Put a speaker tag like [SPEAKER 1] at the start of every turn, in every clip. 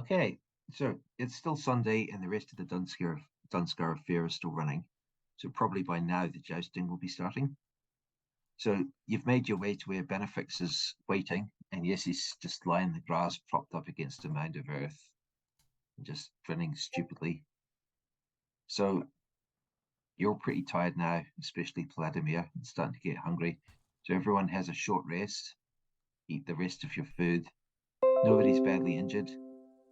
[SPEAKER 1] Okay, so it's still Sunday, and the rest of the Dunskara fair is still running. So probably by now the jousting will be starting. So you've made your way to where Bannofix is waiting, and yes, he's just lying in the grass, propped up against a mound of earth, and just grinning stupidly. So you're pretty tired now, especially Paladimir, and starting to get hungry. So everyone has a short rest. Eat the rest of your food. Nobody's badly injured,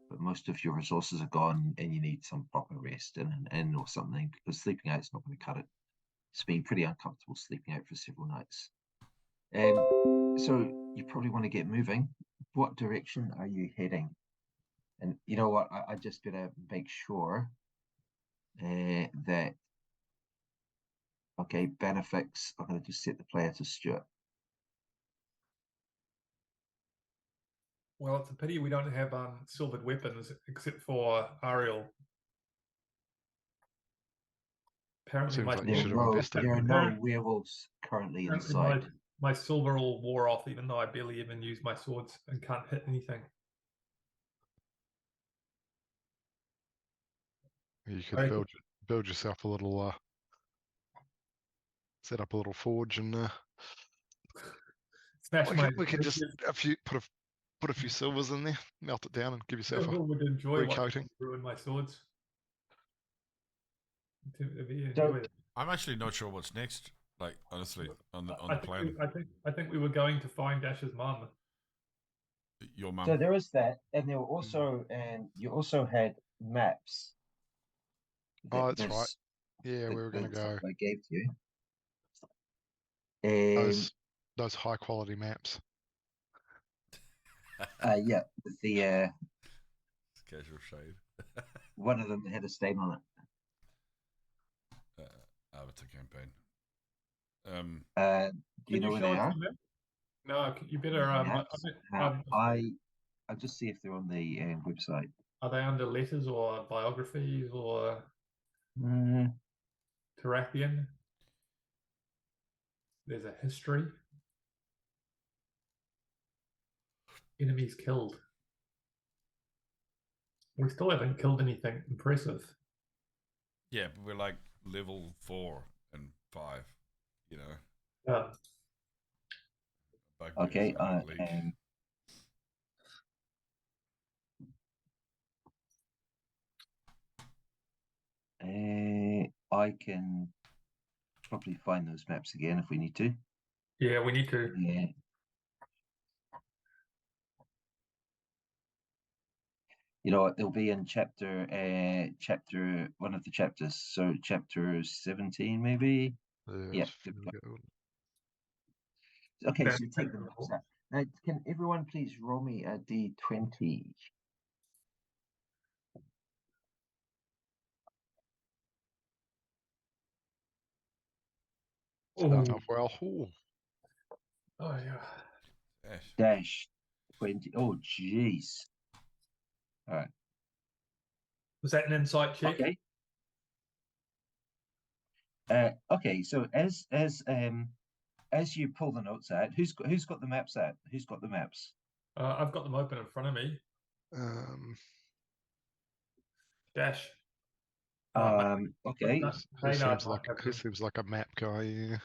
[SPEAKER 1] but most of your resources are gone, and you need some proper rest in an inn or something, because sleeping out's not going to cut it. It's been pretty uncomfortable sleeping out for several nights. So you probably want to get moving. What direction are you heading? And you know what? I just gotta make sure that okay, Bannofix. I'm gonna just set the player to Stuart.
[SPEAKER 2] Well, it's a pity we don't have silvered weapons except for Ariel. Apparently,
[SPEAKER 3] Seems
[SPEAKER 2] my
[SPEAKER 3] like you should have invested.
[SPEAKER 1] There are no werewolves currently inside.
[SPEAKER 2] My silver all wore off, even though I barely even use my swords and can't hit anything.
[SPEAKER 3] You could build yourself a little, set up a little forge and we can just put a few silvers in there, melt it down, and give yourself a
[SPEAKER 2] would enjoy
[SPEAKER 3] recoating.
[SPEAKER 2] Ruin my swords.
[SPEAKER 4] I'm actually not sure what's next. Like honestly, on the plan.
[SPEAKER 2] I think we were going to find Dash's mum.
[SPEAKER 4] Your mum.
[SPEAKER 1] So there is that, and there were also, and you also had maps.
[SPEAKER 3] Oh, that's right. Yeah, we were going to go.
[SPEAKER 1] I gave you.
[SPEAKER 3] Those high quality maps.
[SPEAKER 1] Yeah, the
[SPEAKER 4] casual shade.
[SPEAKER 1] One of them had a stain on it.
[SPEAKER 4] Avatar campaign.
[SPEAKER 1] Do you know where they are?
[SPEAKER 2] No, you better.
[SPEAKER 1] I'll just see if they're on the website.
[SPEAKER 2] Are they under letters or biographies or Tarathian? There's a history. Enemies killed. We still haven't killed anything impressive.
[SPEAKER 4] Yeah, but we're like level 4 and 5, you know.
[SPEAKER 2] Yeah.
[SPEAKER 1] Okay. I can probably find those maps again if we need to.
[SPEAKER 2] Yeah, we need to.
[SPEAKER 1] Yeah. You know what? They'll be in chapter one of the chapters. So chapter 17, maybe. Yeah. Okay, so you take the maps out. Now, can everyone please roll me a d20?
[SPEAKER 3] Well.
[SPEAKER 2] Oh yeah.
[SPEAKER 1] Dash 20. Oh jeez. All right.
[SPEAKER 2] Was that an insight check?
[SPEAKER 1] Okay. Okay. So as you pull the notes out, who's got the maps out? Who's got the maps?
[SPEAKER 2] I've got them open in front of me. Dash.
[SPEAKER 1] Okay.
[SPEAKER 3] Who seems like a map guy. Yeah.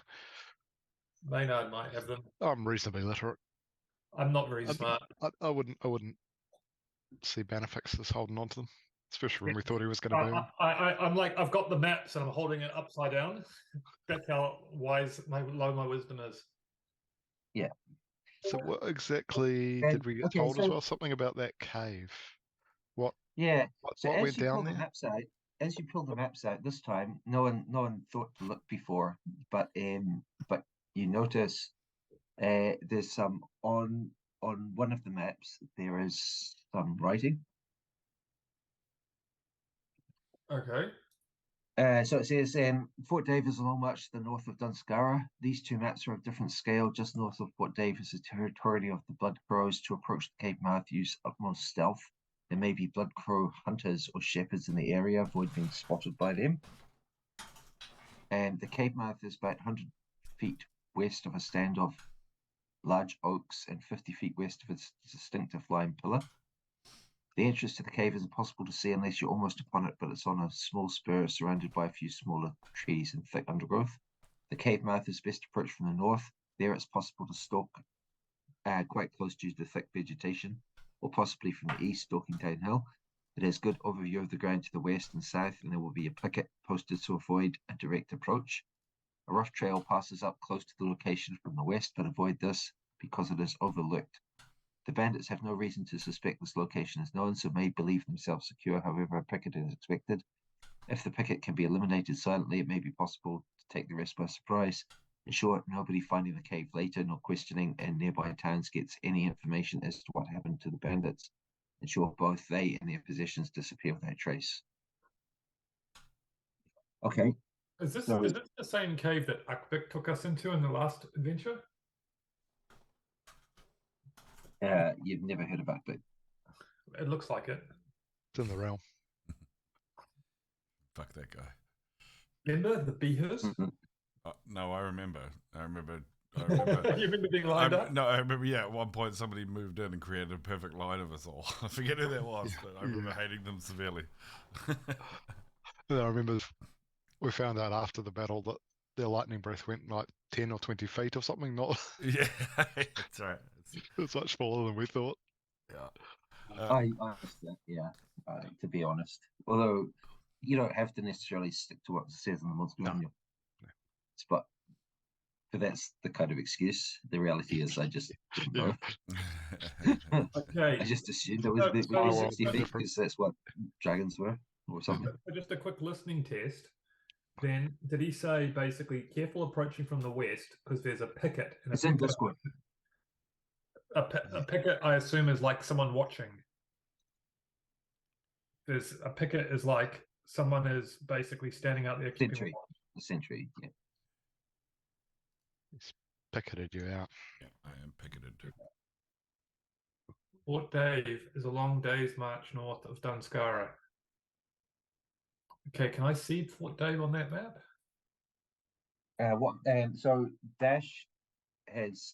[SPEAKER 2] Maynard might have them.
[SPEAKER 3] I'm reasonably literate.
[SPEAKER 2] I'm not very smart.
[SPEAKER 3] I wouldn't see Bannofix as holding on to them, especially when we thought he was going to burn.
[SPEAKER 2] I'm like, I've got the maps and I'm holding it upside down. That's how low my wisdom is.
[SPEAKER 1] Yeah.
[SPEAKER 3] So what exactly did we get told as well? Something about that cave. What?
[SPEAKER 1] Yeah.
[SPEAKER 3] What went down there?
[SPEAKER 1] As you pull the maps out this time, no one thought to look before, but you notice there's some on one of the maps. There is some writing.
[SPEAKER 2] Okay.
[SPEAKER 1] So it says Fort Dave is along much to the north of Dunskara. These two maps are of different scale. Just north of Fort Dave is the territory of the Blood Crows. To approach the cave mouth, use utmost stealth. There may be Blood Crow hunters or shepherds in the area. Avoid being spotted by them. And the cave mouth is about 100 feet west of a stand of large oaks and 50 feet west of its distinctive lime pillar. The entrance to the cave is impossible to see unless you're almost upon it, but it's on a small spur surrounded by a few smaller trees and thick undergrowth. The cave mouth is best approached from the north. There it's possible to stalk quite close due to the thick vegetation, or possibly from the east, stalking downhill. It has good overview of the ground to the west and south, and there will be a picket posted to avoid a direct approach. A rough trail passes up close to the location from the west, but avoid this because it is overlooked. The bandits have no reason to suspect this location is known, so may believe themselves secure. However, a picket is expected. If the picket can be eliminated silently, it may be possible to take the rest by surprise. In short, nobody finding the cave later, nor questioning in nearby towns gets any information as to what happened to the bandits. In short, both they and their possessions disappear without trace. Okay.
[SPEAKER 2] Is this
[SPEAKER 1] So-
[SPEAKER 2] the same cave that Akvik took us into in the last adventure?
[SPEAKER 1] You've never heard about it.
[SPEAKER 2] It looks like it.
[SPEAKER 3] It's in the realm.
[SPEAKER 4] Fuck that guy.
[SPEAKER 2] Remember the beehers?
[SPEAKER 4] No, I remember.
[SPEAKER 2] You remember being lined up?
[SPEAKER 4] No, I remember. Yeah, at one point somebody moved in and created a perfect line of us all. I forget who that was, but I remember hating them severely.
[SPEAKER 3] And I remember we found out after the battle that their lightning breath went like 10 or 20 feet or something. Not
[SPEAKER 4] Yeah, that's right.
[SPEAKER 3] it's much smaller than we thought.
[SPEAKER 4] Yeah.
[SPEAKER 1] I understand, yeah, to be honest. Although you don't have to necessarily stick to what it says in the monster manual. But that's the kind of excuse. The reality is I just didn't know.
[SPEAKER 2] Okay.
[SPEAKER 1] I just assumed it was maybe
[SPEAKER 2] So-
[SPEAKER 1] 60 feet because that's what dragons were or something.
[SPEAKER 2] So just a quick listening test. Then did he say basically careful approaching from the west because there's a picket? And
[SPEAKER 1] It's in Discord.
[SPEAKER 2] A picket, I assume, is like someone watching. There's a picket is like someone is basically standing out there. keeping
[SPEAKER 1] Sentry.
[SPEAKER 2] watch.
[SPEAKER 1] The sentry, yeah.
[SPEAKER 3] It's picketed you out.
[SPEAKER 4] Yeah, I am picketed.
[SPEAKER 2] Fort Dave is a long day's march north of Dunskara. Okay, can I see Fort Dave on that map?
[SPEAKER 1] So Dash has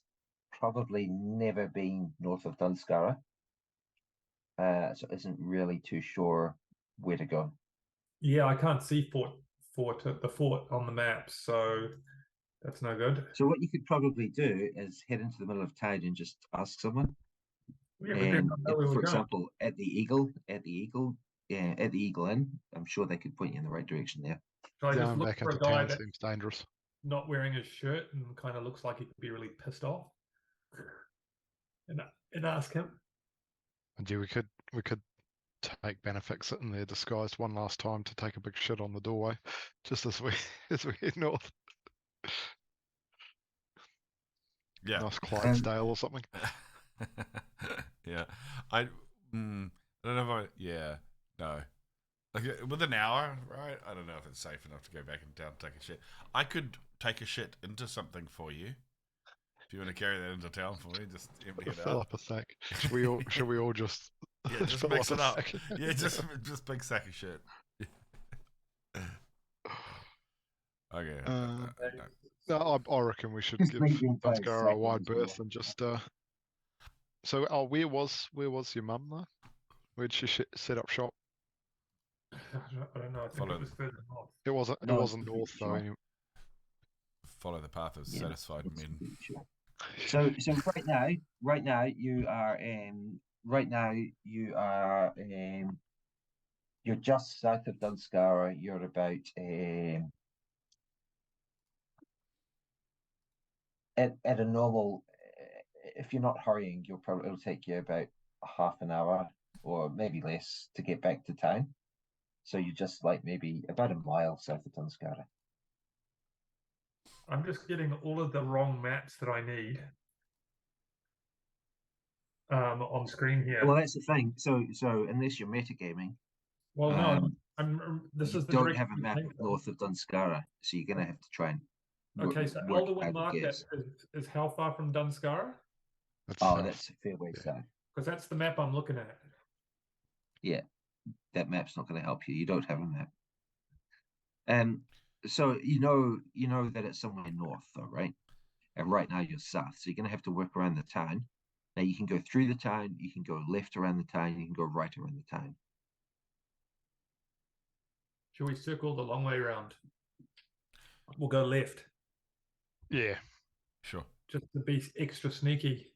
[SPEAKER 1] probably never been north of Dunskara. So isn't really too sure where to go.
[SPEAKER 2] Yeah, I can't see the fort on the map, so that's no good.
[SPEAKER 1] So what you could probably do is head into the middle of town and just ask someone.
[SPEAKER 2] Yeah, but they
[SPEAKER 1] And
[SPEAKER 2] don't know
[SPEAKER 1] if,
[SPEAKER 2] where
[SPEAKER 1] for
[SPEAKER 2] we're going.
[SPEAKER 1] example, at the Eagle Inn, I'm sure they could point you in the right direction there.
[SPEAKER 2] So I just
[SPEAKER 3] Going
[SPEAKER 2] look
[SPEAKER 3] back
[SPEAKER 2] for a
[SPEAKER 3] into
[SPEAKER 2] guy
[SPEAKER 3] town
[SPEAKER 2] that's
[SPEAKER 3] seems dangerous.
[SPEAKER 2] not wearing his shirt and kind of looks like he could be really pissed off, and ask him.
[SPEAKER 3] And yeah, we could take Bannofix in there disguised one last time to take a big shit on the doorway, just as we head north.
[SPEAKER 4] Yeah.
[SPEAKER 3] Nice Clydesdale or something.
[SPEAKER 4] Yeah. I don't know if no. Like with an hour, right? I don't know if it's safe enough to go back in town and take a shit. I could take a shit into something for you. If you want to carry that into town for me, just empty it
[SPEAKER 3] Fill
[SPEAKER 4] out.
[SPEAKER 3] up a sack. Should we all just
[SPEAKER 4] Yeah, just
[SPEAKER 3] fill
[SPEAKER 4] mix
[SPEAKER 3] a
[SPEAKER 4] it up.
[SPEAKER 3] sack?
[SPEAKER 4] Yeah, just big sack of shit. Okay.
[SPEAKER 3] No, I reckon we should
[SPEAKER 1] Just
[SPEAKER 3] give
[SPEAKER 1] leave your entire
[SPEAKER 3] Dunskara a
[SPEAKER 1] sack
[SPEAKER 3] wide
[SPEAKER 1] as well.
[SPEAKER 3] berth and just So, where was your mum though? Where'd she set up shop?
[SPEAKER 2] I don't know. I think
[SPEAKER 4] Follow
[SPEAKER 2] it was further north.
[SPEAKER 3] It wasn't
[SPEAKER 1] No,
[SPEAKER 3] north
[SPEAKER 1] pretty
[SPEAKER 3] though.
[SPEAKER 1] sure.
[SPEAKER 3] Anyway.
[SPEAKER 4] Follow the path of
[SPEAKER 1] Yeah,
[SPEAKER 4] satisfied
[SPEAKER 1] that's
[SPEAKER 4] men.
[SPEAKER 1] pretty sure. So right now you are you're just south of Dunskara. You're about at a normal. If you're not hurrying, it'll take you about half an hour or maybe less to get back to town. So you're just like maybe about a mile south of Dunskara.
[SPEAKER 2] I'm just getting all of the wrong maps that I need on screen here.
[SPEAKER 1] Well, that's the thing. So unless you're metagaming,
[SPEAKER 2] Well, no, this
[SPEAKER 1] you
[SPEAKER 2] is the
[SPEAKER 1] don't
[SPEAKER 2] direction
[SPEAKER 1] have a map
[SPEAKER 2] I'm thinking.
[SPEAKER 1] north of Dunskara, so you're gonna have to try and
[SPEAKER 2] Okay, so
[SPEAKER 1] work
[SPEAKER 2] Elderwood
[SPEAKER 1] out
[SPEAKER 2] Market
[SPEAKER 1] guess.
[SPEAKER 2] is how far from Dunskara?
[SPEAKER 3] That's
[SPEAKER 1] Oh,
[SPEAKER 3] south.
[SPEAKER 1] that's a fair way south.
[SPEAKER 2] Because that's the map I'm looking at.
[SPEAKER 1] Yeah, that map's not going to help you. You don't have a map. So you know that it's somewhere north, though, right? And right now you're south, so you're going to have to work around the town Now you can go through the town, you can go left around the town, you can go right around the town.
[SPEAKER 2] Should we circle the long way around? We'll go left,
[SPEAKER 3] Yeah.
[SPEAKER 4] Sure.
[SPEAKER 2] just to be extra sneaky.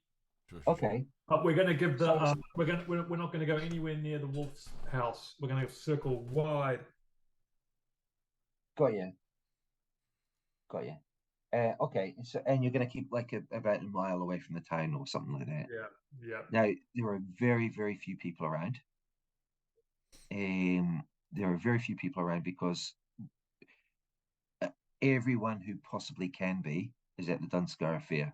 [SPEAKER 4] Sure.
[SPEAKER 1] Okay.
[SPEAKER 2] But we're going to give the
[SPEAKER 1] So-
[SPEAKER 2] we're not going to go anywhere near the wolf's house. We're going to circle wide.
[SPEAKER 1] Got you. Got you. Okay, so and you're going to keep like about a mile away from the town or something like that.
[SPEAKER 2] Yeah.
[SPEAKER 1] Now there are very, very few people around. There are very few people around because everyone who possibly can be is at the Dunskara Fair.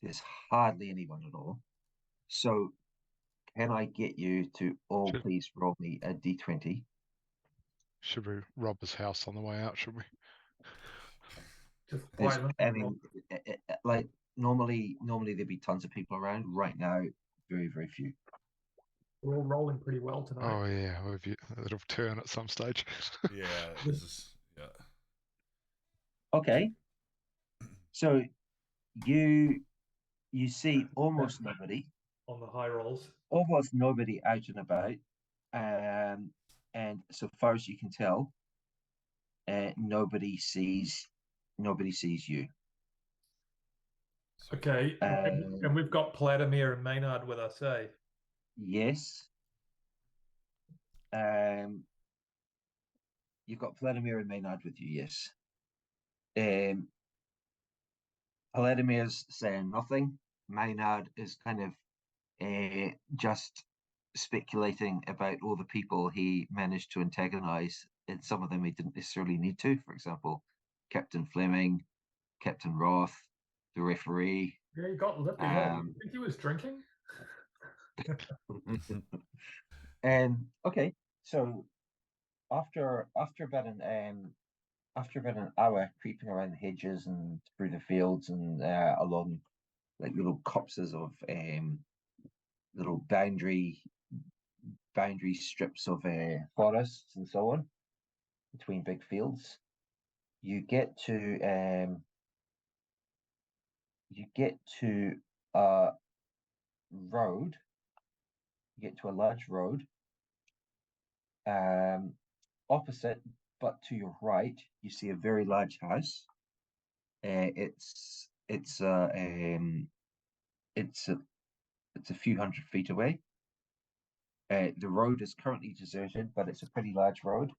[SPEAKER 1] There's hardly anyone at all. So, can I get you to all
[SPEAKER 3] Sure.
[SPEAKER 1] please roll me a d20?
[SPEAKER 3] Should we rob his house on the way out? Should we?
[SPEAKER 2] Just
[SPEAKER 1] There's-
[SPEAKER 2] violent.
[SPEAKER 1] I mean, like normally there'd be tons of people around. Right now, very, very few.
[SPEAKER 2] We're all rolling pretty well tonight.
[SPEAKER 3] Oh yeah, it'll turn at some stage.
[SPEAKER 4] Yeah, this is yeah.
[SPEAKER 1] Okay. So you see almost nobody,
[SPEAKER 2] On the high rolls.
[SPEAKER 1] almost nobody out and about, and so far as you can tell, nobody sees you.
[SPEAKER 2] Okay, and we've got Paladimir and Maynard with us, eh?
[SPEAKER 1] Yes. You've got Paladimir and Maynard with you, yes. Paladimir's saying nothing. Maynard is kind of just speculating about all the people he managed to antagonize, and some of them he didn't necessarily need to. For example, Captain Fleming, Captain Roth, the referee.
[SPEAKER 2] Yeah, he got lippy. I think he was drinking.
[SPEAKER 1] And okay, so after about an hour creeping around the hedges and through the fields and along like little copses of little boundary strips of forests and so on between big fields, you get to a road. You get to a large road. Opposite, but to your right, you see a very large house. It's a few hundred feet away. The road is currently deserted, but it's a pretty large road.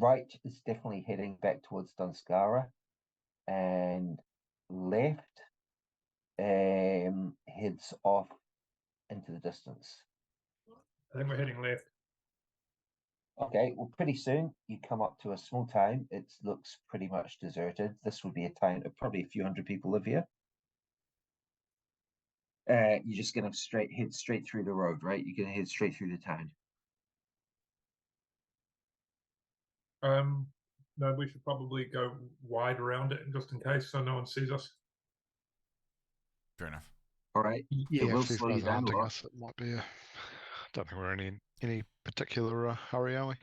[SPEAKER 1] Right is definitely heading back towards Dunskara, and left heads off into the distance.
[SPEAKER 2] I think we're heading left.
[SPEAKER 1] Okay, well, pretty soon you come up to a small town. It looks pretty much deserted. This would be a town of probably a few hundred people live here. You're just gonna head straight through the road, right? You're gonna head straight through the town.
[SPEAKER 2] No, we should probably go wide around it just in case, so no one sees us.
[SPEAKER 4] Fair enough.
[SPEAKER 1] All right.
[SPEAKER 3] Yeah,
[SPEAKER 1] we'll
[SPEAKER 3] if these
[SPEAKER 1] slow you
[SPEAKER 3] guys are
[SPEAKER 1] down a
[SPEAKER 3] hunting
[SPEAKER 1] lot.
[SPEAKER 3] us, it might be. Don't think we're in any particular hurry, are we?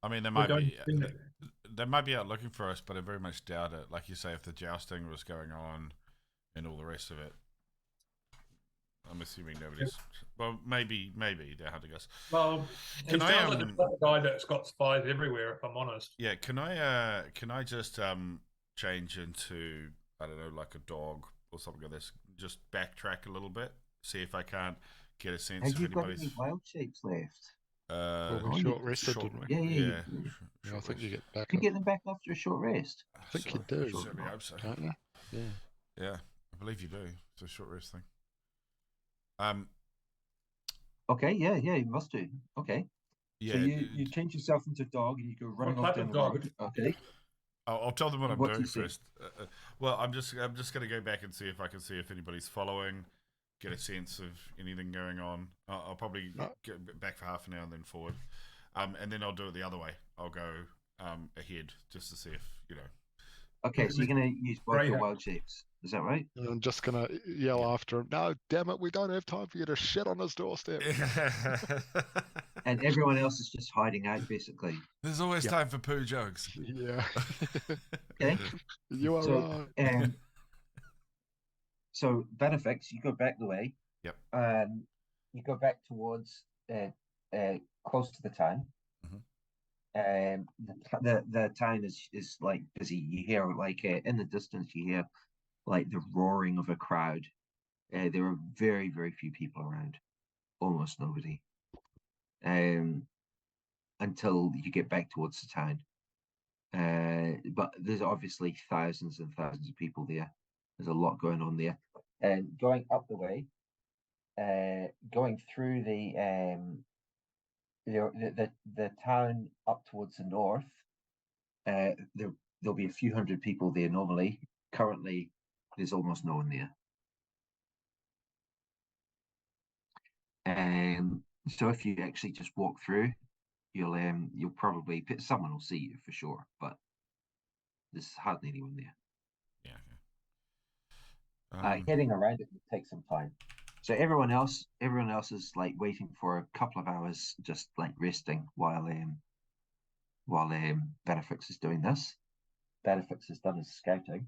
[SPEAKER 4] I mean,
[SPEAKER 2] We're
[SPEAKER 4] they might be out looking for us, but I very much doubt it. Like you say, if the jousting was going on and all the rest of it, I'm assuming nobody's. Well, maybe they're hunting us.
[SPEAKER 2] Well,
[SPEAKER 4] Can
[SPEAKER 2] he
[SPEAKER 4] I,
[SPEAKER 2] sounds like a guy that's got spies everywhere, if I'm honest.
[SPEAKER 4] Yeah, can I just change into, I don't know, like a dog or something like this? Just backtrack a little bit, see if I can't get a sense
[SPEAKER 1] Have
[SPEAKER 4] of
[SPEAKER 1] you got any
[SPEAKER 4] anybody's.
[SPEAKER 1] wild shapes left?
[SPEAKER 3] We short rested, didn't we?
[SPEAKER 1] Yeah,
[SPEAKER 4] Yeah,
[SPEAKER 3] Yeah, I think you get back.
[SPEAKER 1] You get them back after a short rest.
[SPEAKER 3] I think you do,
[SPEAKER 4] Certainly hope so.
[SPEAKER 3] don't you? Yeah.
[SPEAKER 4] Yeah, I believe you do. It's a short rest thing.
[SPEAKER 1] Okay, yeah, you must do. Okay.
[SPEAKER 4] Yeah.
[SPEAKER 1] So you change yourself into a dog and you go running
[SPEAKER 2] What
[SPEAKER 1] off
[SPEAKER 2] type
[SPEAKER 1] down
[SPEAKER 2] of
[SPEAKER 1] the
[SPEAKER 2] dog?
[SPEAKER 1] road. Okay.
[SPEAKER 4] I'll tell them what I'm
[SPEAKER 1] What do
[SPEAKER 4] doing
[SPEAKER 1] you see?
[SPEAKER 4] first. Well, I'm just going to go back and see if I can see if anybody's following, get a sense of anything going on. I'll probably get back for half an hour and then forward, and then I'll do it the other way. I'll go ahead just to see if
[SPEAKER 1] Okay, so you're going to use both your
[SPEAKER 2] Greyhound.
[SPEAKER 1] wild shapes. Is that right?
[SPEAKER 3] And I'm just gonna yell after him. No, damn it, we don't have time for you to shit on his doorstep.
[SPEAKER 1] And everyone else is just hiding out, basically.
[SPEAKER 4] There's always
[SPEAKER 3] Yeah.
[SPEAKER 4] time for poo jokes.
[SPEAKER 3] Yeah.
[SPEAKER 1] Okay.
[SPEAKER 3] You are
[SPEAKER 1] So,
[SPEAKER 3] right.
[SPEAKER 1] So Bannofix, you go back the way.
[SPEAKER 4] Yep.
[SPEAKER 1] You go back towards close to the town. The town is like busy. You hear like in the distance, you hear like the roaring of a crowd. There are very, very few people around, almost nobody. Until you get back towards the town. But there's obviously thousands and thousands of people there. There's a lot going on there. And going up the way, going through the town up towards the north, there'll be a few hundred people there normally. Currently, there's almost no one there. So if you actually just walk through, you'll probably someone will see you for sure, but there's hardly anyone there.
[SPEAKER 4] Yeah.
[SPEAKER 1] Heading around it will take some time. So everyone else is like waiting for a couple of hours, just like resting while Bannofix is doing this. Bannofix has done his scouting.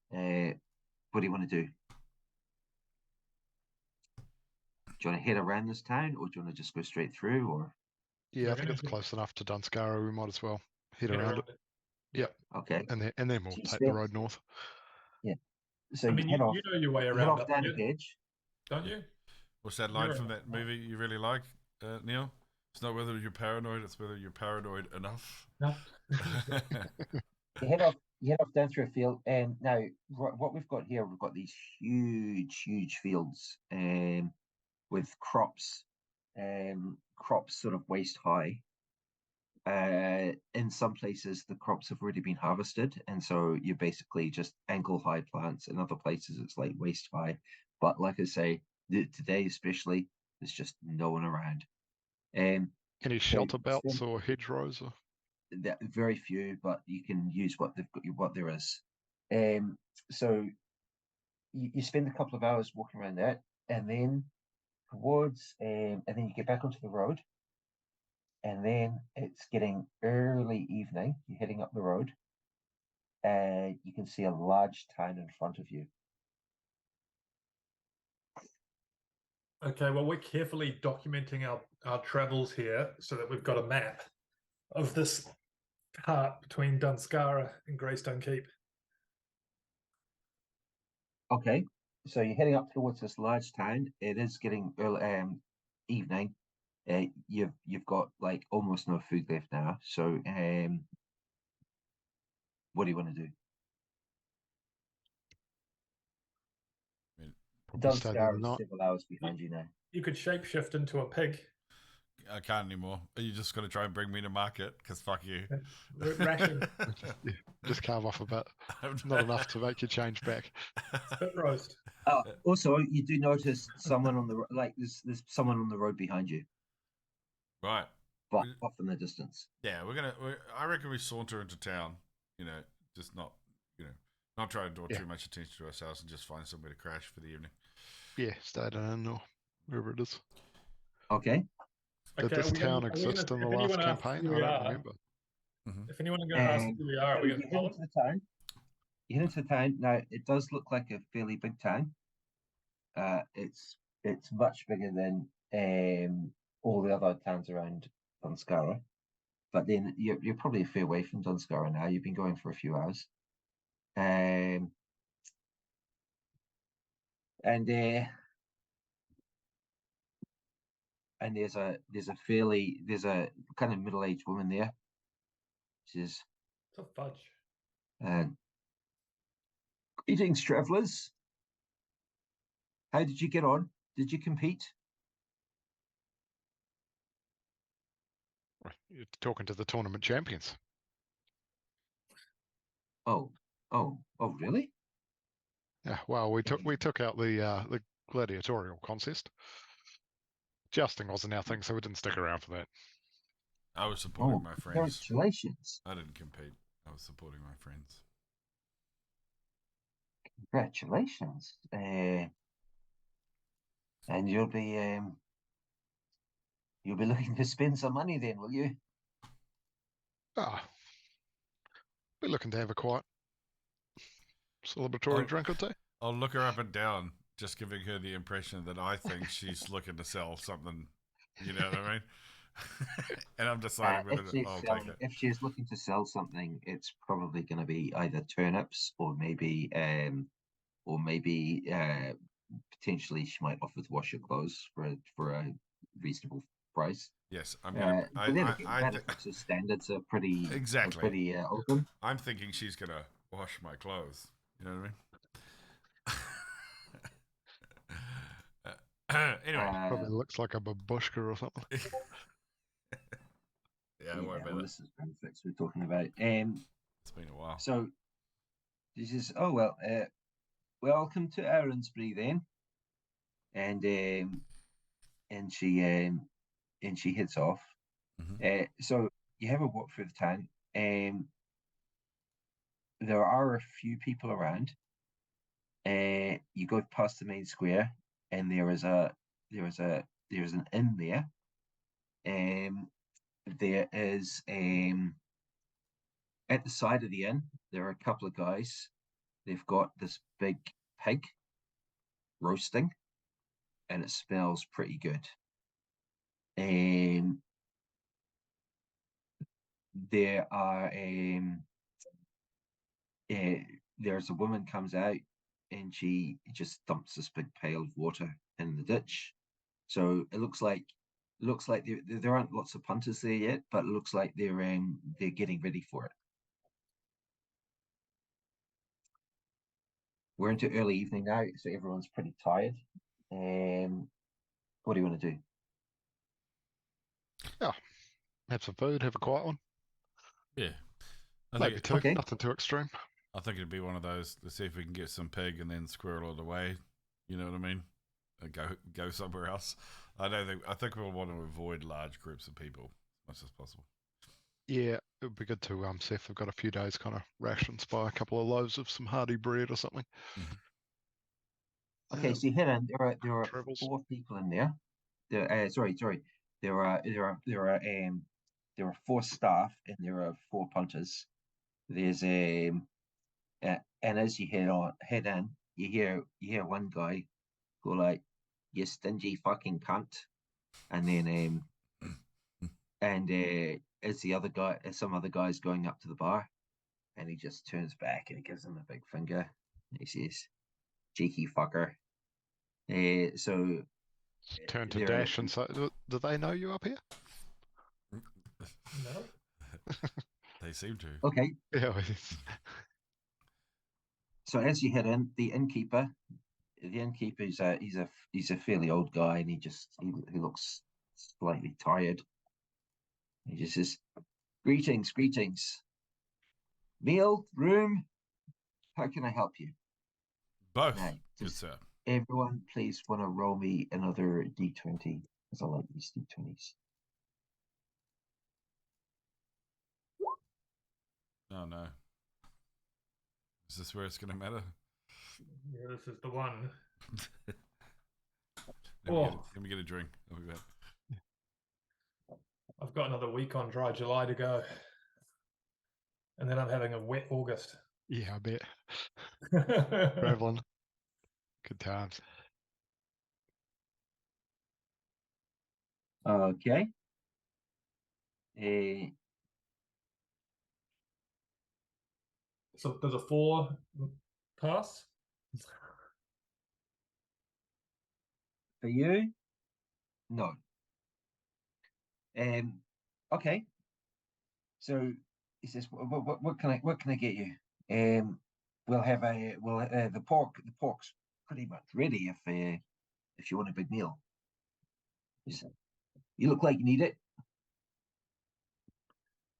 [SPEAKER 1] What do you want to do? Do you want to head around this town, or do you want to just go straight through? Or
[SPEAKER 3] Yeah, I think it's close enough to Dunskara. We might as well head around it. Yep.
[SPEAKER 1] Okay.
[SPEAKER 3] And then we'll
[SPEAKER 1] So
[SPEAKER 3] take the road north.
[SPEAKER 1] Yeah. So
[SPEAKER 2] I mean, you know your way around
[SPEAKER 1] off down the edge,
[SPEAKER 2] don't you?
[SPEAKER 4] What's that line from that movie you really like, Neil? It's not whether you're paranoid; it's whether you're paranoid enough.
[SPEAKER 2] No.
[SPEAKER 1] You head off down through a field, and now what we've got here, we've got these huge fields, with crops sort of waist high. In some places, the crops have already been harvested, and so you're basically just ankle high plants. In other places, it's like waist high. But like I say, today especially, there's just no one around.
[SPEAKER 3] Any shelter belts or hedgerows? Or?
[SPEAKER 1] Very few, but you can use what there is. So you spend a couple of hours walking around that, and then and then you get back onto the road, and then it's getting early evening. You're heading up the road, and you can see a large town in front of you.
[SPEAKER 2] Okay, well, we're carefully documenting our travels here so that we've got a map of this part between Dunskara and Greystone Keep.
[SPEAKER 1] Okay, so you're heading up towards this large town. It is getting early evening. You've got like almost no food left now. So what do you want to do? Dunskara is several hours behind you now.
[SPEAKER 2] You could shapeshift into a pig.
[SPEAKER 4] I can't anymore. Are you just going to try and bring me to market? Because fuck you.
[SPEAKER 2] Ration.
[SPEAKER 3] Just carve off a bit. Not enough to make you change back.
[SPEAKER 2] Spit roast.
[SPEAKER 1] Also, you do notice someone on the there's someone on the road behind you.
[SPEAKER 4] Right.
[SPEAKER 1] But off in the distance.
[SPEAKER 4] Yeah, I reckon we saunter into town. Just not try to draw too much attention to ourselves and just find somewhere to crash for the evening.
[SPEAKER 3] Yeah, stay down or wherever it is.
[SPEAKER 1] Okay.
[SPEAKER 3] Did this town exist in the last campaign? I don't remember.
[SPEAKER 2] If anyone is going to ask who we are, we
[SPEAKER 1] you head into the town. You head into the town. Now, it does look like a fairly big town. It's much bigger than all the other towns around Dunskara. But then you're probably a fair way from Dunskara now. You've been going for a few hours. And there's a kind of middle-aged woman there. She's
[SPEAKER 2] a fudge.
[SPEAKER 1] Greetings, travellers. How did you get on? Did you compete?
[SPEAKER 3] You're talking to the tournament champions.
[SPEAKER 1] Oh, really?
[SPEAKER 3] Yeah. Well, we took out the gladiatorial contest. Jousting wasn't our thing, so we didn't stick around for that.
[SPEAKER 4] I was supporting my friends.
[SPEAKER 1] Congratulations.
[SPEAKER 4] I didn't compete. I was supporting my friends.
[SPEAKER 1] Congratulations. And you'll be looking to spend some money then, will you?
[SPEAKER 3] We're looking to have a quiet celebratory drink or two.
[SPEAKER 4] I'll look her up and down, just giving her the impression that I think she's looking to sell something. You know what I mean? And I'm deciding whether I'll take it.
[SPEAKER 1] If she's looking to sell something, it's probably going to be either turnips or maybe potentially she might offer to wash your clothes for a reasonable price.
[SPEAKER 4] Yes, I'm gonna.
[SPEAKER 1] Benefits standards are pretty
[SPEAKER 4] exactly
[SPEAKER 1] open.
[SPEAKER 4] I'm thinking she's gonna wash my clothes. You know what I mean? Anyway,
[SPEAKER 3] Probably looks like a babushka or something.
[SPEAKER 4] Yeah, don't worry about
[SPEAKER 1] this is benefits we're talking about.
[SPEAKER 4] It's been a while.
[SPEAKER 1] So this is welcome to Arranbury then, and she heads off. So you have a walk through the town. There are a few people around. You go past the main square, and there's an inn there. There is at the side of the inn, there are a couple of guys. They've got this big pig roasting, and it smells pretty good. There are there's a woman comes out, and she just dumps this big pail of water in the ditch. So it looks like there aren't lots of punters there yet, but it looks like they're getting ready for it. We're into early evening now, so everyone's pretty tired. What do you want to do?
[SPEAKER 3] Yeah, have some food, have a quiet one.
[SPEAKER 4] Yeah,
[SPEAKER 3] Maybe two, nothing too extreme.
[SPEAKER 4] I think it'd be one of those. Let's see if we can get some pig and then squirrel it away. You know what I mean? And go somewhere else. I think we'll want to avoid large groups of people as much as possible.
[SPEAKER 3] Yeah, it would be good to see if they've got a few days kind of rations, buy a couple of loaves of some hearty bread or something.
[SPEAKER 1] Okay, so you head in. There are 4 people in there. There are 4 staff and there are 4 punters. There's and as you head in, you hear one guy go like, "You stingy fucking cunt," and then as some other guy's going up to the bar, and he just turns back and he gives him a big finger. And he says, "Cheeky fucker." So
[SPEAKER 3] turn to Dash and say, "Do they know you up here?"
[SPEAKER 2] No.
[SPEAKER 4] They seem to.
[SPEAKER 1] Okay.
[SPEAKER 3] Yeah.
[SPEAKER 1] So as you head in, the innkeeper is he's a fairly old guy, and he looks slightly tired. He just says, "Greetings. Meal, room, how can I help you?"
[SPEAKER 4] Both.
[SPEAKER 1] Now,
[SPEAKER 4] Good sir.
[SPEAKER 1] Everyone, please want to roll me another d20, because I like these d20s.
[SPEAKER 4] Oh no. Is this where it's going to matter?
[SPEAKER 2] Yeah, this is the one.
[SPEAKER 4] Let me get a drink. I'll be back.
[SPEAKER 2] I've got another week on dry July to go. And then I'm having a wet August.
[SPEAKER 3] Yeah, I bet. Traveling. Good times.
[SPEAKER 1] Okay.
[SPEAKER 2] So there's a 4 pass?
[SPEAKER 1] For you? No. Okay. So he says, "What can I get you?" We'll have the pork's pretty much ready if you want a big meal. He said, "You look like you need it."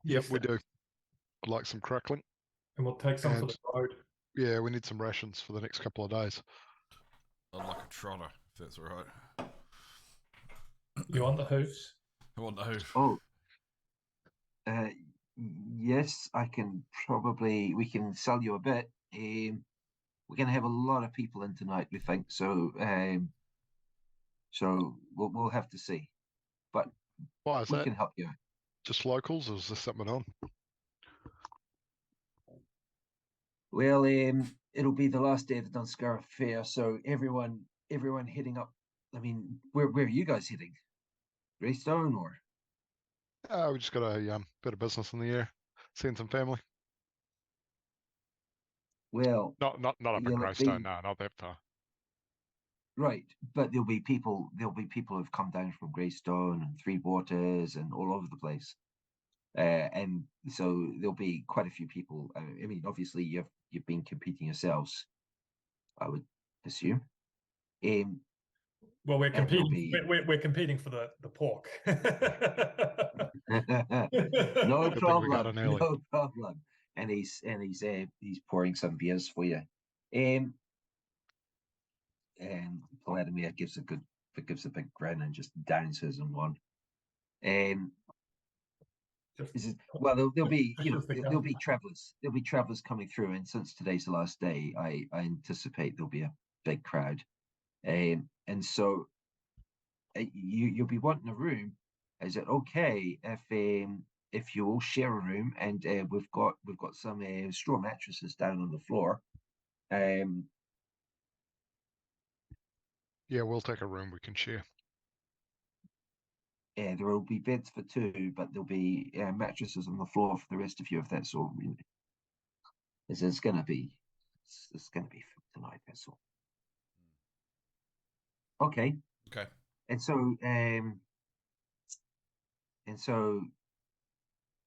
[SPEAKER 3] Yep, we do. I'd like some crackling.
[SPEAKER 2] And we'll take some for the road.
[SPEAKER 3] Yeah, we need some rations for the next couple of days.
[SPEAKER 4] I'd like a trotter, if that's all right.
[SPEAKER 2] You want the hoofs?
[SPEAKER 4] I want the hoof.
[SPEAKER 1] Oh. Yes, we can sell you a bit. We're going to have a lot of people in tonight, we think. So we'll have to see. But
[SPEAKER 3] why is
[SPEAKER 1] we
[SPEAKER 3] that?
[SPEAKER 1] can help you out.
[SPEAKER 3] Just locals, or is there something on?
[SPEAKER 1] Well, it'll be the last day of the Dunskara fair, so everyone heading up. I mean, where are you guys heading? Greystone or?
[SPEAKER 3] We just got a bit of business in the air, seeing some family.
[SPEAKER 1] Well,
[SPEAKER 3] Not up at
[SPEAKER 1] you'll
[SPEAKER 3] Greystone,
[SPEAKER 1] be-
[SPEAKER 3] no, not that far.
[SPEAKER 1] right, but there'll be people who've come down from Greystone and Three Waters and all over the place. And so there'll be quite a few people. I mean, obviously you've been competing yourselves, I would assume.
[SPEAKER 2] Well, we're
[SPEAKER 1] And there'll
[SPEAKER 2] competing.
[SPEAKER 1] be-
[SPEAKER 2] We're competing for the pork.
[SPEAKER 1] No
[SPEAKER 3] Good thing we got
[SPEAKER 1] problem,
[SPEAKER 3] in early.
[SPEAKER 1] no problem. And he's pouring some beers for you. And Paladimir gives a big grin and just downs in one. Well, there'll be there'll be travelers coming through, and since today's the last day, I anticipate there'll be a big crowd, and so you'll be wanting a room. Is it okay if you all share a room? And we've got some straw mattresses down on the floor.
[SPEAKER 3] Yeah, we'll take a room we can share.
[SPEAKER 1] There will be beds for two, but there'll be mattresses on the floor for the rest of you, if that's all. Really. It's gonna be food tonight. That's all. Okay.
[SPEAKER 4] Okay.
[SPEAKER 1] And so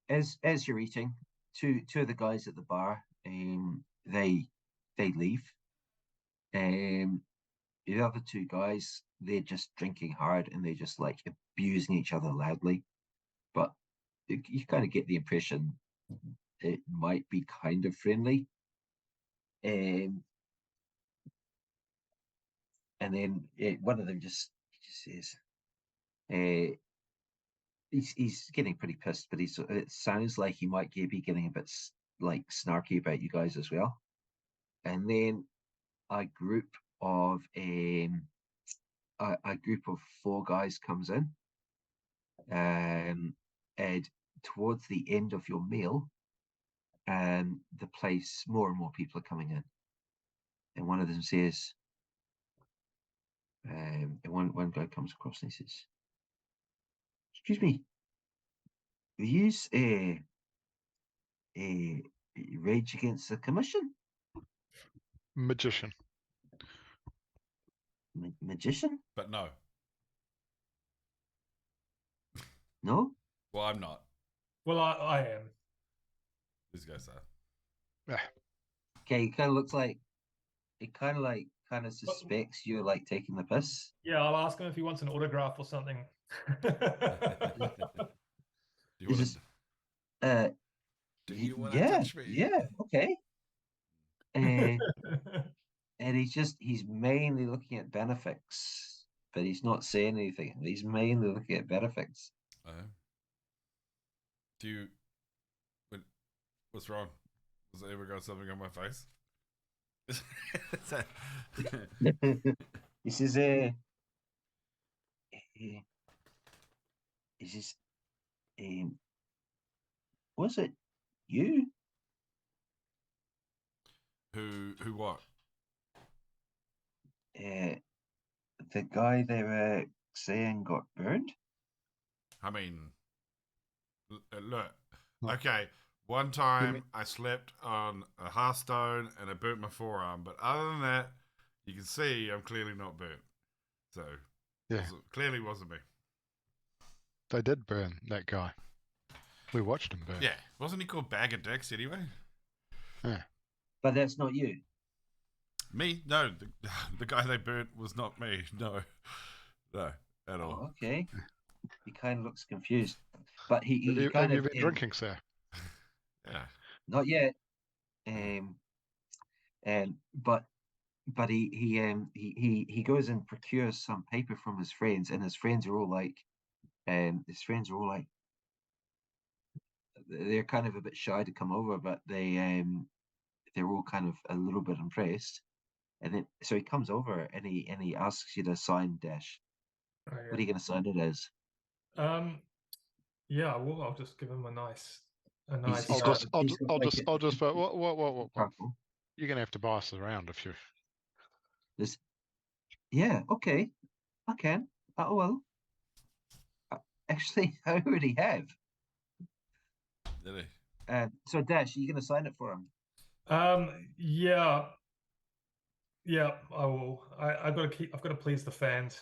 [SPEAKER 1] as you're eating, two of the guys at the bar, they leave. The other two guys, they're just drinking hard and they're just like abusing each other loudly. But you kind of get the impression it might be kind of friendly. And then one of them just says, he's getting pretty pissed, but it sounds like he might be getting a bit like snarky about you guys as well. And then a group of four guys comes in, and towards the end of your meal, the place, more and more people are coming in, and one of them says, and one guy comes across and he says, "Excuse me, will you rage against the commission?"
[SPEAKER 3] Magician.
[SPEAKER 1] Magician?
[SPEAKER 4] But no.
[SPEAKER 1] No?
[SPEAKER 4] Well, I'm not.
[SPEAKER 2] Well, I am.
[SPEAKER 4] These guys are.
[SPEAKER 3] Yeah.
[SPEAKER 1] Okay, it kind of suspects you're like taking the piss.
[SPEAKER 2] Yeah, I'll ask him if he wants an autograph or something.
[SPEAKER 4] Do you want
[SPEAKER 1] Is
[SPEAKER 4] to? Do you want to
[SPEAKER 1] yeah,
[SPEAKER 4] touch me?
[SPEAKER 1] yeah, okay. And he's mainly looking at Bannofix, but he's not saying anything. He's mainly looking at Bannofix.
[SPEAKER 4] Do you? What's wrong? Was I ever got something on my face?
[SPEAKER 1] He says, he says, was it you?
[SPEAKER 4] Who what?
[SPEAKER 1] The guy they were saying got burned?
[SPEAKER 4] I mean, look. Okay, one time I slept on a hearthstone and I burnt my forearm, but other than that, you can see I'm clearly not burnt. So,
[SPEAKER 3] Yeah,
[SPEAKER 4] clearly wasn't me.
[SPEAKER 3] they did burn that guy. We watched him burn.
[SPEAKER 4] Yeah, wasn't he called Bag of Dicks anyway?
[SPEAKER 3] Yeah.
[SPEAKER 1] But that's not you.
[SPEAKER 4] Me? No, the guy they burnt was not me. No, at all.
[SPEAKER 1] Oh, okay. He kind of looks confused, but he
[SPEAKER 3] Have
[SPEAKER 1] kind
[SPEAKER 3] you
[SPEAKER 1] of
[SPEAKER 3] been drinking, sir?
[SPEAKER 4] Yeah.
[SPEAKER 1] not yet. But he goes and procures some paper from his friends, and his friends are all like, they're kind of a bit shy to come over, but they're all kind of a little bit impressed. And then so he comes over and he asks you to sign Dash.
[SPEAKER 2] Oh, yeah.
[SPEAKER 1] What are you going to sign it as?
[SPEAKER 2] Yeah, well, I'll just give him a nice.
[SPEAKER 3] I'll just vote. What?
[SPEAKER 1] Purple.
[SPEAKER 3] You're gonna have to buy us around if you.
[SPEAKER 1] Yeah, okay, I can. Oh well. Actually, I already have.
[SPEAKER 4] Did he?
[SPEAKER 1] So Dash, are you going to sign it for him?
[SPEAKER 2] Yeah. Yeah, I will. I've got to please the fans.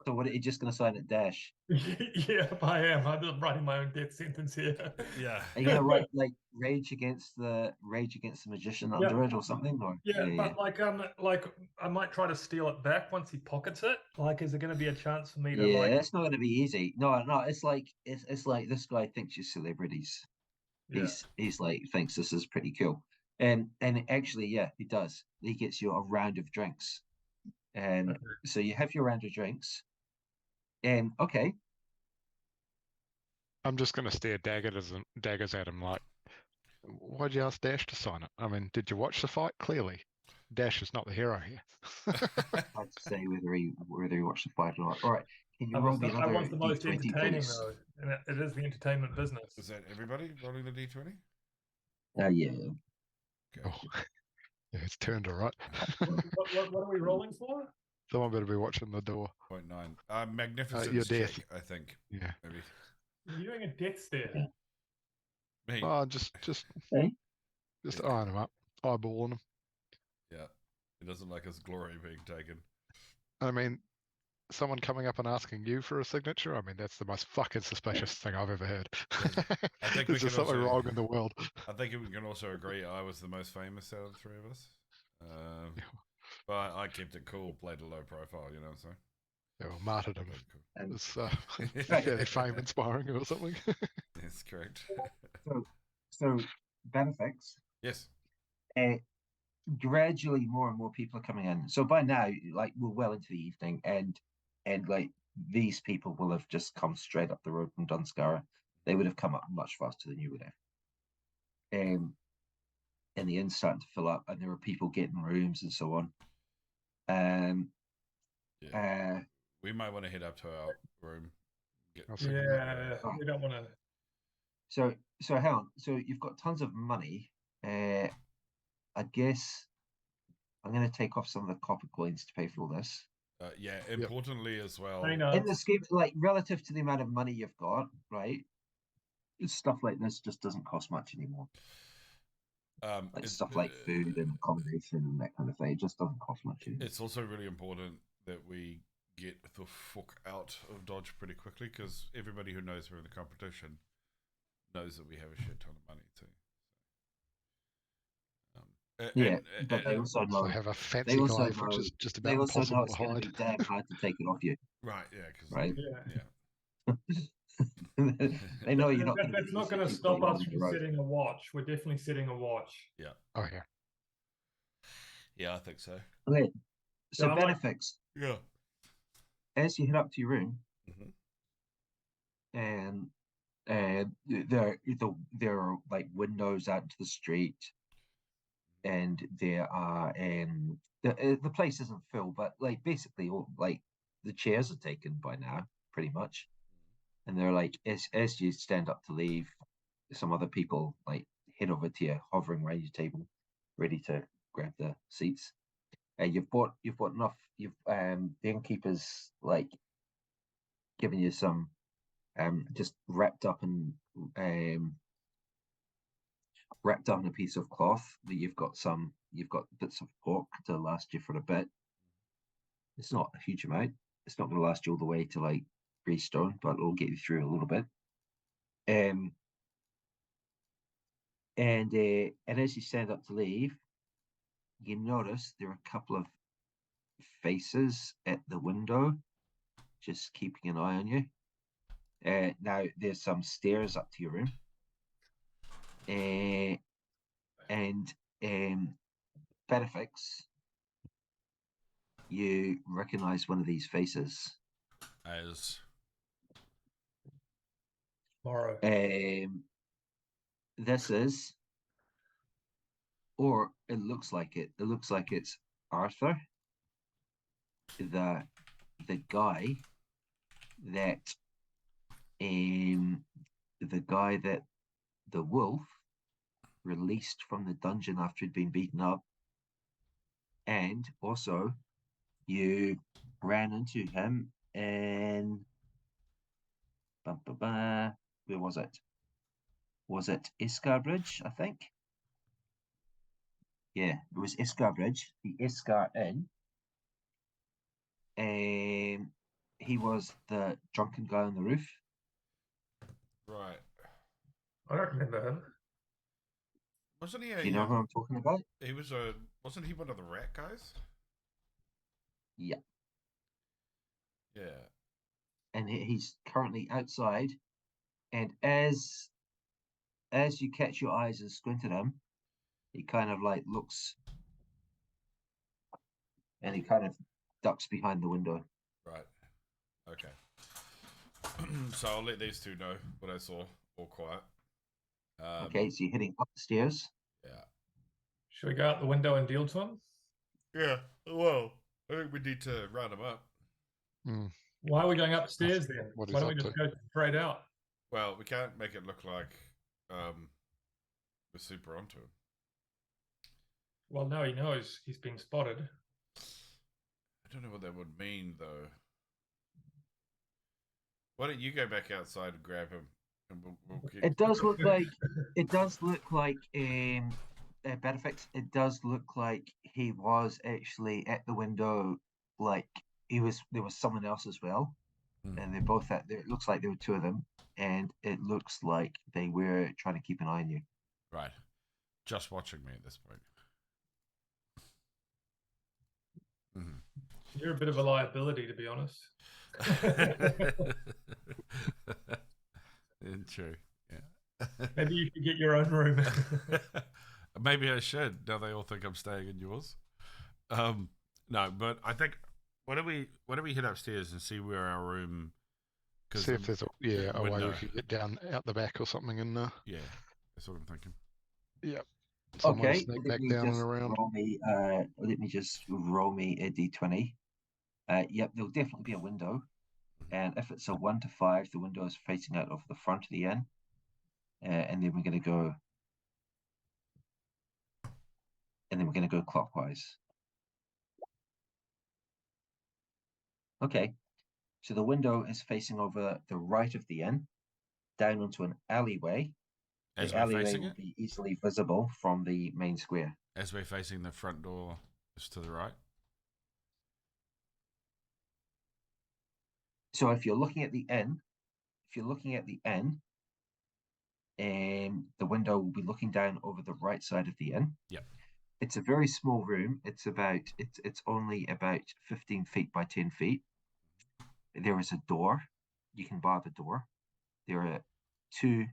[SPEAKER 1] So what? Are you just going to sign it, Dash?
[SPEAKER 2] Yeah, I am. I'm writing my own death sentence here.
[SPEAKER 4] Yeah.
[SPEAKER 1] Are you going to write like rage against the magician
[SPEAKER 2] Yeah.
[SPEAKER 1] under it or something? Or
[SPEAKER 2] Yeah, but like I might try to steal it back once he pockets it. Like, is there going to be a chance for me to
[SPEAKER 1] yeah,
[SPEAKER 2] like?
[SPEAKER 1] it's not going to be easy. No, it's like this guy thinks you're celebrities.
[SPEAKER 2] Yeah.
[SPEAKER 1] He's like thinks this is pretty cool, and actually, yeah, he does. He gets you a round of drinks, and
[SPEAKER 2] Okay.
[SPEAKER 1] so you have your round of drinks, and okay,
[SPEAKER 3] I'm just gonna stare daggers at him like, why'd you ask Dash to sign it? I mean, did you watch the fight? Clearly, Dash is not the hero here.
[SPEAKER 1] hard to say whether he watched the fight or not. All right, can you
[SPEAKER 2] I
[SPEAKER 1] roll
[SPEAKER 2] was
[SPEAKER 1] me
[SPEAKER 2] the, I
[SPEAKER 1] another
[SPEAKER 2] was the most
[SPEAKER 1] d20,
[SPEAKER 2] entertaining
[SPEAKER 1] please?
[SPEAKER 2] though, and it is the entertainment business.
[SPEAKER 4] Is that everybody rolling the d20?
[SPEAKER 1] Yeah.
[SPEAKER 4] Okay.
[SPEAKER 3] Oh, yeah, it's turned all right.
[SPEAKER 2] What are we rolling for?
[SPEAKER 3] Someone better be watching the door.
[SPEAKER 4] 0.9. Magnificence
[SPEAKER 3] your
[SPEAKER 4] check,
[SPEAKER 3] death.
[SPEAKER 4] I think.
[SPEAKER 3] Yeah.
[SPEAKER 4] Maybe.
[SPEAKER 2] You're doing a death stare.
[SPEAKER 4] Me.
[SPEAKER 3] Oh, just
[SPEAKER 1] Hey?
[SPEAKER 3] eyeing him up, eyeballing him.
[SPEAKER 4] Yeah. He doesn't like his glory being taken.
[SPEAKER 3] I mean, someone coming up and asking you for a signature. I mean, that's the most fucking suspicious thing I've ever heard.
[SPEAKER 4] I think we
[SPEAKER 3] There's
[SPEAKER 4] can
[SPEAKER 3] something
[SPEAKER 4] also-
[SPEAKER 3] wrong in the world.
[SPEAKER 4] I think we can also agree I was the most famous out of the three of us. But I kept it cool, played a low profile, you know what I'm saying?
[SPEAKER 3] Yeah, well, martyrdom
[SPEAKER 1] And
[SPEAKER 3] is fairly fame inspiring or something.
[SPEAKER 4] That's correct.
[SPEAKER 1] so Bannofix,
[SPEAKER 4] Yes.
[SPEAKER 1] gradually more and more people are coming in. So by now, like we're well into the evening, and like these people will have just come straight up the road from Dunskara. They would have come up much faster than you would have. And the inn's starting to fill up, and there are people getting rooms and so on.
[SPEAKER 4] We might want to head up to our room.
[SPEAKER 2] Yeah, we don't want to.
[SPEAKER 1] So Helen, so you've got tons of money. I guess I'm going to take off some of the copper coins to pay for all this.
[SPEAKER 4] Yeah, importantly as well.
[SPEAKER 2] I know.
[SPEAKER 1] In the scheme, like relative to the amount of money you've got, right? Stuff like this just doesn't cost much anymore. Like stuff like food and accommodation and that kind of thing. It just doesn't cost much anymore.
[SPEAKER 4] It's also really important that we get the fuck out of Dodge pretty quickly, because everybody who knows we're in the competition knows that we have a shit ton of money too.
[SPEAKER 1] But they also know
[SPEAKER 3] I have a fancy knife, which is just about impossible to hide.
[SPEAKER 1] It's damn hard to take it off you.
[SPEAKER 4] Right, yeah, because
[SPEAKER 1] Right.
[SPEAKER 4] yeah.
[SPEAKER 1] They know you're not.
[SPEAKER 2] That's not going to stop us from setting a watch. We're definitely setting a watch.
[SPEAKER 4] Yeah.
[SPEAKER 3] Oh yeah.
[SPEAKER 4] Yeah, I think so.
[SPEAKER 1] Okay. So
[SPEAKER 2] Yeah,
[SPEAKER 1] Bannofix,
[SPEAKER 4] Yeah.
[SPEAKER 1] as you head up to your room,
[SPEAKER 4] Mhm.
[SPEAKER 1] and there are like windows out into the street, and there are the place isn't full, but like basically all like the chairs are taken by now, pretty much. And they're like, as you stand up to leave, some other people like head over to you, hovering around your table, ready to grab the seats. And you've bought enough. The innkeeper's like giving you some, just wrapped up in a piece of cloth. That you've got bits of pork to last you for a bit. It's not a huge amount. It's not going to last you all the way to like Greystone, but it'll get you through a little bit. And as you stand up to leave, you notice there are a couple of faces at the window, just keeping an eye on you. Now there's some stairs up to your room, and Bannofix, you recognize one of these faces
[SPEAKER 4] As
[SPEAKER 2] Tomorrow.
[SPEAKER 1] This is, or it looks like it. It looks like it's Arthur, the guy that the wolf released from the dungeon after he'd been beaten up. And also, you ran into him in... Where was it? Was it Bridge, I think? Yeah, it was Bridge, the Iskar Inn. He was the drunken guy on the roof.
[SPEAKER 4] Right.
[SPEAKER 2] I don't remember him.
[SPEAKER 4] Wasn't he
[SPEAKER 1] Do you know who I'm talking about?
[SPEAKER 4] He was wasn't he one of the rat guys?
[SPEAKER 1] Yeah.
[SPEAKER 4] Yeah.
[SPEAKER 1] And he's currently outside. And as you catch your eyes and squint at him, he kind of like looks, and he kind of ducks behind the window.
[SPEAKER 4] Right. Okay. So I'll let these two know what I saw. All quiet.
[SPEAKER 1] Okay, so you're heading up the stairs.
[SPEAKER 4] Yeah.
[SPEAKER 2] Should we go out the window and deal to him?
[SPEAKER 4] Yeah. Well, I think we need to round him up.
[SPEAKER 2] Why are we going upstairs then?
[SPEAKER 3] What
[SPEAKER 2] Why
[SPEAKER 3] he's
[SPEAKER 2] don't we
[SPEAKER 3] up
[SPEAKER 2] just
[SPEAKER 3] to.
[SPEAKER 2] go straight out?
[SPEAKER 4] Well, we can't make it look like we're super onto him.
[SPEAKER 2] Well, no, he knows he's been spotted.
[SPEAKER 4] I don't know what that would mean, though. Why don't you go back outside and grab him? And we'll keep...
[SPEAKER 1] It does look like Bannofix. It does look like he was actually at the window, like there was someone else as well, and they're both at there. It looks like there were two of them, and it looks like they were trying to keep an eye on you.
[SPEAKER 4] Right. Just watching me at this point.
[SPEAKER 2] You're a bit of a liability, to be honest.
[SPEAKER 4] True. Yeah.
[SPEAKER 2] Maybe you should get your own room.
[SPEAKER 4] Maybe I should. Now they all think I'm staying in yours. No, but I think why don't we head upstairs and see where our room?
[SPEAKER 3] See if there's a way
[SPEAKER 4] window.
[SPEAKER 3] we could get down out the back or something in there.
[SPEAKER 4] Yeah, that's what I'm thinking.
[SPEAKER 3] Yep. Someone
[SPEAKER 1] Okay,
[SPEAKER 3] sneak
[SPEAKER 1] let
[SPEAKER 3] back
[SPEAKER 1] me
[SPEAKER 3] down and
[SPEAKER 1] just
[SPEAKER 3] around.
[SPEAKER 1] let me just roll me a d20. Yep, there'll definitely be a window, and if it's a 1 to 5, the window is facing out of the front of the inn, and then we're going to go clockwise. Okay, so the window is facing over the right of the inn, down onto an alleyway.
[SPEAKER 4] As
[SPEAKER 1] The
[SPEAKER 4] we're
[SPEAKER 1] alleyway
[SPEAKER 4] facing
[SPEAKER 1] will
[SPEAKER 4] it,
[SPEAKER 1] be easily visible from the main square.
[SPEAKER 4] as we're facing the front door, is to the right.
[SPEAKER 1] So if you're looking at the inn, the window will be looking down over the right side of the inn.
[SPEAKER 4] Yep.
[SPEAKER 1] It's a very small room. It's only about 15 feet by 10 feet. There is a door. You can bar the door. There are two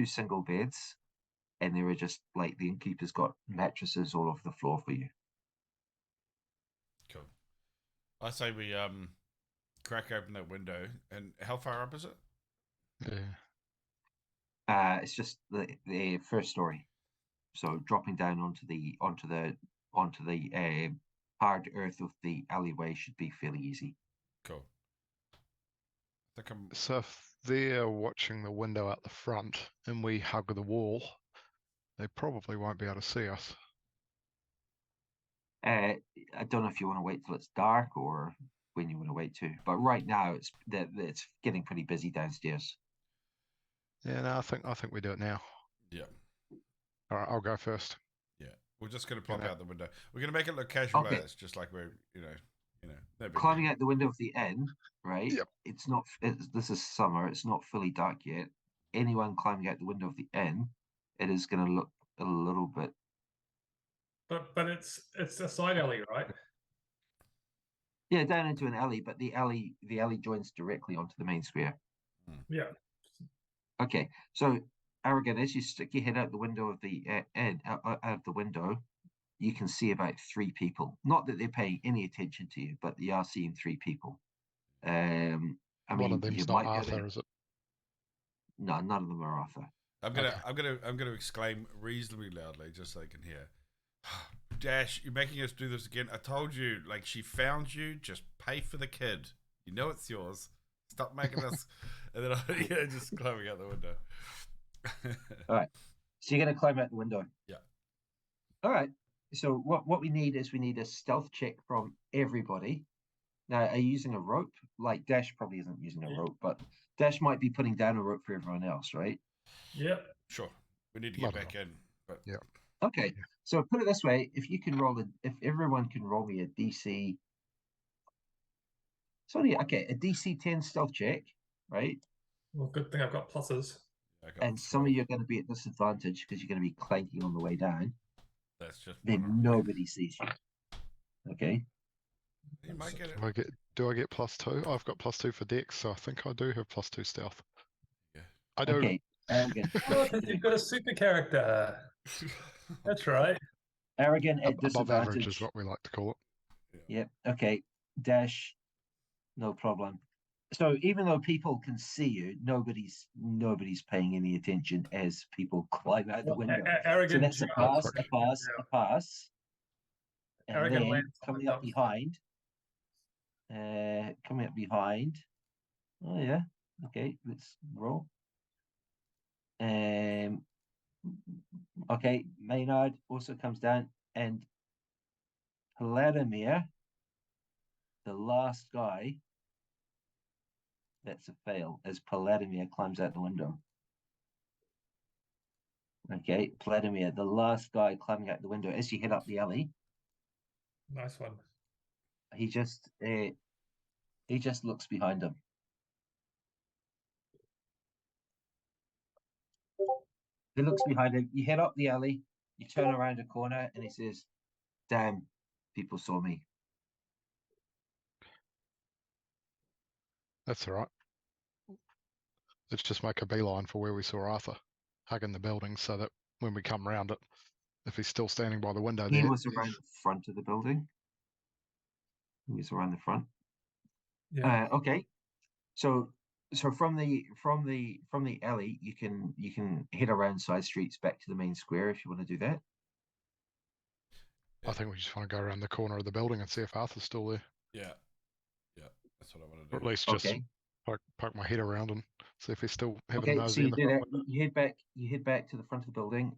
[SPEAKER 1] single beds, and there are just like the innkeeper's got mattresses all over the floor for you.
[SPEAKER 4] Cool. I say we crack open that window. And how far up is it?
[SPEAKER 3] Yeah.
[SPEAKER 1] It's just the first story, so dropping down onto the hard earth of the alleyway should be fairly easy.
[SPEAKER 4] Cool. I think I'm...
[SPEAKER 3] So if they're watching the window out the front and we hug the wall, they probably won't be able to see us.
[SPEAKER 1] I don't know if you want to wait till it's dark or when you want to wait to, but right now it's getting pretty busy downstairs.
[SPEAKER 3] Yeah, no, I think we do it now.
[SPEAKER 4] Yeah.
[SPEAKER 3] All right, I'll go first.
[SPEAKER 4] Yeah. We're just going to plop out the window. We're going to make it look casual.
[SPEAKER 1] Okay.
[SPEAKER 4] It's just like we're, no big
[SPEAKER 1] Climbing
[SPEAKER 4] deal.
[SPEAKER 1] out the window of the inn, right?
[SPEAKER 3] Yep.
[SPEAKER 1] This is summer. It's not fully dark yet. Anyone climbing out the window of the inn, it is going to look a little bit.
[SPEAKER 2] But it's a side alley, right?
[SPEAKER 1] Yeah, down into an alley, but the alley joins directly onto the main square.
[SPEAKER 2] Yeah.
[SPEAKER 1] Okay, so Aragin, as you stick your head out the window of the inn, out of the window, you can see about 3 people. Not that they're paying any attention to you, but they are seeing 3 people.
[SPEAKER 3] One of them's not Arthur, is it?
[SPEAKER 1] No, none of them are Arthur.
[SPEAKER 4] I'm gonna exclaim reasonably loudly just so they can hear. Dash, you're making us do this again. I told you, like, she found you. Just pay for the kid. You know it's yours. Stop making us. And then just climbing out the window.
[SPEAKER 1] All right. So you're going to climb out the window.
[SPEAKER 4] Yeah.
[SPEAKER 1] All right. So what we need is we need a stealth check from everybody. Now, are you using a rope? Like Dash probably isn't using a rope, but Dash might be putting down a rope for everyone else, right?
[SPEAKER 2] Yep.
[SPEAKER 4] Sure. We need to get back in. But
[SPEAKER 3] Yeah.
[SPEAKER 1] Okay. So put it this way: if you can if everyone can roll me a DC. Sorry, okay, a DC 10 stealth check, right?
[SPEAKER 2] Well, good thing I've got pluses.
[SPEAKER 4] I got
[SPEAKER 1] And some of you are going to be at disadvantage because you're going to be clanking on the way down.
[SPEAKER 4] That's just
[SPEAKER 1] Then nobody sees you. Okay.
[SPEAKER 4] You might get it.
[SPEAKER 3] Do I get +2? I've got +2 for Dex, so I think I do have +2 stealth.
[SPEAKER 4] Yeah.
[SPEAKER 3] I do.
[SPEAKER 1] Okay. Arrogant.
[SPEAKER 2] Oh, because you've got a super character. That's right.
[SPEAKER 1] Arrogant at
[SPEAKER 3] Above average
[SPEAKER 1] disadvantage.
[SPEAKER 3] is what we like to call it.
[SPEAKER 1] Yep. Okay. Dash. No problem. So even though people can see you, nobody's paying any attention as people climb out the window. So that's a pass, a pass, a pass. And
[SPEAKER 2] Arrogant
[SPEAKER 1] then
[SPEAKER 2] lands on
[SPEAKER 1] coming
[SPEAKER 2] the
[SPEAKER 1] up behind. Coming up behind. Oh yeah. Okay, let's roll. Okay, Maynard also comes down, and Paladimir, the last guy, that's a fail, as Paladimir climbs out the window. Okay, Paladimir, the last guy climbing out the window. As you head up the alley,
[SPEAKER 2] Nice one.
[SPEAKER 1] he just looks behind him. He looks behind him. You head up the alley, you turn around a corner, and he says, "Damn, people saw me."
[SPEAKER 3] That's all right. Let's just make a beeline for where we saw Arthur, hugging the building, so that when we come round it, if he's still standing by the window
[SPEAKER 1] He
[SPEAKER 3] there,
[SPEAKER 1] was around the front of the building. He was around the front.
[SPEAKER 2] Yeah.
[SPEAKER 1] Okay. So from the alley, you can head around side streets back to the main square if you want to do that.
[SPEAKER 3] I think we just want to go around the corner of the building and see if Arthur's still there,
[SPEAKER 4] Yeah. Yeah. That's what I want to
[SPEAKER 3] or
[SPEAKER 4] do.
[SPEAKER 3] at least just
[SPEAKER 1] Okay.
[SPEAKER 3] poke my head around and see if he's still having a
[SPEAKER 1] Okay,
[SPEAKER 3] nosy
[SPEAKER 1] so
[SPEAKER 3] in
[SPEAKER 1] you
[SPEAKER 3] the
[SPEAKER 1] do
[SPEAKER 3] front
[SPEAKER 1] that.
[SPEAKER 3] window.
[SPEAKER 1] You head back to the front of the building.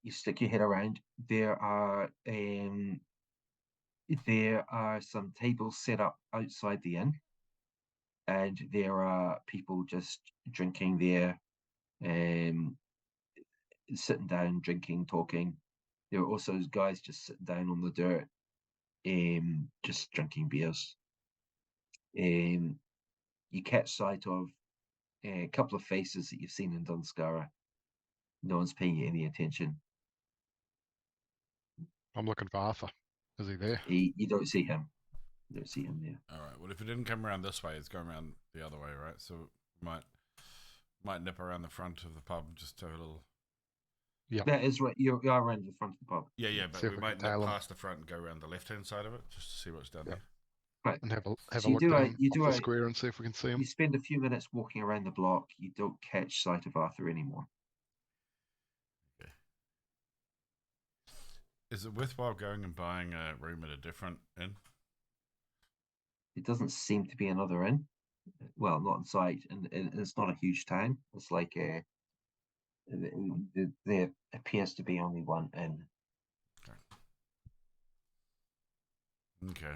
[SPEAKER 1] You stick your head around. There are some tables set up outside the inn, and there are people just drinking there, sitting down, drinking, talking. There are also guys just sitting down on the dirt, just drinking beers. You catch sight of a couple of faces that you've seen in Dunskara. No one's paying you any attention.
[SPEAKER 3] I'm looking for Arthur. Is he there?
[SPEAKER 1] You don't see him. You don't see him there.
[SPEAKER 4] All right. Well, if it didn't come around this way, it's going around the other way, right? So we might nip around the front of the pub just to have a little.
[SPEAKER 3] Yeah.
[SPEAKER 1] That is right. You are around the front of the pub.
[SPEAKER 4] Yeah, but
[SPEAKER 3] See if
[SPEAKER 4] we
[SPEAKER 3] we
[SPEAKER 4] might
[SPEAKER 3] can
[SPEAKER 4] nip
[SPEAKER 3] tail 'em.
[SPEAKER 4] past the front and go around the left-hand side of it just to see what's down there.
[SPEAKER 1] Right.
[SPEAKER 3] And have a
[SPEAKER 1] So
[SPEAKER 3] look down the square and see if we can see him.
[SPEAKER 1] You spend a few minutes walking around the block. You don't catch sight of Arthur anymore.
[SPEAKER 4] Okay. Is it worthwhile going and buying a room at a different inn?
[SPEAKER 1] It doesn't seem to be another inn. Well, not in sight, and it's not a huge town. It's like there appears to be only one inn.
[SPEAKER 4] Okay.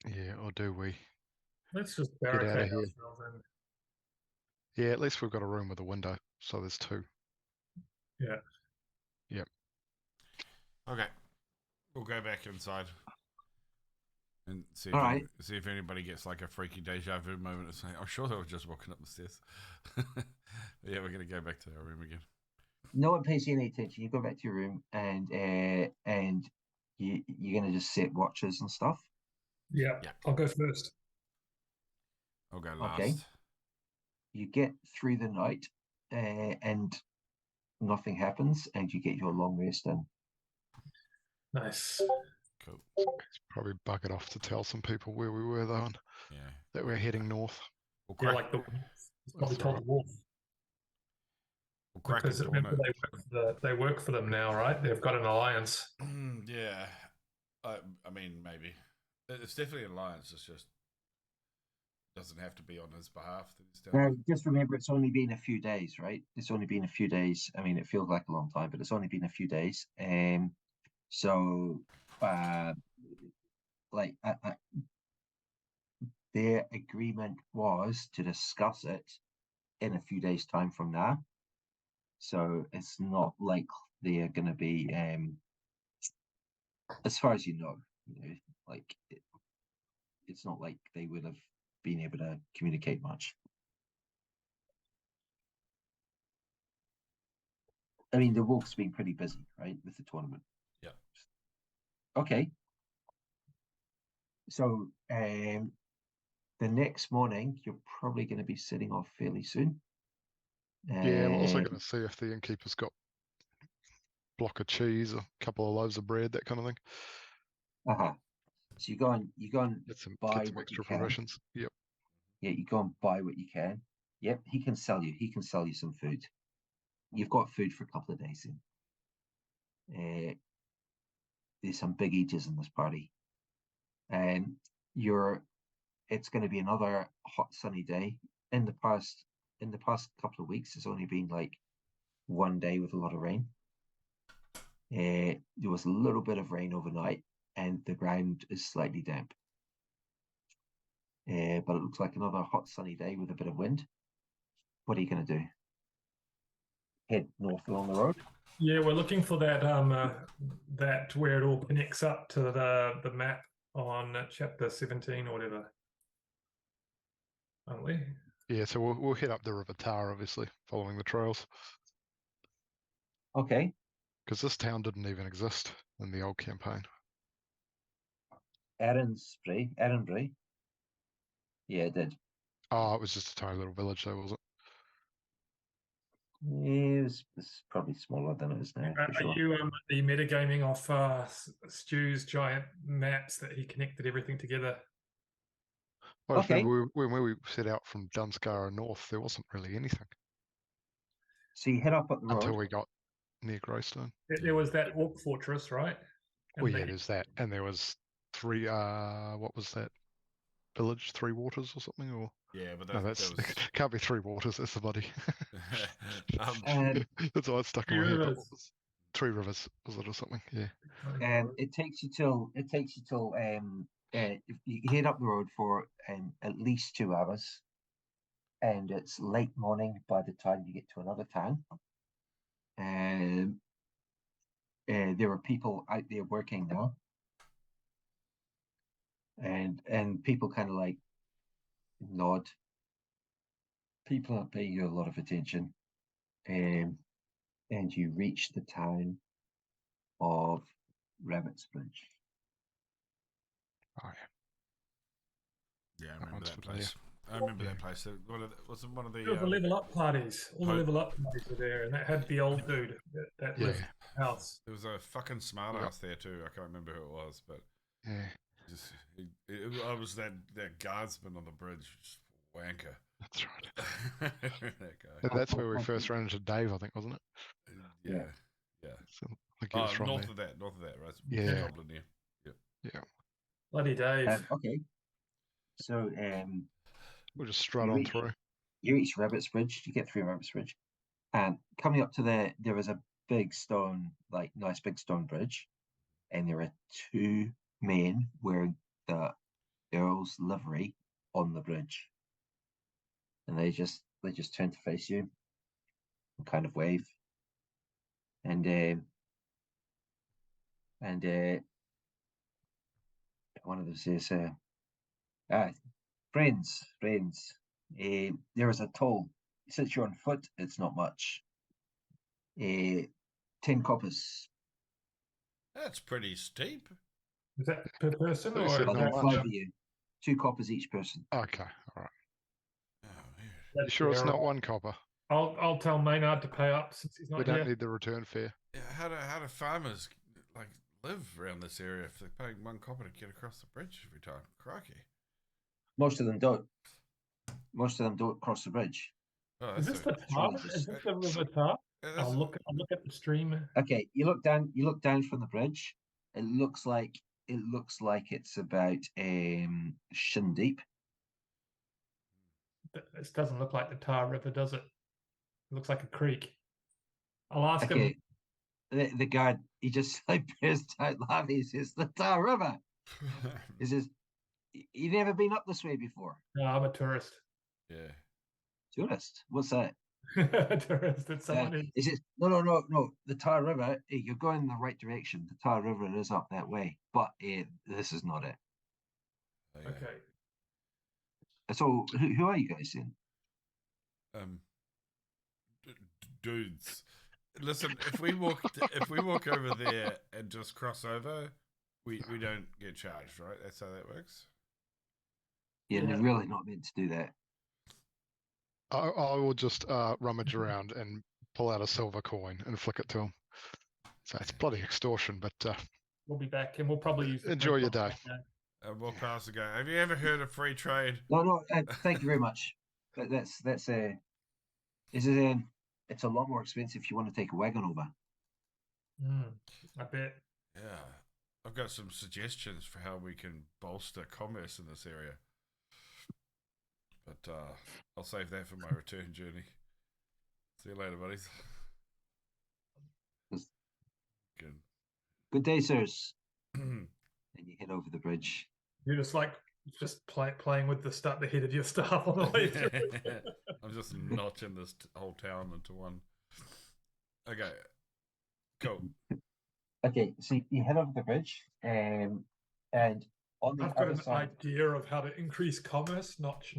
[SPEAKER 3] Yeah, or do we?
[SPEAKER 2] Let's just
[SPEAKER 3] Get out of
[SPEAKER 2] barricade
[SPEAKER 3] here.
[SPEAKER 2] ourselves in.
[SPEAKER 3] Yeah, at least we've got a room with a window, so there's two.
[SPEAKER 2] Yeah.
[SPEAKER 3] Yep.
[SPEAKER 4] Okay. We'll go back inside and see if anybody gets like a freaky deja vu moment and say, "I'm sure they were just walking up the stairs." Yeah, we're gonna go back to our room again.
[SPEAKER 1] No one pays you any attention. You go back to your room, and you're gonna just set watches and stuff.
[SPEAKER 2] Yeah. I'll go first.
[SPEAKER 4] I'll go last.
[SPEAKER 1] Okay. You get through the night, and nothing happens, and you get your long rest in.
[SPEAKER 2] Nice.
[SPEAKER 4] Cool.
[SPEAKER 3] It's probably buggered off to tell some people where we were though, and
[SPEAKER 4] Yeah.
[SPEAKER 3] that we're heading north.
[SPEAKER 4] We'll
[SPEAKER 2] Yeah,
[SPEAKER 4] crack,
[SPEAKER 2] like it's probably told the wolf.
[SPEAKER 4] we'll crack
[SPEAKER 2] Because
[SPEAKER 4] the door
[SPEAKER 2] remember
[SPEAKER 4] note.
[SPEAKER 2] they work for them now, right? They've got an alliance.
[SPEAKER 4] Yeah. I mean, maybe. It's definitely an alliance. It's just doesn't have to be on his behalf. That he's telling
[SPEAKER 1] Now,
[SPEAKER 4] me.
[SPEAKER 1] just remember, it's only been a few days, right? It's only been a few days. I mean, it feels like a long time, but it's only been a few days. So, like, their agreement was to discuss it in a few days' time from now. So it's not like they are going to be, as far as you know, like it's not like they would have been able to communicate much. I mean, the Wolf's been pretty busy, right, with the tournament.
[SPEAKER 4] Yeah.
[SPEAKER 1] Okay. So, the next morning, you're probably going to be setting off fairly soon.
[SPEAKER 3] Yeah, I'm also going to see if the innkeeper's got a block of cheese, a couple of loaves of bread, that kind of thing.
[SPEAKER 1] So you go and
[SPEAKER 3] Get some
[SPEAKER 1] buy what
[SPEAKER 3] extra
[SPEAKER 1] you can.
[SPEAKER 3] provisions. Yep.
[SPEAKER 1] Yeah, you go and buy what you can. Yep, he can sell you some food. You've got food for a couple of days in. There's some big ages in this party. And it's going to be another hot sunny day. In the past couple of weeks, it's only been like one day with a lot of rain. There was a little bit of rain overnight, and the ground is slightly damp. But it looks like another hot sunny day with a bit of wind. What are you going to do? Head north along the road?
[SPEAKER 2] Yeah, we're looking for that that where it all connects up to the map on chapter 17 or whatever. Aren't we?
[SPEAKER 3] Yeah, so we'll head up the River Tar, obviously, following the trails.
[SPEAKER 1] Okay.
[SPEAKER 3] Because this town didn't even exist in the old campaign.
[SPEAKER 1] Arranbury. Yeah, it did.
[SPEAKER 3] Oh, it was just a tiny little village, though, was it?
[SPEAKER 1] Yeah, it's probably smaller than it is now, for sure.
[SPEAKER 2] Are you the metagaming off Stu's giant maps that he connected everything together?
[SPEAKER 3] Well,
[SPEAKER 1] Okay.
[SPEAKER 3] when we set out from Dunskara north, there wasn't really anything
[SPEAKER 1] So you head up the road.
[SPEAKER 3] until we got near Greystone.
[SPEAKER 2] There was that orc fortress, right?
[SPEAKER 3] Well, yeah, there's that. And there was what was that village? Three Waters or something? Or
[SPEAKER 4] Yeah, but
[SPEAKER 3] no,
[SPEAKER 4] that
[SPEAKER 3] that's
[SPEAKER 4] was...
[SPEAKER 3] can't be Three Waters. That's the buddy.
[SPEAKER 1] And
[SPEAKER 3] That's why it's stuck in
[SPEAKER 2] Three
[SPEAKER 3] my head.
[SPEAKER 2] Rivers.
[SPEAKER 3] Three Rivers was it or something? Yeah.
[SPEAKER 1] it takes you till if you head up the road for at least 2 hours, and it's late morning by the time you get to another town. There are people out there working now, and people kind of like nod. People aren't paying you a lot of attention, and you reach the town of Rabbitsbridge.
[SPEAKER 3] Oh yeah.
[SPEAKER 4] Yeah, I
[SPEAKER 3] That
[SPEAKER 4] remember
[SPEAKER 3] one's
[SPEAKER 4] that
[SPEAKER 3] familiar.
[SPEAKER 4] place. I remember
[SPEAKER 3] Yeah.
[SPEAKER 4] that place. Was it one of the...
[SPEAKER 2] All the level up parties. All the
[SPEAKER 4] Pope-
[SPEAKER 2] level up parties were there, and that had the old dude that
[SPEAKER 3] Yeah.
[SPEAKER 2] lived in the house.
[SPEAKER 4] There was a fucking smart
[SPEAKER 3] Yep.
[SPEAKER 4] ass there too. I can't remember who it was, but
[SPEAKER 3] Yeah.
[SPEAKER 4] I was that guardsman on the bridge, just wanker.
[SPEAKER 3] That's right.
[SPEAKER 4] That guy.
[SPEAKER 3] And that's where we first ran into Dave, I think, wasn't it?
[SPEAKER 4] Yeah.
[SPEAKER 3] So, I think he was from
[SPEAKER 4] north
[SPEAKER 3] there.
[SPEAKER 4] of that, right?
[SPEAKER 3] Yeah.
[SPEAKER 4] Goblin here.
[SPEAKER 3] Yeah.
[SPEAKER 2] Bloody Dave.
[SPEAKER 1] Okay. So
[SPEAKER 3] We'll just strut
[SPEAKER 1] You
[SPEAKER 3] on
[SPEAKER 1] reach-
[SPEAKER 3] through.
[SPEAKER 1] you reach Rabbitsbridge. You get through Rabbitsbridge, and coming up to there is a big stone, like nice big stone bridge, and there are 2 men wearing the Earl's livery on the bridge, and they just turn to face you and kind of wave, and one of them says, friends, there is a toll. Since you're on foot, it's not much. 10 coppers.
[SPEAKER 4] That's pretty steep.
[SPEAKER 2] Is that per person
[SPEAKER 3] Who
[SPEAKER 2] or
[SPEAKER 3] said
[SPEAKER 2] is
[SPEAKER 1] Well,
[SPEAKER 3] not
[SPEAKER 1] there
[SPEAKER 2] that,
[SPEAKER 1] are
[SPEAKER 3] much?
[SPEAKER 1] 5 of you. 2 coppers each person.
[SPEAKER 3] Okay, all right.
[SPEAKER 4] Oh, weird.
[SPEAKER 3] You
[SPEAKER 2] that's
[SPEAKER 3] sure it's
[SPEAKER 2] fair?
[SPEAKER 3] not 1 copper?
[SPEAKER 2] I'll tell Maynard to pay up since he's
[SPEAKER 3] We
[SPEAKER 2] not
[SPEAKER 3] don't
[SPEAKER 2] here.
[SPEAKER 3] need the return fare.
[SPEAKER 4] Yeah, how do farmers like live around this area if they're paying 1 copper to get across the bridge every time? Crikey.
[SPEAKER 1] Most of them don't. Most of them don't cross the bridge.
[SPEAKER 4] Oh,
[SPEAKER 2] Is
[SPEAKER 4] that's
[SPEAKER 2] this the Tar? Is this the River Tar? I'll look at the stream.
[SPEAKER 1] Okay, you look down from the bridge. It looks like it's about shin deep.
[SPEAKER 2] This doesn't look like the Tar River, does it? It looks like a creek. I'll ask him.
[SPEAKER 1] Okay, the guard, he just like bursts out laughing. He says, "The Tar River." He says, "You never been up this way before?"
[SPEAKER 2] No, I'm a tourist.
[SPEAKER 4] Yeah.
[SPEAKER 1] Tourist? What's that?
[SPEAKER 2] Tourist. It's someone who.
[SPEAKER 1] He says, no. The Tar River, you're going in the right direction. The Tar River is up that way, but this is not it.
[SPEAKER 2] Okay.
[SPEAKER 1] So, who are you guys then?
[SPEAKER 4] Dudes. Listen, if we walk over there and just cross over, we don't get charged, right? That's how that works.
[SPEAKER 1] Yeah, they're really not meant to do that.
[SPEAKER 3] I will just rummage around and pull out a silver coin and flick it to him. So it's bloody extortion, but
[SPEAKER 2] We'll be back, and we'll probably use.
[SPEAKER 3] Enjoy your day.
[SPEAKER 4] We'll pass the go. Have you ever heard of free trade?
[SPEAKER 1] No. Thank you very much. That's it's a lot more expensive if you want to take a wagon over.
[SPEAKER 2] I bet.
[SPEAKER 4] Yeah, I've got some suggestions for how we can bolster commerce in this area, but I'll save that for my return journey. See you later, buddies.
[SPEAKER 1] Good day, sirs. And you head over the bridge.
[SPEAKER 2] You're just playing with the head of your staff on the way through.
[SPEAKER 4] I'm just notching this whole town into one. Okay, cool.
[SPEAKER 1] Okay, so you head over the bridge, and on the
[SPEAKER 2] I've got
[SPEAKER 1] other
[SPEAKER 2] an
[SPEAKER 1] side,
[SPEAKER 2] idea of how to increase commerce. Notch.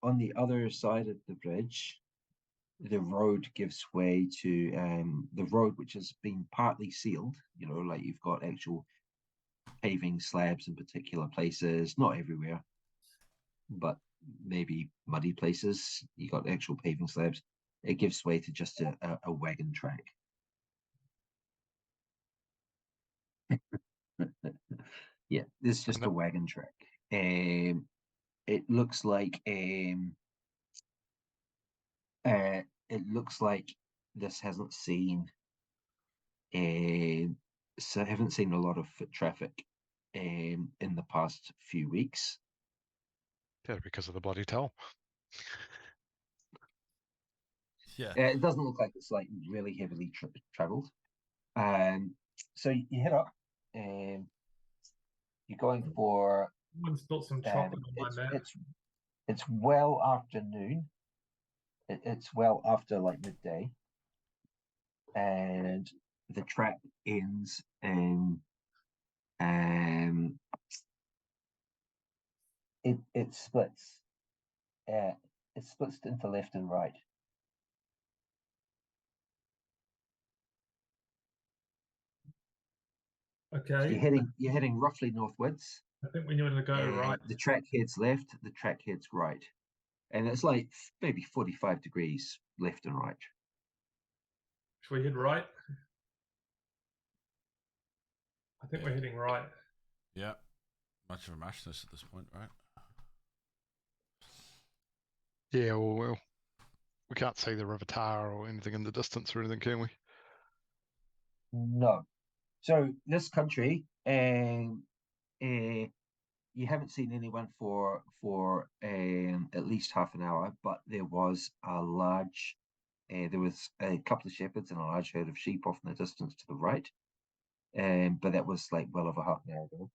[SPEAKER 1] On the other side of the bridge, the road gives way to the road, which has been partly sealed. You know, like you've got actual paving slabs in particular places, not everywhere, but maybe muddy places. You got actual paving slabs. It gives way to just a wagon track. Yeah, this is just a wagon track. It looks like this hasn't seen so I haven't seen a lot of foot traffic in the past few weeks.
[SPEAKER 3] yeah, because of the bloody toll.
[SPEAKER 4] Yeah,
[SPEAKER 1] it doesn't look like it's like really heavily traveled. So you head up, and you're going for.
[SPEAKER 2] Someone's got some chocolate on my map.
[SPEAKER 1] It's well afternoon. It's well after like midday, and the track ends in it splits. It splits into left and right.
[SPEAKER 2] Okay.
[SPEAKER 1] So you're heading roughly northwards.
[SPEAKER 2] I think we need to go right.
[SPEAKER 1] The track heads left. The track heads right, and it's like maybe 45 degrees left and right.
[SPEAKER 2] Should we head right? I think we're heading right.
[SPEAKER 4] Yeah. Much of a muchness at this point, right?
[SPEAKER 3] Yeah, well, we can't see the River Tar or anything in the distance or anything, can we?
[SPEAKER 1] No. So this country, you haven't seen anyone for at least half an hour, but there was a couple of shepherds and a large herd of sheep off in the distance to the right, but that was like well over half an hour ago.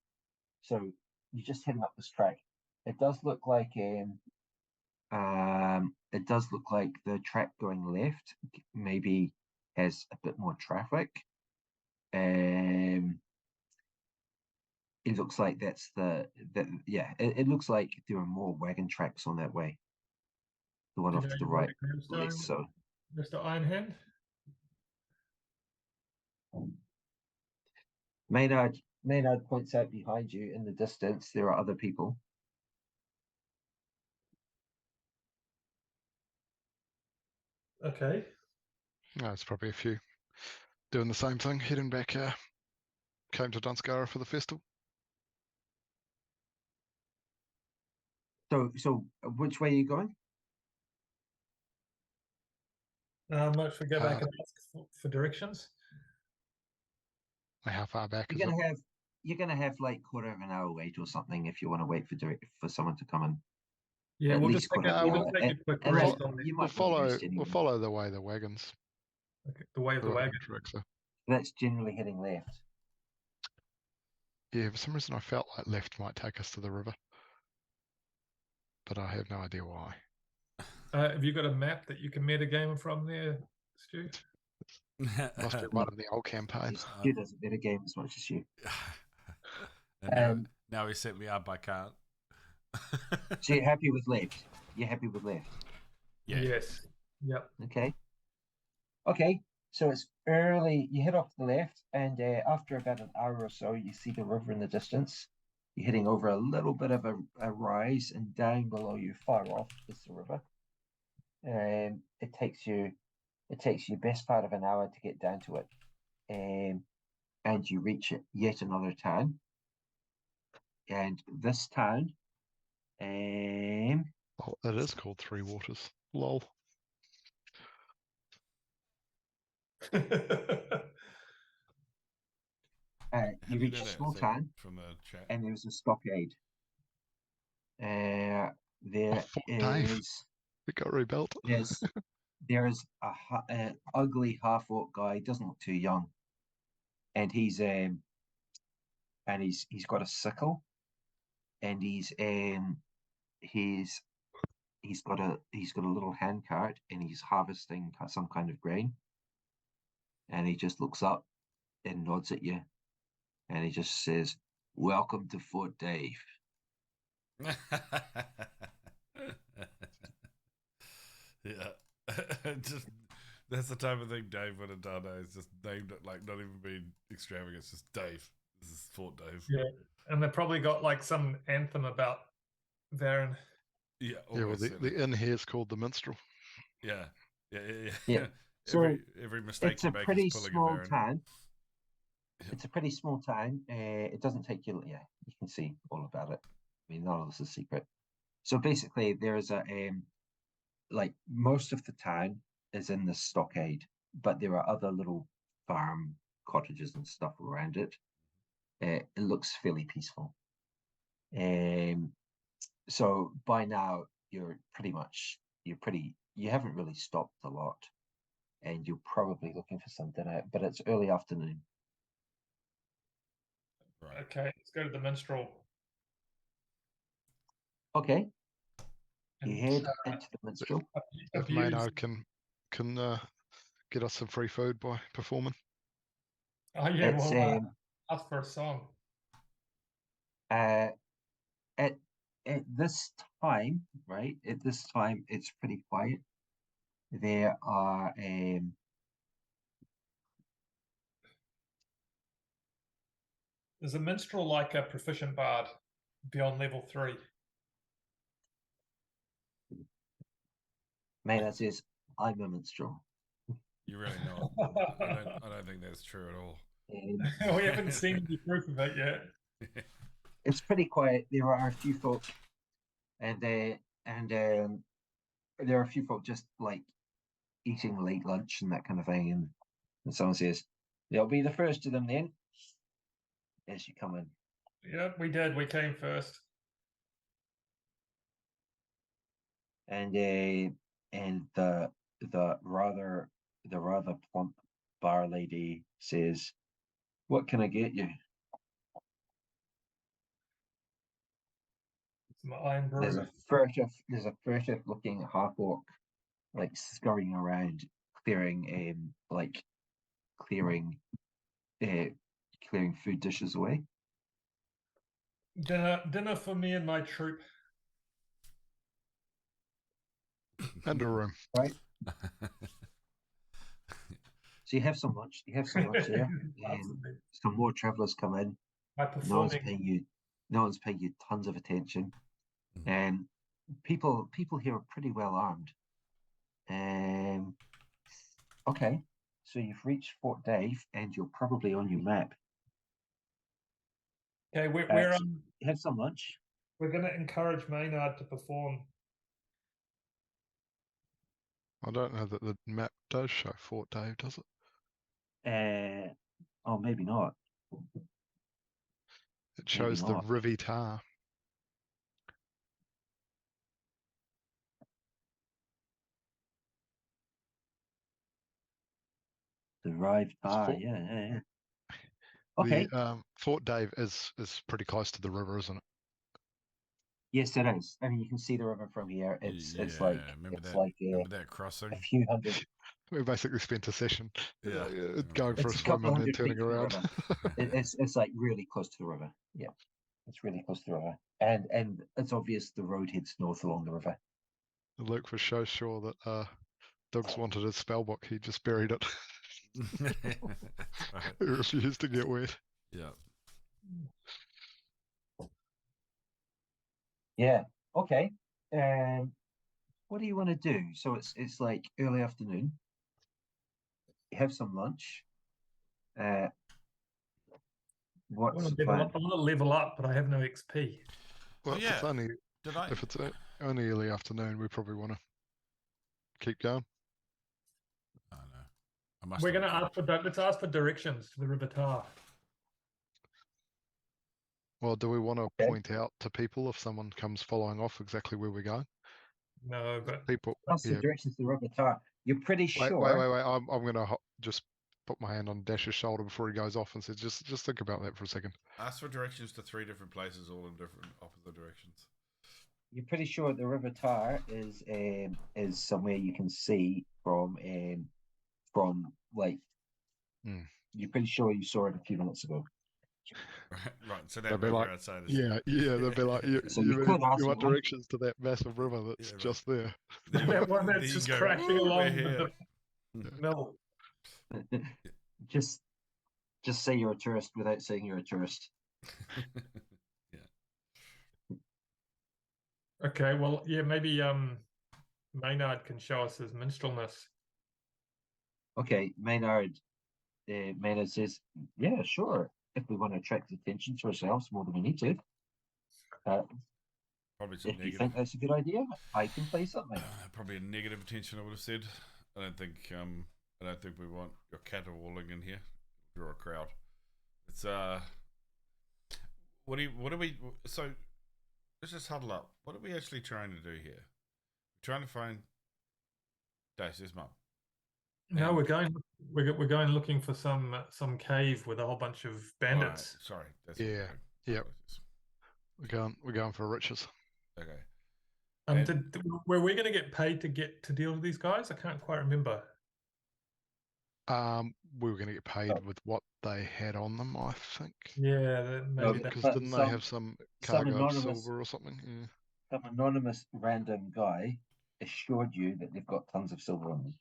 [SPEAKER 1] So you're just heading up this track. It does look like the track going left maybe has a bit more traffic. It looks like it looks like there are more wagon tracks on that way. The one off to the right, less so.
[SPEAKER 2] Mr. Ironhand?
[SPEAKER 1] Maynard points out behind you in the distance there are other people.
[SPEAKER 2] Okay.
[SPEAKER 3] No, it's probably a few doing the same thing, heading back. Came to Dunskara for the festival.
[SPEAKER 1] So which way are you going?
[SPEAKER 2] Should we go back and ask for directions?
[SPEAKER 3] How far back
[SPEAKER 1] You're
[SPEAKER 3] is
[SPEAKER 1] gonna
[SPEAKER 3] it?
[SPEAKER 1] have you're gonna have like quarter of an hour wait or something if you want to wait for someone to come in.
[SPEAKER 2] Yeah,
[SPEAKER 1] At
[SPEAKER 2] we'll
[SPEAKER 1] least
[SPEAKER 2] just take
[SPEAKER 1] quarter
[SPEAKER 2] a,
[SPEAKER 1] of an
[SPEAKER 2] we'll
[SPEAKER 1] hour.
[SPEAKER 2] just take a quick
[SPEAKER 1] And
[SPEAKER 2] rest
[SPEAKER 1] then
[SPEAKER 2] on
[SPEAKER 1] you
[SPEAKER 3] We'll
[SPEAKER 1] might want to
[SPEAKER 3] follow.
[SPEAKER 1] rest anyway.
[SPEAKER 3] We'll follow the way the wagons.
[SPEAKER 2] the way of the wagon.
[SPEAKER 3] Tracks are.
[SPEAKER 1] That's generally heading left.
[SPEAKER 3] Yeah, for some reason I felt like left might take us to the river, but I have no idea why.
[SPEAKER 2] Have you got a map that you can metagame from there, Stu?
[SPEAKER 3] Must be one of the old campaigns.
[SPEAKER 1] Stu doesn't better game as much as you.
[SPEAKER 4] And now he set me up. I can't.
[SPEAKER 1] So you're happy with left? You're happy with left?
[SPEAKER 4] Yeah.
[SPEAKER 2] Yes. Yep.
[SPEAKER 1] Okay. Okay. So it's early. You head off to the left, and after about an hour or so, you see the river in the distance. You're heading over a little bit of a rise, and down below you, far off, is the river. It takes you best part of an hour to get down to it, and you reach it yet another town. And this town,
[SPEAKER 3] Oh, it is called Three Waters. Lol.
[SPEAKER 1] you
[SPEAKER 4] How do
[SPEAKER 1] reach
[SPEAKER 4] know
[SPEAKER 1] a
[SPEAKER 4] that?
[SPEAKER 1] small
[SPEAKER 4] Is that
[SPEAKER 1] town,
[SPEAKER 4] from the chat.
[SPEAKER 1] and there's a stockade. There
[SPEAKER 3] Fort Dave.
[SPEAKER 1] is
[SPEAKER 3] It got rebuilt.
[SPEAKER 1] there's a ugly half orc guy. Doesn't look too young, and he's got a sickle, and he's got a little hand cart, and he's harvesting some kind of grain, and he just looks up and nods at you, and he just says, "Welcome to Fort Dave."
[SPEAKER 4] Yeah. Just that's the type of thing Dave would have done. It's just named it, like, not even being extravagant. It's just Dave. This is Fort Dave.
[SPEAKER 2] Yeah. And they've probably got like some anthem about Varen.
[SPEAKER 4] Yeah.
[SPEAKER 3] Yeah, well,
[SPEAKER 4] almost
[SPEAKER 3] the inn here is called the Minstrel.
[SPEAKER 4] Yeah.
[SPEAKER 1] Yeah. So
[SPEAKER 4] every mistake
[SPEAKER 1] it's
[SPEAKER 4] you
[SPEAKER 1] a
[SPEAKER 4] make
[SPEAKER 1] pretty
[SPEAKER 4] is pulling
[SPEAKER 1] small
[SPEAKER 4] a Varen.
[SPEAKER 1] town.
[SPEAKER 4] Yeah.
[SPEAKER 1] It's a pretty small town. It doesn't take you. Yeah, you can see all about it. I mean, none of this is secret. So basically, there is like most of the town is in the stockade, but there are other little farm cottages and stuff around it. It looks fairly peaceful. So by now you haven't really stopped a lot, and you're probably looking for some dinner, but it's early afternoon.
[SPEAKER 4] Right.
[SPEAKER 2] Okay, let's go to the minstrel.
[SPEAKER 1] Okay, you
[SPEAKER 2] And,
[SPEAKER 1] head into the minstrel.
[SPEAKER 3] If Maynard can get us some free food by performing.
[SPEAKER 2] Oh yeah,
[SPEAKER 1] It's
[SPEAKER 2] well, ask for a song.
[SPEAKER 1] at this time, right? At this time, it's pretty quiet. There are
[SPEAKER 2] Is a minstrel like a proficient bard beyond level 3?
[SPEAKER 1] Maynard says, "I'm a minstrel."
[SPEAKER 4] You really know. I don't think that's true at all.
[SPEAKER 2] We haven't seen any proof of it yet.
[SPEAKER 1] It's pretty quiet. There are a few folk, and there are a few folk just like eating late lunch and that kind of thing. And someone says, "They'll be the first of them then," as you come in.
[SPEAKER 2] Yeah, we did. We came first.
[SPEAKER 1] And the rather plump bar lady says, "What can I get you?"
[SPEAKER 2] It's my iron brew.
[SPEAKER 1] There's a furtive looking half orc like scurrying around, clearing food dishes away.
[SPEAKER 2] Dinner for me and my troop.
[SPEAKER 3] And a room.
[SPEAKER 1] Right. So you have some lunch. You have some lunch there.
[SPEAKER 2] Absolutely.
[SPEAKER 1] Some more travellers come in.
[SPEAKER 2] My
[SPEAKER 1] No one's
[SPEAKER 2] performing.
[SPEAKER 1] paying you tons of attention. And people here are pretty well armed. Okay, so you've reached Fort Dave, and you're probably on your map.
[SPEAKER 2] Okay, we're
[SPEAKER 1] Have some lunch.
[SPEAKER 2] we're going to encourage Maynard to perform.
[SPEAKER 3] I don't know that the map does show Fort Dave, does it?
[SPEAKER 1] Oh, maybe not.
[SPEAKER 3] It shows the
[SPEAKER 1] not.
[SPEAKER 3] reunification.
[SPEAKER 1] Derived tar,
[SPEAKER 3] Fort-
[SPEAKER 1] yeah. Okay.
[SPEAKER 3] The Fort Dave is pretty close to the river, isn't it?
[SPEAKER 1] Yes, it is. I mean, you can see the river from here. It's like
[SPEAKER 4] remember
[SPEAKER 1] it's
[SPEAKER 4] that.
[SPEAKER 1] like
[SPEAKER 4] Remember that crossing?
[SPEAKER 1] a few hundred.
[SPEAKER 3] We basically spent a session
[SPEAKER 4] Yeah.
[SPEAKER 3] going for a
[SPEAKER 1] It's a
[SPEAKER 3] swim
[SPEAKER 1] couple
[SPEAKER 3] and then
[SPEAKER 1] hundred
[SPEAKER 3] turning
[SPEAKER 1] feet from the
[SPEAKER 3] around.
[SPEAKER 1] river. It's like really close to the river. Yeah, it's really close to the river, and it's obvious the road heads north along the river.
[SPEAKER 3] Luke was so sure that Doug's wanted his spell book, he just buried it.
[SPEAKER 4] Right.
[SPEAKER 3] He refused to get wet.
[SPEAKER 4] Yeah.
[SPEAKER 1] Yeah. Okay. What do you want to do? So it's like early afternoon. You have some lunch. What's the plan?
[SPEAKER 2] I want to level up, but I have no XP.
[SPEAKER 3] Well,
[SPEAKER 4] yeah.
[SPEAKER 3] if it's only early afternoon, we probably want to keep going.
[SPEAKER 4] I don't know.
[SPEAKER 2] We're going to ask let's ask for directions to the River Tar.
[SPEAKER 3] Well, do we want to
[SPEAKER 1] Okay.
[SPEAKER 3] point out to people if someone comes following off exactly where we're going?
[SPEAKER 2] No, but
[SPEAKER 3] People,
[SPEAKER 1] That's the directions to the river tar. You're pretty
[SPEAKER 3] wait,
[SPEAKER 1] sure.
[SPEAKER 3] wait. I'm going to just put my hand on Dash's shoulder before he goes off and say, just think about that for a second.
[SPEAKER 4] Ask for directions to 3 different places, all in different opposite directions.
[SPEAKER 1] You're pretty sure the river tar is somewhere you can see from like. You're pretty sure you saw it a few minutes ago.
[SPEAKER 4] Right. So that
[SPEAKER 3] They'll be
[SPEAKER 4] river
[SPEAKER 3] like,
[SPEAKER 4] outside is
[SPEAKER 3] yeah. They'll be like, you want directions to that massive river that's
[SPEAKER 4] right.
[SPEAKER 3] just there.
[SPEAKER 2] that one
[SPEAKER 4] Then
[SPEAKER 2] that's
[SPEAKER 4] you
[SPEAKER 2] just
[SPEAKER 4] go,
[SPEAKER 2] crashing
[SPEAKER 4] "Ooh, we're
[SPEAKER 2] along
[SPEAKER 4] here."
[SPEAKER 2] the mill.
[SPEAKER 1] Just say you're a tourist without saying you're a tourist.
[SPEAKER 2] Okay, well, yeah, maybe Maynard can show us his minstrelness.
[SPEAKER 1] Okay, Maynard says, yeah, sure. If we want to attract attention to ourselves more than we need to.
[SPEAKER 4] Probably some
[SPEAKER 1] If you
[SPEAKER 4] negative.
[SPEAKER 1] think that's a good idea, I can play something.
[SPEAKER 4] Probably a negative attention, I would have said. I don't think we want your caterwauling in here. Draw a crowd. It's what are we? So let's just huddle up. What are we actually trying to do here? We're trying to find Dace's mum.
[SPEAKER 2] No, we're going looking for some cave with a whole bunch of bandits.
[SPEAKER 4] Right, sorry. That's
[SPEAKER 3] Yeah. Yep. We're going for riches.
[SPEAKER 4] Okay.
[SPEAKER 2] Were we going to get paid to deal with these guys? I can't quite remember.
[SPEAKER 3] We were going to get paid with what they had on them, I think.
[SPEAKER 2] Yeah, maybe that.
[SPEAKER 3] Because didn't they have some cargo of silver or something? Yeah.
[SPEAKER 1] Some anonymous random guy assured you that they've got tons of silver on them.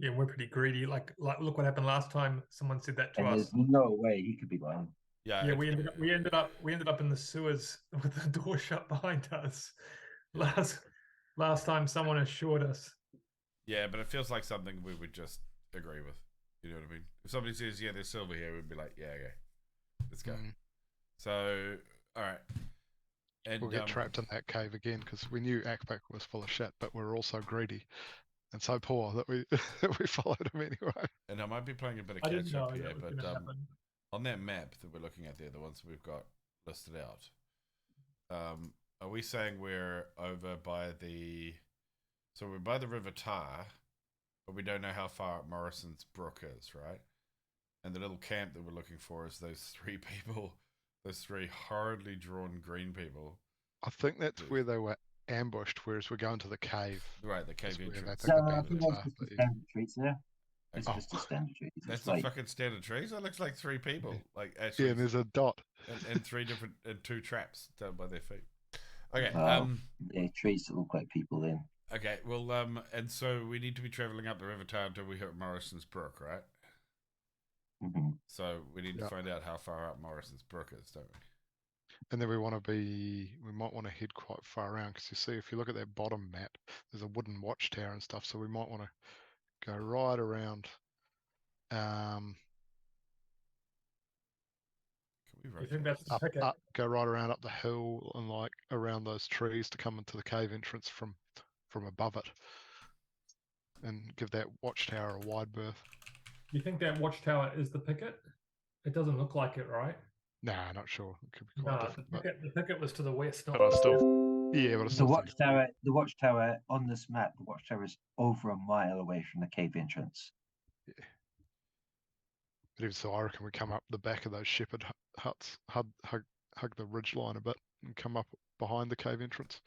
[SPEAKER 2] Yeah, we're pretty greedy. Like look what happened last time. Someone said that to us.
[SPEAKER 1] There's no way he could be lying.
[SPEAKER 2] Yeah, we ended up in the sewers with the door shut behind us. Last time someone assured us.
[SPEAKER 4] Yeah, but it feels like something we would just agree with. You know what I mean? If somebody says, yeah, there's silver here, we'd be like, yeah, okay. Let's go. So, alright. And
[SPEAKER 3] we'll get trapped in that cave again because we knew Akpak was full of shit, but we're also greedy and so poor that we followed him anyway.
[SPEAKER 4] And I might be playing a bit of catch up here, but on that map that we're looking at there, the ones we've got listed out, are we saying we're over by so we're by the River Tar, but we don't know how far up Morrison's Brook is, right? And the little camp that we're looking for is those 3 people, those 3 horridly drawn green people.
[SPEAKER 3] I think that's where they were ambushed, whereas we're going to the cave.
[SPEAKER 4] Right, the cave entrance.
[SPEAKER 1] I think that's just a standard trees there. It's just a standard trees.
[SPEAKER 4] That's the fucking standard trees. That looks like 3 people. Like actually,
[SPEAKER 3] yeah, and there's a dot
[SPEAKER 4] and 3 different and 2 traps down by their feet. Okay.
[SPEAKER 1] Yeah, trees that look like people then.
[SPEAKER 4] Okay. Well, and so we need to be traveling up the River Tar until we hit Morrison's Brook, right?
[SPEAKER 1] Mm-hmm.
[SPEAKER 4] So we need to find out how far up Morrison's Brook is, don't we?
[SPEAKER 3] And then we might want to head quite far around because you see, if you look at that bottom map, there's a wooden watchtower and stuff. So we might want to go right around.
[SPEAKER 4] Can we
[SPEAKER 3] go right around up the hill and like around those trees to come into the cave entrance from above it, and give that watchtower a wide berth.
[SPEAKER 2] You think that watchtower is the picket? It doesn't look like it, right?
[SPEAKER 3] Nah, not sure. It could be
[SPEAKER 2] No,
[SPEAKER 3] quite different. But
[SPEAKER 2] the thicket was to the west, not
[SPEAKER 3] I
[SPEAKER 2] the
[SPEAKER 3] still,
[SPEAKER 2] north.
[SPEAKER 3] yeah, but I
[SPEAKER 1] The
[SPEAKER 3] still think
[SPEAKER 1] watchtower on this map, the watchtower is over a mile away from the cave entrance.
[SPEAKER 3] But even so, I reckon we come up the back of those shepherd huts, hug the ridge line a bit, and come up behind the cave entrance,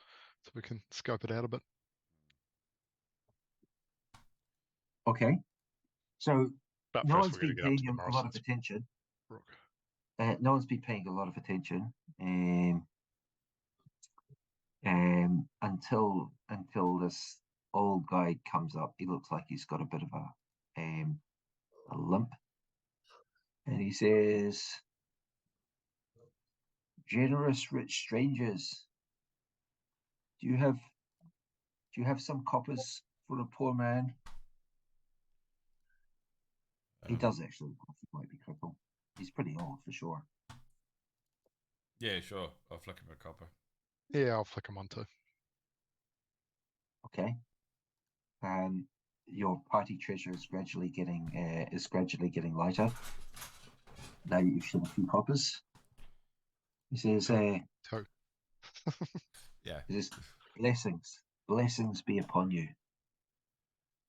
[SPEAKER 3] so we can scope it out a bit.
[SPEAKER 1] Okay. So
[SPEAKER 3] But
[SPEAKER 1] no
[SPEAKER 3] first,
[SPEAKER 1] one's
[SPEAKER 3] we're
[SPEAKER 1] been
[SPEAKER 3] going to get up
[SPEAKER 1] paying
[SPEAKER 3] to the
[SPEAKER 1] him a lot of
[SPEAKER 3] Morrison's
[SPEAKER 1] attention.
[SPEAKER 3] Brook.
[SPEAKER 1] No one's been paying a lot of attention until this old guy comes up. He looks like he's got a bit of a limp, and he says, "Generous, rich strangers, do you have some coppers for a poor man?" He does actually look like he might be crippled. He's pretty old for sure.
[SPEAKER 4] Yeah, sure. I'll flick him a copper.
[SPEAKER 3] Yeah, I'll flick them on too.
[SPEAKER 1] Okay. Your party treasure is gradually getting lighter. Now you've shot a few coppers. He says,
[SPEAKER 3] Two.
[SPEAKER 4] Yeah.
[SPEAKER 1] he says, blessings be upon you.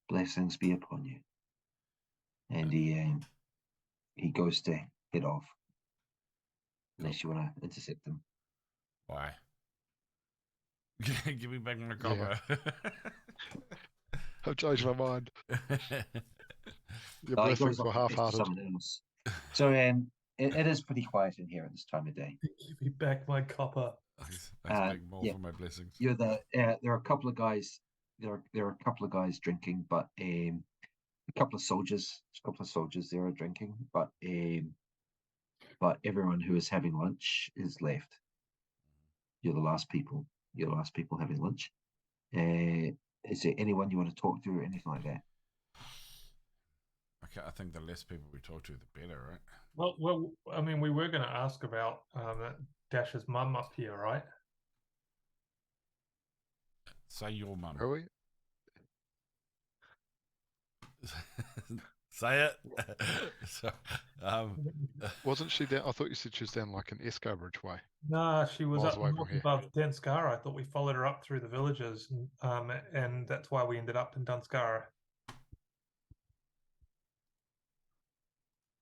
[SPEAKER 1] Blessings be upon you. And he goes to head off. Unless you want to intercept him.
[SPEAKER 4] Why? Give me back my copper.
[SPEAKER 3] I've changed my mind. Your
[SPEAKER 1] No, he
[SPEAKER 3] blessings
[SPEAKER 1] goes
[SPEAKER 3] were
[SPEAKER 1] off to
[SPEAKER 3] half-hearted.
[SPEAKER 1] someone else. So it is pretty quiet in here at this time of day.
[SPEAKER 2] Give me back my copper.
[SPEAKER 4] I expect more
[SPEAKER 1] yeah.
[SPEAKER 4] for my blessings.
[SPEAKER 1] You're there are a couple of guys. There are a couple of guys drinking, but a couple of soldiers there are drinking, but everyone who is having lunch is left. You're the last people. You're the last people having lunch. Is there anyone you want to talk to or anything like that?
[SPEAKER 4] Okay, I think the less people we talk to, the better, right?
[SPEAKER 2] Well, I mean, we were going to ask about Dash's mum up here, right?
[SPEAKER 4] Say your mum.
[SPEAKER 3] Are we?
[SPEAKER 4] Say it. So,
[SPEAKER 3] Wasn't she down? I thought you said she was down like an Escobridge way.
[SPEAKER 2] Nah, she was
[SPEAKER 3] Miles
[SPEAKER 2] up
[SPEAKER 3] away from
[SPEAKER 2] north
[SPEAKER 3] here.
[SPEAKER 2] above Dunskara. I thought we followed her up through the villages, and that's why we ended up in Dunskara.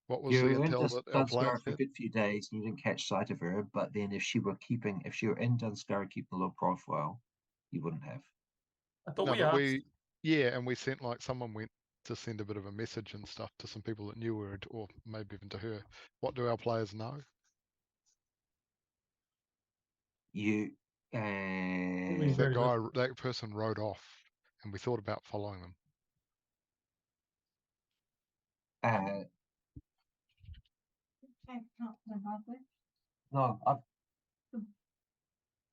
[SPEAKER 3] What was
[SPEAKER 1] You
[SPEAKER 3] the
[SPEAKER 1] were in
[SPEAKER 3] intel that our players
[SPEAKER 1] Dunskara for a
[SPEAKER 3] had?
[SPEAKER 1] good few days and you didn't catch sight of her, but then if she were in Dunskara keeping a low profile, you wouldn't have.
[SPEAKER 2] I thought
[SPEAKER 3] No,
[SPEAKER 2] we
[SPEAKER 3] but
[SPEAKER 2] asked.
[SPEAKER 3] and we sent like someone went to send a bit of a message and stuff to some people that knew her, or maybe even to her. What do our players know?
[SPEAKER 1] You
[SPEAKER 3] That person rode off, and we thought about following them.
[SPEAKER 1] no,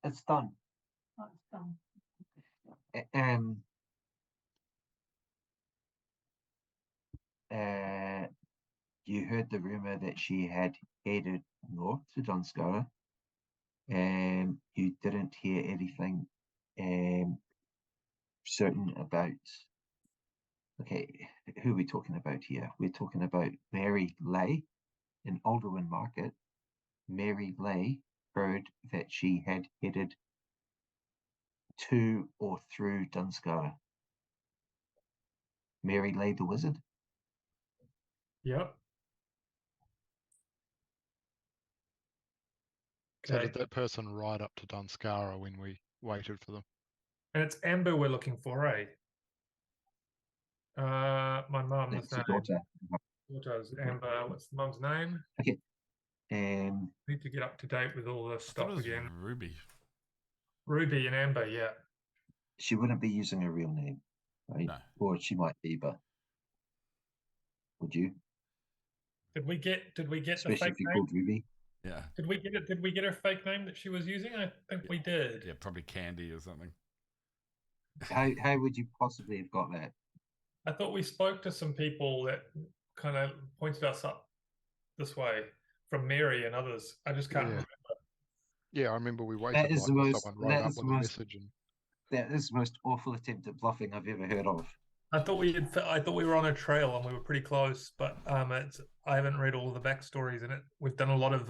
[SPEAKER 1] it's done. You heard the rumor that she had headed north to Dunskara. You didn't hear anything certain about. Okay, who are we talking about here? We're talking about Mary Lay in Alderwyn Market. Mary Lay heard that she had headed to or through Dunskara. Mary Lay the wizard.
[SPEAKER 2] Yep.
[SPEAKER 3] So
[SPEAKER 2] Okay.
[SPEAKER 3] did that person ride up to Dunskara when we waited for them?
[SPEAKER 2] And it's Amber we're looking for, eh? My mum's
[SPEAKER 1] That's
[SPEAKER 2] name.
[SPEAKER 1] your daughter.
[SPEAKER 2] Daughter's Amber. What's the mum's name?
[SPEAKER 1] Okay.
[SPEAKER 2] Need to get up to date with all this
[SPEAKER 4] I thought
[SPEAKER 2] stuff
[SPEAKER 4] it was
[SPEAKER 2] again.
[SPEAKER 4] Ruby.
[SPEAKER 2] Ruby and Amber, yeah.
[SPEAKER 1] She wouldn't be using her real name, right?
[SPEAKER 4] No.
[SPEAKER 1] Or she might be, but would you?
[SPEAKER 2] Did we get the
[SPEAKER 1] Especially
[SPEAKER 2] fake
[SPEAKER 1] if you're
[SPEAKER 2] name?
[SPEAKER 1] called Ruby.
[SPEAKER 4] Yeah.
[SPEAKER 2] Did we get her fake name that she was using? I think we did.
[SPEAKER 4] Yeah, probably Candy or something.
[SPEAKER 1] How would you possibly have got that?
[SPEAKER 2] I thought we spoke to some people that kind of pointed us up this way from Mary and others. I just can't remember.
[SPEAKER 3] Yeah, I remember we waited
[SPEAKER 1] That is
[SPEAKER 3] like
[SPEAKER 1] the most.
[SPEAKER 3] someone rode
[SPEAKER 1] That
[SPEAKER 3] up
[SPEAKER 1] is the
[SPEAKER 3] with a
[SPEAKER 1] most.
[SPEAKER 3] message and
[SPEAKER 1] That is the most awful attempt at bluffing I've ever heard of.
[SPEAKER 2] I thought we were on a trail and we were pretty close, but I haven't read all of the backstories in it. We've done a lot of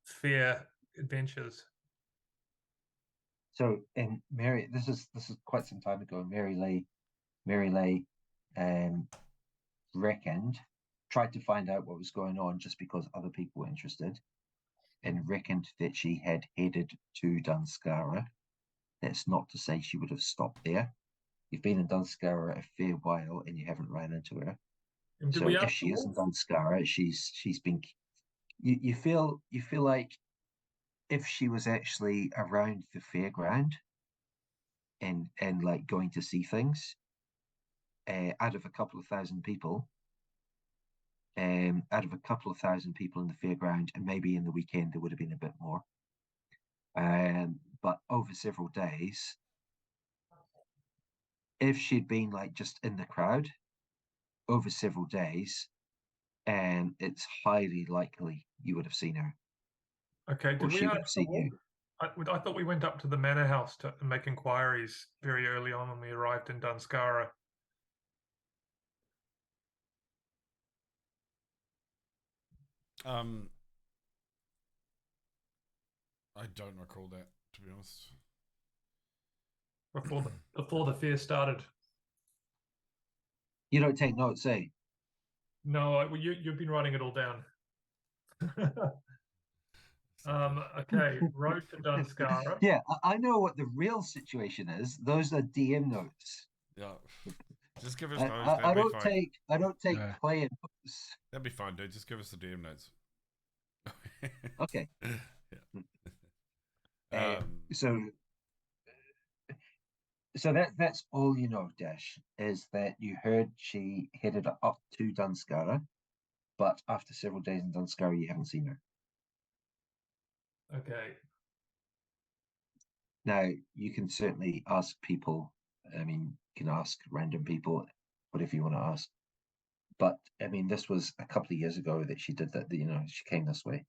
[SPEAKER 2] fair adventures.
[SPEAKER 1] So, and Mary, this is quite some time ago. Mary Lay, reckoned, tried to find out what was going on just because other people were interested, and reckoned that she had headed to Dunskara. That's not to say she would have stopped there. You've been in Dunskara a fair while and you haven't ran into her.
[SPEAKER 2] And did
[SPEAKER 1] So
[SPEAKER 2] we
[SPEAKER 1] if
[SPEAKER 2] ask
[SPEAKER 1] she
[SPEAKER 2] the
[SPEAKER 1] is in
[SPEAKER 2] wolf?
[SPEAKER 1] Dunskara, she's been. You feel like if she was actually around the fairground and like going to see things, out of a couple of thousand people, out of a couple of thousand people in the fairground, and maybe in the weekend there would have been a bit more. But over several days, if she'd been like just in the crowd over several days, it's highly likely you would have seen her,
[SPEAKER 2] Okay,
[SPEAKER 1] or
[SPEAKER 2] did we
[SPEAKER 1] she would
[SPEAKER 2] ask
[SPEAKER 1] have
[SPEAKER 2] the
[SPEAKER 1] seen
[SPEAKER 2] wolf?
[SPEAKER 1] you.
[SPEAKER 2] I thought we went up to the manor house to make inquiries very early on when we arrived in Dunskara.
[SPEAKER 4] I don't recall that, to be honest.
[SPEAKER 2] Before the fair started.
[SPEAKER 1] You don't take notes, eh?
[SPEAKER 2] No, you've been writing it all down. Okay, road to Dunskara.
[SPEAKER 1] Yeah, I know what the real situation is. Those are DM notes.
[SPEAKER 4] Yeah. Just give us
[SPEAKER 1] I,
[SPEAKER 4] those.
[SPEAKER 1] I,
[SPEAKER 4] That'd
[SPEAKER 1] I
[SPEAKER 4] be
[SPEAKER 1] don't
[SPEAKER 4] fine.
[SPEAKER 1] take
[SPEAKER 3] Yeah.
[SPEAKER 1] playing notes.
[SPEAKER 4] That'd be fine, dude. Just give us the DM notes.
[SPEAKER 1] Okay.
[SPEAKER 4] Yeah.
[SPEAKER 1] So that's all you know, Dash, is that you heard she headed up to Dunskara, but after several days in Dunskara, you haven't seen her.
[SPEAKER 2] Okay.
[SPEAKER 1] Now, you can certainly ask people. I mean, you can ask random people, whatever you want to ask. But, I mean, this was a couple of years ago that she did that, she came this way.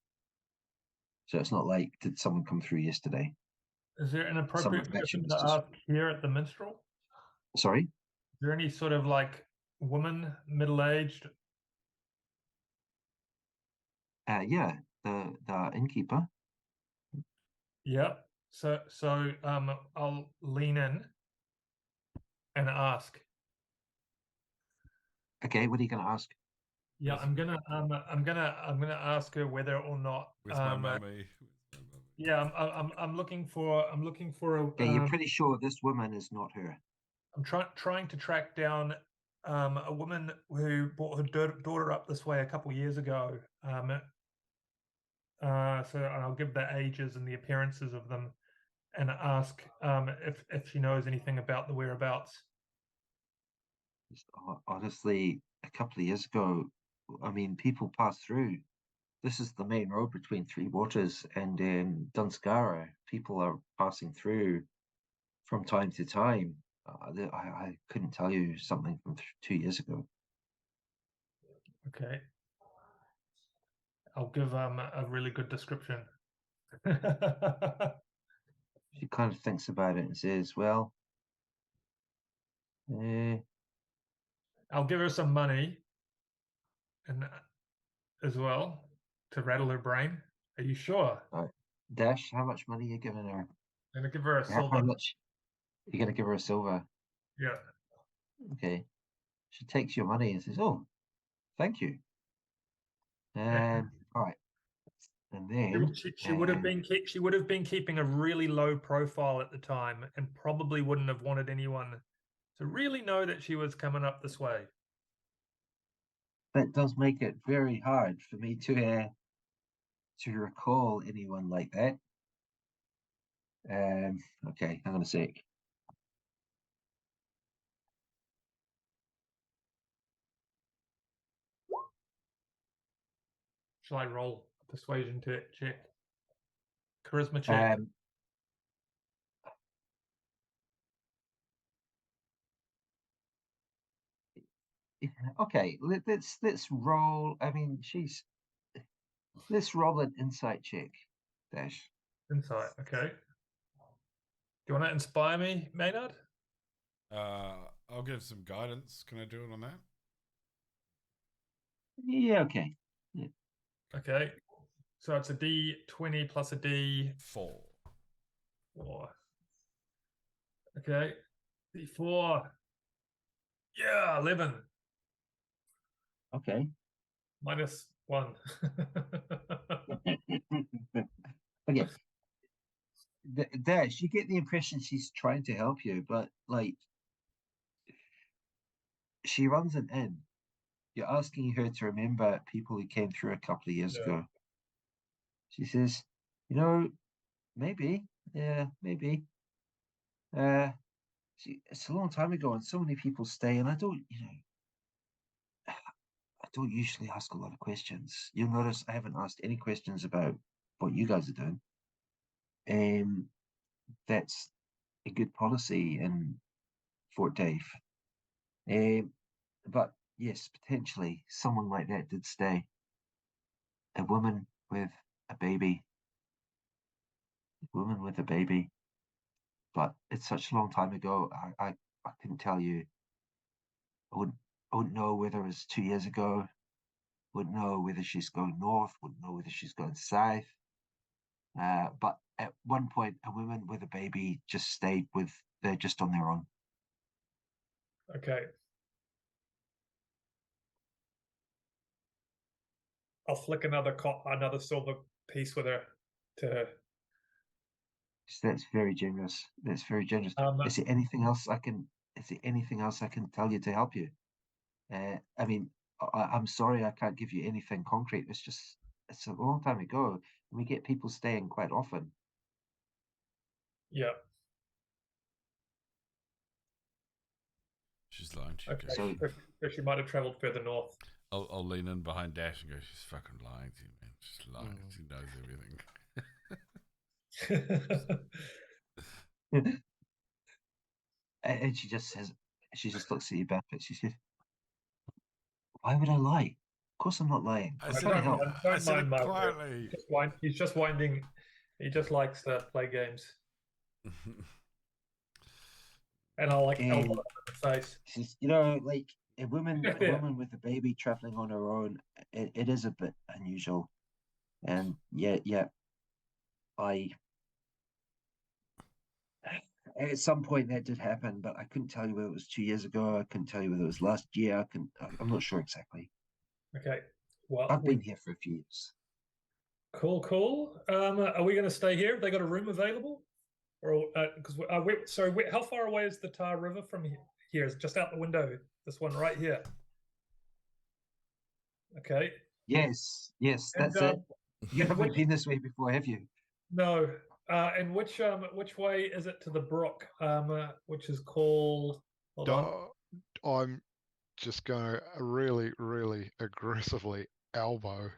[SPEAKER 1] So it's not like, did someone come through yesterday?
[SPEAKER 2] Is there an appropriate
[SPEAKER 1] Someone mentioned
[SPEAKER 2] person to
[SPEAKER 1] this.
[SPEAKER 2] ask here at the minstrel?
[SPEAKER 1] Sorry?
[SPEAKER 2] Is there any sort of like woman, middle-aged?
[SPEAKER 1] Yeah, the innkeeper.
[SPEAKER 2] Yep. So I'll lean in and ask.
[SPEAKER 1] Okay, what are you going to ask?
[SPEAKER 2] Yeah,
[SPEAKER 4] Yes.
[SPEAKER 2] I'm gonna ask her whether or not.
[SPEAKER 4] Where's my mummy?
[SPEAKER 2] Yeah, I'm looking for a.
[SPEAKER 1] Okay, you're pretty sure this woman is not her.
[SPEAKER 2] I'm trying to track down a woman who brought her daughter up this way a couple years ago. So I'll give the ages and the appearances of them, and ask if she knows anything about the whereabouts.
[SPEAKER 1] Honestly, a couple of years ago, I mean, people pass through. This is the main road between Three Waters and Dunskara. People are passing through from time to time. I couldn't tell you something from 2 years ago.
[SPEAKER 2] Okay. I'll give a really good description.
[SPEAKER 1] She kind of thinks about it and says, well,
[SPEAKER 2] I'll give her some money and as well to rattle her brain. Are you sure?
[SPEAKER 1] Dash, how much money are you giving her?
[SPEAKER 2] I'm gonna give her a
[SPEAKER 1] How
[SPEAKER 2] silver.
[SPEAKER 1] much? You're going to give her a silver.
[SPEAKER 2] Yeah.
[SPEAKER 1] Okay. She takes your money and says, oh, thank you. All right. And then
[SPEAKER 2] She would have been keeping a really low profile at the time, and probably wouldn't have wanted anyone to really know that she was coming up this way.
[SPEAKER 1] that does make it very hard for me to recall anyone like that. Okay, hang on a sec.
[SPEAKER 2] Shall I roll a persuasion check? Charisma check.
[SPEAKER 1] Okay, let's roll. I mean, let's roll an insight check, Dash.
[SPEAKER 2] Insight. Okay. Do you want to inspire me, Maynard?
[SPEAKER 4] I'll give some guidance. Can I do it on that?
[SPEAKER 1] Yeah, okay. Yeah.
[SPEAKER 2] Okay. So it's a D20 plus a D4.
[SPEAKER 4] 4.
[SPEAKER 2] Okay. D4. Yeah, 11.
[SPEAKER 1] Okay.
[SPEAKER 2] -1.
[SPEAKER 1] Okay. Dash, you get the impression she's trying to help you, but like she runs an inn. You're asking her to remember people who came through a couple of years
[SPEAKER 2] Yeah.
[SPEAKER 1] ago. She says, maybe, yeah, maybe. It's a long time ago, and so many people stay, and I don't usually ask a lot of questions. You'll notice I haven't asked any questions about what you guys are doing. That's a good policy in Fort Dave. But yes, potentially someone like that did stay. A woman with a baby. Woman with a baby. But it's such a long time ago. I couldn't tell you. I wouldn't know whether it was 2 years ago. Wouldn't know whether she's going north. Wouldn't know whether she's going south. But at one point, a woman with a baby just stayed they're just on their own.
[SPEAKER 2] Okay. I'll flick another silver piece with her to her.
[SPEAKER 1] That's very generous. That's very generous. Is there anything else I can? Is there anything else I can tell you to help you? I mean, I'm sorry I can't give you anything concrete. It's a long time ago, and we get people staying quite often.
[SPEAKER 2] Yeah.
[SPEAKER 4] She's lying to you.
[SPEAKER 2] Okay.
[SPEAKER 1] So-
[SPEAKER 2] So she might have travelled further north.
[SPEAKER 4] I'll lean in behind Dash and go, she's fucking lying to you, man. She's lying. She knows everything.
[SPEAKER 1] And she just looks at you, Bandit. She says, "Why would I lie? Of course I'm not lying.
[SPEAKER 4] I
[SPEAKER 1] I'm
[SPEAKER 4] said,
[SPEAKER 1] trying to help."
[SPEAKER 4] I said it
[SPEAKER 2] Margaret.
[SPEAKER 4] quietly.
[SPEAKER 2] He's just winding. He just likes to play games. And I'll elbow her in the face.
[SPEAKER 1] She says, like a woman with a baby traveling on her own, it is a bit unusual. And yeah, at some point that did happen, but I couldn't tell you whether it was 2 years ago. I couldn't tell you whether it was last year. I'm not sure exactly.
[SPEAKER 2] Okay. Well,
[SPEAKER 1] I've been here for a few years.
[SPEAKER 2] Cool. Are we going to stay here? Have they got a room available? Or because how far away is the Tar River from here? It's just out the window. This one right here. Okay.
[SPEAKER 1] Yes, that's it. You haven't been this way before, have you?
[SPEAKER 2] No. And which way is it to the Brook? Which is called. Hold on.
[SPEAKER 3] I'm just going to really, really aggressively elbow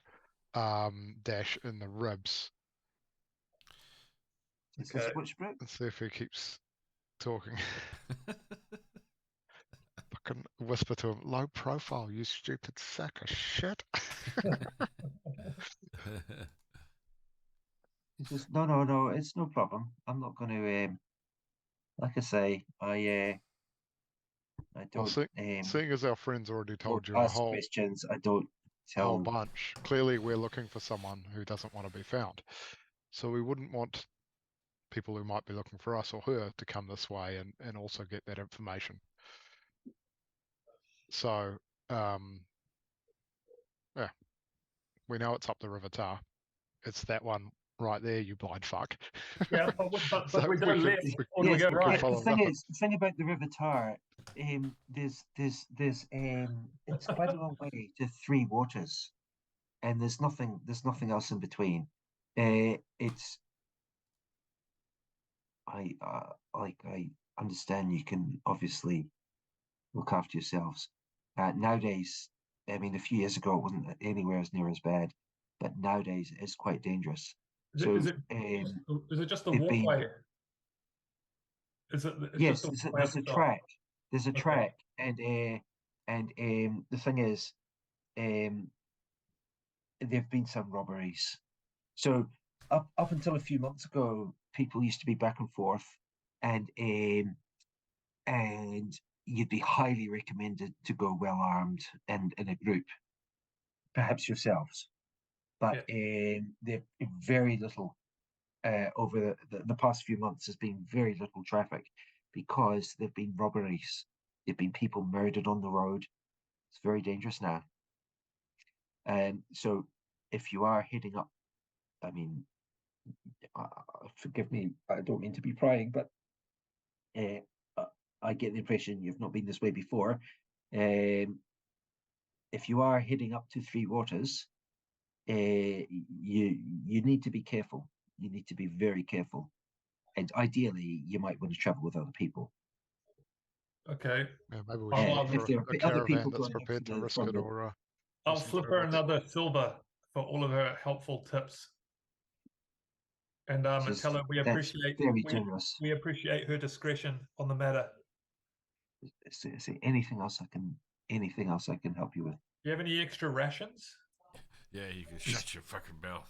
[SPEAKER 3] Dash in the ribs
[SPEAKER 1] Is this
[SPEAKER 2] Okay.
[SPEAKER 1] which Brook?
[SPEAKER 3] and see if he keeps talking. Fucking whisper to him, low profile, you stupid sack of shit.
[SPEAKER 1] He says, no, it's no problem. I'm not going to. Like I say, I
[SPEAKER 3] Well,
[SPEAKER 1] don't.
[SPEAKER 3] seeing as our friends already told you
[SPEAKER 1] don't
[SPEAKER 3] a
[SPEAKER 1] ask
[SPEAKER 3] whole
[SPEAKER 1] questions. I don't
[SPEAKER 3] whole
[SPEAKER 1] tell.
[SPEAKER 3] bunch, clearly we're looking for someone who doesn't want to be found. So we wouldn't want people who might be looking for us or her to come this way and also get that information. So, yeah, we know it's up the River Tar. It's that one right there, you blind fuck.
[SPEAKER 2] Yeah, but
[SPEAKER 3] So
[SPEAKER 2] we go
[SPEAKER 3] we
[SPEAKER 2] left
[SPEAKER 3] could-
[SPEAKER 2] or do we
[SPEAKER 1] Yes,
[SPEAKER 2] go
[SPEAKER 3] we could
[SPEAKER 2] right?
[SPEAKER 3] follow
[SPEAKER 1] the thing
[SPEAKER 3] that.
[SPEAKER 1] is, the thing about the River Tar, there's it's quite a long way to Three Waters, and there's nothing else in between. It's I understand you can obviously look after yourselves. Nowadays, I mean, a few years ago it wasn't anywhere as near as bad, but nowadays it is quite dangerous.
[SPEAKER 2] Is it just the
[SPEAKER 1] they've been-
[SPEAKER 2] walkway? Is it? It's
[SPEAKER 1] Yes,
[SPEAKER 2] just the
[SPEAKER 1] there's a track. There's a
[SPEAKER 2] Okay.
[SPEAKER 1] track, and the thing is, there've been some robberies. So up until a few months ago, people used to be back and forth, and you'd be highly recommended to go well armed and in a group, perhaps yourselves. but they've very little over the past few months. There's been very little traffic because there've been robberies. There've been people murdered on the road. It's very dangerous now. So if you are heading up, I mean, forgive me, I don't mean to be prying, but I get the impression you've not been this way before. If you are heading up to Three Waters, you need to be careful. You need to be very careful, and ideally, you might want to travel with other people.
[SPEAKER 2] Okay.
[SPEAKER 3] Yeah, maybe we
[SPEAKER 2] I'll
[SPEAKER 3] should
[SPEAKER 2] have
[SPEAKER 3] look for a
[SPEAKER 1] other people
[SPEAKER 3] caravan that's
[SPEAKER 1] going up
[SPEAKER 3] prepared
[SPEAKER 1] to
[SPEAKER 3] to
[SPEAKER 1] the
[SPEAKER 3] risk
[SPEAKER 1] from
[SPEAKER 3] it,
[SPEAKER 1] the-
[SPEAKER 3] or
[SPEAKER 2] I'll
[SPEAKER 3] listen
[SPEAKER 2] flip
[SPEAKER 3] to
[SPEAKER 2] her
[SPEAKER 3] it.
[SPEAKER 2] another silver for all of her helpful tips. And tell her we
[SPEAKER 1] that's
[SPEAKER 2] appreciate
[SPEAKER 1] very generous.
[SPEAKER 2] we appreciate her discretion on the matter.
[SPEAKER 1] Say anything else I can help you with.
[SPEAKER 2] Do you have any extra rations?
[SPEAKER 4] Yeah, you can shut your fucking mouth.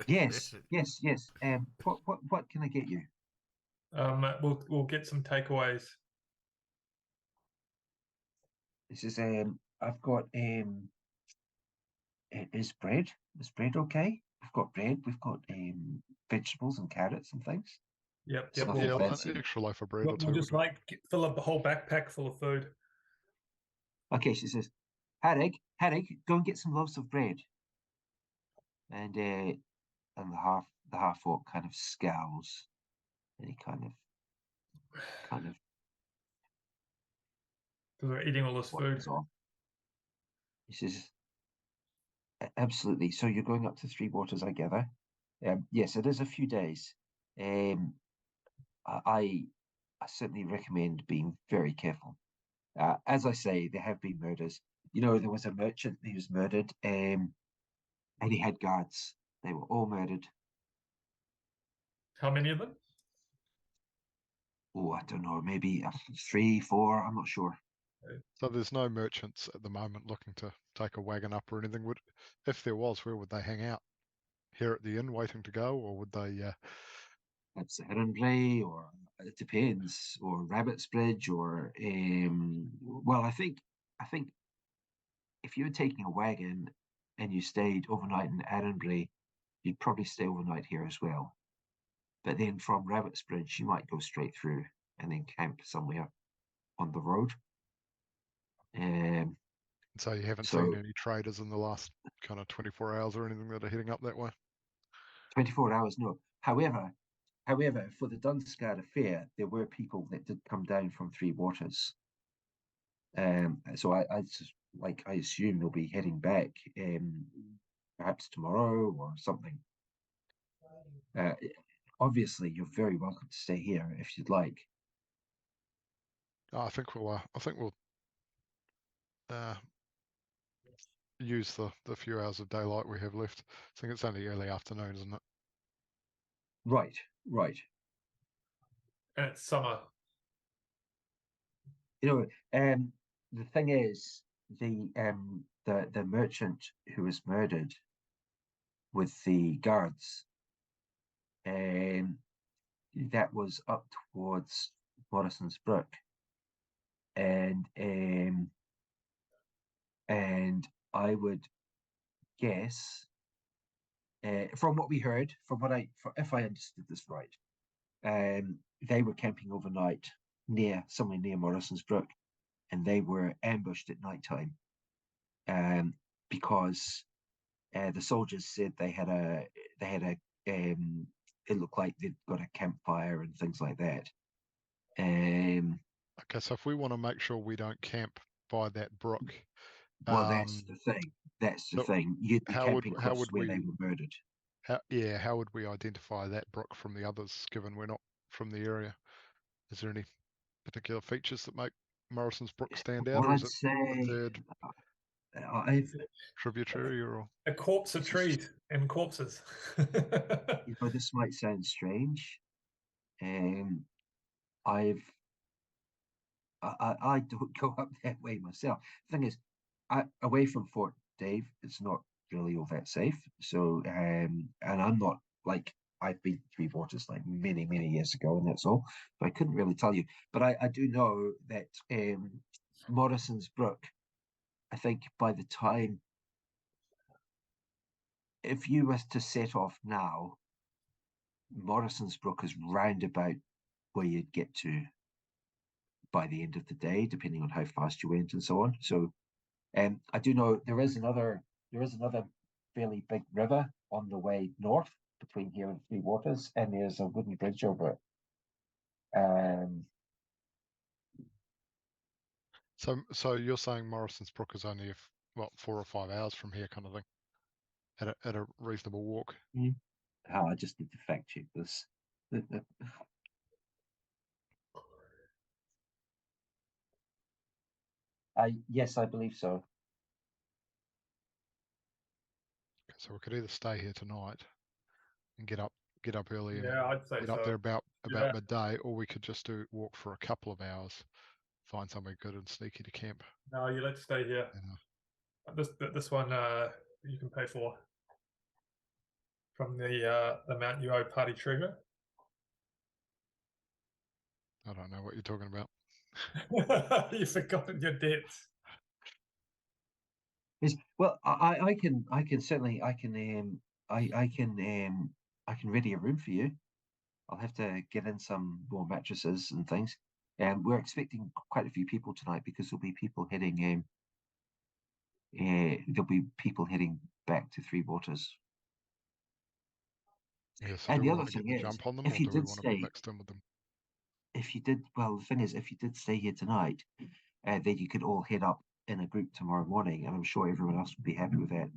[SPEAKER 1] Yes. What can I get you?
[SPEAKER 2] We'll get some takeaways.
[SPEAKER 1] This is I've got is bread okay? We've got bread. We've got vegetables and carrots and things.
[SPEAKER 2] Yep.
[SPEAKER 1] It's nothing
[SPEAKER 3] Yeah,
[SPEAKER 1] fancy.
[SPEAKER 3] an extra loaf of bread or two.
[SPEAKER 2] We'll just fill up a whole backpack full of food.
[SPEAKER 1] Okay, she says, Harrig, go and get some loaves of bread. And the half orc kind of scowls, and he kind of
[SPEAKER 2] Because we're eating all this food.
[SPEAKER 1] wanders off. He says, absolutely. So you're going up to Three Waters, I gather. Yes, it is a few days. I certainly recommend being very careful. As I say, there have been murders. You know, there was a merchant who was murdered, and he had guards. They were all murdered.
[SPEAKER 2] How many of them?
[SPEAKER 1] Oh, I don't know, maybe 3, 4. I'm not sure.
[SPEAKER 3] So there's no merchants at the moment looking to take a wagon up or anything. If there was, where would they hang out? Here at the inn, waiting to go, or would they?
[SPEAKER 1] That's Arranbury, or it depends, or Rabbitsbridge, or well, I think if you were taking a wagon and you stayed overnight in Arranbury, you'd probably stay overnight here as well. But then from Rabbitsbridge, you might go straight through and then camp somewhere on the road.
[SPEAKER 3] So you haven't seen any traders in the last kind of 24 hours or anything that are heading up that way?
[SPEAKER 1] 24 hours, no. However, for the Dunskara fair, there were people that did come down from Three Waters. So I assume they'll be heading back, perhaps tomorrow or something. Obviously, you're very welcome to stay here if you'd like.
[SPEAKER 3] I think we'll use the few hours of daylight we have left. I think it's only early afternoon, isn't it?
[SPEAKER 1] Right.
[SPEAKER 2] And it's summer.
[SPEAKER 1] You know, the thing is, the merchant who was murdered with the guards, that was up towards Morrison's Brook, and I would guess, from what we heard, if I understood this right, they were camping overnight somewhere near Morrison's Brook, and they were ambushed at night time, because the soldiers said they had a it looked like they'd got a campfire and things like that.
[SPEAKER 3] Okay, so if we want to make sure we don't camp by that brook,
[SPEAKER 1] well, that's the thing.
[SPEAKER 3] so
[SPEAKER 1] thing. You'd be camping
[SPEAKER 3] how
[SPEAKER 1] close
[SPEAKER 3] would
[SPEAKER 1] where
[SPEAKER 3] we-
[SPEAKER 1] they were murdered.
[SPEAKER 3] how would we identify that brook from the others, given we're not from the area? Is there any particular features that make Morrison's Brook stand out,
[SPEAKER 1] What
[SPEAKER 3] or
[SPEAKER 1] I'd
[SPEAKER 3] is it a
[SPEAKER 1] say,
[SPEAKER 3] third tributary? Or
[SPEAKER 2] A corpse of trees and corpses.
[SPEAKER 1] you know, this might sound strange. I don't go up that way myself. The thing is, away from Fort Dave, it's not really all that safe. So, and I'm not like, I've been to Three Waters like many years ago, and that's all. But I couldn't really tell you. But I do know that Morrison's Brook, I think by the time if you was to set off now, Morrison's Brook is round about where you'd get to by the end of the day, depending on how fast you went and so on. So, I do know there is another fairly big river on the way north between here and Three Waters, and there's a wooden bridge over it.
[SPEAKER 3] So you're saying Morrison's Brook is only 4 or 5 hours from here, kind of thing, at a reasonable walk.
[SPEAKER 1] I just need to fact check this. Yes, I believe so.
[SPEAKER 3] So we could either stay here tonight and get up early and
[SPEAKER 2] Yeah, I'd say
[SPEAKER 3] get
[SPEAKER 2] so.
[SPEAKER 3] up there about
[SPEAKER 2] Yeah.
[SPEAKER 3] midday, or we could just walk for a couple of hours, find somewhere good and sneaky to camp.
[SPEAKER 2] No, let's stay here.
[SPEAKER 3] Yeah.
[SPEAKER 2] This one you can pay for from the amount you owe party trigger.
[SPEAKER 3] I don't know what you're talking about.
[SPEAKER 2] You've forgotten your debts.
[SPEAKER 1] Well, I can certainly I can ready a room for you. I'll have to get in some more mattresses and things. And we're expecting quite a few people tonight because there'll be people heading back to Three Waters.
[SPEAKER 3] Yeah, so
[SPEAKER 1] And
[SPEAKER 3] do
[SPEAKER 1] the
[SPEAKER 3] we
[SPEAKER 1] other
[SPEAKER 3] want to get
[SPEAKER 1] thing
[SPEAKER 3] the
[SPEAKER 1] is,
[SPEAKER 3] jump on them,
[SPEAKER 1] if
[SPEAKER 3] or
[SPEAKER 1] you
[SPEAKER 3] do we
[SPEAKER 1] did
[SPEAKER 3] want to be
[SPEAKER 1] stay,
[SPEAKER 3] mixed in with them?
[SPEAKER 1] the thing is, if you did stay here tonight, then you could all head up in a group tomorrow morning, and I'm sure everyone else would be happy with that.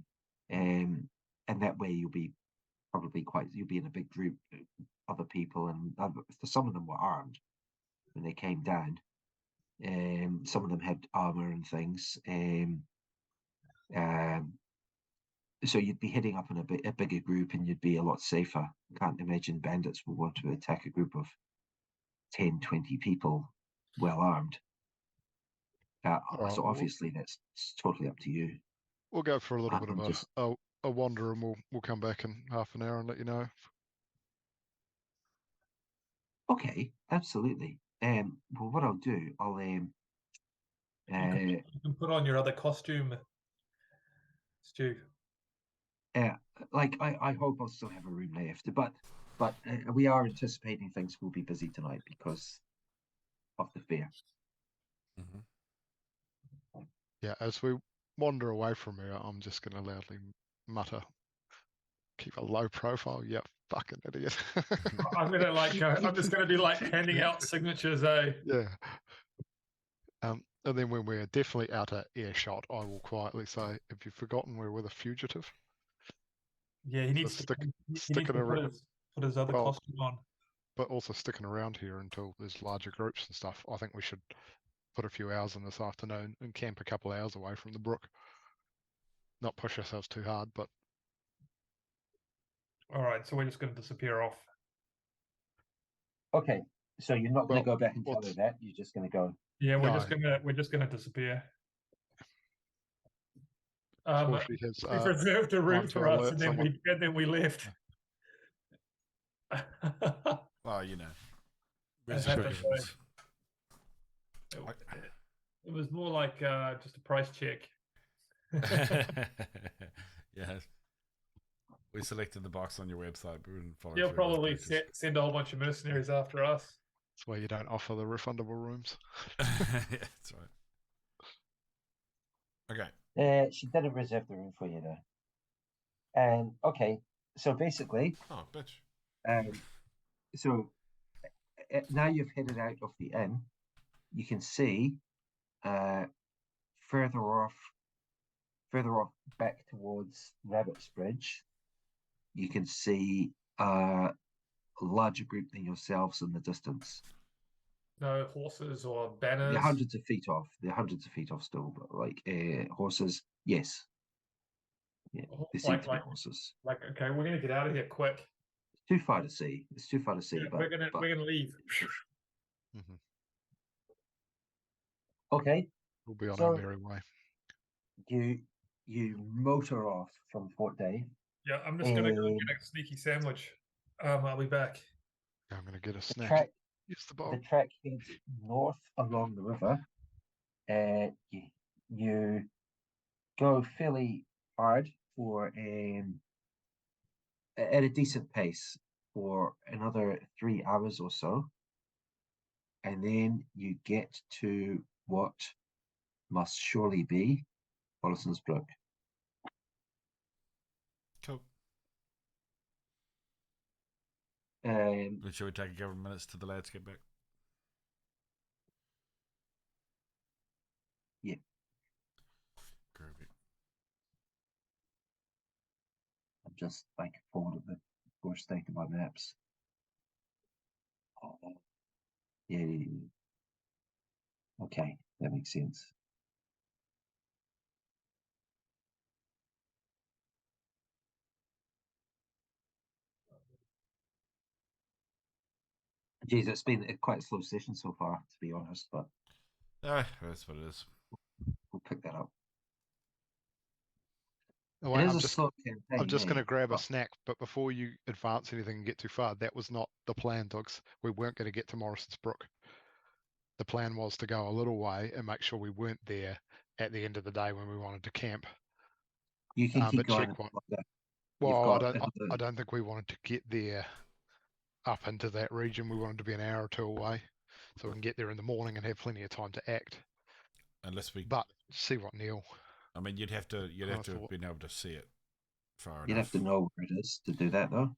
[SPEAKER 1] And that way you'll be in a big group, other people, and some of them were armed when they came down. Some of them had armor and things. So you'd be heading up in a bigger group, and you'd be a lot safer. Can't imagine bandits will want to attack a group of 10, 20 people well armed. So obviously that's totally up to you.
[SPEAKER 3] We'll go for a little bit
[SPEAKER 1] I'm
[SPEAKER 3] of a wander, and we'll come back in half an hour and let you know.
[SPEAKER 1] Okay, absolutely. Well, what I'll do,
[SPEAKER 2] You can put on your other costume, Stu.
[SPEAKER 1] I hope I'll still have a room left, but we are anticipating things will be busy tonight because of the fair.
[SPEAKER 4] Mm-hmm.
[SPEAKER 3] Yeah, as we wander away from here, I'm just going to loudly mutter, "Keep a low profile, you fucking idiot."
[SPEAKER 2] I'm gonna I'm just gonna be handing out signatures, eh?
[SPEAKER 3] Yeah. And then when we're definitely out of earshot, I will quietly say, "Have you forgotten we're with a fugitive?"
[SPEAKER 2] Yeah, he needs to put his other costume on.
[SPEAKER 3] But also sticking around here until there's larger groups and stuff. I think we should put a few hours in this afternoon and camp a couple of hours away from the brook. Not push ourselves too hard, but...
[SPEAKER 2] All right, so we're just going to disappear off.
[SPEAKER 1] Okay, so you're not going to go back and tell her that. You're just going to go.
[SPEAKER 2] Yeah, we're just gonna disappear.
[SPEAKER 3] She has,
[SPEAKER 2] we reserved a room for us, and then we left.
[SPEAKER 4] Well, you know,
[SPEAKER 2] reservations. It was more like just a price check.
[SPEAKER 4] Yes. We selected the box on your website, but we didn't follow.
[SPEAKER 2] You'll probably send a whole bunch of mercenaries after us.
[SPEAKER 3] That's why you don't offer the refundable rooms.
[SPEAKER 4] Yeah, that's right. Okay.
[SPEAKER 1] She didn't reserve the room for you though. And okay, so basically,
[SPEAKER 4] bitch.
[SPEAKER 1] So now you've headed out of the inn, you can see further off back towards Rabbitsbridge, you can see a larger group than yourselves in the distance.
[SPEAKER 2] No horses or banners.
[SPEAKER 1] They're hundreds of feet off. Still, but horses, yes. Yeah, there seem to be horses.
[SPEAKER 2] Okay, we're gonna get out of here quick.
[SPEAKER 1] It's too far to see.
[SPEAKER 2] Yeah, but we're gonna leave.
[SPEAKER 3] Mm-hmm.
[SPEAKER 1] Okay.
[SPEAKER 3] We'll be on our merry way.
[SPEAKER 1] You motor off from Fort Day.
[SPEAKER 2] Yeah, I'm just gonna go get a sneaky sandwich. I'll be back.
[SPEAKER 3] I'm gonna get a snack.
[SPEAKER 1] The track heads north along the river. You go fairly hard for at a decent pace for another 3 hours or so. And then you get to what must surely be Hollison's Brook.
[SPEAKER 4] Cool. Shall we take a couple of minutes till the lads get back?
[SPEAKER 1] Yeah.
[SPEAKER 4] Groovy.
[SPEAKER 1] I'm just like forward at the core state of my maps. Oh, yeah. Okay, that makes sense. Geez, it's been quite a slow session so far, to be honest, but
[SPEAKER 4] that's what it is.
[SPEAKER 1] we'll pick that up.
[SPEAKER 3] Oh,
[SPEAKER 1] It
[SPEAKER 3] wait,
[SPEAKER 1] is a slow campaign.
[SPEAKER 3] I'm just
[SPEAKER 1] eh?
[SPEAKER 3] going to grab a
[SPEAKER 1] But
[SPEAKER 3] snack, but before you advance anything and get too far, that was not the plan, Dogs. We weren't going to get to Morrison's Brook. The plan was to go a little way and make sure we weren't there at the end of the day when we wanted to camp.
[SPEAKER 1] you can keep
[SPEAKER 3] But
[SPEAKER 1] going.
[SPEAKER 3] check what.
[SPEAKER 1] You've
[SPEAKER 3] Well,
[SPEAKER 1] got
[SPEAKER 3] I
[SPEAKER 1] another.
[SPEAKER 3] don't think we wanted to get there up into that region. We wanted to be an hour or two away, so we can get there in the morning and have plenty of time to act.
[SPEAKER 4] Unless we.
[SPEAKER 3] But see what Neil.
[SPEAKER 4] I mean, you'd have to have
[SPEAKER 3] thought.
[SPEAKER 4] been able to see it far
[SPEAKER 1] You'd
[SPEAKER 4] enough.
[SPEAKER 1] have to know where it is to do that, though.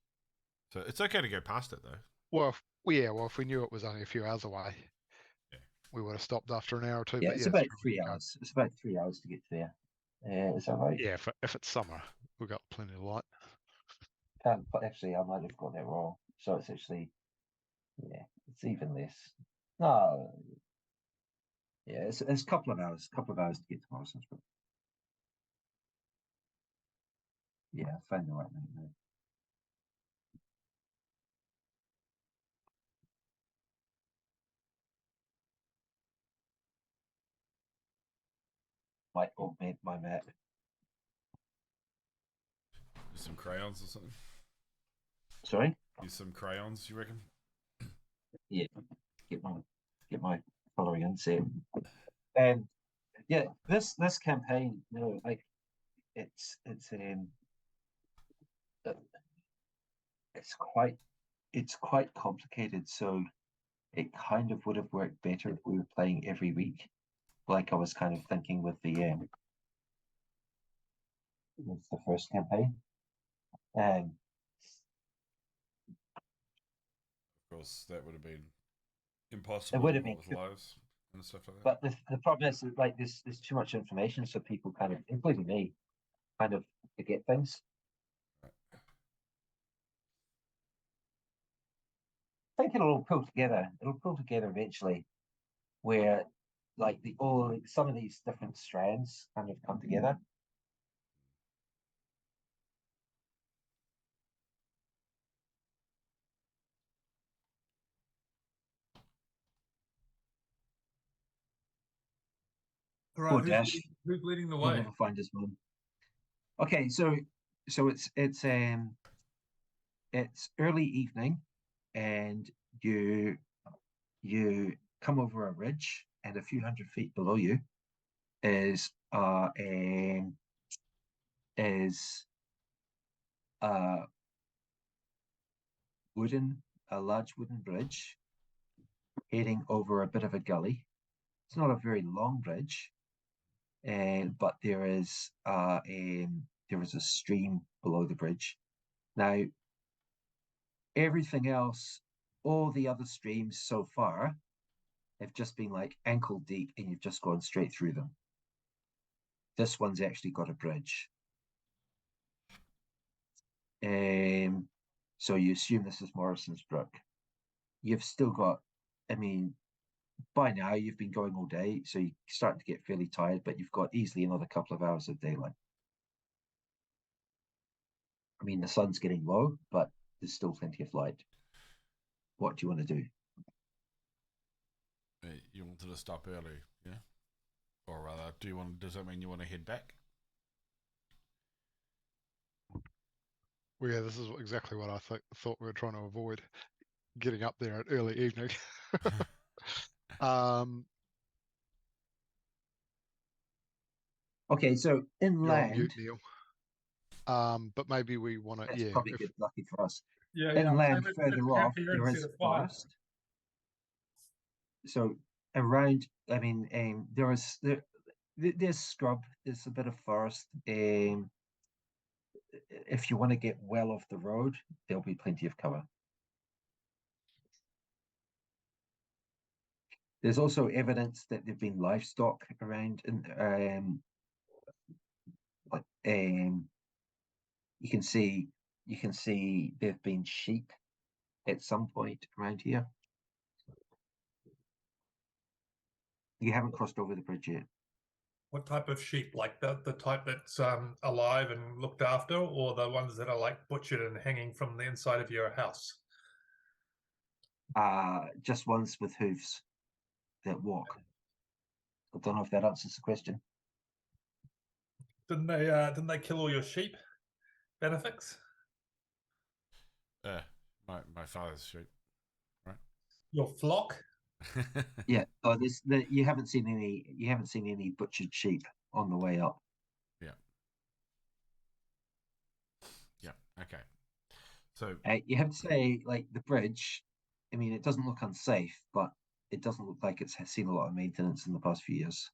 [SPEAKER 4] So it's okay to go past it, though.
[SPEAKER 3] Well, if we knew it was only a few hours away, we would have stopped after an hour or two.
[SPEAKER 1] Yeah,
[SPEAKER 3] but
[SPEAKER 1] it's
[SPEAKER 3] yeah,
[SPEAKER 1] about
[SPEAKER 3] true,
[SPEAKER 1] 3 hours. It's about 3 hours to get there. Is that right?
[SPEAKER 3] Yeah, if it's summer, we've got plenty of light.
[SPEAKER 1] But actually, I might have got that wrong. So it's actually, yeah, it's even less. No, yeah, it's a couple of hours to get to Morrison's Brook. Yeah, I found the right name now. Might augment my map.
[SPEAKER 4] Use some crayons or something.
[SPEAKER 1] Sorry?
[SPEAKER 4] Use some crayons, you reckon?
[SPEAKER 1] Yeah, get my coloring in set. And yeah, this campaign, you know, like it's quite complicated. So it kind of would have worked better if we were playing every week, like I was kind of thinking with the first campaign.
[SPEAKER 4] Of course, that would have been impossible.
[SPEAKER 1] It would have been
[SPEAKER 4] with lives and stuff like that.
[SPEAKER 1] But the problem is that, like there's too much information, so people kind of, including me, kind of forget things. I think it'll all pull together. It'll pull together eventually, where like some of these different strands kind of come together.
[SPEAKER 2] All right,
[SPEAKER 1] Poor Dash.
[SPEAKER 2] who's leading the
[SPEAKER 1] He'll
[SPEAKER 2] way?
[SPEAKER 1] never find his mum. Okay, so it's early evening, and you come over a ridge, and a few hundred feet below you is a large wooden bridge heading over a bit of a gully. It's not a very long bridge, but there is a stream below the bridge. Now, everything else, all the other streams so far, have just been like ankle deep, and you've just gone straight through them. This one's actually got a bridge. So you assume this is Morrison's Brook. You've still got, I mean, by now you've been going all day, so you're starting to get fairly tired, but you've got easily another couple of hours of daylight. I mean, the sun's getting low, but there's still plenty of light. What do you want to do?
[SPEAKER 4] You wanted to stop early, yeah? Or rather, does that mean you want to head back?
[SPEAKER 3] Well, yeah, this is exactly what I thought we were trying to avoid, getting up there at early evening.
[SPEAKER 1] Okay, so
[SPEAKER 3] You're on mute,
[SPEAKER 1] inland,
[SPEAKER 3] Neil. But maybe we want to,
[SPEAKER 1] That's
[SPEAKER 3] yeah.
[SPEAKER 1] probably good lucky for us.
[SPEAKER 2] Yeah,
[SPEAKER 1] Inland,
[SPEAKER 2] let's
[SPEAKER 1] further
[SPEAKER 2] camp
[SPEAKER 1] off,
[SPEAKER 2] here and
[SPEAKER 1] there
[SPEAKER 2] see
[SPEAKER 1] is
[SPEAKER 2] the fire.
[SPEAKER 1] forest. So around, I mean, there's scrub. There's a bit of forest. If you want to get well off the road, there'll be plenty of cover. There's also evidence that there've been livestock around, and you can see there've been sheep at some point around here. You haven't crossed over the bridge yet.
[SPEAKER 2] What type of sheep? Like the type that's alive and looked after, or the ones that are like butchered and hanging from the inside of your house?
[SPEAKER 1] Just ones with hooves that walk. I don't know if that answers the question.
[SPEAKER 2] Didn't they kill all your sheep, Bannofix?
[SPEAKER 4] My father's sheep, right?
[SPEAKER 2] Your flock?
[SPEAKER 1] Yeah. Oh, you haven't seen any butchered sheep on the way up.
[SPEAKER 4] Yeah. Okay. So
[SPEAKER 1] You have to say, like, the bridge. I mean, it doesn't look unsafe, but it doesn't look like it's seen a lot of maintenance in the past few years.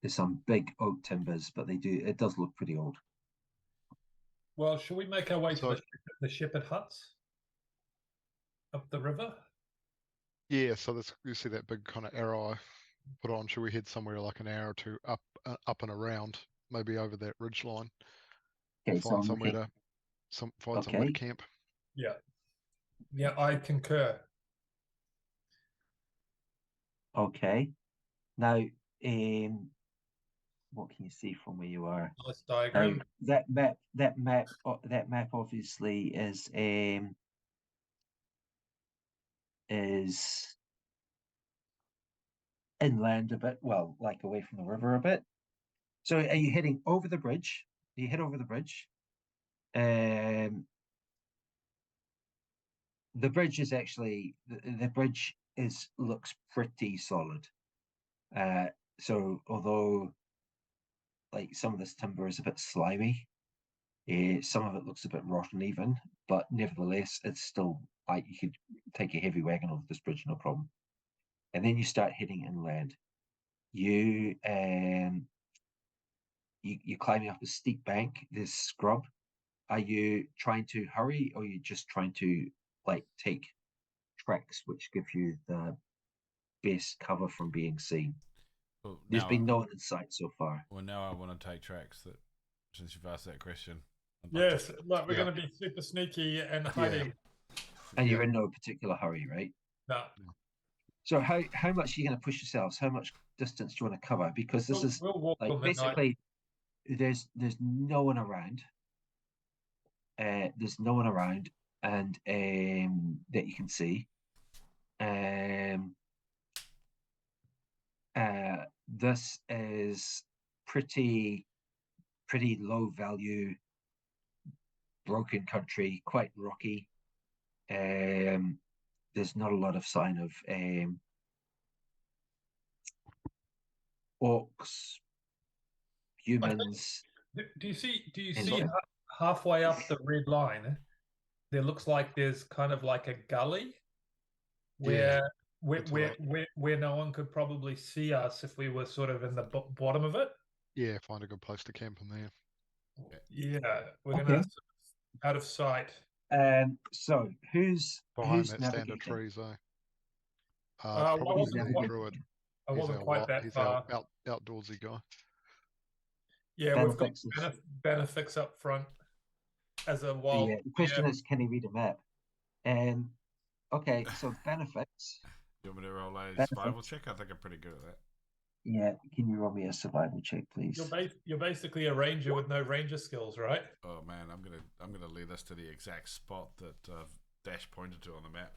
[SPEAKER 1] There's some big oak timbers, but it does look pretty old.
[SPEAKER 2] Well, should we make our way
[SPEAKER 3] So-
[SPEAKER 2] to the shepherd huts up the river?
[SPEAKER 3] Yeah, so you see that big kind of arrow I put on. Should we head somewhere like an hour or two up and around, maybe over that ridge line?
[SPEAKER 1] Okay, so
[SPEAKER 3] Find
[SPEAKER 1] I'm
[SPEAKER 3] somewhere
[SPEAKER 1] looking.
[SPEAKER 3] find somewhere to
[SPEAKER 1] Okay.
[SPEAKER 3] camp.
[SPEAKER 2] Yeah. Yeah, I concur.
[SPEAKER 1] Okay. Now, what can you see from where you are?
[SPEAKER 2] Nice
[SPEAKER 1] Now,
[SPEAKER 2] diagram.
[SPEAKER 1] that map obviously is inland a bit, well, like away from the river a bit. So are you heading over the bridge? You head over the bridge. The bridge is actually the bridge looks pretty solid. So although like some of this timber is a bit slimy, some of it looks a bit rotten even, but nevertheless it's still like you could take a heavy wagon over this bridge, no problem. And then you start heading inland. You you're climbing up a steep bank. There's scrub. Are you trying to hurry, or are you just trying to like take tracks which give you the best cover from being seen?
[SPEAKER 4] well,
[SPEAKER 1] There's
[SPEAKER 4] now,
[SPEAKER 1] been no one in sight so far.
[SPEAKER 4] well, now I want to take tracks. That since you've asked that question, I'd like
[SPEAKER 2] Yes, look, we're
[SPEAKER 3] Yeah.
[SPEAKER 2] going to be super sneaky and hiding.
[SPEAKER 1] And you're
[SPEAKER 3] Yeah.
[SPEAKER 1] in no particular hurry, right?
[SPEAKER 2] No.
[SPEAKER 1] So how much are you going to push yourselves? How much distance do you want to cover? Because this is
[SPEAKER 2] We'll walk
[SPEAKER 1] like
[SPEAKER 2] till midnight.
[SPEAKER 1] basically there's no one around. There's no one around, and that you can see. This is pretty low value, broken country, quite rocky. There's not a lot of sign of orcs, humans.
[SPEAKER 2] Do you see
[SPEAKER 1] Inside.
[SPEAKER 2] halfway up the red line? There looks like there's kind of like a gully where
[SPEAKER 3] that's what
[SPEAKER 2] where no one could probably see us if we were sort of in the bottom of it.
[SPEAKER 3] Yeah, find a good place to camp in there.
[SPEAKER 2] Yeah, we're
[SPEAKER 1] Okay.
[SPEAKER 2] gonna out of sight.
[SPEAKER 1] So who's
[SPEAKER 3] Behind that stand of
[SPEAKER 1] navigating?
[SPEAKER 3] trees, eh?
[SPEAKER 2] I
[SPEAKER 3] Probably
[SPEAKER 1] wasn't
[SPEAKER 3] the
[SPEAKER 1] quite-
[SPEAKER 3] druid.
[SPEAKER 2] I
[SPEAKER 3] He's
[SPEAKER 2] wasn't
[SPEAKER 3] our
[SPEAKER 2] quite
[SPEAKER 3] wild-
[SPEAKER 2] that
[SPEAKER 3] he's
[SPEAKER 2] far.
[SPEAKER 3] our outdoorsy guy.
[SPEAKER 2] Yeah, we've got
[SPEAKER 1] Bannofix is-
[SPEAKER 2] Bannofix up front as a wild.
[SPEAKER 1] Yeah, the question is, can he read a map? Okay, so Bannofix.
[SPEAKER 4] you want me to roll a
[SPEAKER 1] Benefits.
[SPEAKER 4] survival check? I think I'm pretty good at that.
[SPEAKER 1] Yeah, can you roll me a survival check, please?
[SPEAKER 2] You're basically a ranger with no ranger skills, right?
[SPEAKER 4] Oh man, I'm gonna lead us to the exact spot that Dash pointed to on the map.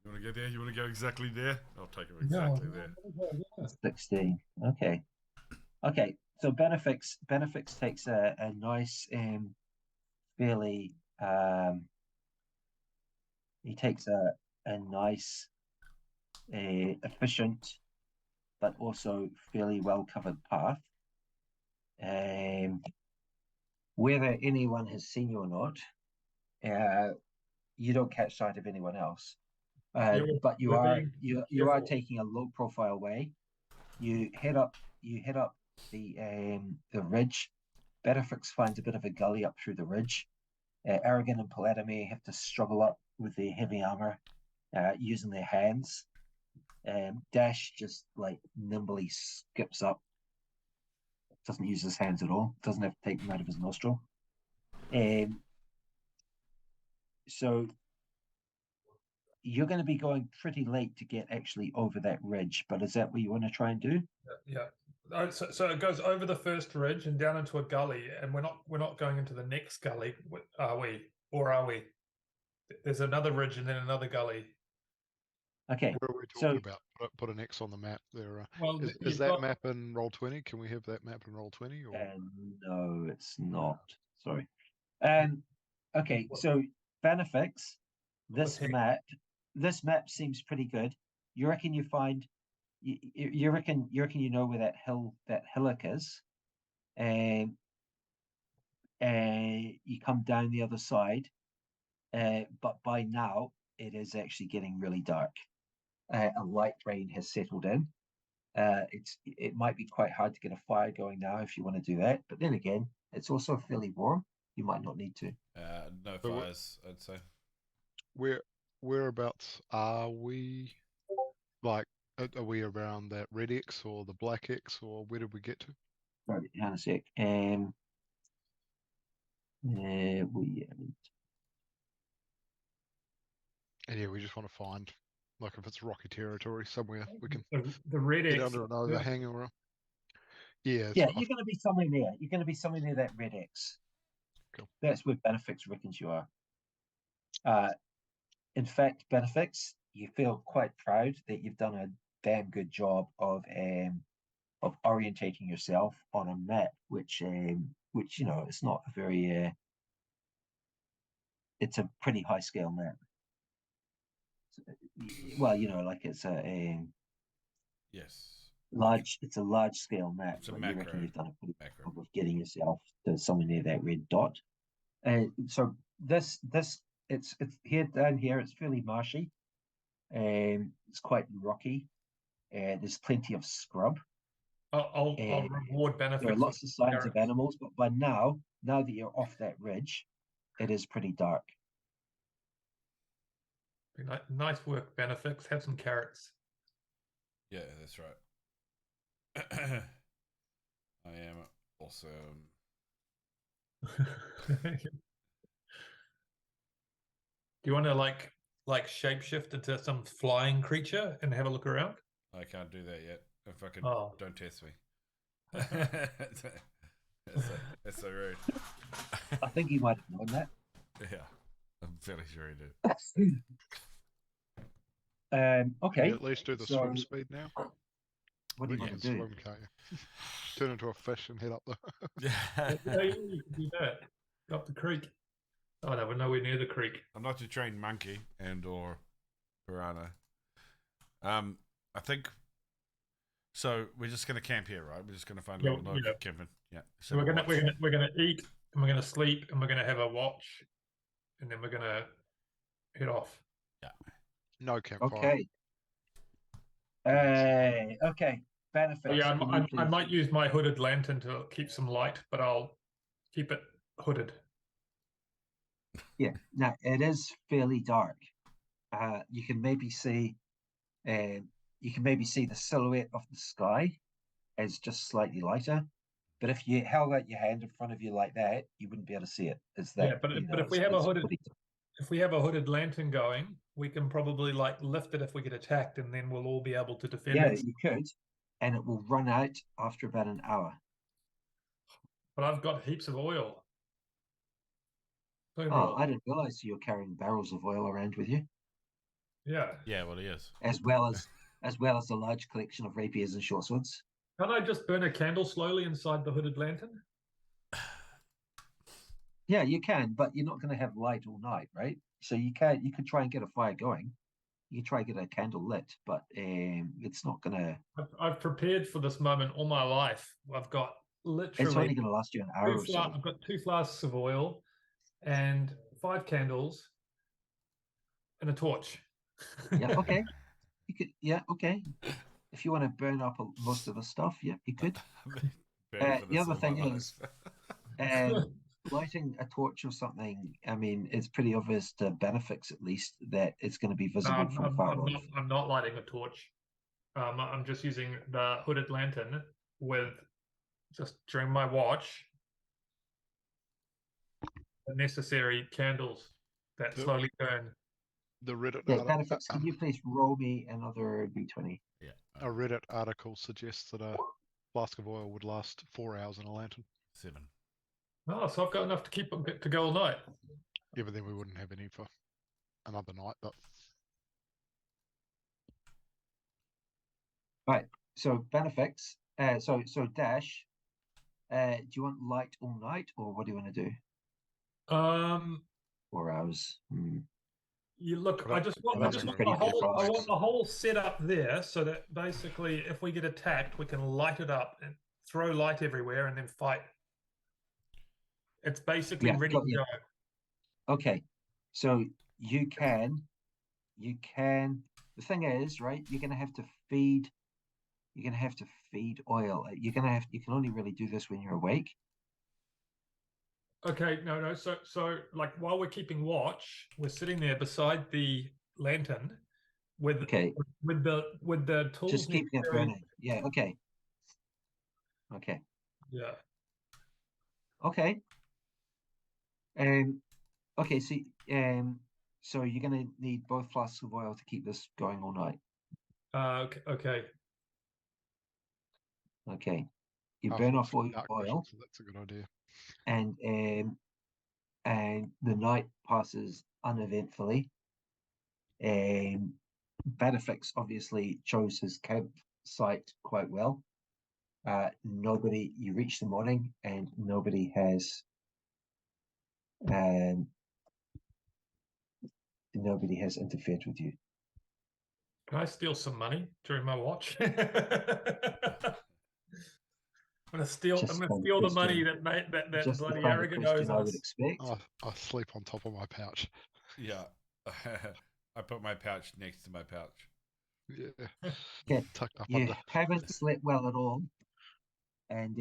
[SPEAKER 4] You want to go there? You want to go exactly there? I'll take him exactly there.
[SPEAKER 1] 16. Okay. Okay, so Bannofix takes a nice fairly he takes a nice efficient but also fairly well covered path. Whether anyone has seen you or not, you don't catch sight of anyone else.
[SPEAKER 2] Yeah,
[SPEAKER 1] But you
[SPEAKER 2] we're
[SPEAKER 1] are
[SPEAKER 2] being
[SPEAKER 1] you are
[SPEAKER 2] careful.
[SPEAKER 1] taking a low profile way. You head up the ridge. Bannofix finds a bit of a gully up through the ridge. Aragin and Paladimir have to struggle up with their heavy armor, using their hands. Dash just like nimbly skips up. Doesn't use his hands at all. Doesn't have to take them out of his nostril. So you're going to be going pretty late to get actually over that ridge. But is that what you want to try and do?
[SPEAKER 2] Yeah. So it goes over the first ridge and down into a gully, and we're not going into the next gully, are we? Or are we? There's another ridge and then another gully.
[SPEAKER 1] Okay.
[SPEAKER 3] What are we
[SPEAKER 1] So-
[SPEAKER 3] talking about? Put an X on the map there.
[SPEAKER 2] Well,
[SPEAKER 3] Is
[SPEAKER 2] you've
[SPEAKER 3] that
[SPEAKER 2] got-
[SPEAKER 3] map in Roll20? Can we have that map in Roll20? Or
[SPEAKER 1] No, it's not. Sorry. Okay, so Bannofix,
[SPEAKER 2] What's
[SPEAKER 1] this map seems pretty good. You reckon you find you reckon you know where that hillock is, and you come down the other side, but by now it is actually getting really dark. A light rain has settled in. It might be quite hard to get a fire going now if you want to do that, but then again, it's also fairly warm. You might not need to.
[SPEAKER 4] No
[SPEAKER 3] But what-
[SPEAKER 4] fires, I'd say.
[SPEAKER 3] whereabouts are we? Like, are we around that red X or the black X, or where did we get to?
[SPEAKER 1] Sorry, hang on a sec. We
[SPEAKER 3] And yeah, we just want to find, like, if it's rocky territory somewhere we can
[SPEAKER 2] the red
[SPEAKER 3] get
[SPEAKER 2] X.
[SPEAKER 3] under an overhang or. Yeah,
[SPEAKER 1] yeah, you're going to be somewhere near. You're going to be somewhere near that red X.
[SPEAKER 3] Cool.
[SPEAKER 1] That's where Bannofix reckons you are. In fact, Bannofix, you feel quite proud that you've done a damn good job of orientating yourself on a map, which you know, it's not a very it's a pretty high scale map. Well, you know, like it's a
[SPEAKER 4] Yes.
[SPEAKER 1] it's a large scale map,
[SPEAKER 4] It's a
[SPEAKER 1] but you reckon
[SPEAKER 4] macro.
[SPEAKER 1] you've done a pretty good
[SPEAKER 4] Macro.
[SPEAKER 1] job of getting yourself to somewhere near that red dot. So this it's here down here. It's fairly marshy, it's quite rocky. There's plenty of scrub.
[SPEAKER 2] I'll reward benefits.
[SPEAKER 1] There are lots of signs of animals, but by now that you're off that ridge, it is pretty dark.
[SPEAKER 2] Nice work, benefits. Have some carrots.
[SPEAKER 4] Yeah, that's right. I am also.
[SPEAKER 2] Do you want to like shapeshift into some flying creature and have a look around?
[SPEAKER 4] I can't do that yet. If I can,
[SPEAKER 2] Oh.
[SPEAKER 4] don't test me. That's so rude.
[SPEAKER 1] I think you might have known that.
[SPEAKER 4] Yeah, I'm fairly sure he did.
[SPEAKER 1] Okay.
[SPEAKER 3] You at least do the
[SPEAKER 1] so
[SPEAKER 3] swim speed now.
[SPEAKER 1] What do you
[SPEAKER 3] You
[SPEAKER 1] want
[SPEAKER 3] can
[SPEAKER 1] to do?
[SPEAKER 3] swim, can't you? Turn into a fish and head up the.
[SPEAKER 4] Yeah.
[SPEAKER 2] Yeah, you can do that. Up the creek. Oh no, we're nowhere near the creek.
[SPEAKER 4] I'm not your trained monkey and or piranha. I think. So we're just gonna camp here, right? We're just gonna find a
[SPEAKER 2] Yeah,
[SPEAKER 4] little nook,
[SPEAKER 2] yeah.
[SPEAKER 4] camping. Yeah.
[SPEAKER 2] So we're gonna eat and we're gonna sleep and we're gonna have a watch, and then we're gonna head off.
[SPEAKER 3] No campfire.
[SPEAKER 1] Okay. Okay. Benefits.
[SPEAKER 2] Oh, yeah,
[SPEAKER 1] can you
[SPEAKER 2] I
[SPEAKER 1] please-
[SPEAKER 2] might use my hooded lantern to keep some light, but I'll keep it hooded.
[SPEAKER 1] Yeah. Now it is fairly dark. You can maybe see the silhouette of the sky as just slightly lighter. But if you held out your hand in front of you like that, you wouldn't be able to see it. It's that.
[SPEAKER 2] Yeah, but
[SPEAKER 1] you know,
[SPEAKER 2] if we
[SPEAKER 1] it's-
[SPEAKER 2] have a
[SPEAKER 1] it's
[SPEAKER 2] hooded-
[SPEAKER 1] pretty-
[SPEAKER 2] If we have a hooded lantern going, we can probably like lift it if we get attacked, and then we'll all be able to defend
[SPEAKER 1] Yeah,
[SPEAKER 2] it.
[SPEAKER 1] you could, and it will run out after about an hour.
[SPEAKER 2] But I've got heaps of oil. Boom
[SPEAKER 1] Oh,
[SPEAKER 2] roll.
[SPEAKER 1] I didn't realize you're carrying barrels of oil around with you,
[SPEAKER 2] Yeah.
[SPEAKER 4] Yeah, well, he is.
[SPEAKER 1] as well as a large collection of rapiers and short swords.
[SPEAKER 2] Can't I just burn a candle slowly inside the hooded lantern?
[SPEAKER 1] Yeah, you can, but you're not going to have light all night, right? So you could try and get a fire going. You can try and get a candle lit, but it's not going to.
[SPEAKER 2] I've prepared for this moment all my life. I've got
[SPEAKER 1] It's
[SPEAKER 2] literally
[SPEAKER 1] only going to last you an hour or so.
[SPEAKER 2] I've got 2 flasks of oil and 5 candles and a torch.
[SPEAKER 1] Yeah, okay. You could, yeah, okay. If you want to burn up most of the stuff, yeah, you could.
[SPEAKER 4] Burn for
[SPEAKER 1] The other
[SPEAKER 4] rest of my
[SPEAKER 1] thing is,
[SPEAKER 4] life.
[SPEAKER 1] lighting a torch or something, I mean, it's pretty obvious to Bannofix at least that it's going to be visible from far off.
[SPEAKER 2] I'm not lighting a torch. I'm just using the hooded lantern with just during my watch the necessary candles that
[SPEAKER 3] Yep.
[SPEAKER 2] slowly burn.
[SPEAKER 3] The Reddit
[SPEAKER 1] Yeah,
[SPEAKER 3] article,
[SPEAKER 1] Bannofix, can you please roll me another d20?
[SPEAKER 4] Yeah.
[SPEAKER 3] a Reddit article suggests that a flask of oil would last 4 hours in a lantern.
[SPEAKER 4] 7.
[SPEAKER 2] Oh, so I've got enough to keep to go all night.
[SPEAKER 3] Yeah, but then we wouldn't have any for another night. But
[SPEAKER 1] Right. So Bannofix, so Dash, do you want light all night, or what do you want to do? 4 hours.
[SPEAKER 2] You look.
[SPEAKER 3] I
[SPEAKER 2] I just want. I
[SPEAKER 3] don't
[SPEAKER 2] just
[SPEAKER 3] think
[SPEAKER 2] want the
[SPEAKER 1] we're
[SPEAKER 2] whole. I
[SPEAKER 1] fast.
[SPEAKER 2] want the whole setup there, so that basically, if we get attacked, we can light it up and throw light everywhere, and then fight. It's basically
[SPEAKER 1] Yeah,
[SPEAKER 2] ready
[SPEAKER 1] got
[SPEAKER 2] to
[SPEAKER 1] you.
[SPEAKER 2] go.
[SPEAKER 1] Okay, so you can. The thing is, right? You're gonna have to feed. You're gonna have to feed oil. You can only really do this when you're awake.
[SPEAKER 2] Okay, no. So like while we're keeping watch, we're sitting there beside the lantern with
[SPEAKER 1] Okay,
[SPEAKER 2] with the tools
[SPEAKER 1] just keeping it
[SPEAKER 2] necessary.
[SPEAKER 1] burning. Yeah. Okay. Okay.
[SPEAKER 2] Yeah.
[SPEAKER 1] Okay. Okay. So you're gonna need both flasks of oil to keep this going all night.
[SPEAKER 2] Okay.
[SPEAKER 1] Okay. You
[SPEAKER 3] half
[SPEAKER 1] burn
[SPEAKER 3] of
[SPEAKER 1] off
[SPEAKER 3] it's dark vision,
[SPEAKER 1] oil,
[SPEAKER 3] so that's a good idea.
[SPEAKER 1] and the night passes uneventfully. Bannofix obviously chose his campsite quite well. You reach the morning, and nobody has interfered with you.
[SPEAKER 2] Can I steal some money during my watch? I'm gonna steal.
[SPEAKER 1] Just
[SPEAKER 2] I'm gonna
[SPEAKER 1] one
[SPEAKER 2] steal the money
[SPEAKER 1] question.
[SPEAKER 2] that
[SPEAKER 1] Just the
[SPEAKER 2] bloody
[SPEAKER 1] kind of
[SPEAKER 2] Aragin
[SPEAKER 1] question
[SPEAKER 2] owes
[SPEAKER 1] I would
[SPEAKER 2] us.
[SPEAKER 1] expect.
[SPEAKER 3] I sleep on top of my pouch.
[SPEAKER 4] Yeah. I put my pouch next to my pouch.
[SPEAKER 3] Yeah,
[SPEAKER 1] Okay,
[SPEAKER 3] tucked up
[SPEAKER 1] you
[SPEAKER 3] under.
[SPEAKER 1] haven't slept well at all, and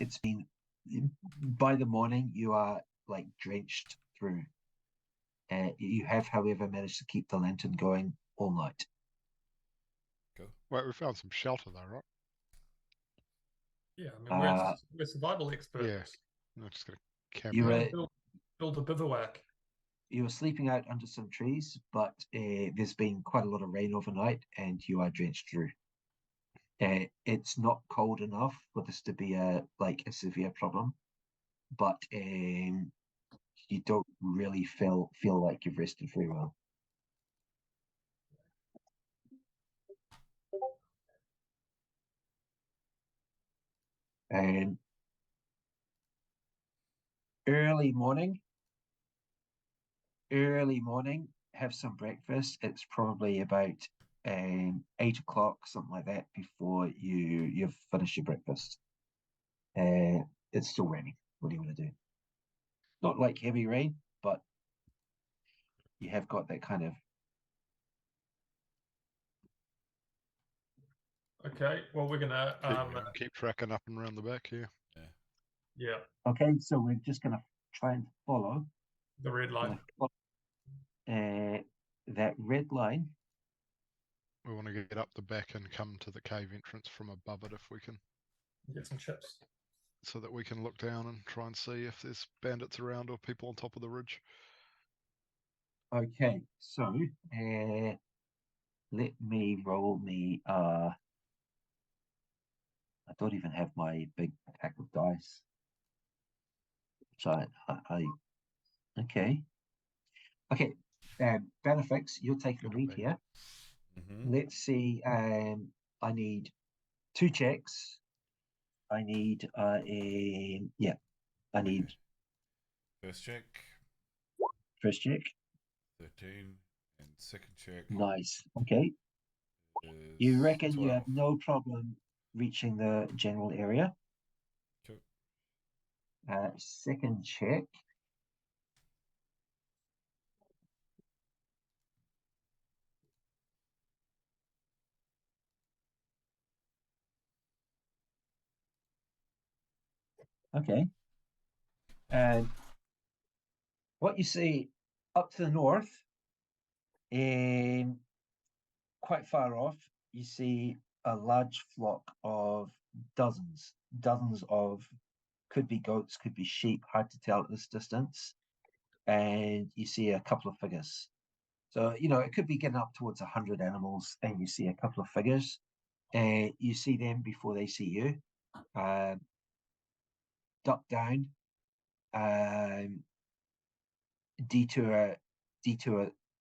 [SPEAKER 1] it's been by the morning you are like drenched through. You have, however, managed to keep the lantern going all night.
[SPEAKER 4] Cool.
[SPEAKER 3] Wait, we found some shelter though, right?
[SPEAKER 2] Yeah, I mean we're survival experts.
[SPEAKER 3] Yeah. I'm just gonna camp
[SPEAKER 1] You
[SPEAKER 3] out.
[SPEAKER 1] were
[SPEAKER 2] Build a bivouac.
[SPEAKER 1] you were sleeping out under some trees, but there's been quite a lot of rain overnight, and you are drenched through. It's not cold enough for this to be a severe problem, but you don't really feel like you've rested very well. Early morning, have some breakfast. It's probably about 8 o'clock, something like that, before you've finished your breakfast. It's still raining. What do you want to do? Not like heavy rain, but you have got that kind of.
[SPEAKER 2] Okay, well we're gonna
[SPEAKER 3] Keep tracking up and around the back here.
[SPEAKER 2] yeah,
[SPEAKER 1] Okay, so we're just gonna try and follow
[SPEAKER 2] the red line.
[SPEAKER 1] That red line.
[SPEAKER 3] We want to get up the back and come to the cave entrance from above it if we can,
[SPEAKER 2] Get some chips.
[SPEAKER 3] so that we can look down and try and see if there's bandits around or people on top of the ridge.
[SPEAKER 1] Okay, so let me roll me. I don't even have my big pack of dice. So okay. Bannofix, you're taking the lead here.
[SPEAKER 4] Mm-hmm.
[SPEAKER 1] Let's see. I need 2 checks. I need I need
[SPEAKER 4] First check,
[SPEAKER 1] first check.
[SPEAKER 4] 13, and second check.
[SPEAKER 1] Nice. Okay.
[SPEAKER 4] Is
[SPEAKER 1] You reckon
[SPEAKER 4] 12.
[SPEAKER 1] you have no problem reaching the general area? Second check. Okay. And what you see up to the north, quite far off, you see a large flock of dozens of, could be goats, could be sheep, hard to tell at this distance. And you see a couple of figures. So, it could be getting up towards 100 animals, and you see a couple of figures. And you see them before they see you. Duck down, detour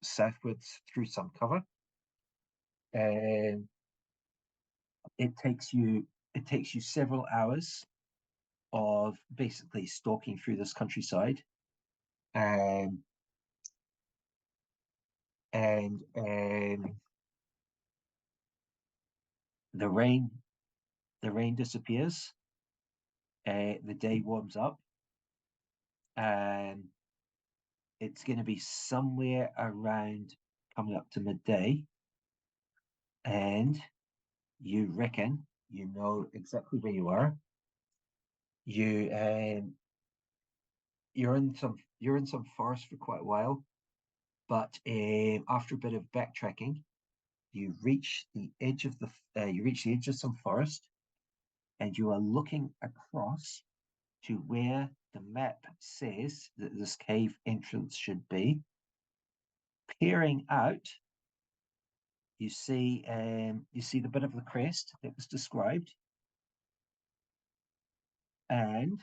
[SPEAKER 1] southwards through some cover. And it takes you several hours of basically stalking through this countryside. And the rain disappears. The day warms up, and it's going to be somewhere around coming up to midday. And you reckon you know exactly where you are. You're in some forest for quite a while, but after a bit of backtracking, you reach the edge of some forest, and you are looking across to where the map says that this cave entrance should be. Peering out, you see the bit of the crest that was described, and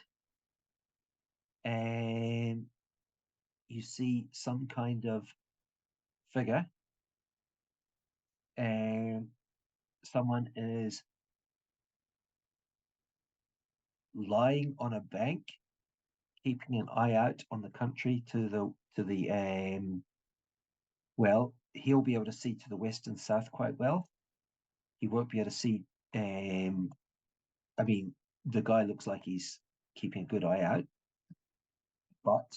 [SPEAKER 1] you see some kind of figure, and someone is lying on a bank, keeping an eye out on the country well, he'll be able to see to the west and south quite well. He won't be able to see. The guy looks like he's keeping a good eye out, but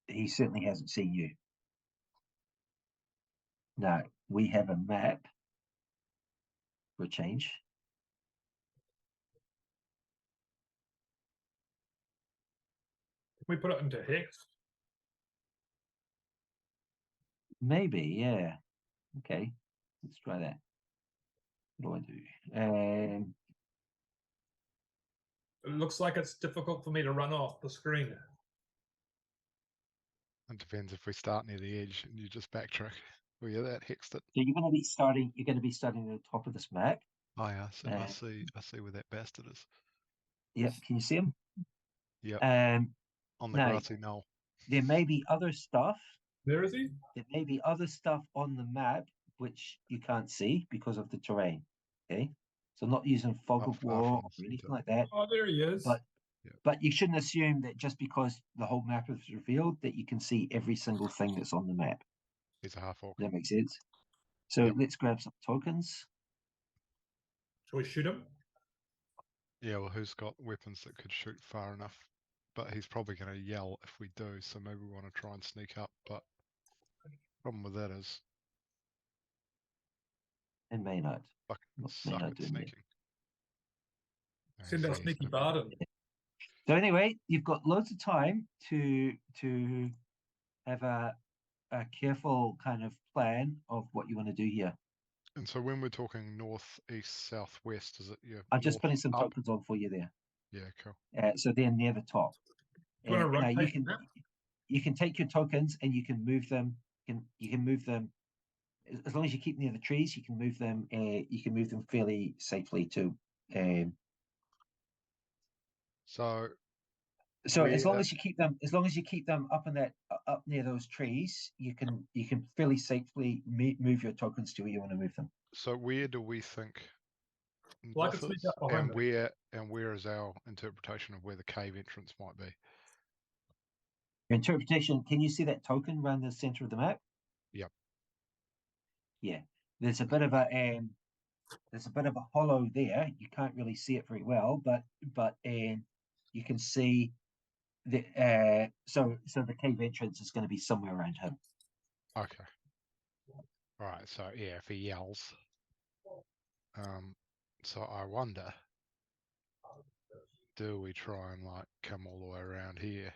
[SPEAKER 1] he certainly hasn't seen you. Now, we have a map for a change.
[SPEAKER 2] We put it into hex.
[SPEAKER 1] Maybe, yeah. Okay, let's try that. What do I do?
[SPEAKER 2] It looks like it's difficult for me to run off the screen.
[SPEAKER 3] It depends if we start near the edge and you just backtrack. Oh yeah, that hexed it.
[SPEAKER 1] So you're going to be starting at the top of this map.
[SPEAKER 3] Oh yeah, so I see where that bastard is.
[SPEAKER 1] Yep, can you see him?
[SPEAKER 3] Yep. On the
[SPEAKER 1] now,
[SPEAKER 3] grassy knoll.
[SPEAKER 1] There may be other stuff.
[SPEAKER 2] There is he?
[SPEAKER 1] There may be other stuff on the map which you can't see because of the terrain. Okay, so not using fog of war or anything like that.
[SPEAKER 2] Oh, there he is.
[SPEAKER 1] But you shouldn't assume that just because the whole map is revealed that you can see every single thing that's on the map.
[SPEAKER 3] He's a half orc.
[SPEAKER 1] Does that make sense? So let's grab some tokens.
[SPEAKER 2] Shall we shoot him?
[SPEAKER 3] Yeah, well, who's got weapons that could shoot far enough? But he's probably going to yell if we do, so maybe we want to try and sneak up. But the problem with that is...
[SPEAKER 1] It may not.
[SPEAKER 3] Fucking suck at sneaking.
[SPEAKER 2] Send our sneaky bard in.
[SPEAKER 1] So anyway, you've got loads of time to have a careful kind of plan of what you want to do here.
[SPEAKER 3] And so when we're talking north, east, south, west, is it? Yeah.
[SPEAKER 1] I'm just putting some tokens on for you there.
[SPEAKER 3] Yeah, cool.
[SPEAKER 1] So they're near the top. Now you can take your tokens and you can move them. You can move them as long as you keep near the trees. You can move them. You can move them fairly safely to.
[SPEAKER 3] So
[SPEAKER 1] as long as you keep them up in that up near those trees, you can fairly safely move your tokens to where you want to move them.
[SPEAKER 3] So where do we think?
[SPEAKER 2] Well, and
[SPEAKER 3] where is our interpretation of where the cave entrance might be?
[SPEAKER 1] Your interpretation. Can you see that token around the center of the map?
[SPEAKER 3] Yep.
[SPEAKER 1] Yeah. There's a bit of a there's a bit of a hollow there. You can't really see it very well, but you can see the so the cave entrance is going to be somewhere around him.
[SPEAKER 3] Okay. Right, so yeah, if he yells. So I wonder, do we try and like come all the way around here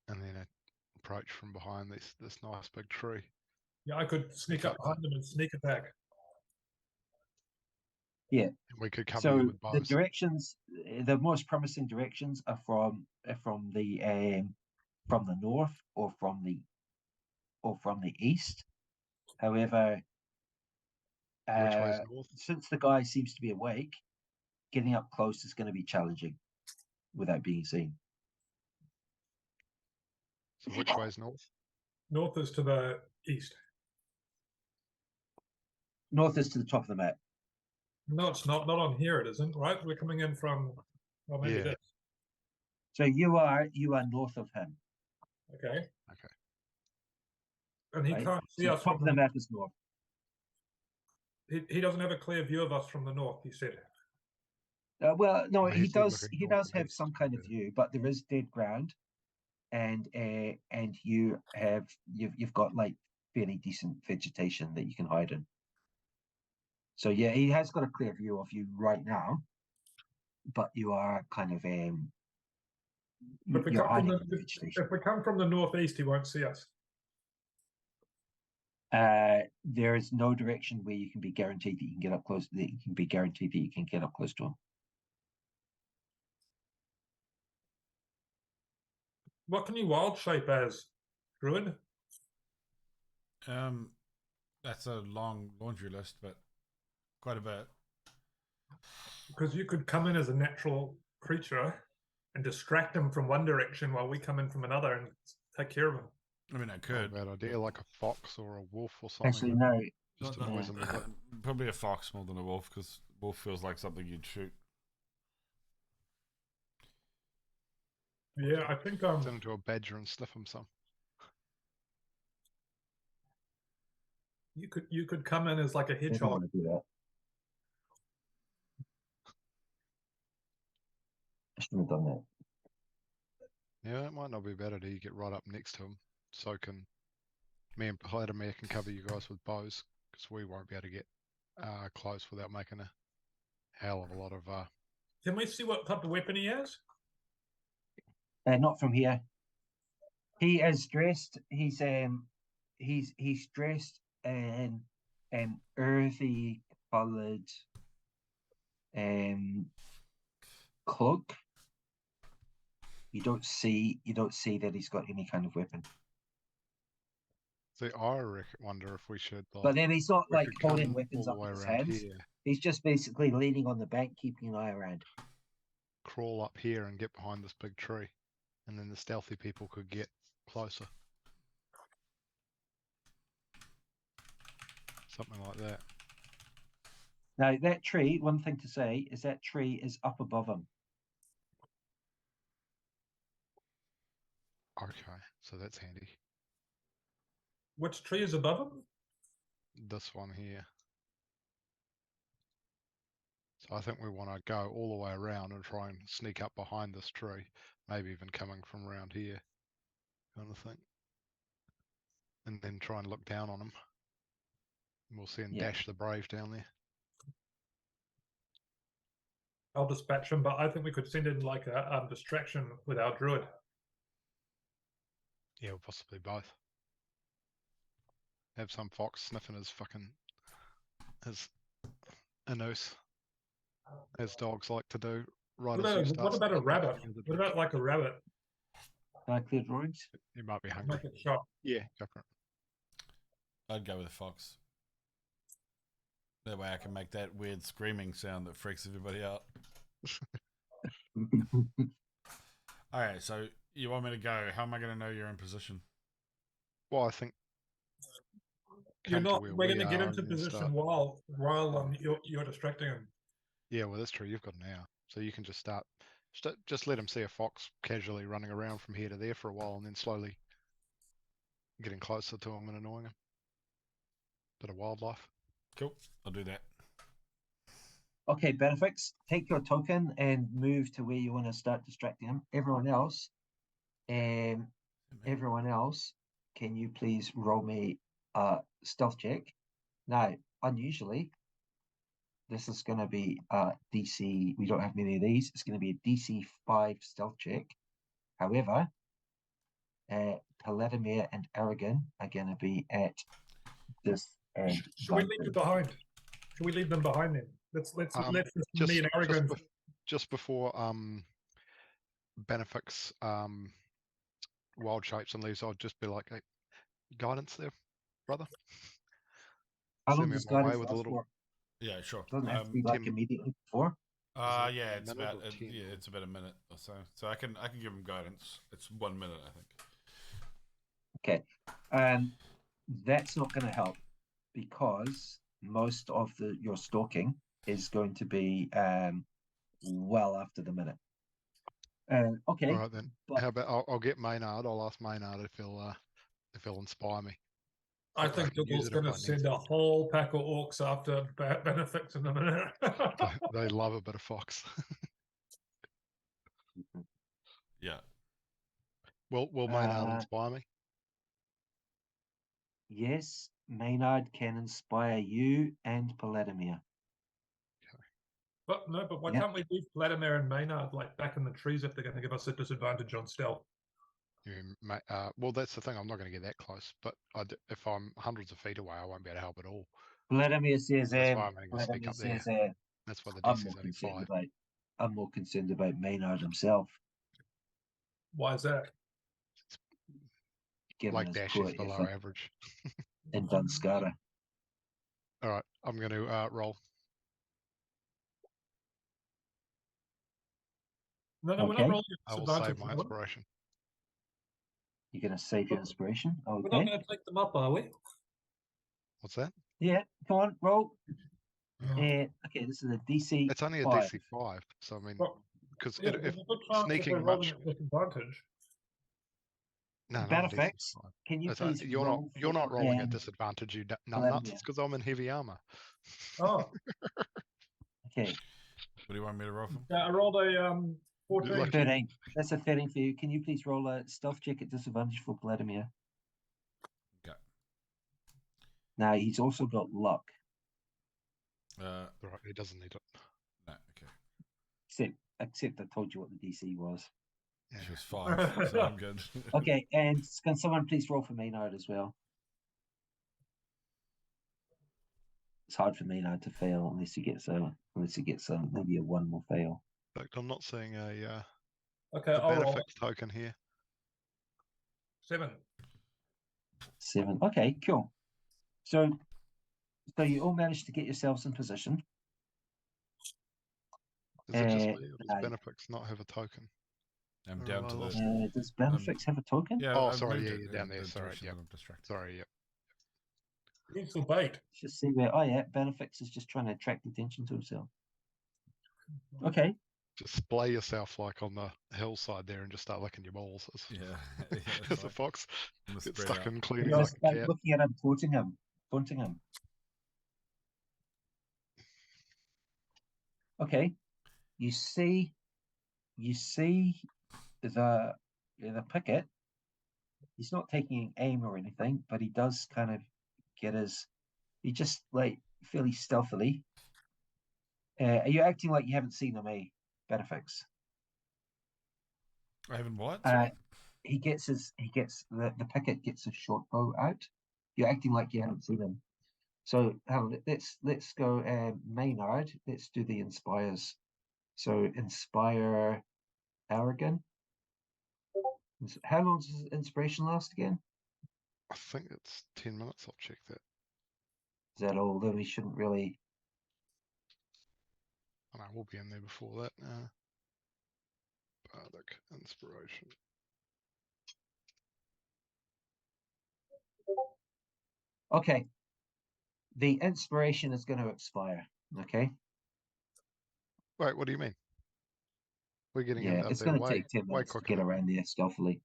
[SPEAKER 3] and then approach from behind this nice big tree?
[SPEAKER 2] Yeah, I could sneak up behind them and sneak attack.
[SPEAKER 1] Yeah.
[SPEAKER 3] We could cover
[SPEAKER 1] So
[SPEAKER 3] you with
[SPEAKER 1] the
[SPEAKER 3] bows.
[SPEAKER 1] directions, the most promising directions are from the north or from the east. However,
[SPEAKER 3] Which way's north?
[SPEAKER 1] since the guy seems to be awake, getting up close is going to be challenging without being seen.
[SPEAKER 3] So which way's north?
[SPEAKER 2] North is to the east.
[SPEAKER 1] North is to the top of the map.
[SPEAKER 2] No, it's not. Not on here. It isn't. Right? We're coming in from. Well, maybe
[SPEAKER 3] Yeah.
[SPEAKER 2] it is.
[SPEAKER 1] So you are north of him.
[SPEAKER 2] Okay.
[SPEAKER 3] Okay.
[SPEAKER 2] And he
[SPEAKER 1] Right?
[SPEAKER 2] can't see
[SPEAKER 1] So
[SPEAKER 2] us
[SPEAKER 1] top
[SPEAKER 2] from
[SPEAKER 1] of the map is north.
[SPEAKER 2] He doesn't have a clear view of us from the north. He said.
[SPEAKER 1] Well, no,
[SPEAKER 3] Well,
[SPEAKER 1] he
[SPEAKER 3] he's still
[SPEAKER 1] does.
[SPEAKER 3] looking
[SPEAKER 1] He
[SPEAKER 3] north
[SPEAKER 1] does
[SPEAKER 3] and
[SPEAKER 1] have
[SPEAKER 3] east,
[SPEAKER 1] some kind of
[SPEAKER 3] yeah.
[SPEAKER 1] view, but there is dead ground, and you've got like fairly decent vegetation that you can hide in. So yeah, he has got a clear view of you right now, but you are kind of
[SPEAKER 2] If we
[SPEAKER 1] you're
[SPEAKER 2] come from
[SPEAKER 1] hiding
[SPEAKER 2] the
[SPEAKER 1] in the vegetation.
[SPEAKER 2] if we come from the northeast, he won't see us.
[SPEAKER 1] There is no direction where you can be guaranteed that you can get up close. That you can be guaranteed that you can get up close to him.
[SPEAKER 2] What can you wild shape as, Druid?
[SPEAKER 4] That's a long laundry list, but quite a bit.
[SPEAKER 2] Because you could come in as a natural creature and distract him from one direction while we come in from another and take care of him.
[SPEAKER 4] I mean, I
[SPEAKER 3] Not a
[SPEAKER 4] could.
[SPEAKER 3] bad idea, like a fox or a wolf or something.
[SPEAKER 1] Actually, no.
[SPEAKER 3] Just
[SPEAKER 4] Not-
[SPEAKER 3] to
[SPEAKER 1] yeah.
[SPEAKER 3] poison the bit.
[SPEAKER 4] Probably a fox more than a wolf, because wolf feels like something you'd shoot.
[SPEAKER 2] Yeah, I think
[SPEAKER 3] Turn into a badger and sniff him some.
[SPEAKER 2] you could come in as like a
[SPEAKER 1] I don't
[SPEAKER 2] hedgehog.
[SPEAKER 1] want to do that. I shouldn't have done that.
[SPEAKER 3] Yeah, it might not be a bad idea. You get right up next to him, so can me and Paladimir can cover you guys with bows, because we won't be able to get close without making a hell of a lot of.
[SPEAKER 2] Can we see what type of weapon he has?
[SPEAKER 1] Not from here. He is dressed. He's dressed in an earthy coloured cloak. You don't see that he's got any kind of weapon.
[SPEAKER 3] See, I wonder if we should.
[SPEAKER 1] But then he's not
[SPEAKER 3] we
[SPEAKER 1] like
[SPEAKER 3] could come
[SPEAKER 1] holding
[SPEAKER 3] all
[SPEAKER 1] weapons
[SPEAKER 3] the
[SPEAKER 1] up
[SPEAKER 3] way
[SPEAKER 1] with his
[SPEAKER 3] around
[SPEAKER 1] hands.
[SPEAKER 3] here,
[SPEAKER 1] He's just basically leaning on the bank, keeping an eye around.
[SPEAKER 3] crawl up here, and get behind this big tree, and then the stealthy people could get closer. Something like that.
[SPEAKER 1] Now that tree, one thing to say is that tree is up above him.
[SPEAKER 3] Okay, so that's handy.
[SPEAKER 2] Which tree is above him?
[SPEAKER 3] This one here. So I think we want to go all the way around and try and sneak up behind this tree, maybe even coming from around here, kind of thing. And then try and look down on him. And we'll see and
[SPEAKER 1] Yeah.
[SPEAKER 3] dash the brave down there.
[SPEAKER 2] I'll dispatch him, but I think we could send in like a distraction with our druid.
[SPEAKER 3] Yeah, or possibly both. Have some fox sniffing his anus, as dogs like to do. Right as you start.
[SPEAKER 2] What about a
[SPEAKER 3] sneaking
[SPEAKER 2] rabbit?
[SPEAKER 3] up into the
[SPEAKER 2] What about like a rabbit?
[SPEAKER 1] Can I clear drawings?
[SPEAKER 3] You might be hungry.
[SPEAKER 2] Make it shot.
[SPEAKER 3] Yeah, go for it.
[SPEAKER 4] I'd go with a fox. That way I can make that weird screaming sound that freaks everybody out. Alright, so you want me to go. How am I going to know you're in position?
[SPEAKER 3] Well, I think
[SPEAKER 2] You're
[SPEAKER 3] come to
[SPEAKER 2] not.
[SPEAKER 3] where
[SPEAKER 2] We're
[SPEAKER 3] we
[SPEAKER 2] going to get
[SPEAKER 3] are
[SPEAKER 2] into
[SPEAKER 3] and then
[SPEAKER 2] position
[SPEAKER 3] start.
[SPEAKER 2] while you're distracting him.
[SPEAKER 3] Yeah, well, that's true. You've got an hour, so you can just start. Just let him see a fox casually running around from here to there for a while, and then slowly getting closer to him and annoying him. Bit of wildlife.
[SPEAKER 4] Cool. I'll do that.
[SPEAKER 1] Okay, Benefix, take your token and move to where you want to start distracting him. Everyone else, can you please roll me a stealth check? Now, unusually, this is going to be a DC. We don't have many of these. It's going to be a DC 5 stealth check. However, Paladimir and Aragin are going to be at this.
[SPEAKER 2] Should we leave them behind? Should we leave them behind then? Let's
[SPEAKER 3] Just,
[SPEAKER 2] me and Aragorn.
[SPEAKER 3] just before Bannofix wild shapes and leaves, I'll just be like, hey, guidance there, brother.
[SPEAKER 1] How
[SPEAKER 3] Send
[SPEAKER 1] long
[SPEAKER 3] me
[SPEAKER 1] does
[SPEAKER 3] on my way
[SPEAKER 1] guidance
[SPEAKER 3] with a
[SPEAKER 1] last
[SPEAKER 3] little.
[SPEAKER 1] for?
[SPEAKER 4] Yeah, sure.
[SPEAKER 1] Doesn't have to be like
[SPEAKER 3] Tim-
[SPEAKER 1] immediately before.
[SPEAKER 3] it
[SPEAKER 4] Yeah,
[SPEAKER 3] a
[SPEAKER 4] it's
[SPEAKER 3] minute
[SPEAKER 4] about
[SPEAKER 3] or 10?
[SPEAKER 4] yeah, it's about a minute or so. So I can give him guidance. It's 1 minute, I think.
[SPEAKER 1] Okay, that's not going to help because most of your stalking is going to be well after the minute. Okay.
[SPEAKER 3] All right then.
[SPEAKER 1] but-
[SPEAKER 3] How about I'll get Maynard. I'll ask Maynard if he'll inspire me.
[SPEAKER 2] I
[SPEAKER 3] I
[SPEAKER 2] think
[SPEAKER 3] can use
[SPEAKER 2] Douglas
[SPEAKER 3] it if
[SPEAKER 2] going
[SPEAKER 3] I
[SPEAKER 2] to
[SPEAKER 3] need
[SPEAKER 2] send
[SPEAKER 3] to.
[SPEAKER 2] a whole pack of orcs after Bannofix in a minute.
[SPEAKER 3] They love a bit of fox.
[SPEAKER 4] Yeah.
[SPEAKER 3] Will Maynard inspire me?
[SPEAKER 1] Yes, Maynard can inspire you and Paladimir.
[SPEAKER 2] But why
[SPEAKER 1] Yeah.
[SPEAKER 2] can't we leave Vladimir and Maynard like back in the trees if they're going to give us a disadvantage on stealth?
[SPEAKER 3] Well, that's the thing. I'm not going to get that close. But if I'm hundreds of feet away, I won't be able to help at all.
[SPEAKER 1] Vladimir says,
[SPEAKER 3] That's why I'm going to sneak up there. That's why the
[SPEAKER 1] I'm
[SPEAKER 3] DC's
[SPEAKER 1] more
[SPEAKER 3] only
[SPEAKER 1] concerned
[SPEAKER 3] 5.
[SPEAKER 1] about I'm more concerned about Maynard himself,
[SPEAKER 2] Why is that?
[SPEAKER 1] given
[SPEAKER 3] Like
[SPEAKER 1] his
[SPEAKER 3] Dash
[SPEAKER 1] poor
[SPEAKER 3] is below
[SPEAKER 1] effort
[SPEAKER 3] average.
[SPEAKER 1] in Dunskara.
[SPEAKER 3] All right, I'm going to roll.
[SPEAKER 2] No, we're
[SPEAKER 1] Okay.
[SPEAKER 2] not rolling a
[SPEAKER 3] I will
[SPEAKER 2] disadvantage.
[SPEAKER 3] save my inspiration.
[SPEAKER 1] You're going to save your inspiration.
[SPEAKER 2] We're not
[SPEAKER 1] Okay.
[SPEAKER 2] going to take them up, are we?
[SPEAKER 3] What's that?
[SPEAKER 1] Yeah, come on, roll.
[SPEAKER 2] Oh.
[SPEAKER 1] Okay, this is a DC.
[SPEAKER 3] It's only a
[SPEAKER 1] 5.
[SPEAKER 3] DC 5. So I mean,
[SPEAKER 2] Well,
[SPEAKER 3] because
[SPEAKER 2] yeah,
[SPEAKER 3] if
[SPEAKER 2] there's a good chance that
[SPEAKER 3] sneaking
[SPEAKER 2] we're rolling
[SPEAKER 3] much.
[SPEAKER 2] at disadvantage.
[SPEAKER 3] No, not a DC
[SPEAKER 1] Bannofix,
[SPEAKER 3] 5.
[SPEAKER 1] can you
[SPEAKER 3] It's
[SPEAKER 1] please
[SPEAKER 3] you're
[SPEAKER 1] roll
[SPEAKER 3] not
[SPEAKER 1] for,
[SPEAKER 3] rolling at disadvantage, you numbnuts.
[SPEAKER 1] Paladimir?
[SPEAKER 3] It's because I'm in heavy armor.
[SPEAKER 2] Oh,
[SPEAKER 1] Okay,
[SPEAKER 4] What do you want me to roll for?
[SPEAKER 2] yeah, I rolled a 14.
[SPEAKER 3] Lucky.
[SPEAKER 1] 13. That's a 13 for you. Can you please roll a stealth check at disadvantage for Vladimir?
[SPEAKER 4] Okay.
[SPEAKER 1] Now, he's also got luck,
[SPEAKER 3] Right, he doesn't need it.
[SPEAKER 4] No, okay.
[SPEAKER 1] except I told you what the DC was.
[SPEAKER 3] Yeah.
[SPEAKER 4] She was 5, so I'm good.
[SPEAKER 1] Okay, and can someone please roll for Maynard as well? It's hard for Maynard to fail unless he gets maybe a 1 will fail.
[SPEAKER 3] In fact, I'm not seeing a
[SPEAKER 2] Okay,
[SPEAKER 3] the
[SPEAKER 2] I'll roll.
[SPEAKER 3] benefits token here.
[SPEAKER 2] 7.
[SPEAKER 1] 7. Okay, cool. So you all managed to get yourselves in position.
[SPEAKER 3] Is it just me, or does
[SPEAKER 1] no.
[SPEAKER 3] benefits not have a token?
[SPEAKER 4] I'm
[SPEAKER 3] Oh,
[SPEAKER 4] down
[SPEAKER 3] I
[SPEAKER 4] to
[SPEAKER 3] lost
[SPEAKER 4] the.
[SPEAKER 1] Does Bannofix have a token?
[SPEAKER 4] Yeah.
[SPEAKER 3] Oh,
[SPEAKER 4] I've
[SPEAKER 3] sorry,
[SPEAKER 4] moved
[SPEAKER 3] yeah,
[SPEAKER 4] it
[SPEAKER 3] you're down
[SPEAKER 4] in
[SPEAKER 3] there,
[SPEAKER 4] the
[SPEAKER 3] sorry,
[SPEAKER 4] direction
[SPEAKER 3] yep.
[SPEAKER 4] that I'm distracted.
[SPEAKER 3] Sorry, yep.
[SPEAKER 2] He's the bait.
[SPEAKER 1] Let's just see where. Oh yeah, Bannofix is just trying to attract attention to himself. Okay.
[SPEAKER 3] Just splay yourself like on the hillside there and just start licking your balls as,
[SPEAKER 4] Yeah.
[SPEAKER 3] as a fox.
[SPEAKER 4] I'm gonna
[SPEAKER 3] Get
[SPEAKER 4] spread
[SPEAKER 3] stuck
[SPEAKER 4] out.
[SPEAKER 3] in cleaning
[SPEAKER 1] You're
[SPEAKER 3] like a cat.
[SPEAKER 1] looking at him, taunting him. Okay. You see the picket. He's not taking aim or anything, but he does kind of he just like fairly stealthily. Are you acting like you haven't seen him, Bannofix?
[SPEAKER 4] I haven't what?
[SPEAKER 1] The picket gets a short bow out. You're acting like you haven't seen him. So let's go Maynard. Let's do the inspires. So inspire Aragin. How long does inspiration last again?
[SPEAKER 3] I think it's 10 minutes. I'll check that.
[SPEAKER 1] Is that all? Then we shouldn't really.
[SPEAKER 3] I know we'll be in there before that. Bardic inspiration.
[SPEAKER 1] Okay. The inspiration is going to expire. Okay.
[SPEAKER 3] Wait, what do you mean? We're getting in up
[SPEAKER 1] it's
[SPEAKER 3] there
[SPEAKER 1] going to
[SPEAKER 3] way,
[SPEAKER 1] take 10
[SPEAKER 3] way
[SPEAKER 1] minutes to
[SPEAKER 3] quicker.
[SPEAKER 1] get around there stealthily.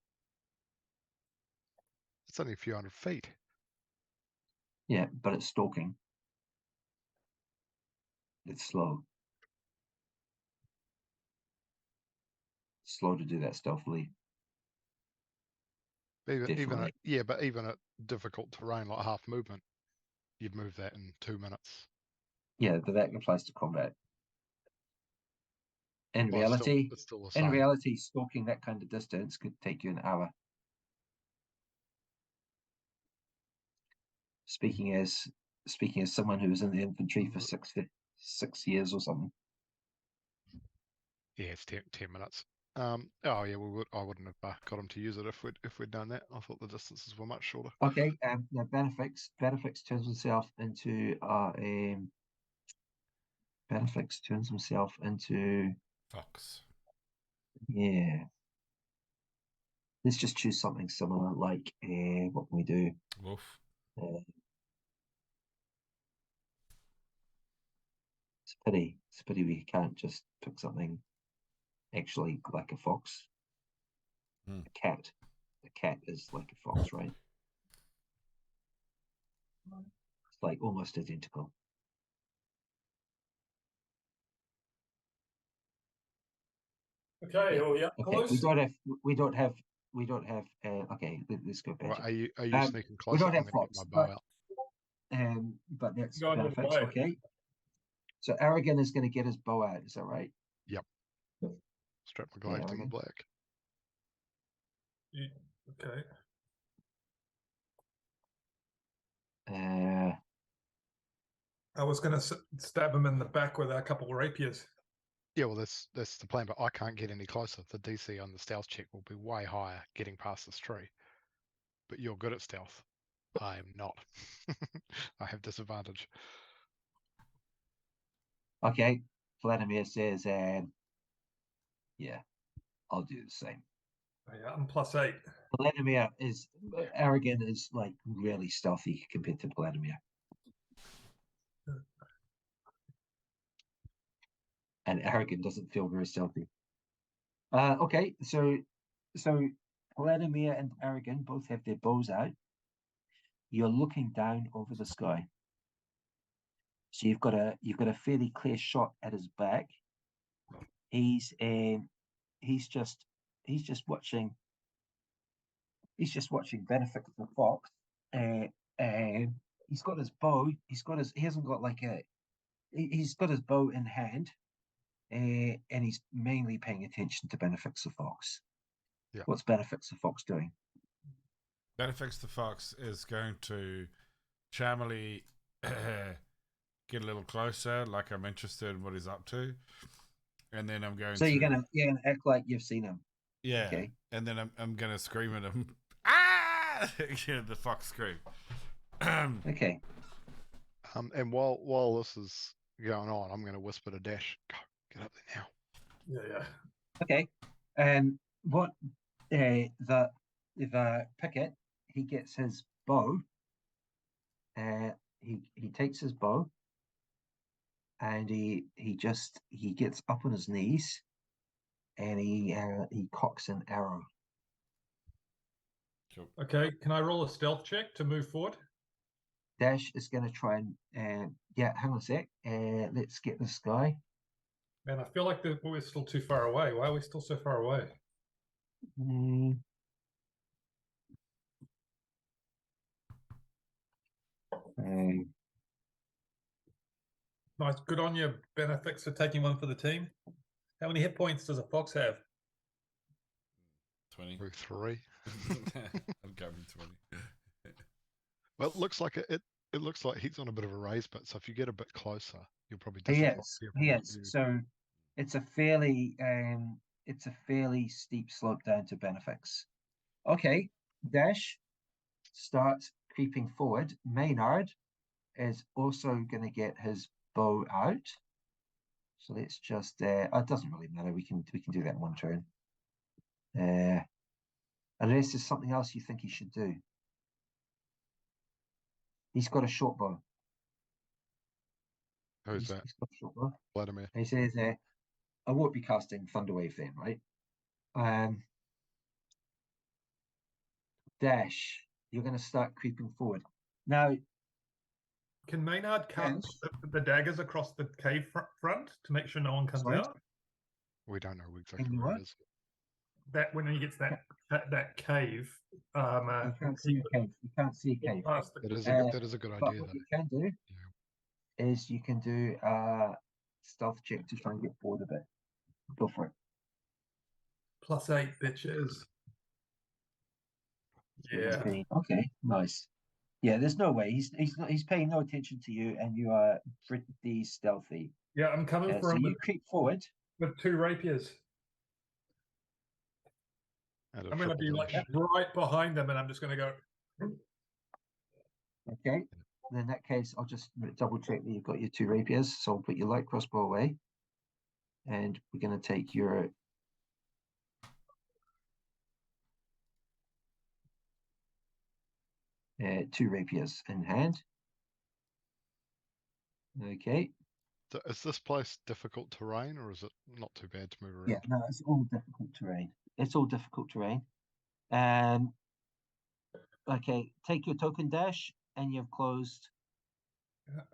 [SPEAKER 3] It's only a few hundred feet.
[SPEAKER 1] Yeah, but it's stalking. It's slow. slow to do that stealthily.
[SPEAKER 3] Even
[SPEAKER 1] Definitely.
[SPEAKER 3] but even at difficult terrain like half movement, you'd move that in 2 minutes.
[SPEAKER 1] Yeah, but that applies to combat. In
[SPEAKER 3] Well,
[SPEAKER 1] reality,
[SPEAKER 3] it's still the same.
[SPEAKER 1] stalking that kind of distance could take you an hour. Speaking as someone who was in the infantry for 6 years or something.
[SPEAKER 3] Yeah, it's 10 minutes. Oh yeah, I wouldn't have got him to use it if we'd done that. I thought the distances were much shorter.
[SPEAKER 1] Okay, now Bannofix turns himself into Bannofix turns himself into
[SPEAKER 4] Fox.
[SPEAKER 1] yeah. Let's just choose something similar, like what can we do?
[SPEAKER 4] Wolf.
[SPEAKER 1] It's a pity we can't just pick something actually like a fox.
[SPEAKER 4] Hmm.
[SPEAKER 1] A cat. A cat is like a fox, right? It's like almost identical.
[SPEAKER 2] Okay, well, yeah,
[SPEAKER 1] Okay,
[SPEAKER 2] close.
[SPEAKER 1] we don't have. Okay, let's go back.
[SPEAKER 3] Well, are you sneaking
[SPEAKER 1] we
[SPEAKER 3] closer?
[SPEAKER 1] don't
[SPEAKER 3] I'm
[SPEAKER 1] have
[SPEAKER 3] going to get
[SPEAKER 1] fox,
[SPEAKER 3] my bow
[SPEAKER 1] but
[SPEAKER 3] out.
[SPEAKER 1] but that's
[SPEAKER 2] Go on your
[SPEAKER 1] Bannofix.
[SPEAKER 2] way.
[SPEAKER 1] Okay, so Aragin is going to get his bow out. Is that right?
[SPEAKER 3] Yep. Strap my glaive to my
[SPEAKER 1] Aragin.
[SPEAKER 3] black.
[SPEAKER 2] Okay. I was going to stab him in the back with a couple of rapiers.
[SPEAKER 3] Yeah, well, that's the plan, but I can't get any closer. The DC on the stealth check will be way higher getting past this tree. But you're good at stealth. I am not. I have disadvantage.
[SPEAKER 1] Okay, Paladimir says, yeah, I'll do the same.
[SPEAKER 2] Yeah, I'm +8.
[SPEAKER 1] Paladimir is Aragin is like really stealthy compared to Paladimir. And Aragin doesn't feel very stealthy. Okay, so Paladimir and Aragin both have their bows out. You're looking down over the sky. So you've got a fairly clear shot at his back. He's just watching. He's just watching Bannofix the fox. And he's got his bow. He hasn't got like a. He's got his bow in hand. And he's mainly paying attention to Bannofix the fox.
[SPEAKER 3] Yeah.
[SPEAKER 1] What's Bannofix the fox doing?
[SPEAKER 4] Bannofix the fox is going to charmily get a little closer, like I'm interested in what he's up to, and then I'm going.
[SPEAKER 1] So you're gonna act like you've seen him.
[SPEAKER 4] Yeah.
[SPEAKER 1] Okay.
[SPEAKER 4] And then I'm gonna scream at him. Ah! The fox scream.
[SPEAKER 1] Okay.
[SPEAKER 3] And while this is going on, I'm going to whisper to Dash, "Go, get up there now."
[SPEAKER 2] Yeah.
[SPEAKER 1] Okay. What the picket, he gets his bow. He takes his bow, and he gets up on his knees, and he cocks an arrow.
[SPEAKER 4] Cool.
[SPEAKER 2] Okay, can I roll a stealth check to move forward?
[SPEAKER 1] Dash is going to try and hang on a sec. Let's get this guy.
[SPEAKER 2] Man, I feel like we're still too far away. Why are we still so far away? Nice, good on you, Bannofix, for taking one for the team. How many hit points does a fox have?
[SPEAKER 4] 20.
[SPEAKER 3] 3.
[SPEAKER 4] I'm going 20.
[SPEAKER 3] Well, it looks like it looks like he's on a bit of a raise, but so if you get a bit closer, you'll probably.
[SPEAKER 1] He is. So it's a fairly steep slope down to Bannofix. Okay, Dash starts creeping forward. Maynard is also going to get his bow out. So let's just. It doesn't really matter. We can do that in one turn. Unless there's something else you think he should do. He's got a short bow.
[SPEAKER 3] Who's that?
[SPEAKER 1] He's got a short bow.
[SPEAKER 3] Paladimir.
[SPEAKER 1] He says, I won't be casting Thunderwave then, right? Dash, you're going to start creeping forward. Now,
[SPEAKER 2] can Maynard cut the daggers across the cave front to make sure no one comes out?
[SPEAKER 3] We don't know exactly where it is.
[SPEAKER 2] that when he gets that cave,
[SPEAKER 1] You can't see a cave. You can't see a cave.
[SPEAKER 2] past the
[SPEAKER 3] That is a good
[SPEAKER 1] But
[SPEAKER 3] idea,
[SPEAKER 1] what
[SPEAKER 3] though.
[SPEAKER 1] you can do is you can do a stealth check to try and get forward a bit. Go for it.
[SPEAKER 2] +8 bitches. Yeah.
[SPEAKER 1] 17. Okay, nice. Yeah, there's no way he's paying no attention to you, and you are pretty stealthy.
[SPEAKER 2] Yeah, I'm coming for
[SPEAKER 1] So
[SPEAKER 2] him
[SPEAKER 1] you creep forward.
[SPEAKER 2] with 2 rapiers.
[SPEAKER 3] At a
[SPEAKER 2] I'm going to
[SPEAKER 3] triple
[SPEAKER 2] be like
[SPEAKER 3] dash.
[SPEAKER 2] right behind them, and I'm just going to go.
[SPEAKER 1] Okay. And in that case, I'll just double check that you've got your 2 rapiers. So I'll put your light crossbow away, and we're going to take your two rapiers in hand. Okay.
[SPEAKER 3] So is this place difficult terrain, or is it not too bad to move around?
[SPEAKER 1] Yeah, no, it's all difficult terrain. It's all difficult terrain. Okay, take your token dash, and you've closed.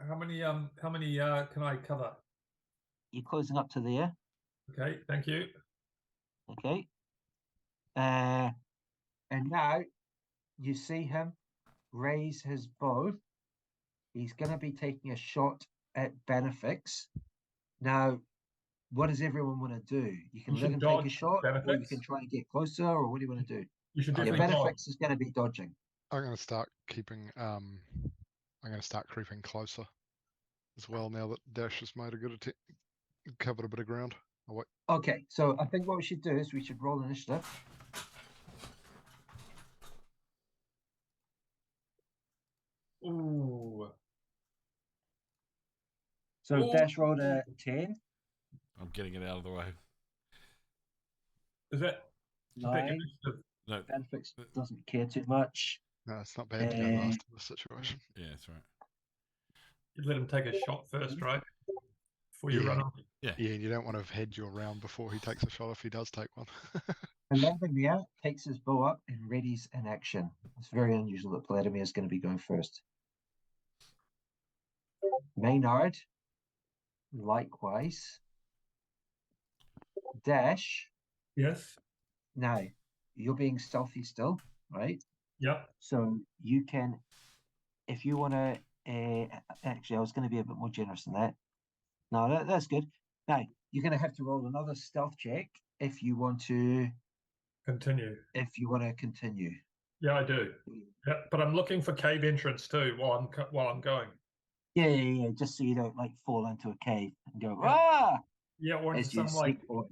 [SPEAKER 2] How many can I cover?
[SPEAKER 1] You're closing up to there.
[SPEAKER 2] Okay, thank you.
[SPEAKER 1] Okay. And now you see him raise his bow. He's going to be taking a shot at Bannofix. Now, what does everyone want to do? You can
[SPEAKER 2] You
[SPEAKER 1] let
[SPEAKER 2] should
[SPEAKER 1] him take a
[SPEAKER 2] dodge
[SPEAKER 1] shot, or you
[SPEAKER 2] Bannofix.
[SPEAKER 1] can try and get closer, or what do you want to do?
[SPEAKER 2] You should
[SPEAKER 3] Yeah,
[SPEAKER 1] Yeah,
[SPEAKER 2] definitely dodge.
[SPEAKER 1] Bannofix is going to be dodging.
[SPEAKER 3] I'm going to start keeping. I'm going to start creeping closer as well now that Dash has made a good attempt, covered a bit of ground. Oh, wait.
[SPEAKER 1] Okay, so I think what we should do is we should roll initiative.
[SPEAKER 2] Ooh.
[SPEAKER 1] So
[SPEAKER 2] Ooh.
[SPEAKER 1] Dash rolled a 10,
[SPEAKER 4] I'm getting it out of the way.
[SPEAKER 2] Is that
[SPEAKER 1] 9.
[SPEAKER 4] No,
[SPEAKER 1] Bannofix doesn't care too much.
[SPEAKER 3] No, it's not bad to go last in this situation.
[SPEAKER 4] yeah, that's right.
[SPEAKER 2] You'd let him take a shot first, right? Before you run off.
[SPEAKER 3] Yeah, and you don't want to have had your round before he takes a shot if he does take one.
[SPEAKER 1] Paladimir takes his bow up and readies an action. It's very unusual that Paladimir is going to be going first. Maynard, likewise. Dash,
[SPEAKER 2] Yes.
[SPEAKER 1] now you're being stealthy still, right?
[SPEAKER 2] Yep.
[SPEAKER 1] So you can, if you want to, actually, I was going to be a bit more generous than that. No, that's good. Now you're going to have to roll another stealth check if you want to
[SPEAKER 2] Continue.
[SPEAKER 1] continue.
[SPEAKER 2] Yeah, I do. Yeah, but I'm looking for cave entrance too while I'm going.
[SPEAKER 1] Yeah. Just so you don't like fall into a cave and go
[SPEAKER 2] Yeah.
[SPEAKER 1] ah.
[SPEAKER 2] Yeah, or into
[SPEAKER 1] As you
[SPEAKER 2] some like
[SPEAKER 1] sneak forward.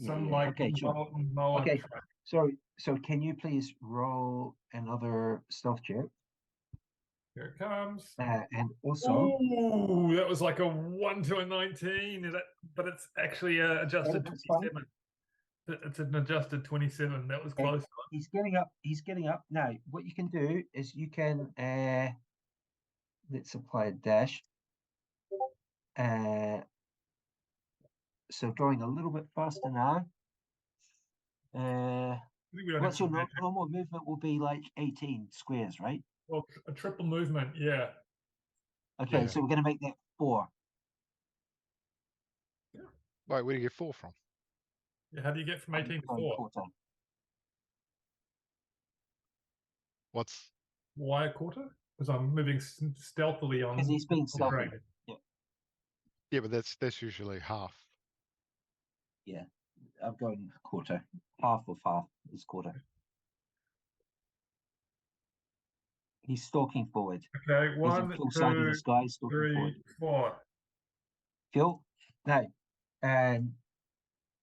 [SPEAKER 2] some
[SPEAKER 1] Yeah.
[SPEAKER 2] like
[SPEAKER 1] Okay, sure.
[SPEAKER 2] mower
[SPEAKER 1] Okay.
[SPEAKER 2] track.
[SPEAKER 1] So can you please roll another stealth check?
[SPEAKER 2] Here it comes.
[SPEAKER 1] And also,
[SPEAKER 2] Ooh, that was like a 1 to a 19. But it's actually adjusted
[SPEAKER 1] that's fine.
[SPEAKER 2] 27. It's an adjusted 27. That was close.
[SPEAKER 1] He's getting up. Now, what you can do is you can let's apply a dash. So going a little bit faster now.
[SPEAKER 2] I think we don't
[SPEAKER 1] What's
[SPEAKER 2] have
[SPEAKER 1] your
[SPEAKER 2] to
[SPEAKER 1] normal movement will be like 18 squares, right?
[SPEAKER 2] well, a triple movement, yeah.
[SPEAKER 1] Okay,
[SPEAKER 3] Yeah.
[SPEAKER 1] so we're going to make that 4.
[SPEAKER 3] Wait, where do you get 4 from?
[SPEAKER 2] Yeah, how do you get from 18 to 4?
[SPEAKER 1] Quarter.
[SPEAKER 3] What's
[SPEAKER 2] Why a quarter? Because I'm moving stealthily on.
[SPEAKER 1] Because he's being stealthy.
[SPEAKER 2] terrain.
[SPEAKER 3] yeah, but that's usually half.
[SPEAKER 1] I'm going quarter. Half of half is quarter. He's stalking forward.
[SPEAKER 2] Okay,
[SPEAKER 1] He's in
[SPEAKER 2] 1,
[SPEAKER 1] full sight of
[SPEAKER 2] 2,
[SPEAKER 1] the sky, stalking
[SPEAKER 2] 3,
[SPEAKER 1] forward.
[SPEAKER 2] 4.
[SPEAKER 1] Cool. Now, and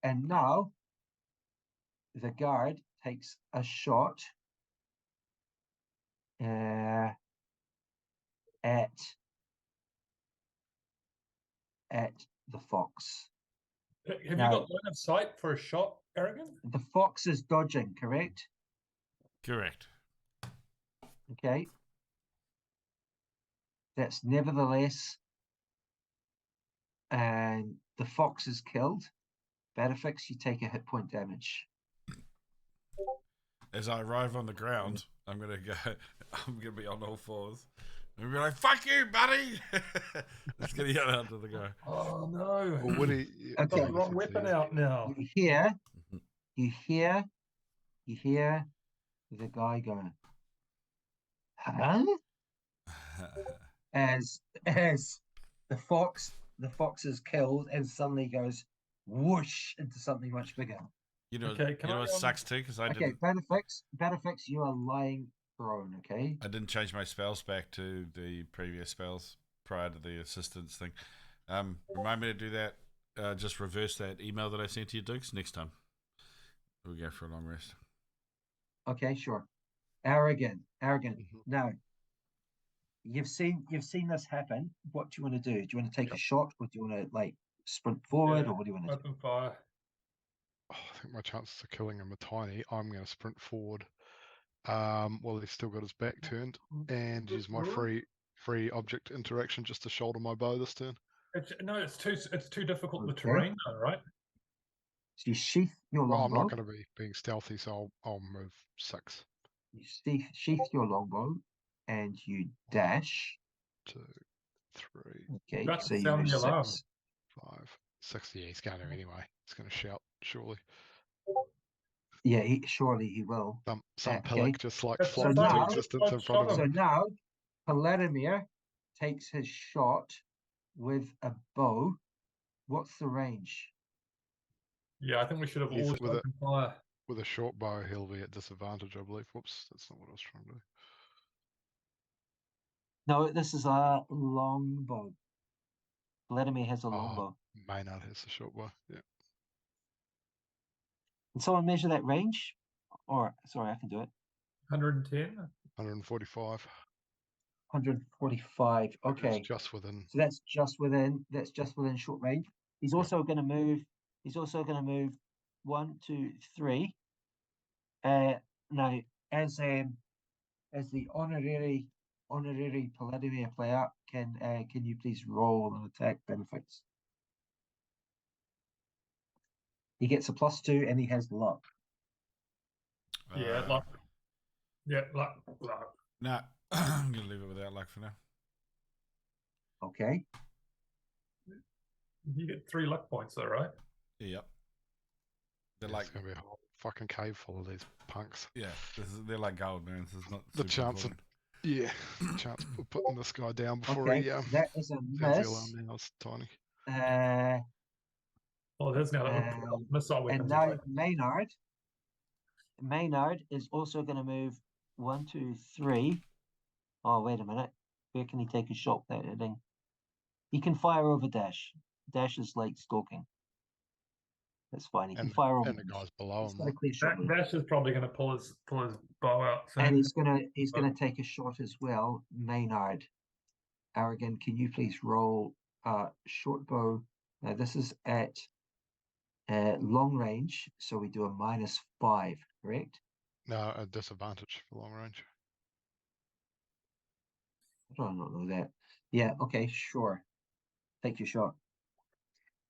[SPEAKER 1] now the guard takes a shot at the fox.
[SPEAKER 2] Have
[SPEAKER 1] Now-
[SPEAKER 2] you got line of sight for a shot, Aragin?
[SPEAKER 1] The fox is dodging, correct?
[SPEAKER 4] Correct.
[SPEAKER 1] Okay. That's nevertheless, and the fox is killed. Bannofix, you take a hit point damage.
[SPEAKER 4] As I arrive on the ground, I'm gonna be on all fours. I'm gonna be like, "Fuck you, buddy!" It's gonna yell out to the guy.
[SPEAKER 2] Oh no!
[SPEAKER 3] Well, what do
[SPEAKER 1] Okay.
[SPEAKER 2] I've got the wrong weapon out now.
[SPEAKER 1] You you hear the guy going, huh? As the fox is killed and suddenly goes whoosh into something much bigger.
[SPEAKER 4] You know,
[SPEAKER 2] Okay,
[SPEAKER 4] you know what sucks too, because I
[SPEAKER 1] Okay,
[SPEAKER 4] didn't.
[SPEAKER 1] Bannofix, you are lying prone. Okay.
[SPEAKER 4] I didn't change my spells back to the previous spells prior to the assistance thing. Remind me to do that. Just reverse that email that I sent to you, Dukes, next time. We'll go for a long rest.
[SPEAKER 1] Okay, sure. Aragin.
[SPEAKER 3] Mhm.
[SPEAKER 1] Now, you've seen this happen. What do you want to do? Do you want to take a shot, or do you want to like sprint forward,
[SPEAKER 2] Yeah,
[SPEAKER 1] or what do you want to do?
[SPEAKER 2] open fire.
[SPEAKER 3] Oh, I think my chances of killing him are tiny. I'm going to sprint forward. Well, he's still got his back turned, and use my free object interaction just to shoulder my bow this turn.
[SPEAKER 2] It's too difficult the
[SPEAKER 1] Okay.
[SPEAKER 2] terrain though, right?
[SPEAKER 1] So you sheath your
[SPEAKER 3] Well, I'm
[SPEAKER 1] longbow.
[SPEAKER 3] not going to be being stealthy, so I'll move 6.
[SPEAKER 1] You sheath your longbow, and you dash.
[SPEAKER 3] 2, 3,
[SPEAKER 1] Okay,
[SPEAKER 2] About
[SPEAKER 1] so
[SPEAKER 2] to
[SPEAKER 1] you
[SPEAKER 2] sound
[SPEAKER 1] move
[SPEAKER 2] the alarm.
[SPEAKER 1] 6.
[SPEAKER 3] 5, 6. Yeah, he's going to anyway. He's going to shout, surely.
[SPEAKER 1] Yeah, surely he will.
[SPEAKER 3] Some
[SPEAKER 1] Okay.
[SPEAKER 3] pillock just like
[SPEAKER 2] That's
[SPEAKER 3] floats
[SPEAKER 1] now-
[SPEAKER 3] into existence in front of
[SPEAKER 1] So
[SPEAKER 3] him.
[SPEAKER 1] now, Paladimir takes his shot with a bow. What's the range?
[SPEAKER 2] Yeah, I think we should have
[SPEAKER 3] He's
[SPEAKER 2] always
[SPEAKER 3] with it.
[SPEAKER 2] opened fire.
[SPEAKER 3] With a short bow, he'll be at disadvantage, I believe. Whoops, that's not what I was trying to do.
[SPEAKER 1] No, this is a longbow. Paladimir has a
[SPEAKER 3] Oh.
[SPEAKER 1] longbow.
[SPEAKER 3] Maynard has the short bow. Yeah.
[SPEAKER 1] Can someone measure that range? Or, sorry, I can do it.
[SPEAKER 2] 110.
[SPEAKER 3] 145.
[SPEAKER 1] 145.
[SPEAKER 3] It's
[SPEAKER 1] Okay.
[SPEAKER 3] just within.
[SPEAKER 1] So that's just within short range. He's also going to move. He's also going to move 1, 2, 3. Now, as the honorary Paladimir player, can you please roll an attack benefits? He gets a +2 and he has luck.
[SPEAKER 2] Yeah, luck. Yeah, luck.
[SPEAKER 4] Nah, I'm gonna leave it without luck for now.
[SPEAKER 1] Okay.
[SPEAKER 2] You get 3 luck points though, right?
[SPEAKER 4] Yep. They're
[SPEAKER 3] It's
[SPEAKER 4] like,
[SPEAKER 3] going to be a whole fucking cave full of these punks.
[SPEAKER 4] yeah, they're like gold, man. This is not
[SPEAKER 3] The
[SPEAKER 4] super
[SPEAKER 3] chance of
[SPEAKER 4] important.
[SPEAKER 3] Yeah, the chance of putting this guy down before
[SPEAKER 1] Okay.
[SPEAKER 3] he
[SPEAKER 1] That is a
[SPEAKER 3] sounds the
[SPEAKER 1] miss.
[SPEAKER 3] alarm now is tiny.
[SPEAKER 2] Oh, there's now missile
[SPEAKER 1] And
[SPEAKER 2] weapons.
[SPEAKER 1] now
[SPEAKER 2] Right?
[SPEAKER 1] Maynard is also going to move 1, 2, 3. Oh, wait a minute. Where can he take a shot without hitting? He can fire over Dash. Dash is like stalking. That's fine. He can fire over.
[SPEAKER 3] And the guys below
[SPEAKER 1] He's
[SPEAKER 3] him.
[SPEAKER 1] got a clear shot.
[SPEAKER 2] Dash is probably going to pull his bow out.
[SPEAKER 1] And he's gonna take a shot as well. Maynard. Aragin, can you please roll short bow? Now this is at long range, so we do a -5, correct?
[SPEAKER 3] No, a disadvantage for long range.
[SPEAKER 1] I do not know that. Yeah, okay, sure. Take your shot.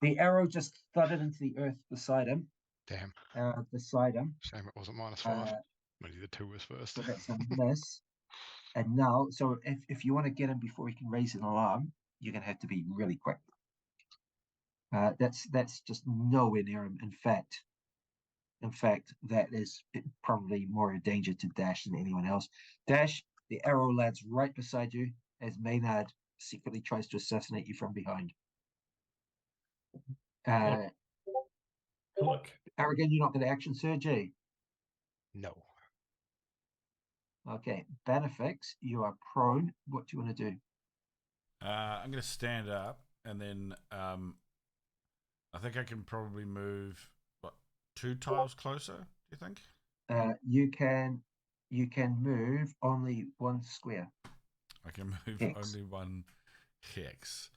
[SPEAKER 1] The arrow just thudded into the earth beside him.
[SPEAKER 3] Damn.
[SPEAKER 1] Shame
[SPEAKER 3] it wasn't -5. Maybe the 2 was first.
[SPEAKER 1] So that's a miss. And now, so if you want to get him before he can raise an alarm, you're gonna have to be really quick. That's just nowhere near him. In fact, that is probably more a danger to Dash than anyone else. Dash, the arrow lands right beside you as Maynard secretly tries to assassinate you from behind.
[SPEAKER 2] Look.
[SPEAKER 1] Aragin, you're not going to action surge, eh?
[SPEAKER 3] No.
[SPEAKER 1] Okay, Bannofix, you are prone. What do you want to do?
[SPEAKER 4] I'm gonna stand up, and then I think I can probably move 2 tiles closer. Do you think?
[SPEAKER 1] You can move only 1 square.
[SPEAKER 4] I can move
[SPEAKER 1] Hex.
[SPEAKER 4] only 1 hex.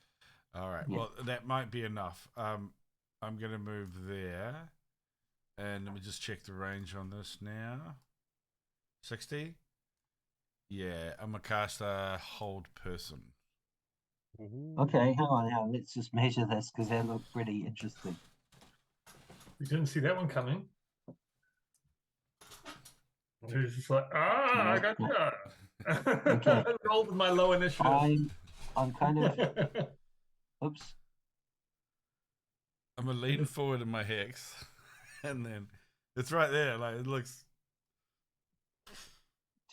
[SPEAKER 4] All right.
[SPEAKER 1] Yeah.
[SPEAKER 4] Well, that might be enough. I'm gonna move there, and let me just check the range on this now. 60. Yeah, I'm gonna cast a hold person.
[SPEAKER 1] Okay, hang on. Let's just measure this because they look pretty interesting.
[SPEAKER 2] You didn't see that one coming. He was just like, I got you.
[SPEAKER 1] Okay.
[SPEAKER 2] Rolled with my low initiative.
[SPEAKER 1] I'm kind of. Oops.
[SPEAKER 4] I'm gonna lean forward in my hex, and then It's right there. Like it looks.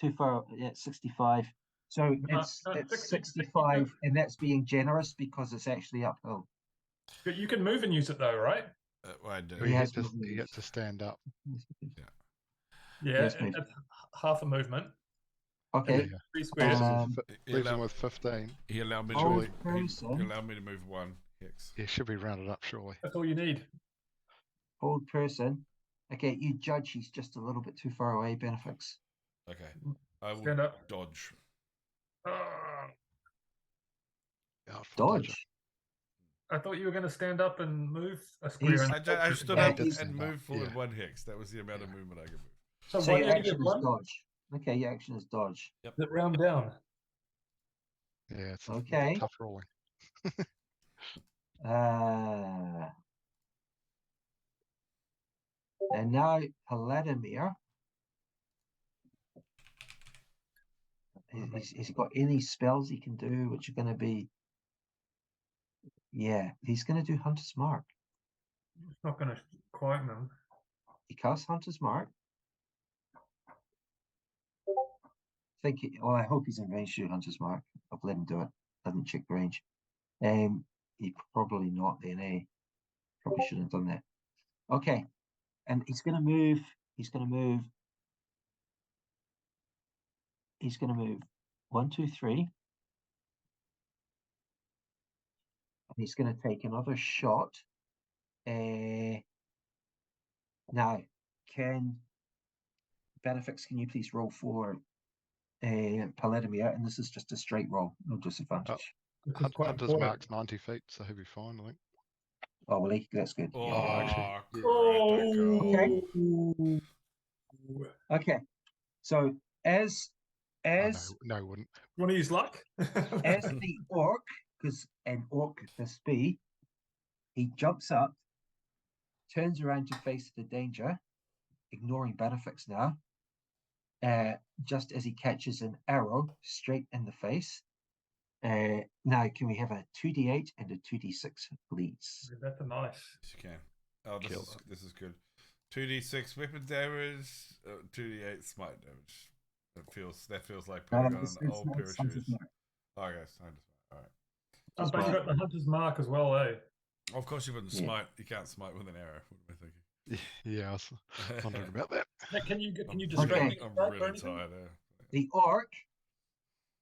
[SPEAKER 1] Too far. Yeah, 65. So
[SPEAKER 2] No,
[SPEAKER 1] it's
[SPEAKER 2] no,
[SPEAKER 1] it's
[SPEAKER 2] 60,
[SPEAKER 1] 65, and that's being generous because it's actually uphill.
[SPEAKER 2] But you can move and use it though, right?
[SPEAKER 4] I do.
[SPEAKER 1] He has
[SPEAKER 3] You
[SPEAKER 1] moved.
[SPEAKER 3] get to stand up.
[SPEAKER 2] Yeah,
[SPEAKER 1] Yes, mate.
[SPEAKER 2] it's half a movement. And
[SPEAKER 1] Okay.
[SPEAKER 2] then 3 squares.
[SPEAKER 4] He
[SPEAKER 3] Leaves him
[SPEAKER 4] allowed,
[SPEAKER 3] with 15.
[SPEAKER 4] he allowed me
[SPEAKER 1] Old
[SPEAKER 4] to
[SPEAKER 1] person.
[SPEAKER 4] he allowed me to move 1 hex.
[SPEAKER 3] Yeah, should be rounded up, surely.
[SPEAKER 2] That's all you need.
[SPEAKER 1] Old person. Okay, you judge he's just a little bit too far away, Bannofix.
[SPEAKER 4] Okay. I will
[SPEAKER 2] Stand up.
[SPEAKER 4] dodge.
[SPEAKER 3] Out for
[SPEAKER 1] Dodge.
[SPEAKER 2] I thought you were going to stand up and move a square.
[SPEAKER 1] He's-
[SPEAKER 2] And
[SPEAKER 4] I stood
[SPEAKER 1] Yeah,
[SPEAKER 4] up
[SPEAKER 1] he's-
[SPEAKER 4] and moved forward
[SPEAKER 3] yeah.
[SPEAKER 4] 1 hex. That was the amount of movement I could move.
[SPEAKER 2] so
[SPEAKER 1] So
[SPEAKER 2] why
[SPEAKER 1] your
[SPEAKER 2] do you
[SPEAKER 1] action
[SPEAKER 2] get
[SPEAKER 1] is
[SPEAKER 2] one?
[SPEAKER 1] dodge. Okay, your action is dodge.
[SPEAKER 2] That round down.
[SPEAKER 3] Yeah, it's
[SPEAKER 1] Okay.
[SPEAKER 3] tough rolling.
[SPEAKER 1] And now Paladimir. Has he got any spells he can do which are going to be? Yeah, he's going to do Hunter's Mark.
[SPEAKER 2] It's not going to quieten them.
[SPEAKER 1] He casts Hunter's Mark. I hope he's in range to do Hunter's Mark. I've let him do it. Doesn't check the range. He probably not then, eh? Probably shouldn't have done that. Okay. And he's gonna move. He's gonna move 1, 2, 3. And he's gonna take another shot. Now, Bannofix, can you please roll for Paladimir? And this is just a straight roll, no disadvantage.
[SPEAKER 2] This is quite
[SPEAKER 3] Hunter's
[SPEAKER 2] important.
[SPEAKER 3] mark's 90 feet, so he'll be fine, I think.
[SPEAKER 1] Oh, will he? That's good.
[SPEAKER 4] Oh,
[SPEAKER 1] Yeah.
[SPEAKER 3] actually.
[SPEAKER 4] great.
[SPEAKER 1] Okay. Okay. So as
[SPEAKER 3] Oh, no, he wouldn't.
[SPEAKER 2] You want to use luck?
[SPEAKER 1] as the orc, because an orc this be, he jumps up, turns around to face the danger, ignoring Bannofix now. Just as he catches an arrow straight in the face. Now, can we have a 2d8 and a 2d6, please?
[SPEAKER 2] That's a nice.
[SPEAKER 4] Yes, you can. Oh,
[SPEAKER 3] Kill
[SPEAKER 4] this is good. 2d6 weapon damage, 2d8 smite damage. That feels like putting on an old pair of shoes. Oh, yes, all right.
[SPEAKER 2] Oh, but you got the hunter's mark as well, eh?
[SPEAKER 4] Of course, you wouldn't smite. You can't smite with an arrow. What am I thinking?
[SPEAKER 3] Yeah, I was wondering about that.
[SPEAKER 2] Now, can you
[SPEAKER 4] I'm
[SPEAKER 2] distract
[SPEAKER 1] Okay.
[SPEAKER 2] me?
[SPEAKER 4] I'm really tired.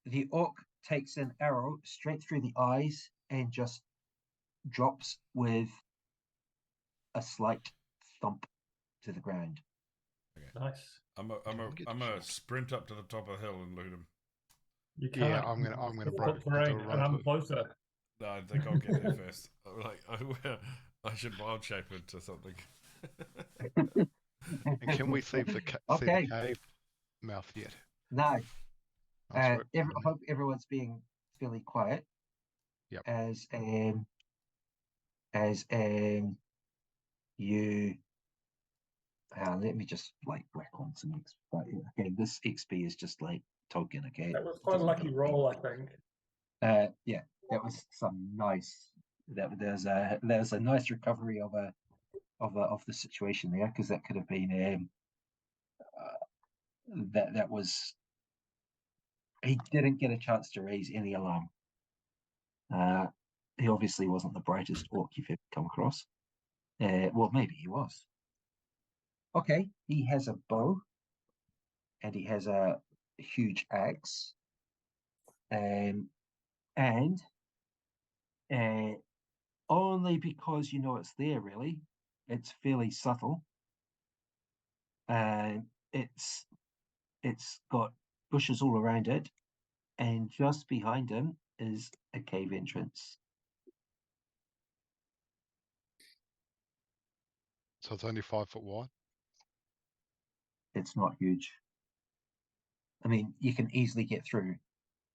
[SPEAKER 1] The orc takes an arrow straight through the eyes and just drops with a slight thump to the ground.
[SPEAKER 2] Nice.
[SPEAKER 4] I'm gonna sprint up to the top of the hill and loot him.
[SPEAKER 2] You can't.
[SPEAKER 3] Yeah, I'm gonna break
[SPEAKER 2] terrain,
[SPEAKER 3] into a
[SPEAKER 2] and I'm
[SPEAKER 3] run.
[SPEAKER 2] closer.
[SPEAKER 4] No, I think I'll get there first. I should wild shape into something.
[SPEAKER 3] And can we see the
[SPEAKER 1] Okay.
[SPEAKER 3] cave mouth yet?
[SPEAKER 1] Now,
[SPEAKER 3] Nice work.
[SPEAKER 1] I hope everyone's being fairly quiet.
[SPEAKER 3] Yep.
[SPEAKER 1] As you let me just like whack on some XP. Okay, this XP is just like token. Okay,
[SPEAKER 2] That was quite a lucky roll, I think.
[SPEAKER 1] Yeah, that was some nice. There's a nice recovery of the situation there, because that could have been that was. He didn't get a chance to raise any alarm. He obviously wasn't the brightest orc you've ever come across. Well, maybe he was. Okay, he has a bow, and he has a huge axe, and only because you know it's there. Really, it's fairly subtle, and it's got bushes all around it, and just behind him is a cave entrance.
[SPEAKER 3] So it's only 5 foot wide.
[SPEAKER 1] It's not huge. I mean, you can easily get through.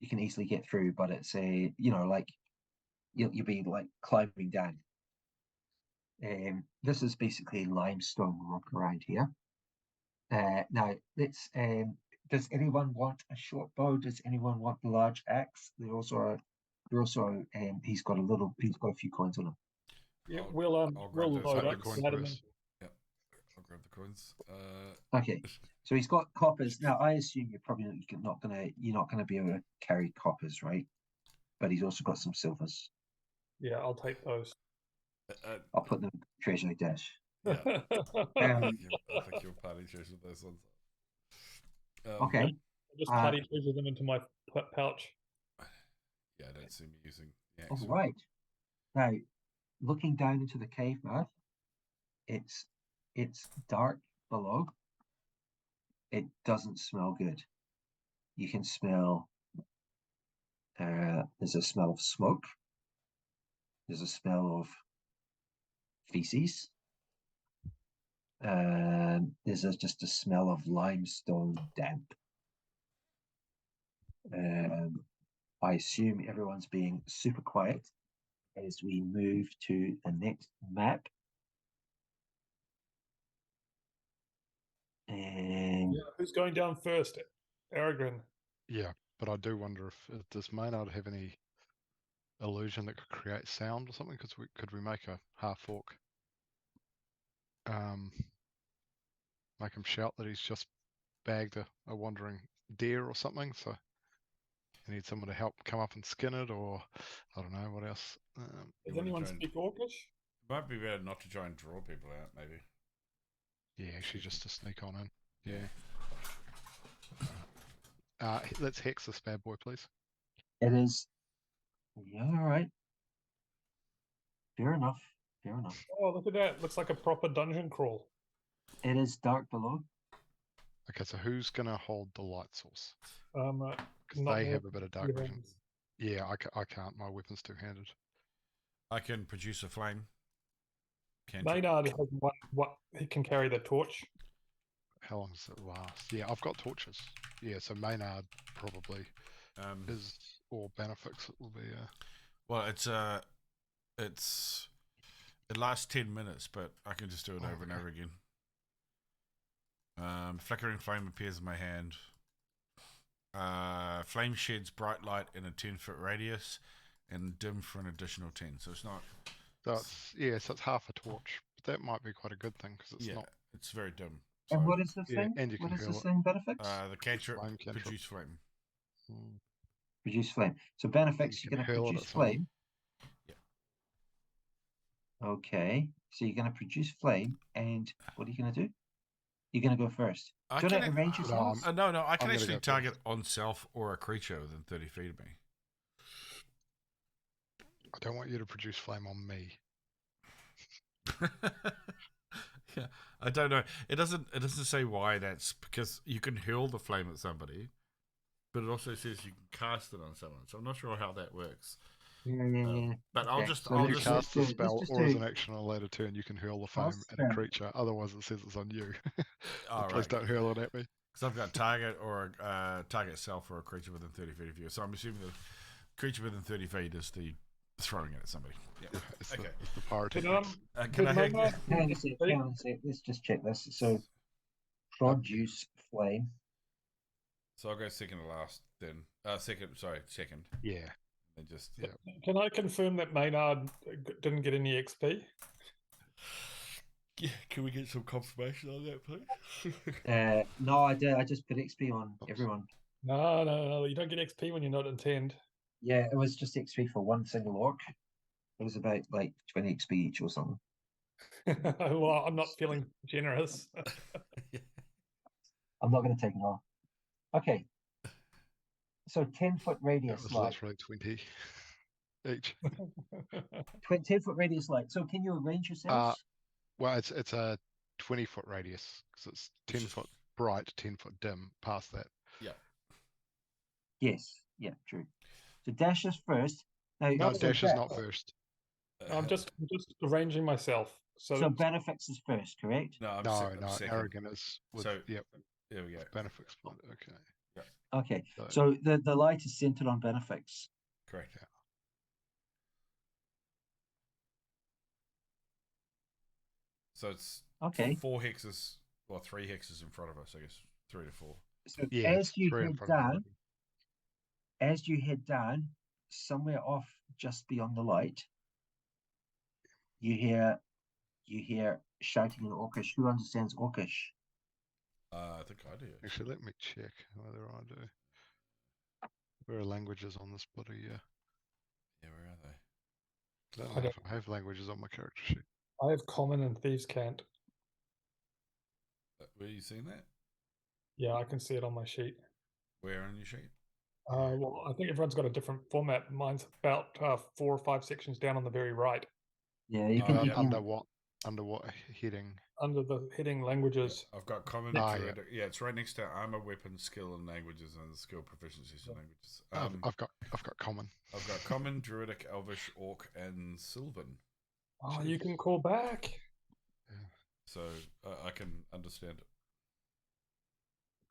[SPEAKER 1] But it's like you'll be like climbing down. This is basically limestone rock around here. Now let's. Does anyone want a short bow? Does anyone want the large axe? He's got a few coins on him.
[SPEAKER 2] Yeah,
[SPEAKER 4] I'll
[SPEAKER 2] we'll
[SPEAKER 4] grab those
[SPEAKER 2] load up.
[SPEAKER 4] coins
[SPEAKER 3] coin
[SPEAKER 2] Let him
[SPEAKER 3] first.
[SPEAKER 4] I'll grab the coins.
[SPEAKER 1] Okay, so he's got coppers. Now I assume you're probably not gonna be able to carry coppers, right? But he's also got some silvers.
[SPEAKER 2] Yeah, I'll take those.
[SPEAKER 1] I'll put them in the treasury dash.
[SPEAKER 4] Yeah. I
[SPEAKER 1] Um,
[SPEAKER 4] think your party chooses those ones.
[SPEAKER 1] okay.
[SPEAKER 2] Just party treasure them into my pouch.
[SPEAKER 4] Yeah, I don't see me using the
[SPEAKER 1] All
[SPEAKER 4] axe.
[SPEAKER 1] right. Now, looking down into the cave mouth, it's dark below. It doesn't smell good. You can smell. There's a smell of smoke. There's a smell of feces. There's just a smell of limestone damp. I assume everyone's being super quiet as we move to the next map. And
[SPEAKER 2] Yeah, who's going down first? Aragin.
[SPEAKER 3] Yeah, but I do wonder if does Maynard have any illusion that could create sound or something? Because could we make a half orc? Make him shout that he's just bagged a wandering deer or something. So you need someone to help come up and skin it, or I don't know what else.
[SPEAKER 2] Does anyone speak Orcish?
[SPEAKER 4] Might be better not to try and draw people out, maybe.
[SPEAKER 3] Yeah, actually just to sneak on in. Yeah. Let's hex this bad boy, please.
[SPEAKER 1] it is. Yeah, all right. Fair enough. Fair enough.
[SPEAKER 2] Oh, look at that. Looks like a proper dungeon crawl.
[SPEAKER 1] It is dark below.
[SPEAKER 3] Okay, so who's gonna hold the light source? Because
[SPEAKER 2] Not
[SPEAKER 3] they
[SPEAKER 2] me.
[SPEAKER 3] have a bit of dark vision. Yeah, I can't. My weapon's two-handed.
[SPEAKER 4] I can produce a flame.
[SPEAKER 2] Maynard has what he can carry the torch.
[SPEAKER 3] How long does it last? Yeah, I've got torches. Yeah, so Maynard probably is, or Bannofix it will be.
[SPEAKER 4] Well, it lasts 10 minutes, but I can just do it over and over again. Flickering flame appears in my hand. Flame sheds bright light in a 10-foot radius and dim for an additional 10. So it's not.
[SPEAKER 3] So it's half a torch. But that might be quite a good thing because it's not.
[SPEAKER 4] It's very dim.
[SPEAKER 1] And
[SPEAKER 4] So,
[SPEAKER 1] what is the thing?
[SPEAKER 3] and you can
[SPEAKER 1] What is
[SPEAKER 3] heal
[SPEAKER 1] the
[SPEAKER 3] it.
[SPEAKER 1] thing, Benefits?
[SPEAKER 4] the cantrip
[SPEAKER 3] Flame cantrip.
[SPEAKER 4] produce flame.
[SPEAKER 1] Produce flame. So Benefits,
[SPEAKER 3] You
[SPEAKER 1] you're
[SPEAKER 3] can
[SPEAKER 1] going to
[SPEAKER 3] hurl it
[SPEAKER 1] produce
[SPEAKER 3] at someone.
[SPEAKER 1] flame. Okay. So you're going to produce flame, and what are you going to do? You're going to go first. Do you want to arrange yourselves?
[SPEAKER 4] No, I can
[SPEAKER 3] I'm gonna
[SPEAKER 4] actually
[SPEAKER 3] go
[SPEAKER 4] target on self or a creature within 30 feet of me.
[SPEAKER 3] I don't want you to produce flame on me.
[SPEAKER 4] Yeah, I don't know. It doesn't say why. That's because you can hurl the flame at somebody, but it also says you can cast it on someone. So I'm not sure how that works.
[SPEAKER 1] Yeah.
[SPEAKER 4] But
[SPEAKER 1] Okay, so
[SPEAKER 4] I'll
[SPEAKER 3] You
[SPEAKER 4] just
[SPEAKER 3] cast the
[SPEAKER 1] let's
[SPEAKER 3] spell,
[SPEAKER 1] just
[SPEAKER 3] or as
[SPEAKER 1] do-
[SPEAKER 3] an action on a later turn, you can hurl the flame
[SPEAKER 1] Cast
[SPEAKER 3] at a
[SPEAKER 1] spell.
[SPEAKER 3] creature. Otherwise, it says it's on you.
[SPEAKER 4] All
[SPEAKER 3] Please
[SPEAKER 4] right.
[SPEAKER 3] don't hurl it at me.
[SPEAKER 4] Because I've got target or target self or a creature within 30 feet of you. So I'm assuming the creature within 30 feet is the throwing it at somebody. Yeah.
[SPEAKER 3] It's
[SPEAKER 4] Okay.
[SPEAKER 3] the priority.
[SPEAKER 4] Can I
[SPEAKER 2] Maynard,
[SPEAKER 1] Hang on a sec. Let's just check this. So, produce flame.
[SPEAKER 4] So I'll go second to last then. Second.
[SPEAKER 3] Yeah.
[SPEAKER 4] And just
[SPEAKER 3] Yeah.
[SPEAKER 2] can I confirm that Maynard didn't get any XP?
[SPEAKER 4] Yeah, can we get some confirmation on that, please?
[SPEAKER 1] No, I did. I just put XP on
[SPEAKER 3] Oops.
[SPEAKER 1] everyone.
[SPEAKER 2] No. You don't get XP when you're not intend.
[SPEAKER 1] Yeah, it was just XP for one single orc. It was about like 20 XP each or something.
[SPEAKER 2] Well, I'm not feeling generous.
[SPEAKER 1] I'm not going to take it off. Okay. So 10-foot
[SPEAKER 3] It
[SPEAKER 1] radius
[SPEAKER 3] was
[SPEAKER 1] light.
[SPEAKER 3] literally 20 each.
[SPEAKER 1] 10-foot radius light. So can you arrange yourselves?
[SPEAKER 3] Well, it's a 20-foot radius because it's 10 foot bright, 10 foot dim. Past that.
[SPEAKER 4] Yeah.
[SPEAKER 1] Yes. Yeah, true. So Dash is first. Now,
[SPEAKER 3] No,
[SPEAKER 1] so
[SPEAKER 3] Dash is not first.
[SPEAKER 2] I'm just arranging myself.
[SPEAKER 1] So Bannofix is first, correct?
[SPEAKER 4] No, I'm
[SPEAKER 3] No,
[SPEAKER 4] second.
[SPEAKER 3] Aragin is. Yep.
[SPEAKER 4] There we go.
[SPEAKER 3] Bannofix. Okay.
[SPEAKER 1] Okay.
[SPEAKER 3] So-
[SPEAKER 1] So the light is centered on Bannofix.
[SPEAKER 4] Correct.
[SPEAKER 3] Yeah.
[SPEAKER 4] So it's
[SPEAKER 1] Okay.
[SPEAKER 4] 4 hexes, or 3 hexes in front of us, I guess. 3 to 4.
[SPEAKER 1] So
[SPEAKER 3] Yeah.
[SPEAKER 1] as
[SPEAKER 3] it's
[SPEAKER 1] you
[SPEAKER 3] 3 in
[SPEAKER 1] head
[SPEAKER 3] front of
[SPEAKER 1] down,
[SPEAKER 3] everybody.
[SPEAKER 1] as you head down, somewhere off just beyond the light, you hear shouting in Orcish. Who understands Orcish?
[SPEAKER 4] I think I do.
[SPEAKER 3] Actually, let me check whether I do. Where are languages on this bloody?
[SPEAKER 4] Yeah, where are they?
[SPEAKER 3] I don't
[SPEAKER 2] I
[SPEAKER 3] know if I have languages on my character sheet.
[SPEAKER 2] I have common and thieves' cant.
[SPEAKER 4] Where you seen that?
[SPEAKER 2] Yeah, I can see it on my sheet.
[SPEAKER 4] Where on your sheet?
[SPEAKER 2] Well, I think everyone's got a different format. Mine's about 4 or 5 sections down on the very right,
[SPEAKER 1] Yeah, you
[SPEAKER 4] Oh,
[SPEAKER 1] can.
[SPEAKER 4] yeah.
[SPEAKER 1] You can
[SPEAKER 3] Under what? Under what heading?
[SPEAKER 2] under the heading languages.
[SPEAKER 4] I've got common
[SPEAKER 3] Ah,
[SPEAKER 4] druidic. Yeah, it's right next to armor, weapon, skill, and languages, and skill proficiencies and languages.
[SPEAKER 3] I've got common.
[SPEAKER 4] I've got common, druidic, elvish, orc, and sylvan.
[SPEAKER 2] Oh, you can call back.
[SPEAKER 4] So I can understand it.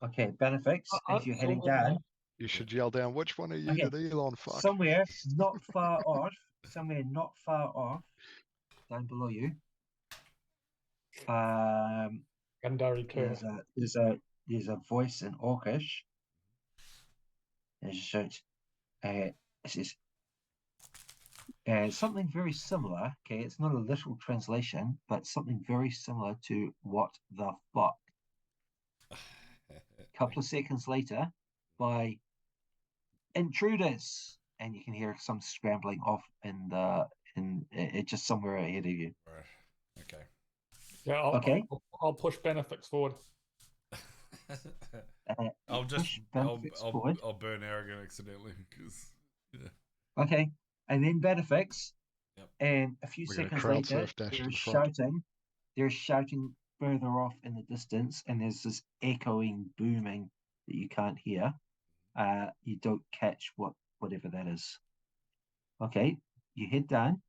[SPEAKER 1] Okay, Bannofix, as you're heading down,
[SPEAKER 3] You should yell down. Which one are you?
[SPEAKER 1] Okay,
[SPEAKER 3] Did Elon fuck?
[SPEAKER 1] somewhere not far off, down below you,
[SPEAKER 2] Gandari Kerr.
[SPEAKER 1] there's a voice in Orcish. And it shouts, it says, something very similar. Okay, it's not a literal translation, but something very similar to "what the fuck." A couple of seconds later, by intruders, and you can hear some scrambling off in just somewhere ahead of you.
[SPEAKER 4] Right. Okay.
[SPEAKER 2] Yeah, I'll push Bannofix forward.
[SPEAKER 4] I'll
[SPEAKER 1] push Bannofix forward.
[SPEAKER 4] I'll burn Aragin accidentally because. Yeah.
[SPEAKER 1] Okay, and then Bannofix,
[SPEAKER 4] Yep.
[SPEAKER 1] and a few
[SPEAKER 3] We're gonna
[SPEAKER 1] seconds
[SPEAKER 3] crowd
[SPEAKER 1] later,
[SPEAKER 3] surf dash to
[SPEAKER 1] they're
[SPEAKER 3] the front.
[SPEAKER 1] shouting. They're shouting further off in the distance, and there's this echoing, booming that you can't hear. You don't catch whatever that is. Okay, you head down.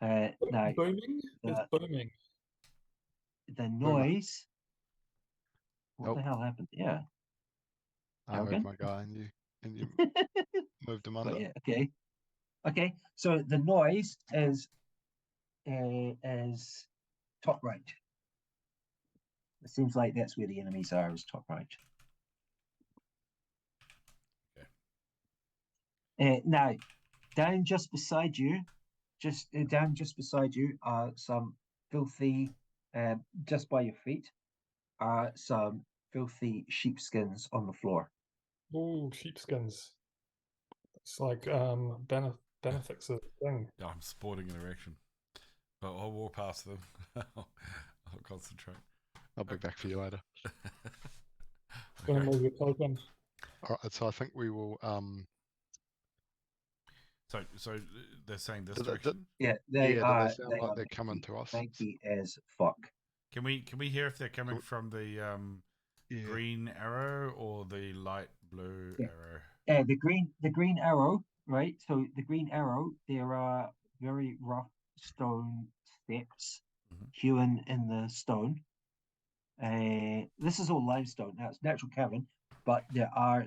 [SPEAKER 1] Now
[SPEAKER 2] Booming? It's booming.
[SPEAKER 1] the noise. What the
[SPEAKER 3] Nope.
[SPEAKER 1] hell happened? Yeah.
[SPEAKER 3] I moved
[SPEAKER 1] Aragin?
[SPEAKER 3] my guy and you moved him
[SPEAKER 1] But
[SPEAKER 3] under.
[SPEAKER 1] yeah, okay. Okay, so the noise is top right. It seems like that's where the enemies are, is top right.
[SPEAKER 4] Okay.
[SPEAKER 1] Now, down just beside you, are some filthy, just by your feet, are some filthy sheepskins on the floor.
[SPEAKER 2] Ooh, sheepskins. It's like Bannofix's thing.
[SPEAKER 4] Yeah, I'm sporting an erection. But I'll walk past them. I'll concentrate.
[SPEAKER 3] I'll be back for you later.
[SPEAKER 2] Gonna move your token.
[SPEAKER 3] All right, so I think we will.
[SPEAKER 4] So they're saying this
[SPEAKER 3] Did it-
[SPEAKER 4] direction.
[SPEAKER 1] Yeah,
[SPEAKER 3] do
[SPEAKER 1] they
[SPEAKER 3] they
[SPEAKER 1] are.
[SPEAKER 3] sound
[SPEAKER 1] They
[SPEAKER 3] like
[SPEAKER 1] are
[SPEAKER 3] they're coming to us?
[SPEAKER 1] Thanky as fuck.
[SPEAKER 4] Can we hear if they're coming
[SPEAKER 3] Cool.
[SPEAKER 4] from the
[SPEAKER 3] Yeah.
[SPEAKER 4] green arrow or the light blue
[SPEAKER 1] Yeah.
[SPEAKER 4] arrow?
[SPEAKER 1] The green arrow, right? So the green arrow, there are very rough stone steps hewn in the stone. This is all limestone. Now it's natural cavern, but there are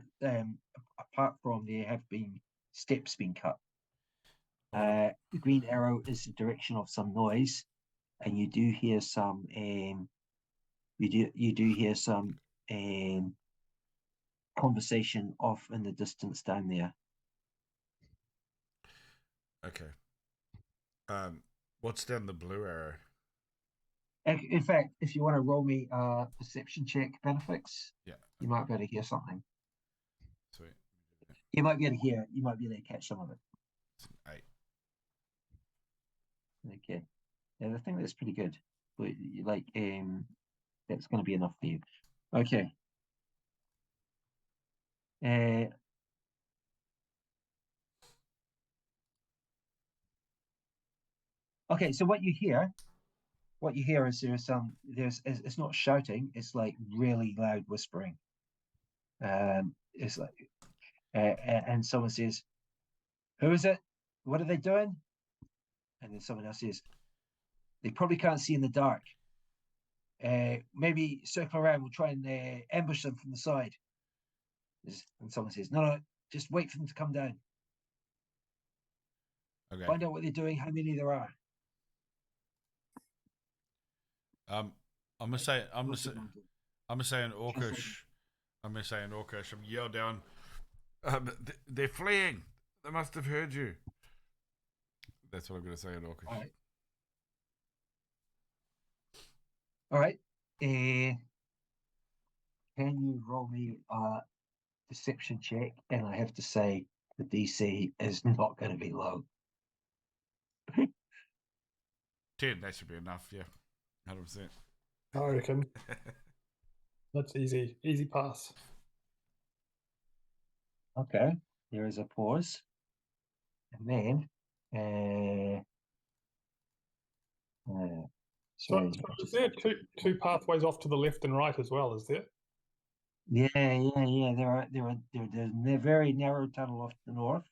[SPEAKER 1] apart from there have been steps being cut. The green arrow is the direction of some noise, and you do hear some conversation off in the distance down there.
[SPEAKER 4] Okay. What's down the blue arrow?
[SPEAKER 1] In fact, if you want to roll me a perception check, Bannofix,
[SPEAKER 4] Yeah.
[SPEAKER 1] you might be able to hear something.
[SPEAKER 4] Sweet.
[SPEAKER 1] You might be able to catch some of it.
[SPEAKER 4] It's an 8.
[SPEAKER 1] Okay. Yeah, I think that's pretty good. But that's going to be enough for you. Okay. Okay, so what you hear is it's not shouting, it's like really loud whispering. It's like and someone says, "Who is it? What are they doing?" And then someone else says, "They probably can't see in the dark. Maybe circle around, we'll try and ambush them from the side." And someone says, no, just wait for them to come down.
[SPEAKER 4] Okay.
[SPEAKER 1] Find out what they're doing, how many there are.
[SPEAKER 4] I'm gonna say in Orcish. I'm yell down. They're fleeing. They must have heard you. That's what I'm gonna say in Orcish.
[SPEAKER 1] All right. All right. Can you roll me a deception check? And I have to say the DC is not going to be low.
[SPEAKER 4] 10, that should be enough, yeah. 100%.
[SPEAKER 2] I reckon that's easy. Easy pass.
[SPEAKER 1] Okay. There is a pause. And then,
[SPEAKER 2] So,
[SPEAKER 1] sorry.
[SPEAKER 2] is there two pathways off to the left and right as well? Is there?
[SPEAKER 1] Yeah. There's a very narrow tunnel off to the north.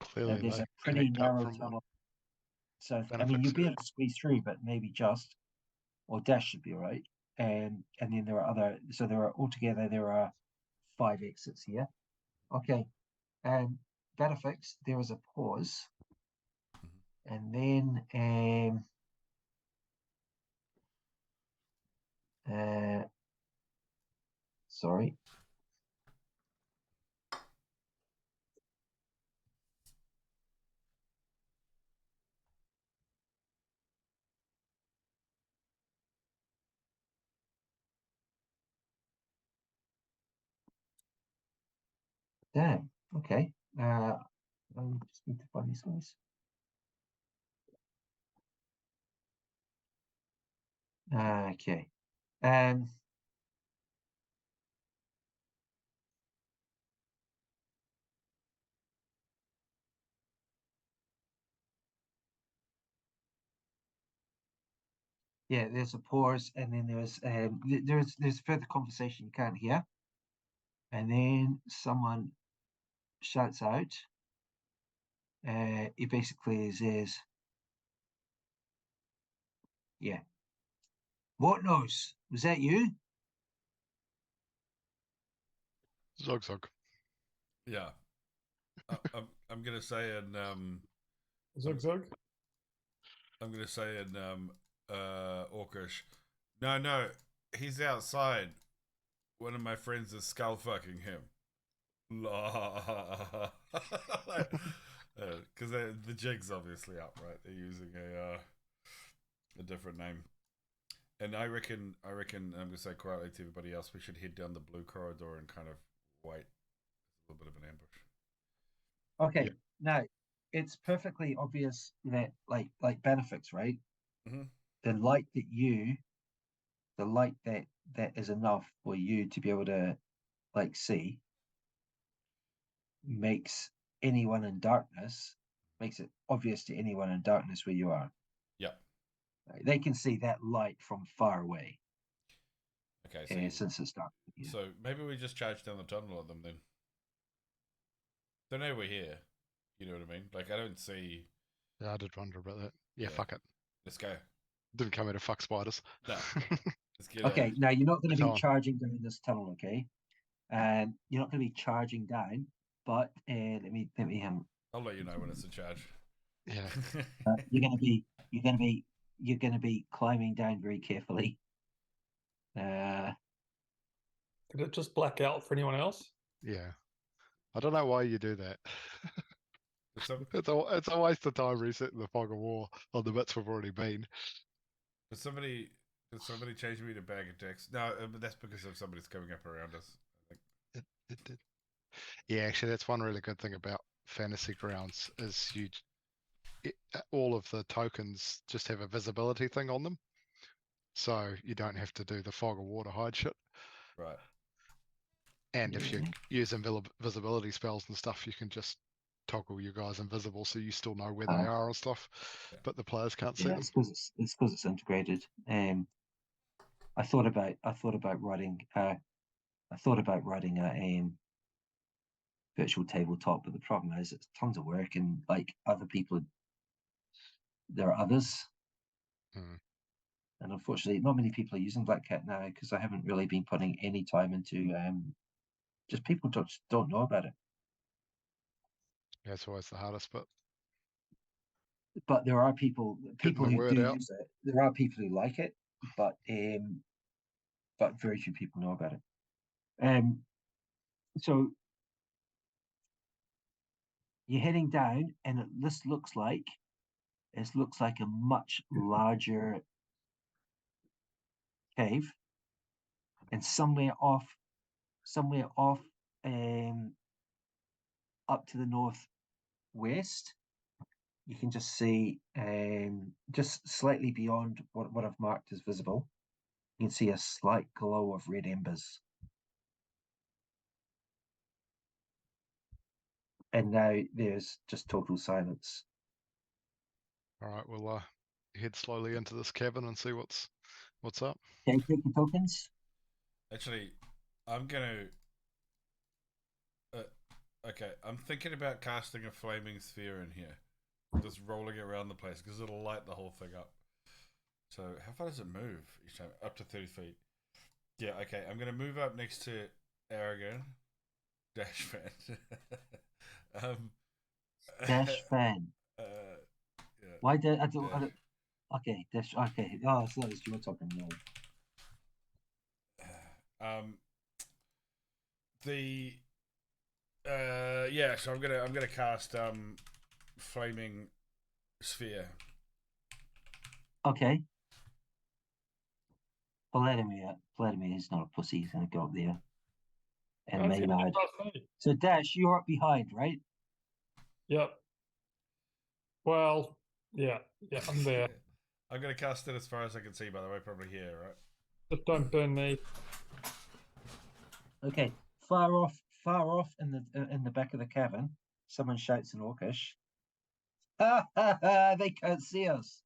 [SPEAKER 3] Clearly,
[SPEAKER 1] There's
[SPEAKER 3] they
[SPEAKER 1] a pretty
[SPEAKER 3] connect up
[SPEAKER 1] narrow
[SPEAKER 3] from
[SPEAKER 1] tunnel south. I
[SPEAKER 3] Bannofix.
[SPEAKER 1] mean, you'll be able to squeeze through, but maybe just, or dash should be all right. And then there are other. So altogether there are 5 exits here. Okay. And Bannofix, there is a pause, and then sorry. Damn. Okay. I just need to find these guys. Okay. Yeah, there's a pause, and then there's further conversation you can't hear, and then someone shouts out. It basically says, "Yeah, what knows? Was that you?"
[SPEAKER 3] Zog Zog.
[SPEAKER 4] Yeah. I'm going to say in...
[SPEAKER 2] Zug zug.
[SPEAKER 4] I'm going to say in Orcish, no, he's outside. One of my friends is skull fucking him. Because the jig's obviously up, right? They're using a different name. And I reckon I'm going to say quietly to everybody else, we should head down the blue corridor and kind of wait. A little bit of an ambush.
[SPEAKER 1] Okay. Yeah. Now, it's perfectly obvious that, like Bannofix, right?
[SPEAKER 4] Mm-hmm.
[SPEAKER 1] The light that is enough for you to be able to see makes it obvious to anyone in darkness where you are.
[SPEAKER 4] Yep.
[SPEAKER 1] Right? They can see that light from far away.
[SPEAKER 4] Okay, so
[SPEAKER 1] since it's dark. Yeah.
[SPEAKER 4] So maybe we just charge down the tunnel at them then. They know we're here. You know what I mean? Like, I don't see...
[SPEAKER 3] Yeah, I did wonder about that. Yeah, fuck it.
[SPEAKER 4] Let's go.
[SPEAKER 3] Didn't come here to fuck spiders.
[SPEAKER 4] No. Let's get
[SPEAKER 1] Okay, now you're not going to be
[SPEAKER 3] on.
[SPEAKER 1] charging down this tunnel, okay? And you're not going to be charging down, but let me
[SPEAKER 4] I'll let you know when it's a charge.
[SPEAKER 3] Yeah.
[SPEAKER 1] you're going to be climbing down very carefully.
[SPEAKER 2] Did it just black out for anyone else?
[SPEAKER 3] Yeah. I don't know why you do that.
[SPEAKER 4] It's
[SPEAKER 3] a waste of time resetting the fog of war on the bits we've already been.
[SPEAKER 4] Did somebody change me to bag attacks? No, but that's because of somebody's coming up around us. I think.
[SPEAKER 3] It did. Yeah, actually, that's one really good thing about Fantasy Grounds is all of the tokens just have a visibility thing on them, so you don't have to do the fog of war to hide shit.
[SPEAKER 4] Right.
[SPEAKER 3] And if you're using visibility spells and stuff, you can just toggle your guys invisible so you still know where they are and stuff, but the players can't see them.
[SPEAKER 1] It's because it's integrated. I thought about writing a virtual tabletop, but the problem is it's tons of work, and other people, there are others. And unfortunately, not many people are using Black Cat now because I haven't really been putting any time into. Just people don't know about it.
[SPEAKER 3] Yeah, it's always the hardest bit.
[SPEAKER 1] But there are people who do use it. There are people who like it, but very few people know about it. So you're heading down, and this looks like a much larger cave, and somewhere off, up to the northwest, you can just see, just slightly beyond what I've marked as visible, you can see a slight glow of red embers. And now there's just total silence.
[SPEAKER 3] All right, we'll head slowly into this cavern and see what's up.
[SPEAKER 1] Okay, take your tokens.
[SPEAKER 4] Actually, I'm gonna. Okay, I'm thinking about casting a flaming sphere in here, just rolling it around the place because it'll light the whole thing up. So how far does it move each time? Up to 30 feet. Yeah. Okay, I'm gonna move up next to Aragin. Dash fan.
[SPEAKER 1] Dash fan.
[SPEAKER 4] Yeah.
[SPEAKER 1] Why did I don't? Okay, dash. Okay. Oh, so that's your token. No.
[SPEAKER 4] Yeah, so I'm gonna cast flaming sphere.
[SPEAKER 1] Okay. Paladimir is not a pussy. He's gonna go up there. And
[SPEAKER 2] That's gonna
[SPEAKER 1] Maynard.
[SPEAKER 2] be past me.
[SPEAKER 1] So Dash, you're up behind, right?
[SPEAKER 2] Yep. Well, yeah, I'm there.
[SPEAKER 4] I'm gonna cast it as far as I can see. By the way, probably here, right?
[SPEAKER 2] Just don't burn me.
[SPEAKER 1] Okay. Far off in the back of the cavern, someone shouts in Orcish. Ha ha ha! They can't see us.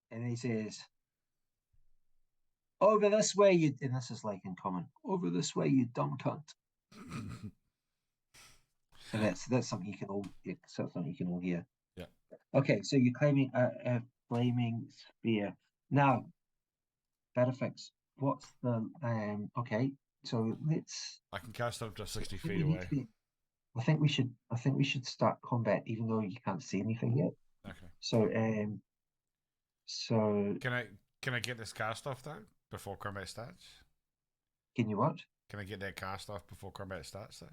[SPEAKER 1] And he says, "Over this way, you." And this is like in common. Over this way, you dumb cunt. And that's something you can all. Something you can all hear.
[SPEAKER 4] Yeah.
[SPEAKER 1] Okay, so you're claiming a flaming sphere. Now, Bannofix, what's the okay, so let's
[SPEAKER 4] I can cast it up to 60 feet away.
[SPEAKER 1] I think we should start combat even though you can't see anything yet.
[SPEAKER 4] Okay.
[SPEAKER 1] So
[SPEAKER 4] Can I get this cast off though before combat starts?
[SPEAKER 1] can you what?
[SPEAKER 4] Can I get that cast off before combat starts though?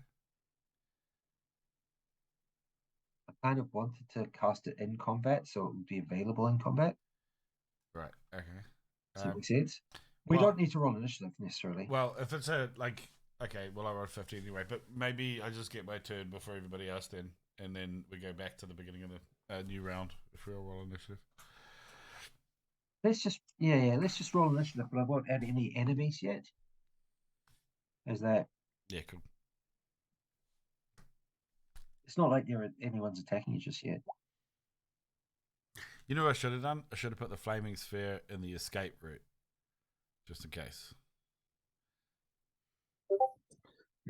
[SPEAKER 1] I kind of wanted to cast it in combat so it would be available in combat.
[SPEAKER 4] Right. Okay.
[SPEAKER 1] So that makes sense. We don't need to roll initiative necessarily.
[SPEAKER 4] Well, if it's okay, well I rolled 50 anyway, but maybe I just get my turn before everybody else then, and then we go back to the beginning of the new round if we all roll initiative.
[SPEAKER 1] Let's just roll initiative, but I won't add any enemies yet. Is that?
[SPEAKER 4] Yeah, cool.
[SPEAKER 1] It's not like anyone's attacking you just yet.
[SPEAKER 4] You know what I should have done? I should have put the flaming sphere in the escape route, just in case.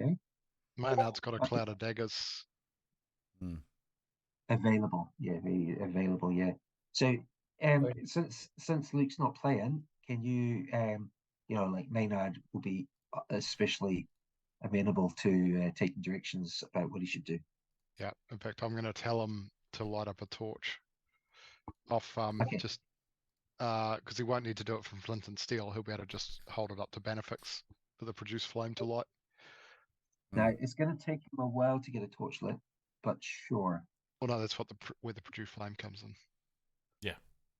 [SPEAKER 1] Okay.
[SPEAKER 3] Maynard's got a cloud of daggers.
[SPEAKER 1] Available, yeah, very available, yeah. So, since Luke's not playing, can you, like Maynard will be especially amenable to taking directions about what he should do.
[SPEAKER 3] Yeah, in fact, I'm going to tell him to light up a torch off, just because he won't need to do it from flint and steel. He'll be able to just hold it up to Bannofix for the produce flame to light.
[SPEAKER 1] Now, it's going to take him a while to get a torch lit, but sure.
[SPEAKER 3] Well, no, that's where the produce flame comes in.
[SPEAKER 4] Yeah.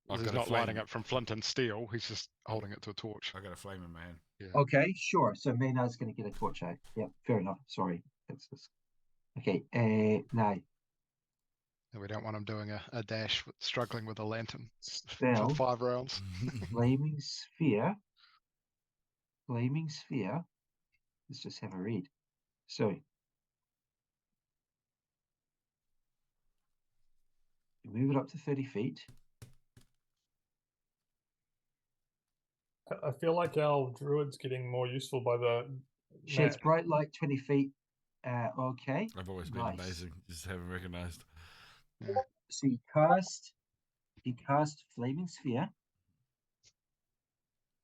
[SPEAKER 3] He's not lighting it from flint and steel. He's just holding it to a torch.
[SPEAKER 4] I got a flame in my hand.
[SPEAKER 3] Yeah.
[SPEAKER 1] Okay, sure. So Maynard's going to get a torch out. Yeah, fair enough. Sorry. Okay, now.
[SPEAKER 3] And we don't want him doing a dash struggling with a lantern
[SPEAKER 1] Spell.
[SPEAKER 3] for 5 rounds.
[SPEAKER 1] Flaming sphere. Let's just have a read. So, you move it up to 30 feet.
[SPEAKER 2] I feel like our druid's getting more useful by the
[SPEAKER 1] Sheds
[SPEAKER 2] map.
[SPEAKER 1] bright light 20 feet. Okay.
[SPEAKER 4] I've always been amazing. Just haven't recognized.
[SPEAKER 3] Yeah.
[SPEAKER 1] So you cast Flaming Sphere.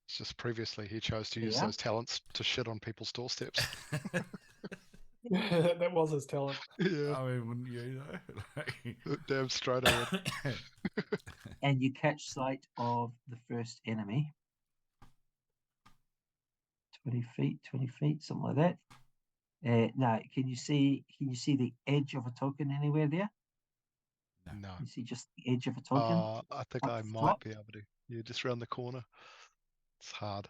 [SPEAKER 3] It's just previously he chose to use those talents to shit on people's doorsteps.
[SPEAKER 2] That was his talent.
[SPEAKER 3] Yeah.
[SPEAKER 4] I mean, wouldn't you know?
[SPEAKER 3] Damn straight I would.
[SPEAKER 1] And you catch sight of the first enemy. 20 feet, something like that. Now, can you see the edge of a token anywhere there?
[SPEAKER 3] No.
[SPEAKER 1] You see just the edge of a token?
[SPEAKER 3] I think I might be able to. Yeah, just round the corner. It's hard.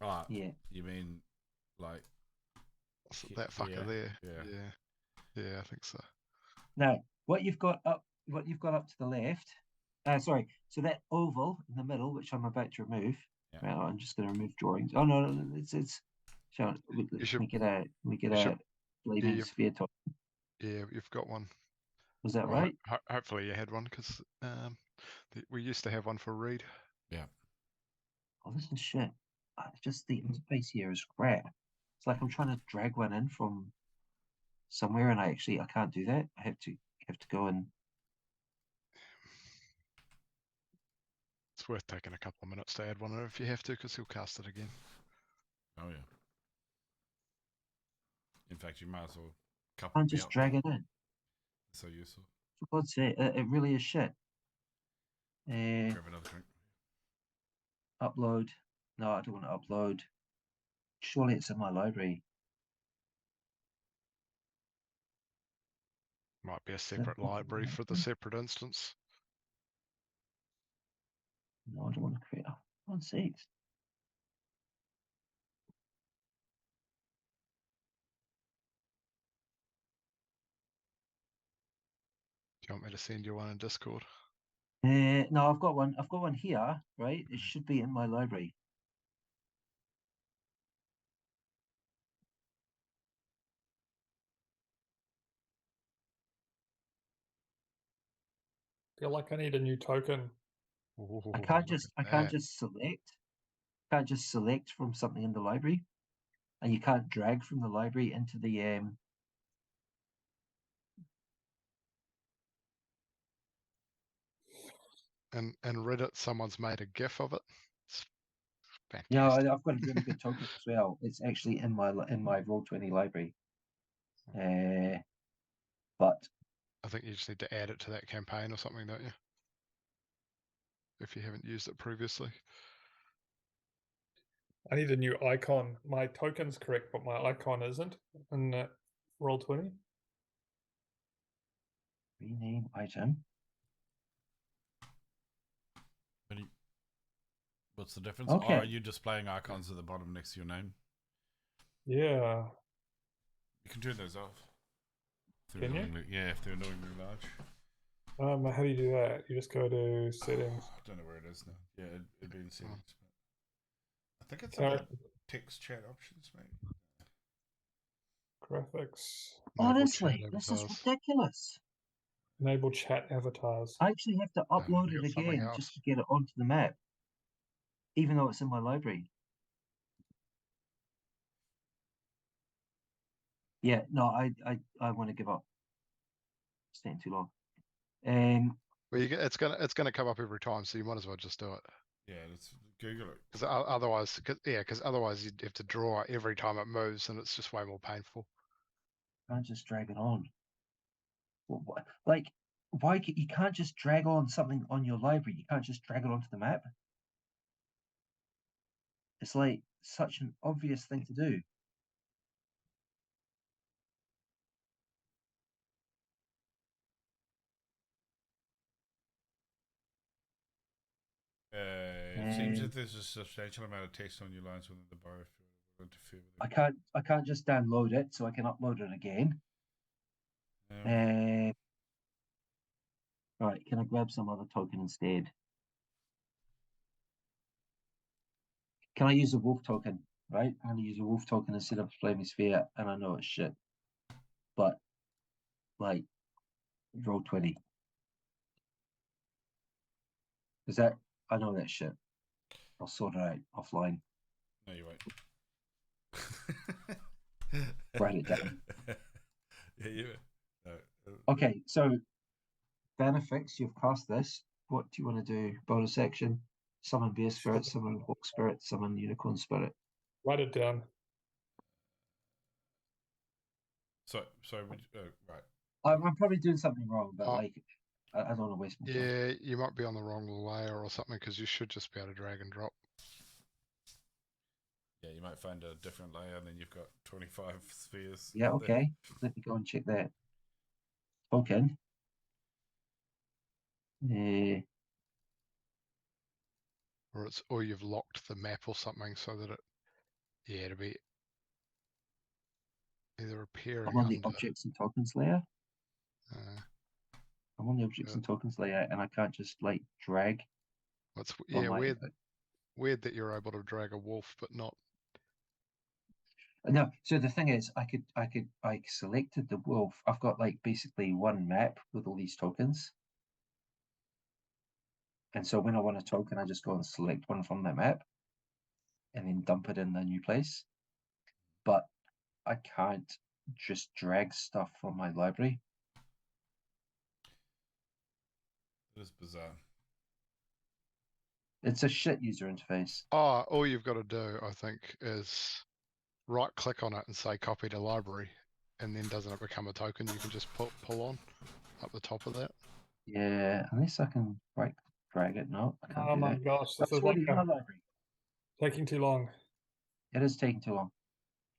[SPEAKER 4] Oh,
[SPEAKER 1] Yeah.
[SPEAKER 4] you mean like
[SPEAKER 3] So
[SPEAKER 4] He-
[SPEAKER 3] that fucker
[SPEAKER 4] yeah,
[SPEAKER 3] there.
[SPEAKER 4] yeah.
[SPEAKER 3] Yeah, I think so.
[SPEAKER 1] Now, what you've got up to the left. Sorry. So that oval in the middle, which I'm about to remove.
[SPEAKER 4] Yeah.
[SPEAKER 1] Well, I'm just going to remove drawings. Oh no, it's. Sean,
[SPEAKER 3] should-
[SPEAKER 1] we get a
[SPEAKER 3] should-
[SPEAKER 1] flaming
[SPEAKER 3] you've-
[SPEAKER 1] sphere top.
[SPEAKER 3] Yeah, you've got one.
[SPEAKER 1] Was that
[SPEAKER 3] Well,
[SPEAKER 1] right?
[SPEAKER 3] hopefully you had one because we used to have one for Reed.
[SPEAKER 1] Oh, this is shit. Just the interface here is crap. It's like I'm trying to drag one in from somewhere, and I can't do that. I have to go and.
[SPEAKER 3] It's worth taking a couple of minutes to add one if you have to, because he'll cast it again.
[SPEAKER 4] Oh yeah. In fact, you might as well couple.
[SPEAKER 1] Can't just drag it in.
[SPEAKER 4] So useful.
[SPEAKER 1] For God's sake, it really is shit.
[SPEAKER 4] Grab another drink.
[SPEAKER 1] Upload. No, I don't want to upload. Surely it's in my library.
[SPEAKER 3] Might be a separate library for the separate instance.
[SPEAKER 1] No, I don't want to create. Oh, for God's sake.
[SPEAKER 3] Do you want me to send you one in Discord?
[SPEAKER 1] No, I've got one. I've got one here, right? It should be in my library.
[SPEAKER 2] Feel like I need a new token.
[SPEAKER 3] Ooh,
[SPEAKER 1] I can't
[SPEAKER 3] look
[SPEAKER 1] just
[SPEAKER 3] at
[SPEAKER 1] I can't
[SPEAKER 3] that.
[SPEAKER 1] just select. Can't just select from something in the library, and you can't drag from the library into the
[SPEAKER 3] And Reddit, someone's made a GIF of it. It's
[SPEAKER 1] No,
[SPEAKER 3] fantastic.
[SPEAKER 1] I've got a really good token as well. It's actually in my Roll20 library. But
[SPEAKER 3] I think you just need to add it to that campaign or something, don't you? If you haven't used it previously.
[SPEAKER 2] I need a new icon. My token's correct, but my icon isn't in Roll20.
[SPEAKER 1] rename item.
[SPEAKER 4] What's the difference?
[SPEAKER 1] Okay.
[SPEAKER 4] Oh, are you displaying icons at the bottom next to your name?
[SPEAKER 2] Yeah.
[SPEAKER 4] You can turn those off. If they're
[SPEAKER 2] Can you?
[SPEAKER 4] annoyingly- Yeah, if they're annoyingly large.
[SPEAKER 2] How do you do that? You just go to settings.
[SPEAKER 4] I don't know where it is now. Yeah, it'd be in settings. I think it's
[SPEAKER 2] Uh,
[SPEAKER 4] under text chat options, maybe.
[SPEAKER 2] graphics.
[SPEAKER 3] Enable
[SPEAKER 1] Honestly,
[SPEAKER 3] chat
[SPEAKER 1] this is
[SPEAKER 3] avatars.
[SPEAKER 1] ridiculous.
[SPEAKER 2] Enable chat avatars.
[SPEAKER 1] I actually have to upload
[SPEAKER 3] you
[SPEAKER 1] it
[SPEAKER 3] got something
[SPEAKER 1] again
[SPEAKER 3] else?
[SPEAKER 1] just to get it onto the map, even though it's in my library. Yeah, no, I want to give up. It's taking too long.
[SPEAKER 3] Well, it's gonna come up every time, so you might as well just do it.
[SPEAKER 4] Yeah, let's Google it.
[SPEAKER 3] Because otherwise you'd have to draw every time it moves, and it's just way more painful.
[SPEAKER 1] can't just drag it on. Like, why you can't just drag on something on your library? You can't just drag it onto the map. It's like such an obvious thing to do.
[SPEAKER 4] It seems that there's a substantial amount of text on your lines within the bar if you will interfere with it.
[SPEAKER 1] I can't just download it, so I can upload it again. Right, can I grab some other token instead? Can I use a wolf token? Right, I'm gonna use a wolf token instead of flaming sphere, and I know it's shit, but like, Roll20. Is that? I know that shit. I'll sort it out offline.
[SPEAKER 4] No, you won't.
[SPEAKER 1] Write it down.
[SPEAKER 4] Yeah, you. No.
[SPEAKER 1] Okay, so Bannofix, you've cast this. What do you want to do? Bonus action: summon bear spirit, summon hawk spirit, summon unicorn spirit.
[SPEAKER 2] Write it down.
[SPEAKER 4] So right.
[SPEAKER 1] I'm probably doing something wrong, but
[SPEAKER 3] Oh.
[SPEAKER 1] like, I don't want to waste my time.
[SPEAKER 3] Yeah, you might be on the wrong layer or something, because you should just be able to drag and drop.
[SPEAKER 4] Yeah, you might find a different layer, and then you've got 25 spheres.
[SPEAKER 1] Yeah,
[SPEAKER 4] there.
[SPEAKER 1] okay. Let me go and check that. Token.
[SPEAKER 3] or you've locked the map or something so that it'll be either appearing
[SPEAKER 1] I'm on the
[SPEAKER 3] under.
[SPEAKER 1] objects and tokens layer.
[SPEAKER 3] Uh,
[SPEAKER 1] I'm on the objects and tokens layer, and I can't just like drag.
[SPEAKER 3] What's
[SPEAKER 1] on my-
[SPEAKER 3] weird that you're able to drag a wolf, but not.
[SPEAKER 1] No, so the thing is, I selected the wolf. I've got like basically one map with all these tokens. And so when I want a token, I just go and select one from that map and then dump it in the new place. But I can't just drag stuff from my library.
[SPEAKER 4] That is bizarre.
[SPEAKER 1] It's a shit user interface.
[SPEAKER 3] Oh, all you've got to do, I think, is right click on it and say copy to library, and then doesn't it become a token you can just pull on up the top of that?
[SPEAKER 1] Yeah, unless I can right drag it. No, I can't
[SPEAKER 2] Oh
[SPEAKER 1] do
[SPEAKER 2] my
[SPEAKER 1] that.
[SPEAKER 2] gosh, this
[SPEAKER 1] That's
[SPEAKER 2] is
[SPEAKER 1] what
[SPEAKER 2] like
[SPEAKER 1] is in my library.
[SPEAKER 2] taking too long.
[SPEAKER 1] It is taking too long.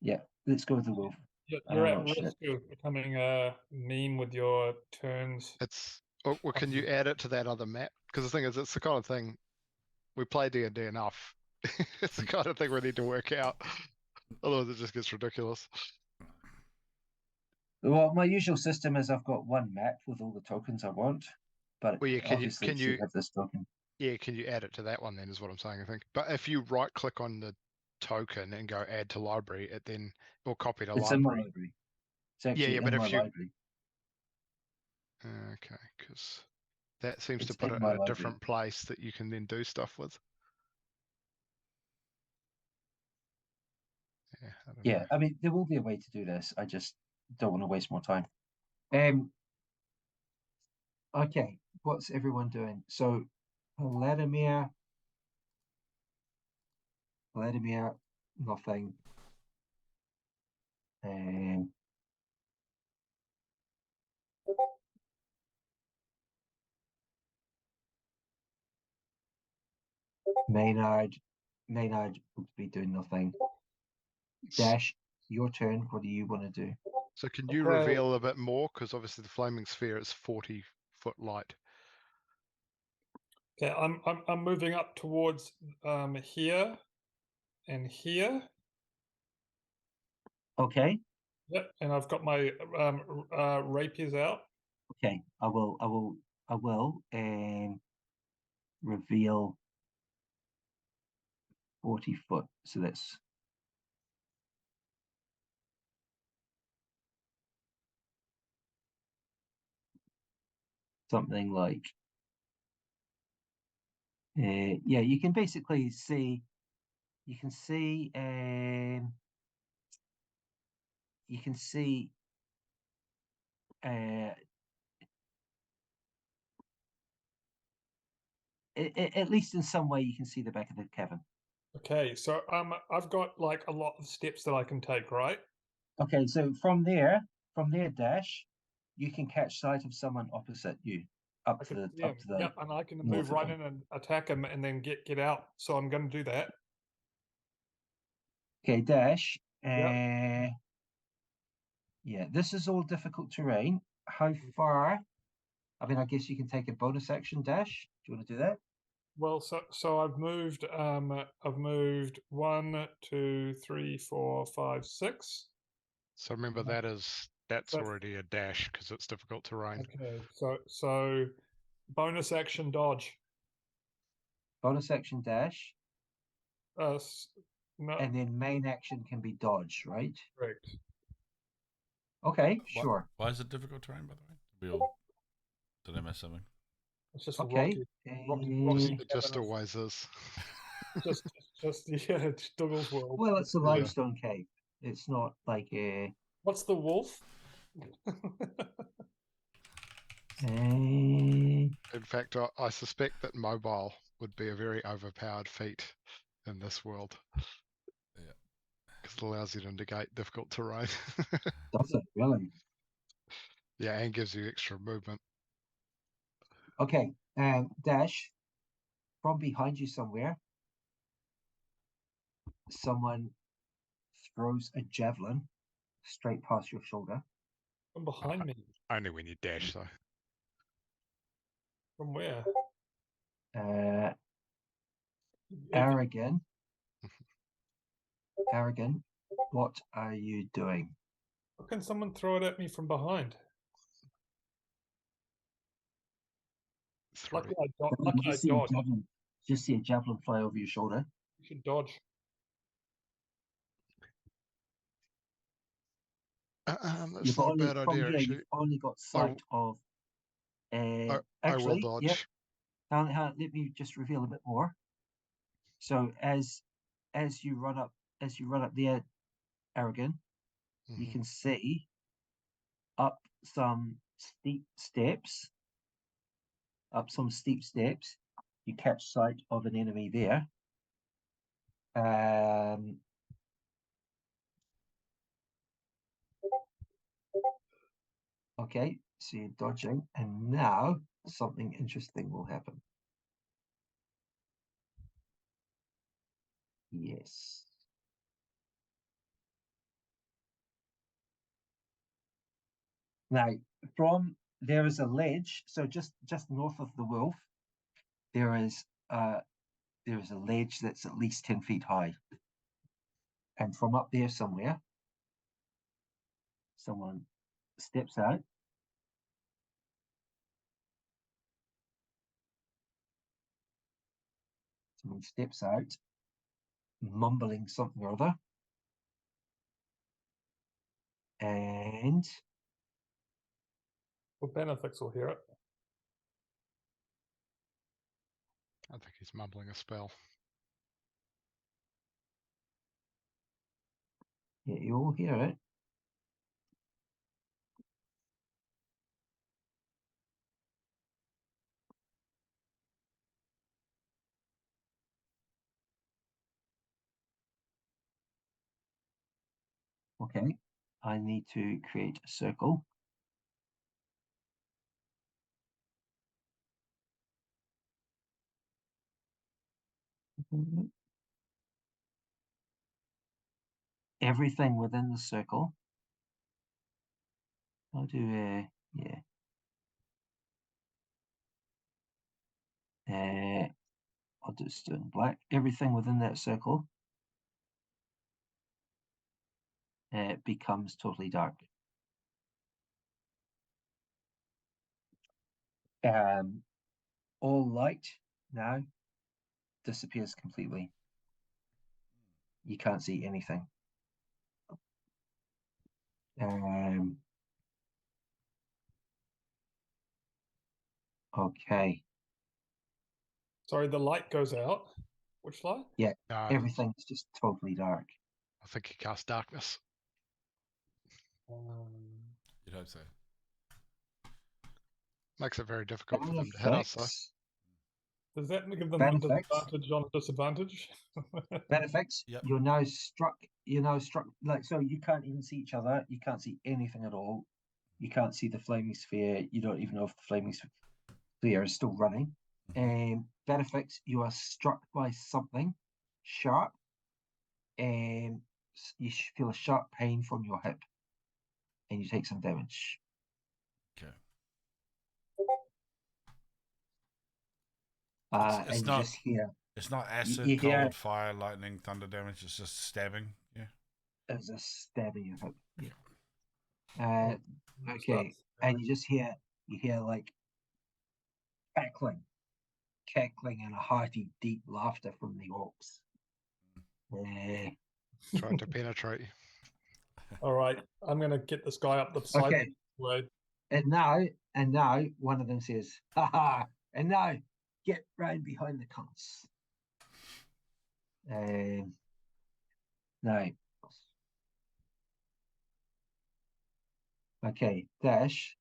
[SPEAKER 1] Yeah, let's go with the wolf.
[SPEAKER 2] You're at
[SPEAKER 1] Oh, shit.
[SPEAKER 2] risk of becoming a meme with your turns.
[SPEAKER 3] It's well, can you add it to that other map? Because the thing is, it's the kind of thing we play D&D enough. It's the kind of thing we need to work out. Otherwise, it just gets ridiculous.
[SPEAKER 1] Well, my usual system is I've got one map with all the tokens I want, but
[SPEAKER 3] Well, yeah,
[SPEAKER 1] obviously
[SPEAKER 3] can
[SPEAKER 1] it should
[SPEAKER 3] you
[SPEAKER 1] have this token.
[SPEAKER 3] Yeah, can you add it to that one then? Is what I'm saying. I think. But if you right click on the token and go add to library, it then will copy to
[SPEAKER 1] It's in my
[SPEAKER 3] library.
[SPEAKER 1] library. It's actually
[SPEAKER 3] but
[SPEAKER 1] in my
[SPEAKER 3] if you
[SPEAKER 1] library.
[SPEAKER 3] okay, because that seems
[SPEAKER 1] It's
[SPEAKER 3] to put
[SPEAKER 1] in
[SPEAKER 3] it
[SPEAKER 1] my
[SPEAKER 3] in a
[SPEAKER 1] library.
[SPEAKER 3] different place that you can then do stuff with. Yeah, I don't
[SPEAKER 1] Yeah,
[SPEAKER 3] know.
[SPEAKER 1] I mean, there will be a way to do this. I just don't want to waste more time. Okay, what's everyone doing? So, Paladimir, nothing. Maynard would be doing nothing. Dash, your turn. What do you want to do?
[SPEAKER 3] So can you
[SPEAKER 2] Okay.
[SPEAKER 3] reveal a bit more? Because obviously the flaming sphere is 40-foot light.
[SPEAKER 2] Okay, I'm moving up towards here and here.
[SPEAKER 1] Okay,
[SPEAKER 2] Yep, and I've got my rapiers out.
[SPEAKER 1] okay. I will reveal 40 foot. So that's something like yeah, you can basically see you can see at least in some way you can see the back of the cavern.
[SPEAKER 2] Okay, so I've got like a lot of steps that I can take, right?
[SPEAKER 1] Okay, so from there, Dash, you can catch sight of someone opposite you, up
[SPEAKER 2] I
[SPEAKER 1] to
[SPEAKER 2] can
[SPEAKER 1] the
[SPEAKER 2] see him. Yep, and I can
[SPEAKER 1] north
[SPEAKER 2] move
[SPEAKER 1] of
[SPEAKER 2] right
[SPEAKER 1] them.
[SPEAKER 2] in and attack him and then get out. So I'm going to do that.
[SPEAKER 1] Okay, Dash.
[SPEAKER 2] Yep.
[SPEAKER 1] Yeah, this is all difficult terrain. How far? I mean, I guess you can take a bonus action dash. Do you want to do that?
[SPEAKER 2] Well, so I've moved 1, 2, 3, 4, 5, 6.
[SPEAKER 3] So remember that's
[SPEAKER 2] That's-
[SPEAKER 3] already a dash because it's difficult terrain.
[SPEAKER 2] Okay, so bonus action dodge.
[SPEAKER 1] Bonus action dash,
[SPEAKER 2] No,
[SPEAKER 1] and then main action can be dodge, right?
[SPEAKER 2] correct.
[SPEAKER 1] Okay, sure.
[SPEAKER 4] Why is it difficult terrain, by the way? Did I miss something?
[SPEAKER 2] It's just
[SPEAKER 1] Okay.
[SPEAKER 2] rocky
[SPEAKER 3] It just
[SPEAKER 2] cavern.
[SPEAKER 3] always is.
[SPEAKER 2] just yeah, it's Douglas World.
[SPEAKER 1] Well, it's a
[SPEAKER 3] Yeah.
[SPEAKER 1] limestone cave. It's not like a.
[SPEAKER 2] What's the wolf?
[SPEAKER 3] In fact, I suspect that mobile would be a very overpowered feat in this world.
[SPEAKER 4] Yeah.
[SPEAKER 3] Because it allows you to negate difficult terrain.
[SPEAKER 1] Does it really?
[SPEAKER 3] Yeah, and gives you extra movement.
[SPEAKER 1] Okay, Dash, from behind you somewhere, someone throws a javelin straight past your shoulder.
[SPEAKER 2] From behind me.
[SPEAKER 3] Only when you dash, though.
[SPEAKER 2] From where?
[SPEAKER 1] Aragin. Aragin, what are you doing?
[SPEAKER 2] How can someone throw it at me from behind?
[SPEAKER 3] Three.
[SPEAKER 2] Luckily I,
[SPEAKER 1] You
[SPEAKER 2] luckily I
[SPEAKER 1] just see a
[SPEAKER 2] dodged.
[SPEAKER 1] javelin, just see a javelin fly over your shoulder.
[SPEAKER 2] You should dodge.
[SPEAKER 3] That's
[SPEAKER 1] You've
[SPEAKER 3] not a
[SPEAKER 1] only
[SPEAKER 3] bad
[SPEAKER 1] from
[SPEAKER 3] idea,
[SPEAKER 1] here.
[SPEAKER 3] actually.
[SPEAKER 1] You've only got sight of.
[SPEAKER 3] I will
[SPEAKER 1] Actually,
[SPEAKER 3] dodge.
[SPEAKER 1] yep. Let me just reveal a bit more. So as you run up there, Aragin, you
[SPEAKER 3] Mhm.
[SPEAKER 1] can see up some steep steps. You catch sight of an enemy there. Okay, so you're dodging, and now something interesting will happen. Yes. Now, there is a ledge, so just north of the wolf, there is a ledge that's at least 10 feet high. And from up there somewhere, someone steps out. Mumbling something or other. And
[SPEAKER 2] Well, Bannofix will hear it.
[SPEAKER 3] I think he's mumbling a spell.
[SPEAKER 1] yeah, you all hear it. Okay, I need to create a circle. Everything within the circle. I'll do yeah. I'll do stone black. Everything within that circle becomes totally dark. All light now disappears completely. You can't see anything. Okay.
[SPEAKER 2] Sorry, the light goes out. Which light?
[SPEAKER 1] Yeah,
[SPEAKER 3] No,
[SPEAKER 1] everything's just totally dark.
[SPEAKER 3] I think he cast darkness.
[SPEAKER 4] You'd hope so.
[SPEAKER 3] Makes it very difficult for them to hit us, though.
[SPEAKER 2] Does that give them
[SPEAKER 1] Bannofix.
[SPEAKER 2] a disadvantage on a disadvantage?
[SPEAKER 1] Bannofix,
[SPEAKER 4] Yep.
[SPEAKER 1] you're now struck. Like, so you can't even see each other. You can't see anything at all. You can't see the flaming sphere. You don't even know if the flaming sphere is still running. Bannofix, you are struck by something sharp, and you feel a sharp pain from your hip, and you take some damage.
[SPEAKER 4] Okay.
[SPEAKER 1] And
[SPEAKER 4] it's
[SPEAKER 1] you
[SPEAKER 4] not.
[SPEAKER 1] just hear.
[SPEAKER 4] It's not acid,
[SPEAKER 1] you hear-
[SPEAKER 4] cold, fire, lightning, thunder damage. It's just stabbing. Yeah.
[SPEAKER 1] There's a stabbing your hip. Yeah. Okay, and you just hear like cackling and a hearty, deep laughter from the orcs.
[SPEAKER 3] Trying to penetrate you.
[SPEAKER 2] All right, I'm gonna get this guy up the side.
[SPEAKER 1] Okay.
[SPEAKER 2] Way.
[SPEAKER 1] And now one of them says, "Ha!" And now get round behind the cunts. Now, okay, Dash.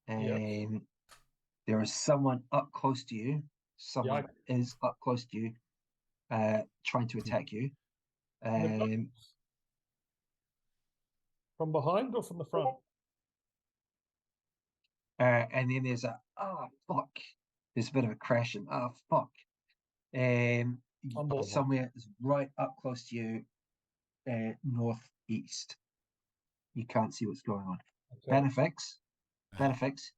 [SPEAKER 1] There is someone up close to you. Someone is up close to you, trying to attack you.
[SPEAKER 2] From behind or from the front?
[SPEAKER 1] And then there's fuck. There's a bit of a crash and fuck. Somewhere is right up close to you, northeast. You can't see what's going on. Okay. Bannofix.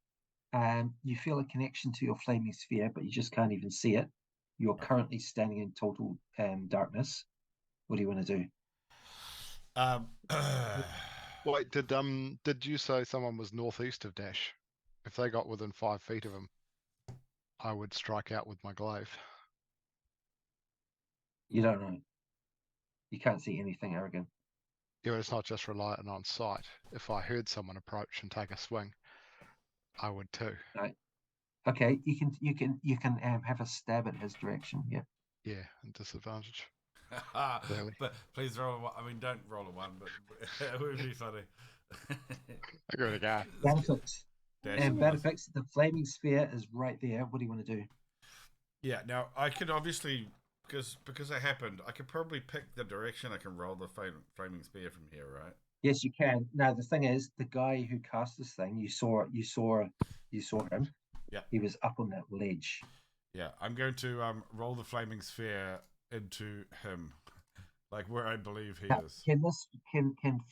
[SPEAKER 1] You feel a connection to your flaming sphere, but you just can't even see it. You're currently standing in total darkness. What do you want to do?
[SPEAKER 3] Wait, did you say someone was northeast of Dash? If they got within 5 feet of him, I would strike out with my glaive.
[SPEAKER 1] You don't know. You can't see anything, Aragin.
[SPEAKER 3] Yeah, but it's not just reliant on sight. If I heard someone approach and take a swing, I would too.
[SPEAKER 1] Right. Okay, you can have a stab at his direction. Yeah.
[SPEAKER 3] Yeah, and disadvantage.
[SPEAKER 4] But please roll a one. I mean, don't roll a one, but it would be funny.
[SPEAKER 3] I give it a go.
[SPEAKER 1] Bannofix.
[SPEAKER 4] Dash
[SPEAKER 1] And
[SPEAKER 4] was.
[SPEAKER 1] Bannofix, the flaming sphere is right there. What do you want to do?
[SPEAKER 4] Yeah, now I could obviously, because it happened, I could probably pick the direction. I can roll the flaming spear from here, right?
[SPEAKER 1] Yes, you can. Now the thing is, the guy who cast this thing, you saw him.
[SPEAKER 4] Yeah.
[SPEAKER 1] He was up on that ledge.
[SPEAKER 4] Yeah, I'm going to roll the flaming sphere into him, like where I believe he
[SPEAKER 1] Now,
[SPEAKER 4] is.
[SPEAKER 1] can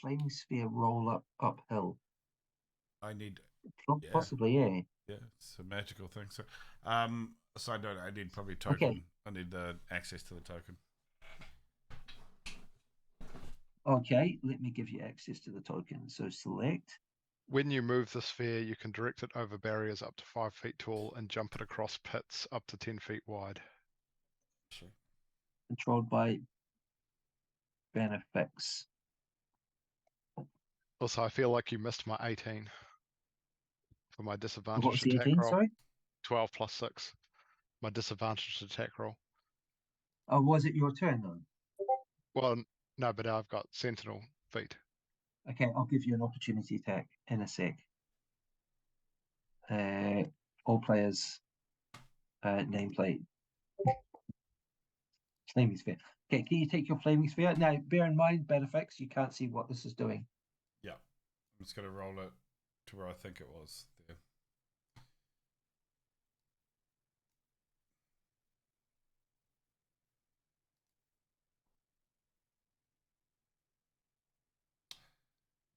[SPEAKER 1] flaming sphere roll uphill?
[SPEAKER 4] I need, yeah.
[SPEAKER 1] Possibly, yeah.
[SPEAKER 4] Yeah, it's a magical thing. So, so I need probably token.
[SPEAKER 1] Okay.
[SPEAKER 4] I need the access to the token.
[SPEAKER 1] Okay, let me give you access to the token. So select.
[SPEAKER 3] When you move the sphere, you can direct it over barriers up to 5 feet tall and jump it across pits up to 10 feet wide.
[SPEAKER 4] Sure.
[SPEAKER 1] Controlled by Bannofix.
[SPEAKER 3] Also, I feel like you missed my 18 for my disadvantage
[SPEAKER 1] What was the
[SPEAKER 3] attack
[SPEAKER 1] 18,
[SPEAKER 3] roll.
[SPEAKER 1] sorry?
[SPEAKER 3] 12 plus 6. My disadvantage attack roll.
[SPEAKER 1] Oh, was it your turn though?
[SPEAKER 3] Well, no, but I've got sentinel feet.
[SPEAKER 1] Okay, I'll give you an opportunity attack in a sec. All players, nameplate. Flaming sphere. Okay, can you take your flaming sphere? Now, bear in mind, Bannofix, you can't see what this is doing.
[SPEAKER 4] Yeah, I'm just going to roll it to where I think it was. There.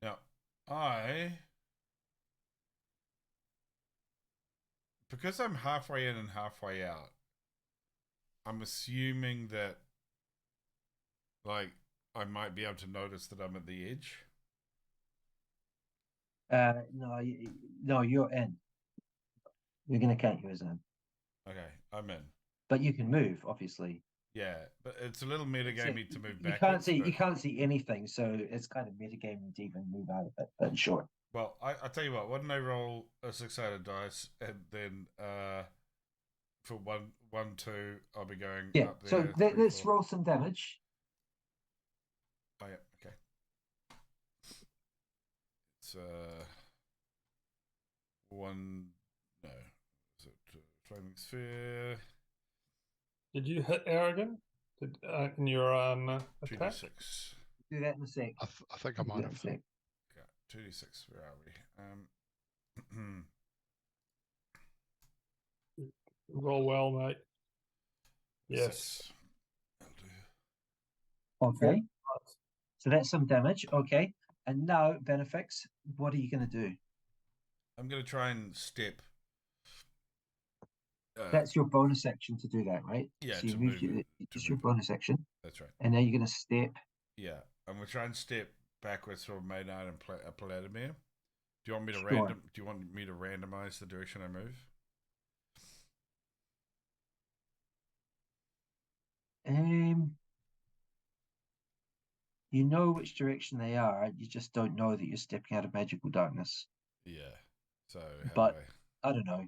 [SPEAKER 4] Now, because I'm halfway in and halfway out, I'm assuming that, like, I might be able to notice that I'm at the edge.
[SPEAKER 1] No, you're in. We're going to count you as in.
[SPEAKER 4] Okay, I'm in.
[SPEAKER 1] But you can move, obviously.
[SPEAKER 4] Yeah, but it's a little metagamey to move
[SPEAKER 1] You
[SPEAKER 4] backwards.
[SPEAKER 1] you can't see anything, so it's kind of metagamey to even move out of it. But in short,
[SPEAKER 4] Well, I'll tell you what. Why don't I roll a 6-sided dice, and then for 1, 2, I'll be going
[SPEAKER 1] yeah.
[SPEAKER 4] up there.
[SPEAKER 1] So
[SPEAKER 4] 3,
[SPEAKER 1] let's
[SPEAKER 4] 4.
[SPEAKER 1] roll some damage.
[SPEAKER 4] Oh yeah, okay. It's 1. No, is it flaming sphere?
[SPEAKER 2] Did you hit Aragin? In your attack?
[SPEAKER 4] 2d6.
[SPEAKER 1] Do that in a sec.
[SPEAKER 3] I think I might have.
[SPEAKER 4] Okay, 2d6. Where are we?
[SPEAKER 2] Roll well, mate. Yes.
[SPEAKER 4] 6. That'll do.
[SPEAKER 1] Okay. So that's some damage. Okay. And now, Bannofix, what are you going to do?
[SPEAKER 4] I'm going to try and step.
[SPEAKER 1] That's your bonus action to do that, right?
[SPEAKER 4] Yeah,
[SPEAKER 1] So you
[SPEAKER 4] to
[SPEAKER 1] moved
[SPEAKER 4] move
[SPEAKER 1] it's your bonus action.
[SPEAKER 4] That's right.
[SPEAKER 1] And now you're going to step.
[SPEAKER 4] Yeah, I'm going to try and step backwards from Maynard and Paladimir. Do you want me to
[SPEAKER 1] Sure.
[SPEAKER 4] Do you want me to randomize the direction I move?
[SPEAKER 1] You know which direction they are. You just don't know that you're stepping out of magical darkness.
[SPEAKER 4] Yeah. So,
[SPEAKER 1] But I don't know.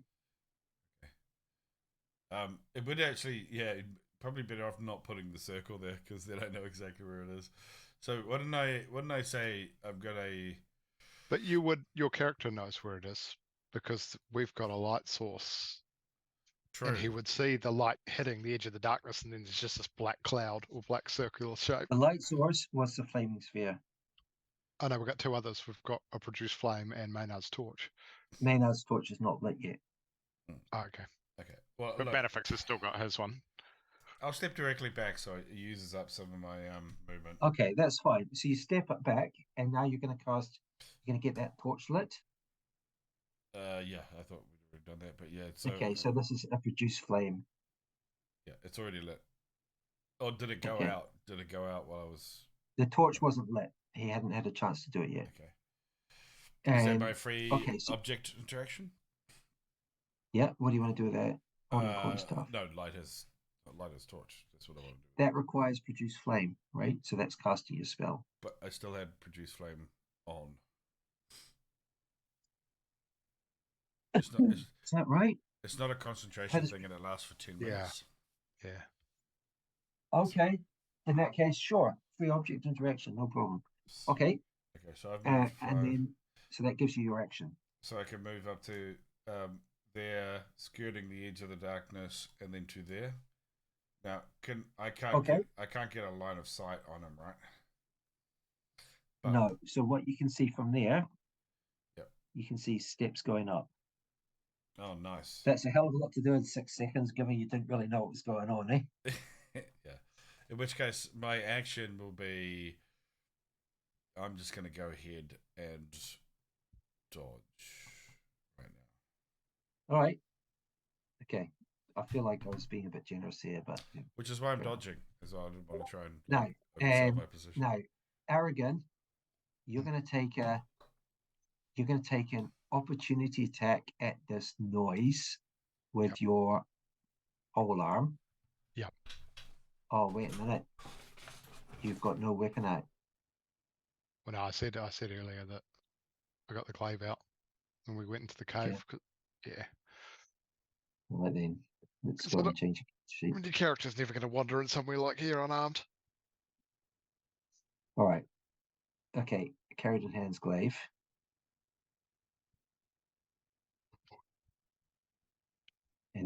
[SPEAKER 4] it would actually, yeah, probably better off not putting the circle there because then I know exactly where it is. So, what didn't I say? I've got a.
[SPEAKER 3] But your character knows where it is because we've got a light source.
[SPEAKER 4] True.
[SPEAKER 3] And he would see the light hitting the edge of the darkness, and then there's just this black cloud or black circular shape.
[SPEAKER 1] The light source was the flaming sphere.
[SPEAKER 3] Oh no, we've got 2 others. We've got a produce flame and Maynard's torch.
[SPEAKER 1] Maynard's torch is not lit yet.
[SPEAKER 3] Oh, okay.
[SPEAKER 4] Okay. Well,
[SPEAKER 3] But
[SPEAKER 4] look,
[SPEAKER 3] Bannofix has still got his one.
[SPEAKER 4] I'll step directly back so it uses up some of my movement.
[SPEAKER 1] Okay, that's fine. So you step it back, and now you're going to get that torch lit.
[SPEAKER 4] Yeah, I thought we'd already done that, but yeah. So,
[SPEAKER 1] Okay, so this is a produce flame.
[SPEAKER 4] Yeah, it's already lit. Or did it go
[SPEAKER 1] Okay.
[SPEAKER 4] out? Did it go out while I was?
[SPEAKER 1] The torch wasn't lit. He hadn't had a chance to do it yet.
[SPEAKER 4] Okay. Is that my free
[SPEAKER 1] okay, so,
[SPEAKER 4] object interaction?
[SPEAKER 1] yeah, what do you want to do with that? All important stuff.
[SPEAKER 4] No, lighter's torch. That's what I want to do.
[SPEAKER 1] That requires produce flame, right? So that's casting your spell.
[SPEAKER 4] But I still had produce flame on. It's not.
[SPEAKER 1] Is that right?
[SPEAKER 4] It's not a concentration
[SPEAKER 1] does-
[SPEAKER 4] thing, and it lasts for 10
[SPEAKER 3] Yeah.
[SPEAKER 4] minutes.
[SPEAKER 3] Yeah.
[SPEAKER 1] Okay. In that case, sure. Free object interaction, no problem. Okay.
[SPEAKER 4] Okay, so I've moved
[SPEAKER 1] and then so that gives you your action.
[SPEAKER 4] So I can move up to there, skirting the edge of the darkness, and then to there. Now, I can't get a line of sight on him, right? But,
[SPEAKER 1] no. So what you can see from there,
[SPEAKER 4] yep.
[SPEAKER 1] You can see steps going up.
[SPEAKER 4] Oh, nice.
[SPEAKER 1] That's a hell of a lot to do in 6 seconds, given you didn't really know what was going on, eh?
[SPEAKER 4] Yeah. In which case, my action will be, I'm just going to go ahead and dodge right now.
[SPEAKER 1] All right. Okay. I feel like I was being a bit generous here, but
[SPEAKER 4] which is why I'm dodging, as well. I didn't want to try and
[SPEAKER 1] now,
[SPEAKER 4] my position.
[SPEAKER 1] now, Aragin, you're going to take an opportunity attack at this noise with your pole arm.
[SPEAKER 3] Yep.
[SPEAKER 1] Oh, wait a minute. You've got no weapon out.
[SPEAKER 3] Well, no, I said earlier that I got the glaive out when we went into the cave. Yeah.
[SPEAKER 1] Well, then let's
[SPEAKER 3] So
[SPEAKER 1] go and change the sheet.
[SPEAKER 3] Your character's never going to wander in somewhere like here unarmed.
[SPEAKER 1] All right. Okay. Carried in hands glaive. And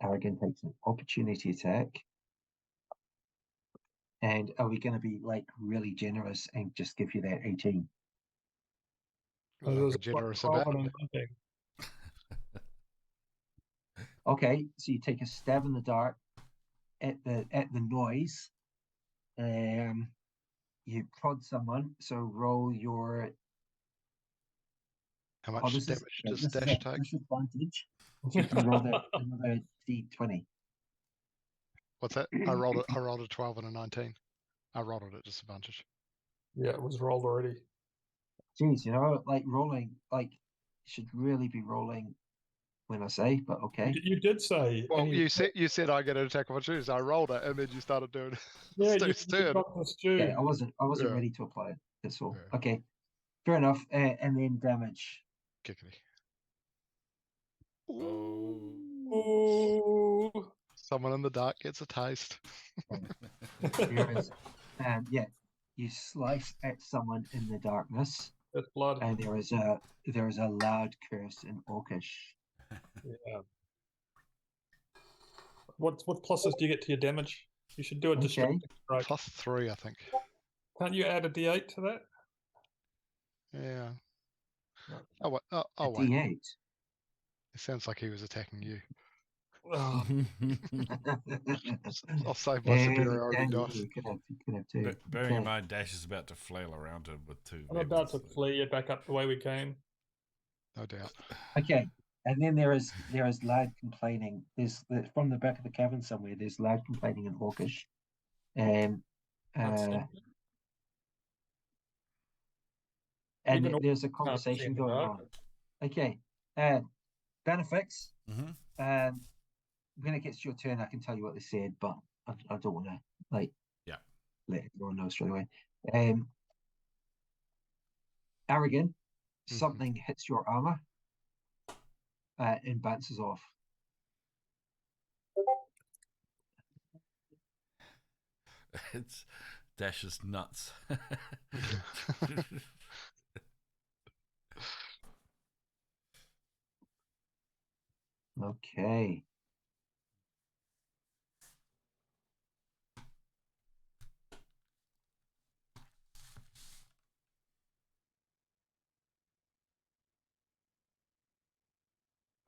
[SPEAKER 1] Aragin takes an opportunity attack. And are we going to be like really generous and just give you that 18?
[SPEAKER 3] Nothing generous about it.
[SPEAKER 1] Okay, so you take a stab in the dark at the noise. You prod someone. So roll your.
[SPEAKER 3] How much damage does Dash take?
[SPEAKER 1] Disadvantage. Roll another d20.
[SPEAKER 3] What's that? I rolled a 12 and a 19. I rolled it at disadvantage.
[SPEAKER 2] Yeah, it was rolled already.
[SPEAKER 1] Jeez, like rolling, like you should really be rolling when I say, but okay.
[SPEAKER 2] You did say.
[SPEAKER 3] Well, you said I get an attack of opportunity. So I rolled it, and then you started doing.
[SPEAKER 2] Yeah, you
[SPEAKER 3] got
[SPEAKER 2] the stew.
[SPEAKER 1] Yeah, I wasn't ready to apply it. That's all.
[SPEAKER 3] Yeah.
[SPEAKER 1] Okay, fair enough. And then damage.
[SPEAKER 3] Kickity.
[SPEAKER 2] Ooh.
[SPEAKER 3] Someone in the dark gets a taste.
[SPEAKER 1] There is, yeah, you slice at someone in the darkness.
[SPEAKER 2] That's blood.
[SPEAKER 1] And there is a loud curse in Orcish.
[SPEAKER 2] Yeah. What pluses do you get to your damage? You should do a distracting strike.
[SPEAKER 3] +3, I think.
[SPEAKER 2] Can't you add a d8 to that?
[SPEAKER 3] Yeah.
[SPEAKER 2] No.
[SPEAKER 3] Oh, wait. Oh, wait.
[SPEAKER 1] D8.
[SPEAKER 3] It sounds like he was attacking you.
[SPEAKER 2] Oh.
[SPEAKER 3] I'll save my superiority dice.
[SPEAKER 1] You could have two.
[SPEAKER 4] Bearing in mind, Dash is about to flail around him with two.
[SPEAKER 2] I'm about to flee back up the way we came.
[SPEAKER 3] No doubt.
[SPEAKER 1] Okay, and then there is loud complaining. There's from the back of the cavern somewhere. There's loud complaining in Orcish, and there's a conversation going on. Okay, Bannofix.
[SPEAKER 4] Mm-hmm.
[SPEAKER 1] When it gets to your turn, I can tell you what they said, but I don't want to let everyone know straight away. Arrogant, something hits your armor and bounces off.
[SPEAKER 4] It's Dash's nuts.
[SPEAKER 1] Okay.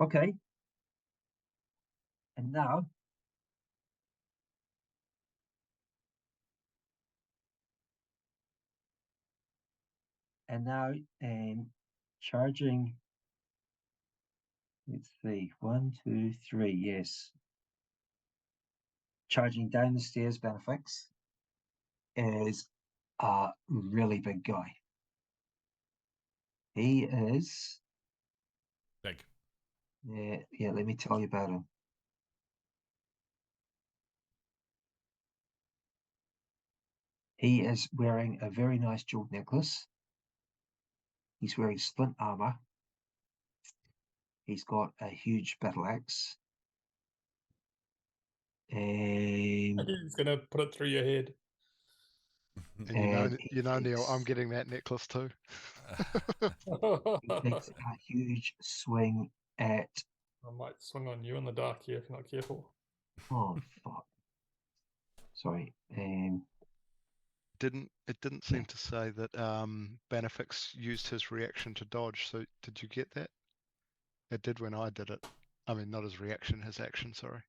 [SPEAKER 1] Okay. And now charging. Let's see. 1, 2, 3. Yes. charging down the stairs, Bannofix, is a really big guy. He is.
[SPEAKER 4] Big.
[SPEAKER 1] Yeah, let me tell you about him. He is wearing a very nice jeweled necklace. He's wearing splint armor. He's got a huge battle axe. And
[SPEAKER 2] He's gonna put it through your head.
[SPEAKER 3] And you know,
[SPEAKER 1] And he
[SPEAKER 3] Neil, I'm
[SPEAKER 1] takes-
[SPEAKER 3] getting that necklace too.
[SPEAKER 1] he takes a huge swing at.
[SPEAKER 2] I might swing on you in the dark here if you're not careful.
[SPEAKER 1] Oh fuck! Sorry.
[SPEAKER 3] It didn't seem to say that Bannofix used his reaction to dodge. So did you get that? It did when I did it. I mean, not his reaction, his action. Sorry.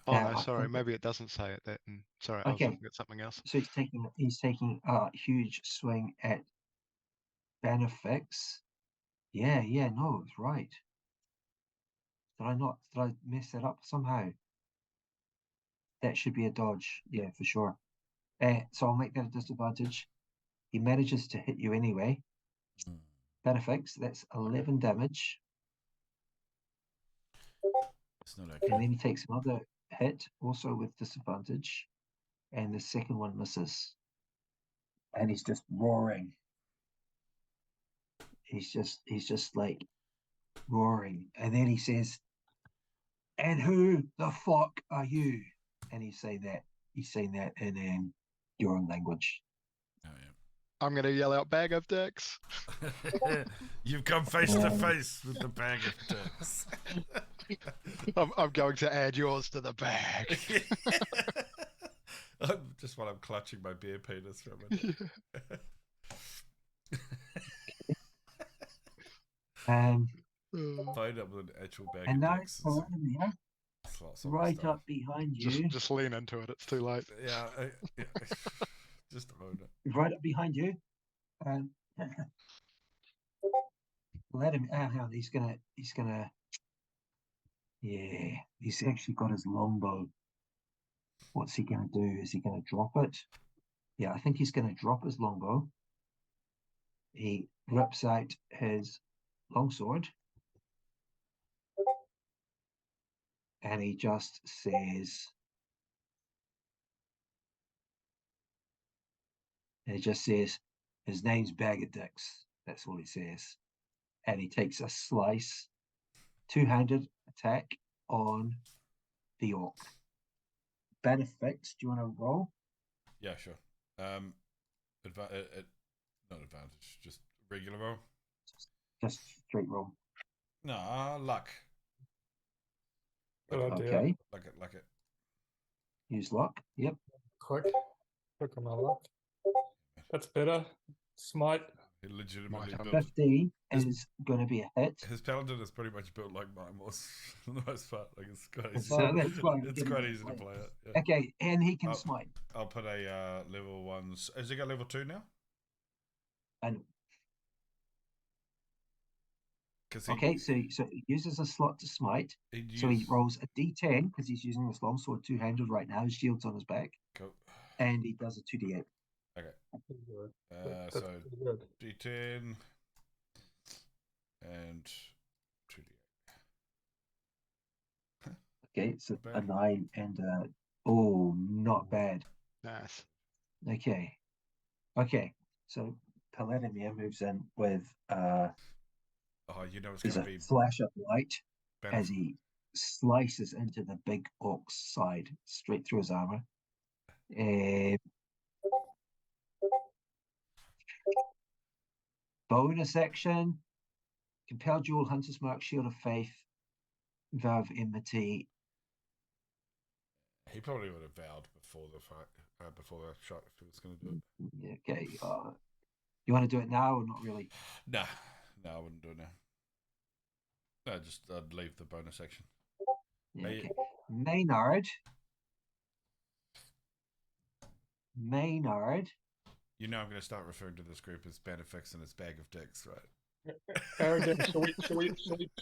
[SPEAKER 3] Oh
[SPEAKER 1] Yeah,
[SPEAKER 3] no,
[SPEAKER 1] I
[SPEAKER 3] sorry.
[SPEAKER 1] think-
[SPEAKER 3] Maybe it doesn't say it. That. Sorry, I was
[SPEAKER 1] Okay.
[SPEAKER 3] looking at something else.
[SPEAKER 1] So he's taking a huge swing at Bannofix. Yeah, no, it's right. Did I mess that up somehow? That should be a dodge. Yeah, for sure. So I'll make that a disadvantage. He manages to hit you anyway. Bannofix, that's 11 damage.
[SPEAKER 4] It's not
[SPEAKER 1] And
[SPEAKER 4] okay.
[SPEAKER 1] then he takes another hit, also with disadvantage. And the second one misses. And he's just roaring. He's just like roaring. And then he says, "And who the fuck are you?" And he's saying that in your own language.
[SPEAKER 4] Oh,
[SPEAKER 3] I'm gonna yell out "bag of dicks."
[SPEAKER 4] yeah. You've come face to face with the bag of dicks.
[SPEAKER 3] I'm going to add yours to the bag.
[SPEAKER 4] Just while I'm clutching my beer penis from it. Find up with an actual bag
[SPEAKER 1] And
[SPEAKER 4] of
[SPEAKER 1] now
[SPEAKER 4] dicks.
[SPEAKER 1] Paladimir,
[SPEAKER 4] It's lots of
[SPEAKER 1] right
[SPEAKER 4] stuff.
[SPEAKER 1] up behind you.
[SPEAKER 3] Just lean into it. It's too late.
[SPEAKER 4] Yeah, yeah. Just own it.
[SPEAKER 1] Right up behind you. Paladimir, hang on, he's gonna yeah, he's actually got his longbow. What's he gonna do? Is he gonna drop it? Yeah, I think he's gonna drop his longbow. He rips out his longsword. And he just says, his name's Bag of Dicks. That's all he says. And he takes a slice, two-handed attack on the orc. Bannofix, do you want to roll?
[SPEAKER 4] Yeah, sure. Not advantage, just regular roll.
[SPEAKER 1] Just straight roll.
[SPEAKER 4] No, luck.
[SPEAKER 2] Good idea.
[SPEAKER 1] Okay.
[SPEAKER 4] Like it.
[SPEAKER 1] Use luck. Yep.
[SPEAKER 2] Click on my luck. That's better. Smite.
[SPEAKER 4] He legitimately
[SPEAKER 3] Might have
[SPEAKER 4] built.
[SPEAKER 1] 15 is going to be a hit.
[SPEAKER 4] His paladin is pretty much built like mine was for the most part. Like it's quite easy.
[SPEAKER 1] So that's why I'm
[SPEAKER 4] It's
[SPEAKER 1] giving
[SPEAKER 4] quite
[SPEAKER 1] it
[SPEAKER 4] easy to
[SPEAKER 1] away.
[SPEAKER 4] play it. Yeah.
[SPEAKER 1] Okay, and he can
[SPEAKER 4] Oh.
[SPEAKER 1] smite.
[SPEAKER 4] I'll put a level 1. Has he got level 2 now?
[SPEAKER 1] And
[SPEAKER 4] Because
[SPEAKER 1] okay, so he uses a slot to smite. So he rolls a d10 because he's using this longsword two-handed right now. His shield's on his back,
[SPEAKER 4] Cool.
[SPEAKER 1] and he does a 2d8.
[SPEAKER 4] Okay.
[SPEAKER 2] Pretty good. That's
[SPEAKER 4] So
[SPEAKER 2] pretty good.
[SPEAKER 4] D10 and 2D8.
[SPEAKER 1] Okay, so
[SPEAKER 4] Not
[SPEAKER 1] a
[SPEAKER 4] bad.
[SPEAKER 1] 9 and not bad.
[SPEAKER 3] Nice.
[SPEAKER 1] Okay. So Paladimir moves in with
[SPEAKER 4] Oh, you know it's
[SPEAKER 1] there's
[SPEAKER 4] going
[SPEAKER 1] a
[SPEAKER 4] to be
[SPEAKER 1] flash of light as
[SPEAKER 4] benefit.
[SPEAKER 1] he slices into the big orc's side, straight through his armor. Bonus action. Compel duel, Hunter's Mark, Shield of Faith, Vow of Enmity.
[SPEAKER 4] He probably would have vowed before the fight, before the shot, if he was going to do it.
[SPEAKER 1] Okay. You want to do it now or not really?
[SPEAKER 4] No, I wouldn't do it now. No, I'd leave the bonus action.
[SPEAKER 1] Yeah,
[SPEAKER 4] Hey.
[SPEAKER 1] okay. Maynard.
[SPEAKER 4] You know I'm going to start referring to this group as Bannofix and his bag of dicks, right?
[SPEAKER 2] Aragin,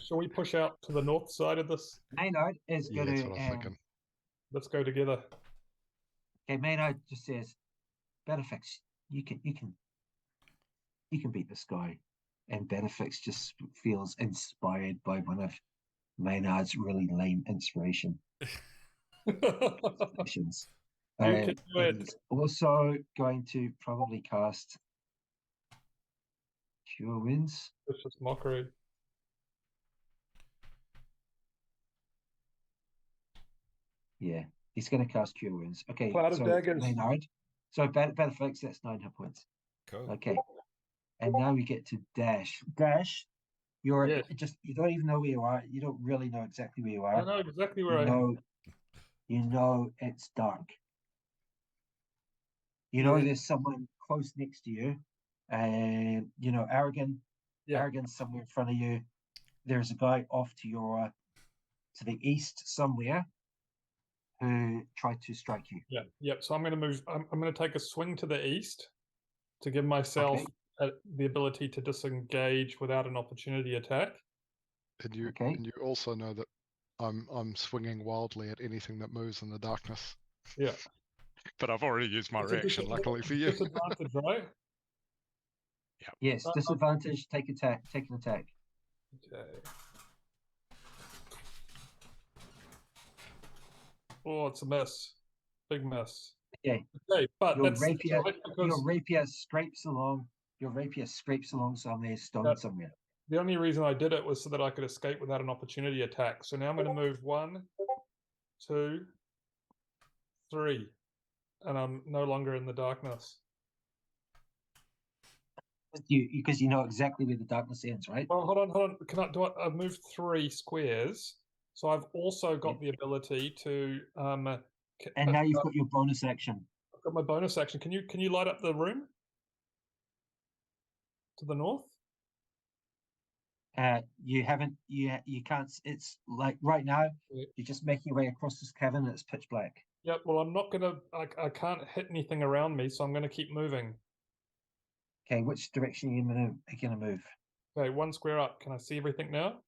[SPEAKER 2] shall we push out to the north side of this?
[SPEAKER 1] Maynard is
[SPEAKER 3] Yeah,
[SPEAKER 1] going
[SPEAKER 3] that's
[SPEAKER 1] to
[SPEAKER 3] what I was thinking.
[SPEAKER 2] Let's go together.
[SPEAKER 1] Okay, Maynard just says, Bannofix, you can beat this guy. And Bannofix just feels inspired by one of Maynard's really lame inspirations.
[SPEAKER 2] You can do it.
[SPEAKER 1] He's also going to probably cast Cure Winds.
[SPEAKER 2] It's just mockery.
[SPEAKER 1] Yeah, he's going to cast Cure Winds. Okay,
[SPEAKER 2] Cloud of
[SPEAKER 1] so
[SPEAKER 2] daggers.
[SPEAKER 1] Maynard. So Bannofix, that's 9 hit points.
[SPEAKER 4] Cool.
[SPEAKER 1] Okay, and now we get to Dash. Dash, you're
[SPEAKER 2] Yes.
[SPEAKER 1] you don't even know where you are. You don't really know exactly where you are.
[SPEAKER 2] I know exactly where I am.
[SPEAKER 1] You know it's dark. You know
[SPEAKER 2] Yeah.
[SPEAKER 1] there's someone close next to you, and you know Aragin.
[SPEAKER 2] Yeah.
[SPEAKER 1] Aragon's somewhere in front of you. There's a guy off to your to the east somewhere who tried to strike you.
[SPEAKER 2] Yeah. Yep. So I'm going to move. I'm going to take a swing to the east to give myself the ability to disengage without an opportunity attack.
[SPEAKER 3] And you
[SPEAKER 1] Okay.
[SPEAKER 3] and you also know that I'm swinging wildly at anything that moves in the darkness.
[SPEAKER 2] Yeah.
[SPEAKER 3] But I've already used my reaction, luckily for you.
[SPEAKER 2] Disadvantage, right?
[SPEAKER 1] Yes, disadvantage. Take an attack.
[SPEAKER 2] Okay. Oh, it's a miss. Big miss.
[SPEAKER 1] Okay.
[SPEAKER 2] Okay, but
[SPEAKER 1] Your
[SPEAKER 2] that's
[SPEAKER 1] rapier,
[SPEAKER 2] right because
[SPEAKER 1] your rapier scrapes along. Your rapier scrapes along somewhere, stone somewhere.
[SPEAKER 2] the only reason I did it was so that I could escape without an opportunity attack. So now I'm going to move 1, 2, 3, and I'm no longer in the darkness.
[SPEAKER 1] Because you know exactly where the darkness ends, right?
[SPEAKER 2] Well, hold on. I've moved 3 squares, so I've also got the ability to.
[SPEAKER 1] And now you've got your bonus action.
[SPEAKER 2] I've got my bonus action. Can you light up the room to the north?
[SPEAKER 1] You haven't. You can't. It's like right now. You're just making your way across this cavern. And it's pitch black.
[SPEAKER 2] Yep. Well, I'm not gonna. I can't hit anything around me, so I'm gonna keep moving.
[SPEAKER 1] Okay, which direction are you gonna move?
[SPEAKER 2] Okay, 1 square up. Can I see everything now?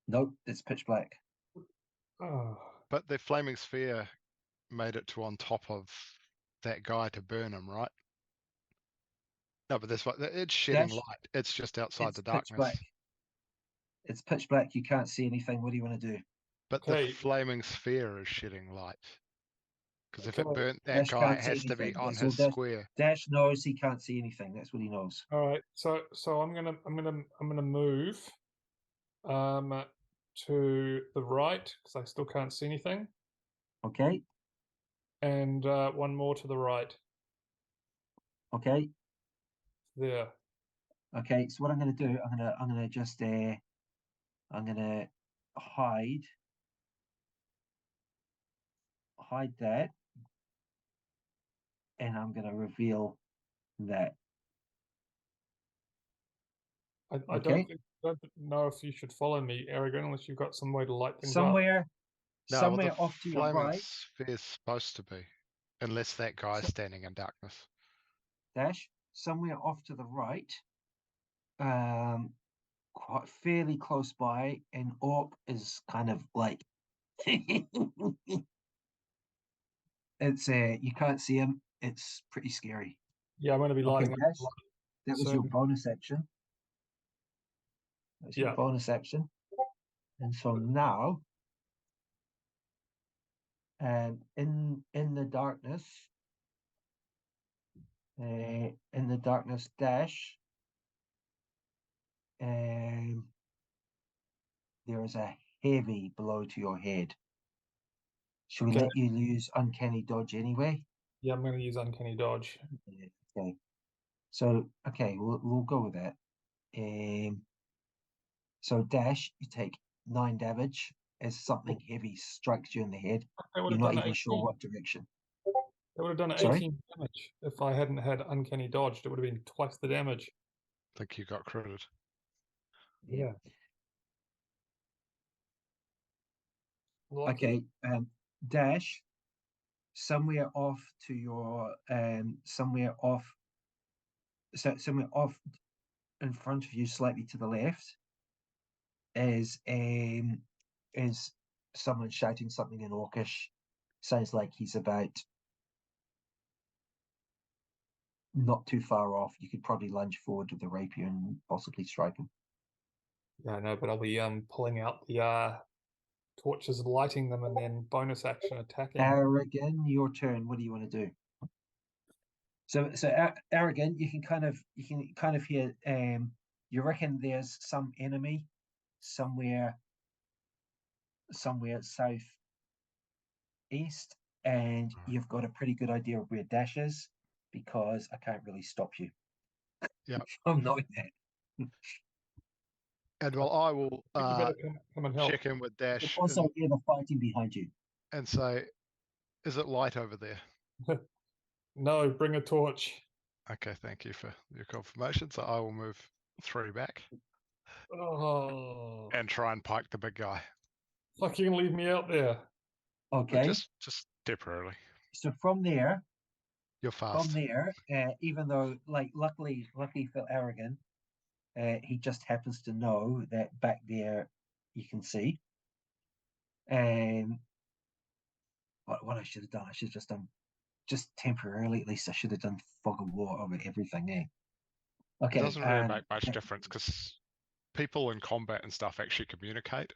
[SPEAKER 1] Nope, it's pitch black.
[SPEAKER 2] Oh.
[SPEAKER 3] But the flaming sphere made it to on top of that guy to burn him, right? No, but it's shedding light. It's just outside the darkness.
[SPEAKER 1] Pitch black. It's pitch black. You can't see anything. What do you want to do?
[SPEAKER 3] But the flaming sphere is shedding light. Because if it burnt that
[SPEAKER 1] Dash
[SPEAKER 3] guy, it
[SPEAKER 1] can't see
[SPEAKER 3] has to be
[SPEAKER 1] anything.
[SPEAKER 3] on
[SPEAKER 1] So
[SPEAKER 3] his
[SPEAKER 1] Dash-
[SPEAKER 3] square.
[SPEAKER 1] Dash knows he can't see anything. That's what he knows.
[SPEAKER 2] All right. So I'm gonna move to the right because I still can't see anything.
[SPEAKER 1] Okay.
[SPEAKER 2] And 1 more to the right.
[SPEAKER 1] Okay.
[SPEAKER 2] There.
[SPEAKER 1] Okay. So what I'm going to do, I'm going to just I'm going to hide that, and I'm going to reveal that.
[SPEAKER 2] I don't know if you should follow me, Aragin, unless you've got some way to light things up.
[SPEAKER 1] Somewhere off to your right.
[SPEAKER 3] Sphere's supposed to be, unless that guy's standing in darkness.
[SPEAKER 1] Dash, somewhere off to the right, quite fairly close by, an orc is kind of like it's you can't see him. It's pretty scary.
[SPEAKER 2] Yeah, I'm going to be lighting up.
[SPEAKER 1] Dash, that was your bonus action. That's your bonus action. And so now, in the darkness, Dash, there is a heavy blow to your head. Should we let you use uncanny dodge anyway?
[SPEAKER 2] Yeah, I'm going to use uncanny dodge.
[SPEAKER 1] Okay. So we'll go with that. So Dash, you take 9 damage as something heavy strikes you in the head. You're not even sure what direction.
[SPEAKER 2] It would have done 18 damage if I hadn't had uncanny dodged. It would have been twice the damage.
[SPEAKER 3] I think you got critted.
[SPEAKER 2] Yeah.
[SPEAKER 1] Okay. Dash, somewhere off to your somewhere off in front of you, slightly to the left, is someone shouting something in Orcish. Sounds like he's about not too far off. You could probably lunge forward with the rapier and possibly strike him.
[SPEAKER 2] Yeah, I know, but I'll be pulling out the torches, lighting them, and then bonus action attacking.
[SPEAKER 1] Aragin, your turn. What do you want to do? So Aragin, you can kind of hear. You reckon there's some enemy somewhere south east, and you've got a pretty good idea of where Dash is, because I can't really stop you.
[SPEAKER 3] Yeah.
[SPEAKER 1] I'm not that.
[SPEAKER 3] And well, I will
[SPEAKER 2] You better come and help.
[SPEAKER 3] check in with Dash
[SPEAKER 1] Also, hear the fighting behind you.
[SPEAKER 3] and say, is it light over there?
[SPEAKER 2] No, bring a torch.
[SPEAKER 3] Okay, thank you for your confirmation. So I will move 3 back
[SPEAKER 2] Oh,
[SPEAKER 3] and try and pike the big guy.
[SPEAKER 2] fucking leave me out there.
[SPEAKER 3] But
[SPEAKER 1] Okay.
[SPEAKER 3] just temporarily.
[SPEAKER 1] So from there,
[SPEAKER 3] You're fast.
[SPEAKER 1] even though, like, luckily for Aragin, he just happens to know that back there you can see. What I should have done, I should have just done, just temporarily at least, I should have done fog of war over everything, Okay.
[SPEAKER 3] It doesn't really make much difference because people in combat and stuff actually communicate.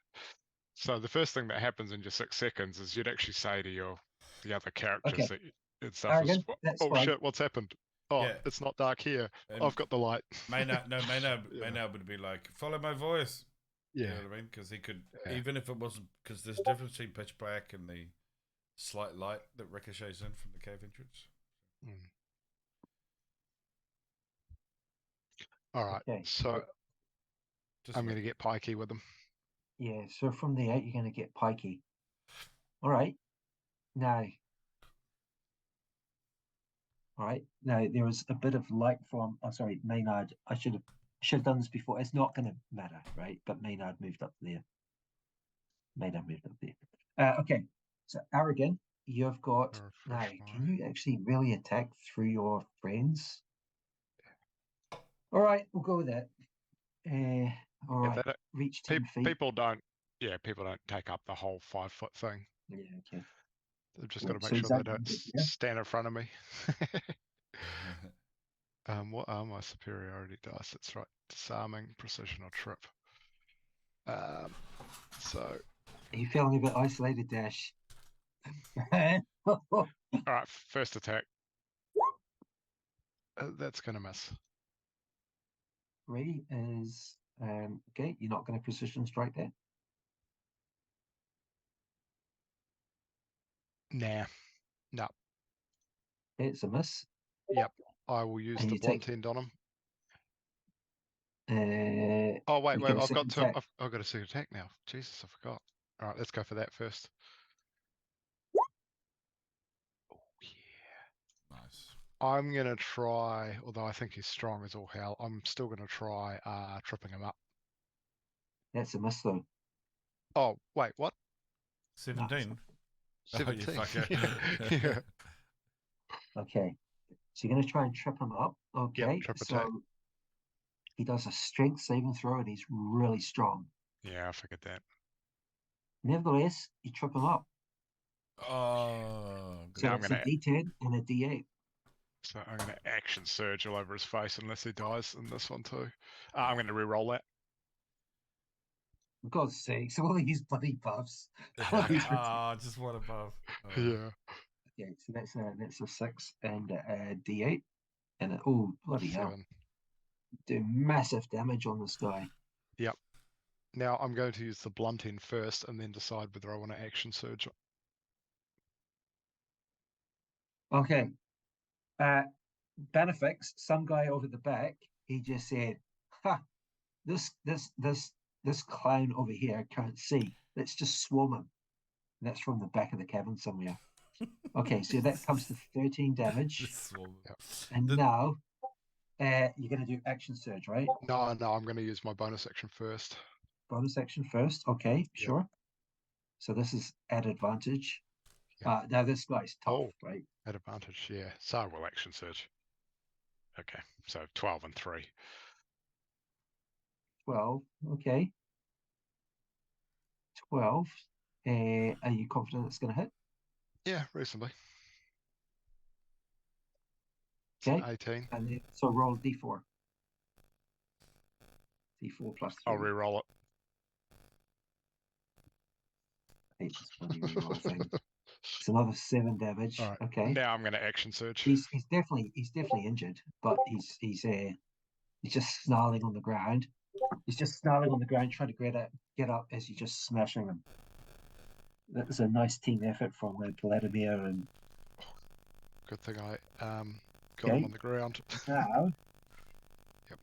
[SPEAKER 3] So the first thing that happens in your 6 seconds is you'd actually say to the other characters that and stuff is,
[SPEAKER 1] that's
[SPEAKER 3] oh
[SPEAKER 1] fine.
[SPEAKER 3] shit, what's happened? Oh,
[SPEAKER 4] Yeah.
[SPEAKER 3] it's not dark here. I've got the light.
[SPEAKER 4] Maynard
[SPEAKER 3] Yeah.
[SPEAKER 4] would be like, follow my voice.
[SPEAKER 3] Yeah.
[SPEAKER 4] You know what I mean? Because he could,
[SPEAKER 3] Yeah.
[SPEAKER 4] even if it wasn't, because there's a difference between pitch black and the slight light that ricochets in from the cave entrance.
[SPEAKER 3] Mm. All right.
[SPEAKER 1] Okay.
[SPEAKER 3] So
[SPEAKER 4] Just
[SPEAKER 3] I'm going to
[SPEAKER 4] like-
[SPEAKER 3] get pikey with them.
[SPEAKER 1] Yeah, so from there you're going to get pikey. All right. Now, there was a bit of light from. Oh, sorry, Maynard. I should have done this before. It's not going to matter, right? But Maynard moved up there. Okay. So Aragin, you've got now.
[SPEAKER 3] Refresh
[SPEAKER 1] Can
[SPEAKER 3] my-
[SPEAKER 1] you actually really attack through your friends? All right, we'll go with that. All
[SPEAKER 3] Yeah,
[SPEAKER 1] right.
[SPEAKER 3] that-
[SPEAKER 1] Reach 10 feet.
[SPEAKER 3] people don't take up the whole 5-foot thing.
[SPEAKER 1] Yeah. Okay.
[SPEAKER 3] They've just
[SPEAKER 1] Cool.
[SPEAKER 3] got to
[SPEAKER 1] So
[SPEAKER 3] make
[SPEAKER 1] is
[SPEAKER 3] sure
[SPEAKER 1] that
[SPEAKER 3] they don't
[SPEAKER 1] good, yeah?
[SPEAKER 3] stand in front of me. What are my superiority dice? That's right. Disarming, precision, or trip. So,
[SPEAKER 1] Are you feeling a bit isolated, Dash?
[SPEAKER 3] all right, first attack. That's going to miss.
[SPEAKER 1] 3 is okay. You're not going to precision strike that.
[SPEAKER 3] Nah. No.
[SPEAKER 1] It's a miss.
[SPEAKER 3] Yep. I will use
[SPEAKER 1] And
[SPEAKER 3] the
[SPEAKER 1] you
[SPEAKER 3] blunt
[SPEAKER 1] take-
[SPEAKER 3] end on him.
[SPEAKER 1] Uh,
[SPEAKER 3] Oh wait,
[SPEAKER 1] you get a
[SPEAKER 3] I've
[SPEAKER 1] second
[SPEAKER 3] got
[SPEAKER 1] attack.
[SPEAKER 3] I've got a second attack now. Jesus, I forgot. All right, let's go for that first. Oh yeah.
[SPEAKER 4] Nice.
[SPEAKER 3] I'm gonna try, although I think he's strong as all hell. I'm still gonna try tripping him up.
[SPEAKER 1] That's a miss though.
[SPEAKER 3] Oh wait, what?
[SPEAKER 4] 17. Oh, you
[SPEAKER 3] 17.
[SPEAKER 4] fucker.
[SPEAKER 3] Yeah.
[SPEAKER 1] Okay. So you're going to try and trip him up. Okay.
[SPEAKER 3] trip
[SPEAKER 1] so
[SPEAKER 3] attack.
[SPEAKER 1] he does a strength saving throw and he's really strong.
[SPEAKER 3] Yeah, I figured that.
[SPEAKER 1] Nevertheless, you trip him up.
[SPEAKER 4] Oh,
[SPEAKER 1] So
[SPEAKER 3] Now I'm
[SPEAKER 1] it's a
[SPEAKER 3] gonna-
[SPEAKER 1] D10 and a D8.
[SPEAKER 3] So I'm gonna action surge all over his face unless he dies in this one too. I'm gonna re-roll that.
[SPEAKER 1] For God's sakes, all these bloody buffs.
[SPEAKER 4] just one above.
[SPEAKER 3] Yeah.
[SPEAKER 1] Okay, so that's a 6 and a D8. And oh, bloody hell.
[SPEAKER 3] 7.
[SPEAKER 1] Do massive damage on this guy.
[SPEAKER 3] Now I'm going to use the blunt end first and then decide whether I want to action surge.
[SPEAKER 1] Okay. Bannofix, some guy over the back, he just said, "Ha! This clown over here can't see. Let's just swarm him." And that's from the back of the cavern somewhere. Okay, so that comes to 13 damage. And now, you're going to do action surge, right?
[SPEAKER 3] No, I'm going to use my bonus action first.
[SPEAKER 1] Bonus action first. Okay, sure. So this is at advantage.
[SPEAKER 3] Yep.
[SPEAKER 1] Now this guy's tough,
[SPEAKER 3] Oh.
[SPEAKER 1] right?
[SPEAKER 3] At advantage, yeah. So I will action surge. Okay, so 12 and 3.
[SPEAKER 1] 12. Okay. 12. Are you confident it's going to hit?
[SPEAKER 3] Yeah, reasonably. It's an
[SPEAKER 1] Okay.
[SPEAKER 3] 18.
[SPEAKER 1] And then, so roll d4. D4 plus 3.
[SPEAKER 3] I'll re-roll it.
[SPEAKER 1] I hate this bloody reroll thing. It's another 7 damage.
[SPEAKER 3] All right.
[SPEAKER 1] Okay.
[SPEAKER 3] Now I'm going to action surge.
[SPEAKER 1] He's definitely injured, but he's just snarling on the ground. He's just snarling on the ground, trying to get up as you're just smashing him. That was a nice team effort from Paladimir and
[SPEAKER 3] Good thing I got
[SPEAKER 1] Okay.
[SPEAKER 3] him on the ground.
[SPEAKER 1] now.
[SPEAKER 3] Yep.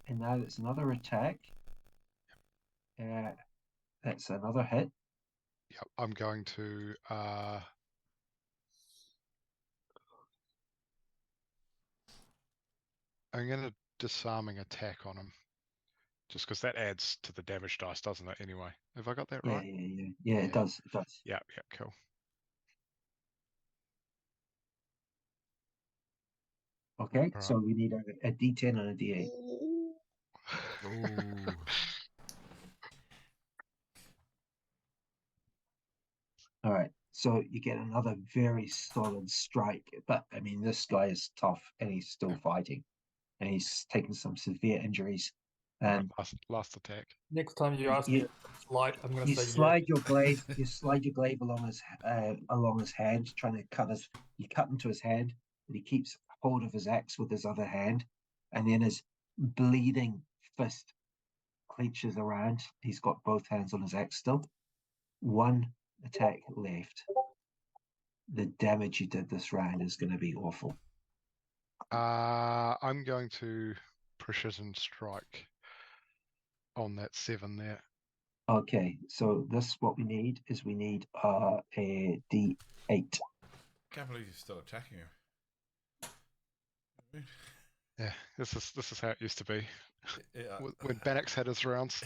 [SPEAKER 1] And now it's another attack. That's another hit.
[SPEAKER 3] Yep, I'm going to I'm going to disarming attack on him. Just because that adds to the damage dice, doesn't it, anyway? Have I got that right?
[SPEAKER 1] Yeah, it does. It does.
[SPEAKER 3] Yeah, cool.
[SPEAKER 1] Okay,
[SPEAKER 3] All
[SPEAKER 1] so we need a D10 and a D8.
[SPEAKER 4] Ooh.
[SPEAKER 1] All right, so you get another very solid strike, but I mean, this guy is tough and he's still fighting, and he's taken some severe injuries. And
[SPEAKER 3] last attack.
[SPEAKER 2] Next time you ask me if it's light, I'm going to
[SPEAKER 1] you
[SPEAKER 2] say
[SPEAKER 1] slide your glaive. You slide your glaive along his hand, trying to cut his. You cut into his hand, but he keeps hold of his axe with his other hand, and then his bleeding fist clenches around. He's got both hands on his axe still. One attack left. The damage you did this round is going to be awful.
[SPEAKER 3] I'm going to precision strike on that 7 there.
[SPEAKER 1] Okay, so this what we need is we need a D8.
[SPEAKER 4] Can't believe you're still attacking him.
[SPEAKER 3] Yeah, this is how it used to be.
[SPEAKER 4] Yeah.
[SPEAKER 3] When Bandits had his rounds.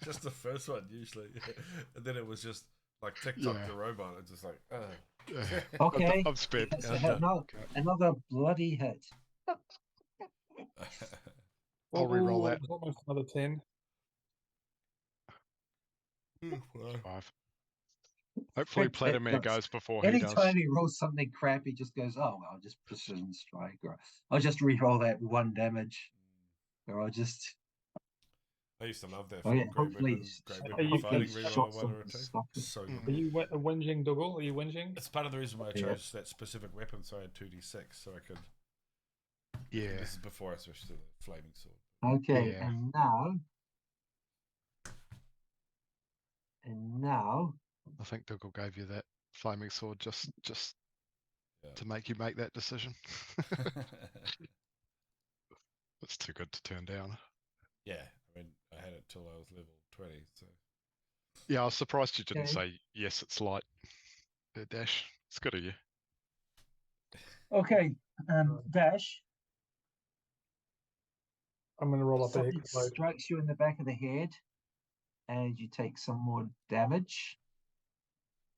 [SPEAKER 4] Just the first one usually, and then it was just like TikTok the robot. It's just like,
[SPEAKER 1] Okay,
[SPEAKER 3] I'm sped.
[SPEAKER 1] Another bloody hit.
[SPEAKER 3] I'll re-roll that.
[SPEAKER 2] Almost another 10.
[SPEAKER 3] 5. Hopefully Paladimir goes before he does.
[SPEAKER 1] Anytime he rolls something crap, he just goes, oh, well, I'll just precision strike, or I'll just re-roll that 1 damage, or I'll just...
[SPEAKER 4] I used to love that.
[SPEAKER 1] Oh yeah, hopefully
[SPEAKER 4] fighting reroll one attack. So good.
[SPEAKER 2] Are you whinging, Dougal? Are you whinging?
[SPEAKER 4] It's part of the reason why I chose that specific weapon, so I had 2d6, so I could...
[SPEAKER 3] Yeah.
[SPEAKER 4] This is before I switched to the flaming sword.
[SPEAKER 1] Okay,
[SPEAKER 3] Yeah.
[SPEAKER 1] and now...
[SPEAKER 3] I think Dougal gave you that flaming sword just to make you make that decision. It's too good to turn down.
[SPEAKER 4] Yeah, I mean, I had it till I was level 20, so...
[SPEAKER 3] Yeah, I was surprised you didn't say, yes, it's light. Dash, it's good of you.
[SPEAKER 1] Okay, Dash.
[SPEAKER 2] I'm going to roll up a
[SPEAKER 1] Something strikes you in the back of the head, and you take some more damage.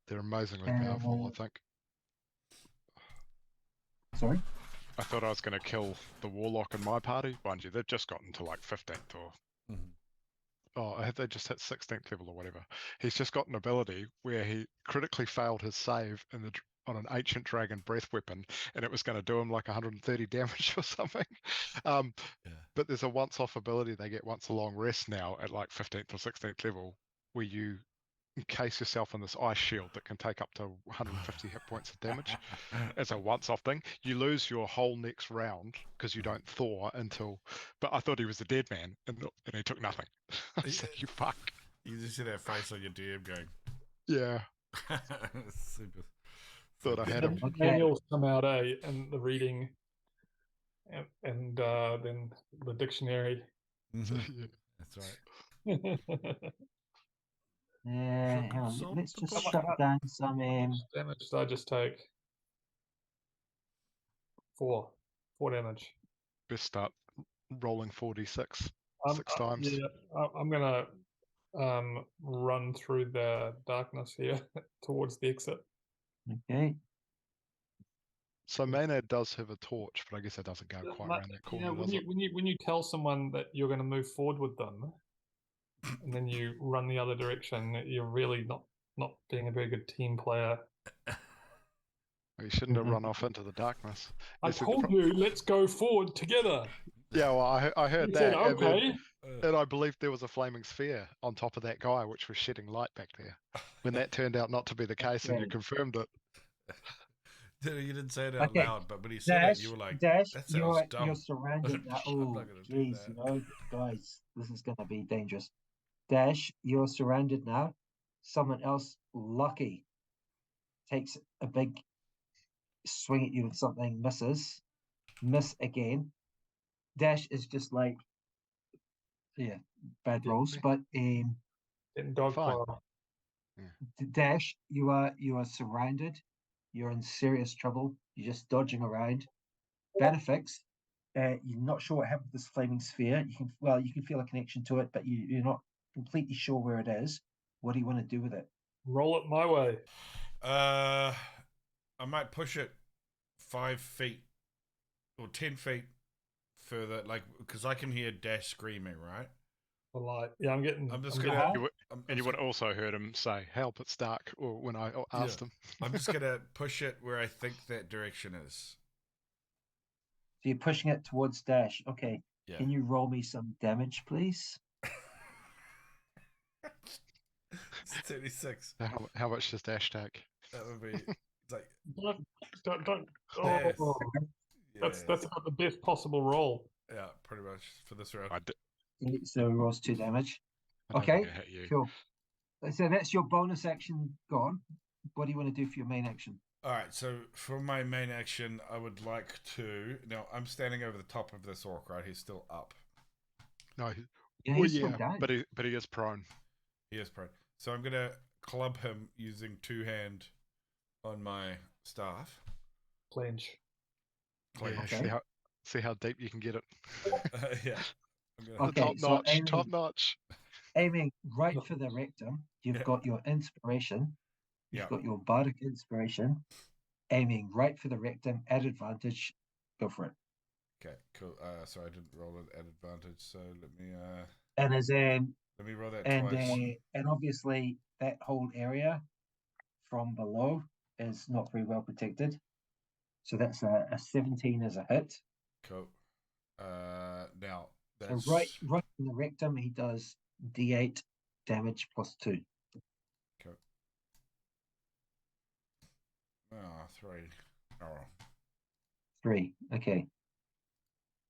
[SPEAKER 3] They're amazingly powerful, I think.
[SPEAKER 1] Sorry?
[SPEAKER 3] I thought I was going to kill the Warlock in my party. Mind you, they've just gotten to like 15th or... Oh, have they just hit 16th level or whatever? He's just got an ability where he critically failed his save on an ancient dragon breath weapon, and it was going to do him like 130 damage or something. But there's a once-off ability they get once a long rest now at like 15th or 16th level, where you encase yourself in this ice shield that can take up to 150 hit points of damage. As a once-off thing, you lose your whole next round because you don't thaw until. But I thought he was a dead man, and he took nothing. So you fuck.
[SPEAKER 4] You just see that face on your DM going.
[SPEAKER 3] Yeah.
[SPEAKER 4] Super.
[SPEAKER 3] Thought I had him.
[SPEAKER 2] The manuals come out, and the reading, and then the dictionary.
[SPEAKER 4] Mm-hmm. That's right.
[SPEAKER 1] Hang on. Let's just shut down some.
[SPEAKER 2] Damage did I just take? 4 damage.
[SPEAKER 3] Best start rolling 4d6 6 times.
[SPEAKER 2] Yeah, I'm gonna run through the darkness here towards the exit.
[SPEAKER 1] Okay.
[SPEAKER 3] So Maynard does have a torch, but I guess it doesn't go quite around that corner.
[SPEAKER 2] When you tell someone that you're going to move forward with them, and then you run the other direction, you're really not being a very good team player.
[SPEAKER 3] You shouldn't have run off into the darkness.
[SPEAKER 2] I
[SPEAKER 3] He said,
[SPEAKER 2] told you, let's go forward together.
[SPEAKER 3] yeah, well, I heard
[SPEAKER 2] He
[SPEAKER 3] that.
[SPEAKER 2] said,
[SPEAKER 3] and then-
[SPEAKER 2] okay.
[SPEAKER 3] And I believe there was a flaming sphere on top of that guy, which was shedding light back there. When that turned out not to be the case, and you
[SPEAKER 1] Okay.
[SPEAKER 3] confirmed it.
[SPEAKER 4] You didn't say it out
[SPEAKER 1] Okay.
[SPEAKER 4] loud, but when he said it, you were like,
[SPEAKER 1] Dash,
[SPEAKER 4] that sounds dumb.
[SPEAKER 1] you're surrounded now.
[SPEAKER 4] I'm
[SPEAKER 1] Oh,
[SPEAKER 4] not gonna do
[SPEAKER 1] jeez,
[SPEAKER 4] that.
[SPEAKER 1] guys, this is gonna be dangerous. Dash, you're surrounded now. Someone else, lucky, takes a big swing at you with something, misses, miss again. Dash is just like, yeah, bad rolls, but
[SPEAKER 2] Getting dog
[SPEAKER 3] Fine.
[SPEAKER 2] pile.
[SPEAKER 1] Dash, you are surrounded. You're in serious trouble. You're just dodging around. Bannofix, you're not sure what happened to this flaming sphere. You can feel a connection to it, but you're not completely sure where it is. What do you want to do with it?
[SPEAKER 2] Roll it my way.
[SPEAKER 4] I might push it 5 feet or 10 feet further, like, because I can hear Dash screaming, right?
[SPEAKER 2] The light. Yeah, I'm getting.
[SPEAKER 4] I'm just
[SPEAKER 2] I'm
[SPEAKER 4] gonna.
[SPEAKER 2] getting-
[SPEAKER 3] You would,
[SPEAKER 4] I'm
[SPEAKER 3] and you
[SPEAKER 4] just
[SPEAKER 3] would also heard him say, "Help! It's dark." Or when I asked him,
[SPEAKER 4] I'm just gonna push it where I think that direction is.
[SPEAKER 1] So you're pushing it towards Dash. Okay.
[SPEAKER 4] Yeah.
[SPEAKER 1] Can you roll me some damage, please?
[SPEAKER 4] It's 36.
[SPEAKER 3] how much does Dash take?
[SPEAKER 4] That would be. It's like.
[SPEAKER 2] Don't.
[SPEAKER 4] Yes.
[SPEAKER 2] Oh, that's
[SPEAKER 4] yes.
[SPEAKER 2] about the best possible roll.
[SPEAKER 4] Yeah, pretty much for this round.
[SPEAKER 1] So rolls 2 damage.
[SPEAKER 3] I don't
[SPEAKER 1] Okay,
[SPEAKER 3] think I hit you.
[SPEAKER 1] cool. So that's your bonus action gone. What do you want to do for your main action?
[SPEAKER 4] All right, so for my main action, I would like to. Now, I'm standing over the top of this orc, right? He's still up.
[SPEAKER 3] No,
[SPEAKER 1] Yeah,
[SPEAKER 3] well,
[SPEAKER 1] he's still
[SPEAKER 3] yeah,
[SPEAKER 1] down.
[SPEAKER 3] but he is prone.
[SPEAKER 4] He is prone. So I'm gonna club him using 2-hand on my staff.
[SPEAKER 2] Clench.
[SPEAKER 4] Clean.
[SPEAKER 3] Yeah,
[SPEAKER 1] Okay.
[SPEAKER 3] see how deep you can get it.
[SPEAKER 4] Yeah. I'm gonna,
[SPEAKER 1] Okay,
[SPEAKER 3] top
[SPEAKER 1] so
[SPEAKER 3] notch,
[SPEAKER 1] aiming-
[SPEAKER 3] top notch.
[SPEAKER 1] Aiming right for the rectum, you've
[SPEAKER 4] Yeah.
[SPEAKER 1] got your inspiration. You've
[SPEAKER 4] Yeah.
[SPEAKER 1] got your bardic inspiration. Aiming right for the rectum at advantage. Go for it.
[SPEAKER 4] Okay, cool. Sorry, I didn't roll it at advantage, so let me
[SPEAKER 1] And as
[SPEAKER 4] let me roll that twice.
[SPEAKER 1] and obviously that whole area from below is not very well protected. So that's a 17 as a hit.
[SPEAKER 4] Cool. Now
[SPEAKER 1] So
[SPEAKER 4] that's
[SPEAKER 1] right in the rectum, he does D8 damage plus 2.
[SPEAKER 4] Cool. 3. Oh,
[SPEAKER 1] 3. Okay.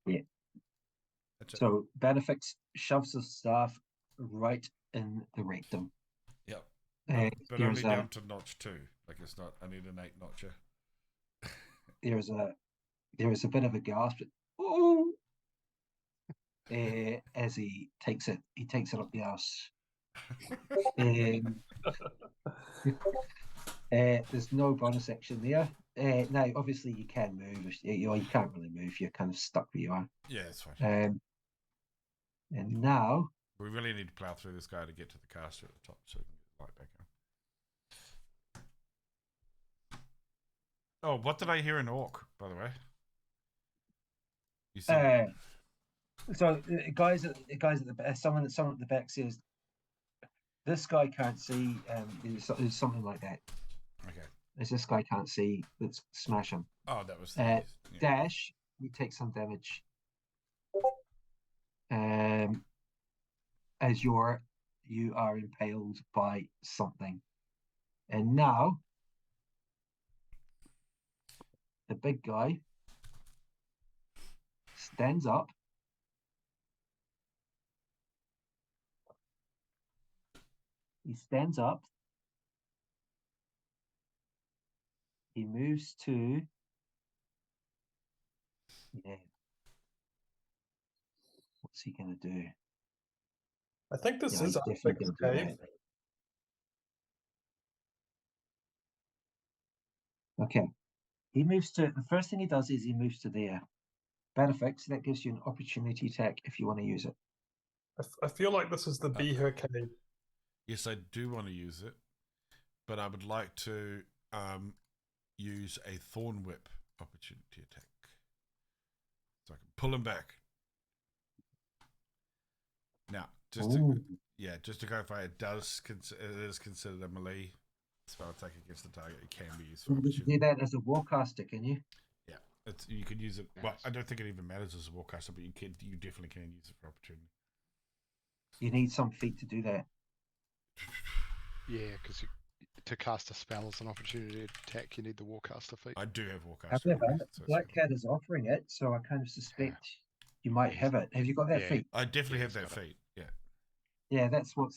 [SPEAKER 4] that's it.
[SPEAKER 1] So Bannofix shoves his staff right in the rectum.
[SPEAKER 4] Yep.
[SPEAKER 1] Uh,
[SPEAKER 4] But only
[SPEAKER 1] there's
[SPEAKER 4] down to notch 2. Like it's not. I need an 8 notcher.
[SPEAKER 1] there is a bit of a gasp. Oh! As he takes it up the arse. There's no bonus action there. Now, obviously, you can move. You can't really move. You're kind of stuck where you are.
[SPEAKER 4] Yeah, that's fine.
[SPEAKER 1] And now,
[SPEAKER 4] We really need to plow through this guy to get to the caster at the top so we can get the light back on. Oh, what did I hear in orc, by the way? You said
[SPEAKER 1] so guys at the back, someone at the back says, "This guy can't see." There's something like that.
[SPEAKER 4] okay.
[SPEAKER 1] As this guy can't see, let's smash him.
[SPEAKER 4] Oh, that was
[SPEAKER 1] Yeah.
[SPEAKER 4] yeah.
[SPEAKER 1] Dash, you take some damage. As you are impaled by something. And now the big guy stands up. He stands up. He moves to what's he gonna do?
[SPEAKER 2] I think this
[SPEAKER 1] Yeah,
[SPEAKER 2] is
[SPEAKER 1] he's definitely
[SPEAKER 2] Unfixed
[SPEAKER 1] gonna do
[SPEAKER 2] Cave.
[SPEAKER 1] that. Okay. He moves to the first thing he does is he moves to there. Bannofix, that gives you an opportunity attack if you want to use it.
[SPEAKER 2] I feel like this is the Be Her Cave.
[SPEAKER 4] Yes, I do want to use it, but I would like to use a Thorn Whip opportunity attack. So I can pull him back. Now, just to clarify, it is considered a melee spell attack against the target, it can be used for
[SPEAKER 1] You can
[SPEAKER 4] opportunity.
[SPEAKER 1] do that as a warcaster, can you?
[SPEAKER 4] Yeah, you can use it. Well,
[SPEAKER 3] Yes.
[SPEAKER 4] I don't think it even matters as a warcaster, but you definitely can use it for opportunity.
[SPEAKER 1] You need some feat to do that.
[SPEAKER 3] Yeah, because to cast a spell as an opportunity attack, you need the Warcaster feat.
[SPEAKER 4] I do have warcaster.
[SPEAKER 1] However,
[SPEAKER 4] already, so it's
[SPEAKER 1] Black
[SPEAKER 4] fine.
[SPEAKER 1] Cat is offering it, so I kind of suspect you might
[SPEAKER 3] Yeah,
[SPEAKER 1] have it. Have you got that
[SPEAKER 3] yeah.
[SPEAKER 1] feat?
[SPEAKER 4] I definitely
[SPEAKER 3] Yeah,
[SPEAKER 4] have
[SPEAKER 3] he's
[SPEAKER 4] that
[SPEAKER 3] got it.
[SPEAKER 4] feat. Yeah.
[SPEAKER 1] Yeah, that's why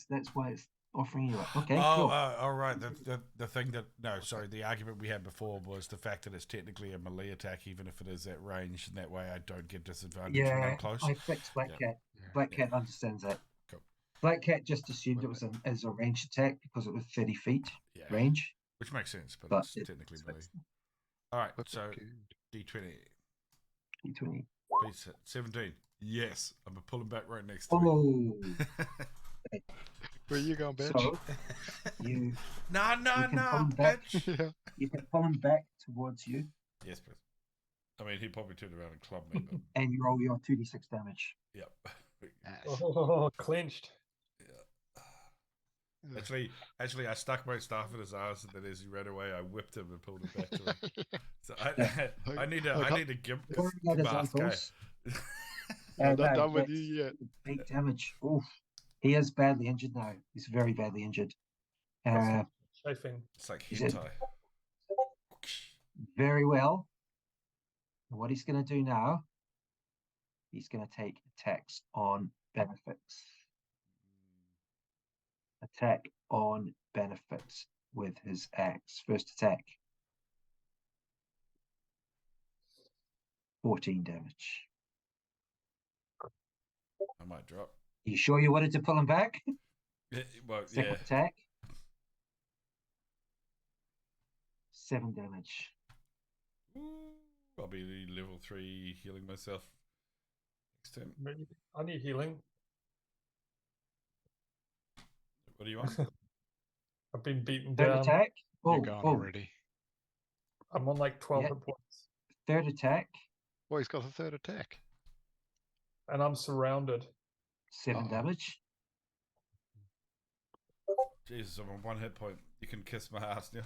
[SPEAKER 1] it's offering you it. Okay,
[SPEAKER 4] Oh,
[SPEAKER 1] cool.
[SPEAKER 4] all right. The thing that the argument we had before was the fact that it's technically a melee attack, even if it is at range, and that way I don't get disadvantage when
[SPEAKER 1] Yeah,
[SPEAKER 4] I'm close.
[SPEAKER 1] I fixed Black
[SPEAKER 4] Yeah.
[SPEAKER 1] Cat.
[SPEAKER 3] Yeah.
[SPEAKER 1] Black
[SPEAKER 4] Yeah.
[SPEAKER 1] Cat understands that.
[SPEAKER 4] Cool.
[SPEAKER 1] Black Cat just assumed it was as a ranged attack because it was 30 feet
[SPEAKER 4] Yeah,
[SPEAKER 1] range.
[SPEAKER 4] which makes sense, but
[SPEAKER 1] But
[SPEAKER 4] it's
[SPEAKER 1] it-
[SPEAKER 4] technically
[SPEAKER 1] it's
[SPEAKER 4] melee.
[SPEAKER 1] fixed.
[SPEAKER 4] All right,
[SPEAKER 3] That's
[SPEAKER 4] so
[SPEAKER 3] good.
[SPEAKER 4] D20,
[SPEAKER 1] D20.
[SPEAKER 4] please hit 17. Yes, I'm gonna pull him back right next to me.
[SPEAKER 1] Oh,
[SPEAKER 3] Where you going, bitch?
[SPEAKER 1] so you
[SPEAKER 4] No,
[SPEAKER 1] You can pull him back.
[SPEAKER 4] bitch.
[SPEAKER 3] yeah.
[SPEAKER 1] you can pull him back towards you,
[SPEAKER 4] Yes, please. I mean, he'd probably turn around and club me, but
[SPEAKER 1] and you roll your 2d6 damage.
[SPEAKER 4] yep.
[SPEAKER 3] Nice.
[SPEAKER 2] Oh, clinched.
[SPEAKER 4] Actually, I stuck my staff in his ass, and then as he ran away, I whipped him and pulled him back to me. So I need to give
[SPEAKER 1] Pouring at his
[SPEAKER 4] mask guy.
[SPEAKER 1] ankles.
[SPEAKER 3] I'm not
[SPEAKER 1] no,
[SPEAKER 3] done with
[SPEAKER 1] that's
[SPEAKER 3] you yet.
[SPEAKER 1] 8 damage. Oof. He is badly injured now. He's very badly injured.
[SPEAKER 2] That's chafing.
[SPEAKER 4] It's like
[SPEAKER 1] He said-
[SPEAKER 4] hentai.
[SPEAKER 1] Very well. And what he's going to do now, he's going to take attacks on Bannofix. Attack on Bannofix with his axe. First attack. 14 damage.
[SPEAKER 4] I might drop.
[SPEAKER 1] You sure you wanted to pull him back?
[SPEAKER 4] Yeah, well,
[SPEAKER 1] Second
[SPEAKER 4] yeah.
[SPEAKER 1] attack. 7 damage.
[SPEAKER 4] I'll be level 3 healing myself next turn.
[SPEAKER 2] I need healing.
[SPEAKER 4] What do you want?
[SPEAKER 2] I've been beaten
[SPEAKER 1] Third
[SPEAKER 2] down.
[SPEAKER 1] attack.
[SPEAKER 3] You're
[SPEAKER 1] Oh,
[SPEAKER 3] gone
[SPEAKER 1] oh.
[SPEAKER 3] already.
[SPEAKER 2] I'm on like 12
[SPEAKER 1] Yeah.
[SPEAKER 2] hit points.
[SPEAKER 1] Third attack.
[SPEAKER 3] Well, he's got a third attack.
[SPEAKER 2] And I'm surrounded.
[SPEAKER 1] 7
[SPEAKER 3] Uh-oh.
[SPEAKER 1] damage.
[SPEAKER 4] Jesus, I'm on 1 hit point. You can kiss my ass now.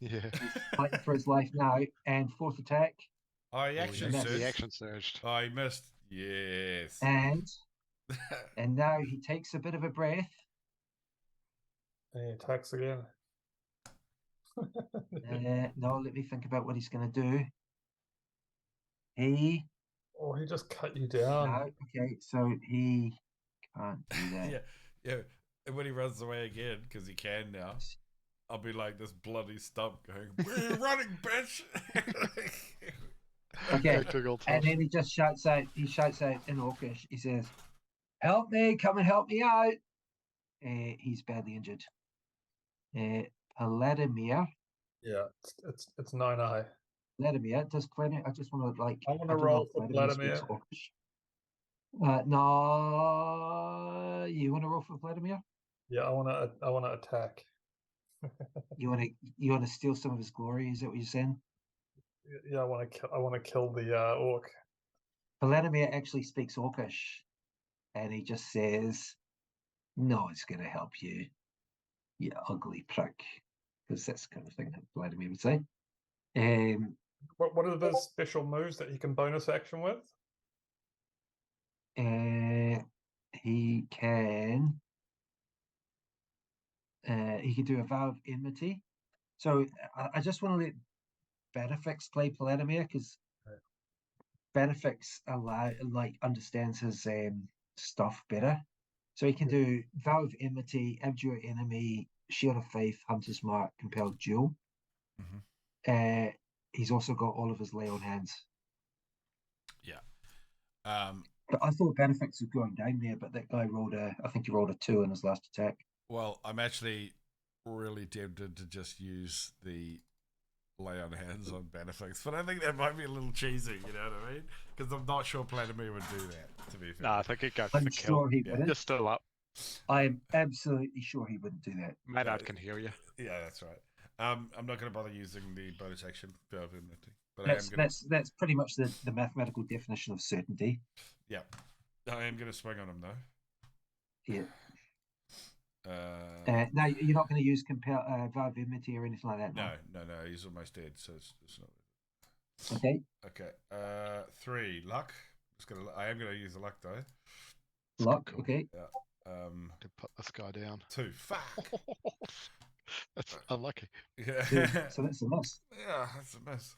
[SPEAKER 3] Yeah.
[SPEAKER 1] Fighting for his life now. And fourth attack.
[SPEAKER 4] Oh, he action
[SPEAKER 1] yes.
[SPEAKER 3] The
[SPEAKER 4] surged.
[SPEAKER 3] action surged.
[SPEAKER 4] Oh, he missed. Yes.
[SPEAKER 1] And now he takes a bit of a breath.
[SPEAKER 2] And he attacks again.
[SPEAKER 1] No, let me think about what he's going to do. He.
[SPEAKER 2] Oh, he just cut you down.
[SPEAKER 1] No, okay, so he can't do that.
[SPEAKER 4] Yeah, yeah. And when he runs away again, because he can now, I'll be like this bloody stump going, "Where are you running, bitch?"
[SPEAKER 1] Okay,
[SPEAKER 3] Tactical
[SPEAKER 1] and
[SPEAKER 3] touch.
[SPEAKER 1] then he just shouts out. He shouts out in Orcish. He says, "Help me! Come and help me out!" He's badly injured. Paladimir.
[SPEAKER 2] Yeah, it's 9-eye.
[SPEAKER 1] Vladimir, does Vladimir? I just want to like.
[SPEAKER 2] I wanna
[SPEAKER 1] don't know
[SPEAKER 2] roll
[SPEAKER 1] if
[SPEAKER 2] for
[SPEAKER 1] Vladimir speaks Orcish. No, you want to roll for Vladimir?
[SPEAKER 2] Yeah, I wanna attack.
[SPEAKER 1] You want to steal some of his glory? Is that what you're saying?
[SPEAKER 2] Yeah, I wanna kill the orc.
[SPEAKER 1] Paladimir actually speaks Orcish, and he just says, "No one's going to help you, you ugly prick," because that's the kind of thing that Vladimir would say.
[SPEAKER 2] What are the special moves that he can bonus action with?
[SPEAKER 1] He can do a vow of enmity. So I just want to let Bannofix play Paladimir because Bannofix understands his stuff better. So he can do vow of enmity, abjure enemy, shield of faith, hunter's mark, compelled duel.
[SPEAKER 4] Mhm.
[SPEAKER 1] He's also got all of his lay on hands.
[SPEAKER 4] Yeah.
[SPEAKER 1] But I thought Bannofix was going down there, but that guy I think he rolled a 2 in his last attack.
[SPEAKER 4] Well, I'm actually really tempted to just use the lay on hands on Bannofix, but I think that might be a little cheesy, you know what I mean? Because I'm not sure Paladimir would do that, to be fair.
[SPEAKER 3] No, I think he'd go for
[SPEAKER 1] I'm
[SPEAKER 3] the kill.
[SPEAKER 1] sure he
[SPEAKER 4] Yeah.
[SPEAKER 1] wouldn't.
[SPEAKER 3] You're still up.
[SPEAKER 1] I'm absolutely sure he wouldn't do that.
[SPEAKER 3] Maynard can heal you.
[SPEAKER 4] Yeah, that's right. I'm not going to bother using the bonus action for enmity, but I am going to.
[SPEAKER 1] That's pretty much the mathematical definition of certainty.
[SPEAKER 4] Yeah, I am going to swing on him though.
[SPEAKER 1] Yeah. No, you're not going to use compel Varvimity or anything like that.
[SPEAKER 4] no, he's almost dead, so it's not.
[SPEAKER 1] Okay.
[SPEAKER 4] Okay. 3 luck. I am gonna use the luck though.
[SPEAKER 1] Luck. Okay.
[SPEAKER 4] Yeah.
[SPEAKER 3] To put this guy down.
[SPEAKER 4] 2. Fuck.
[SPEAKER 3] That's unlucky.
[SPEAKER 4] Yeah.
[SPEAKER 1] So that's a miss.
[SPEAKER 4] Yeah, that's a miss.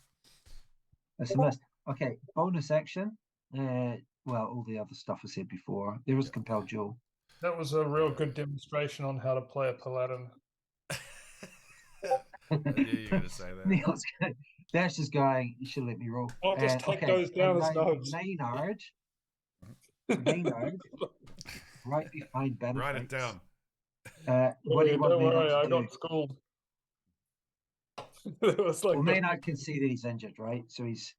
[SPEAKER 1] That's a miss. Okay. Bonus action. Well, all the other stuff I said before. There is compelled duel.
[SPEAKER 2] That was a real good demonstration on how to play a paladin.
[SPEAKER 4] I knew you were gonna say that.
[SPEAKER 1] Neil's going. Dash is going. You should let me roll.
[SPEAKER 2] I'll just take those down as notes.
[SPEAKER 1] Maynard, right behind Bandit.
[SPEAKER 4] Write it down.
[SPEAKER 1] What do you want
[SPEAKER 2] Don't
[SPEAKER 1] Maynard
[SPEAKER 2] worry,
[SPEAKER 1] to
[SPEAKER 2] I
[SPEAKER 1] do?
[SPEAKER 2] got schooled. It was like
[SPEAKER 1] Well, Maynard can see that he's injured, right? So he's.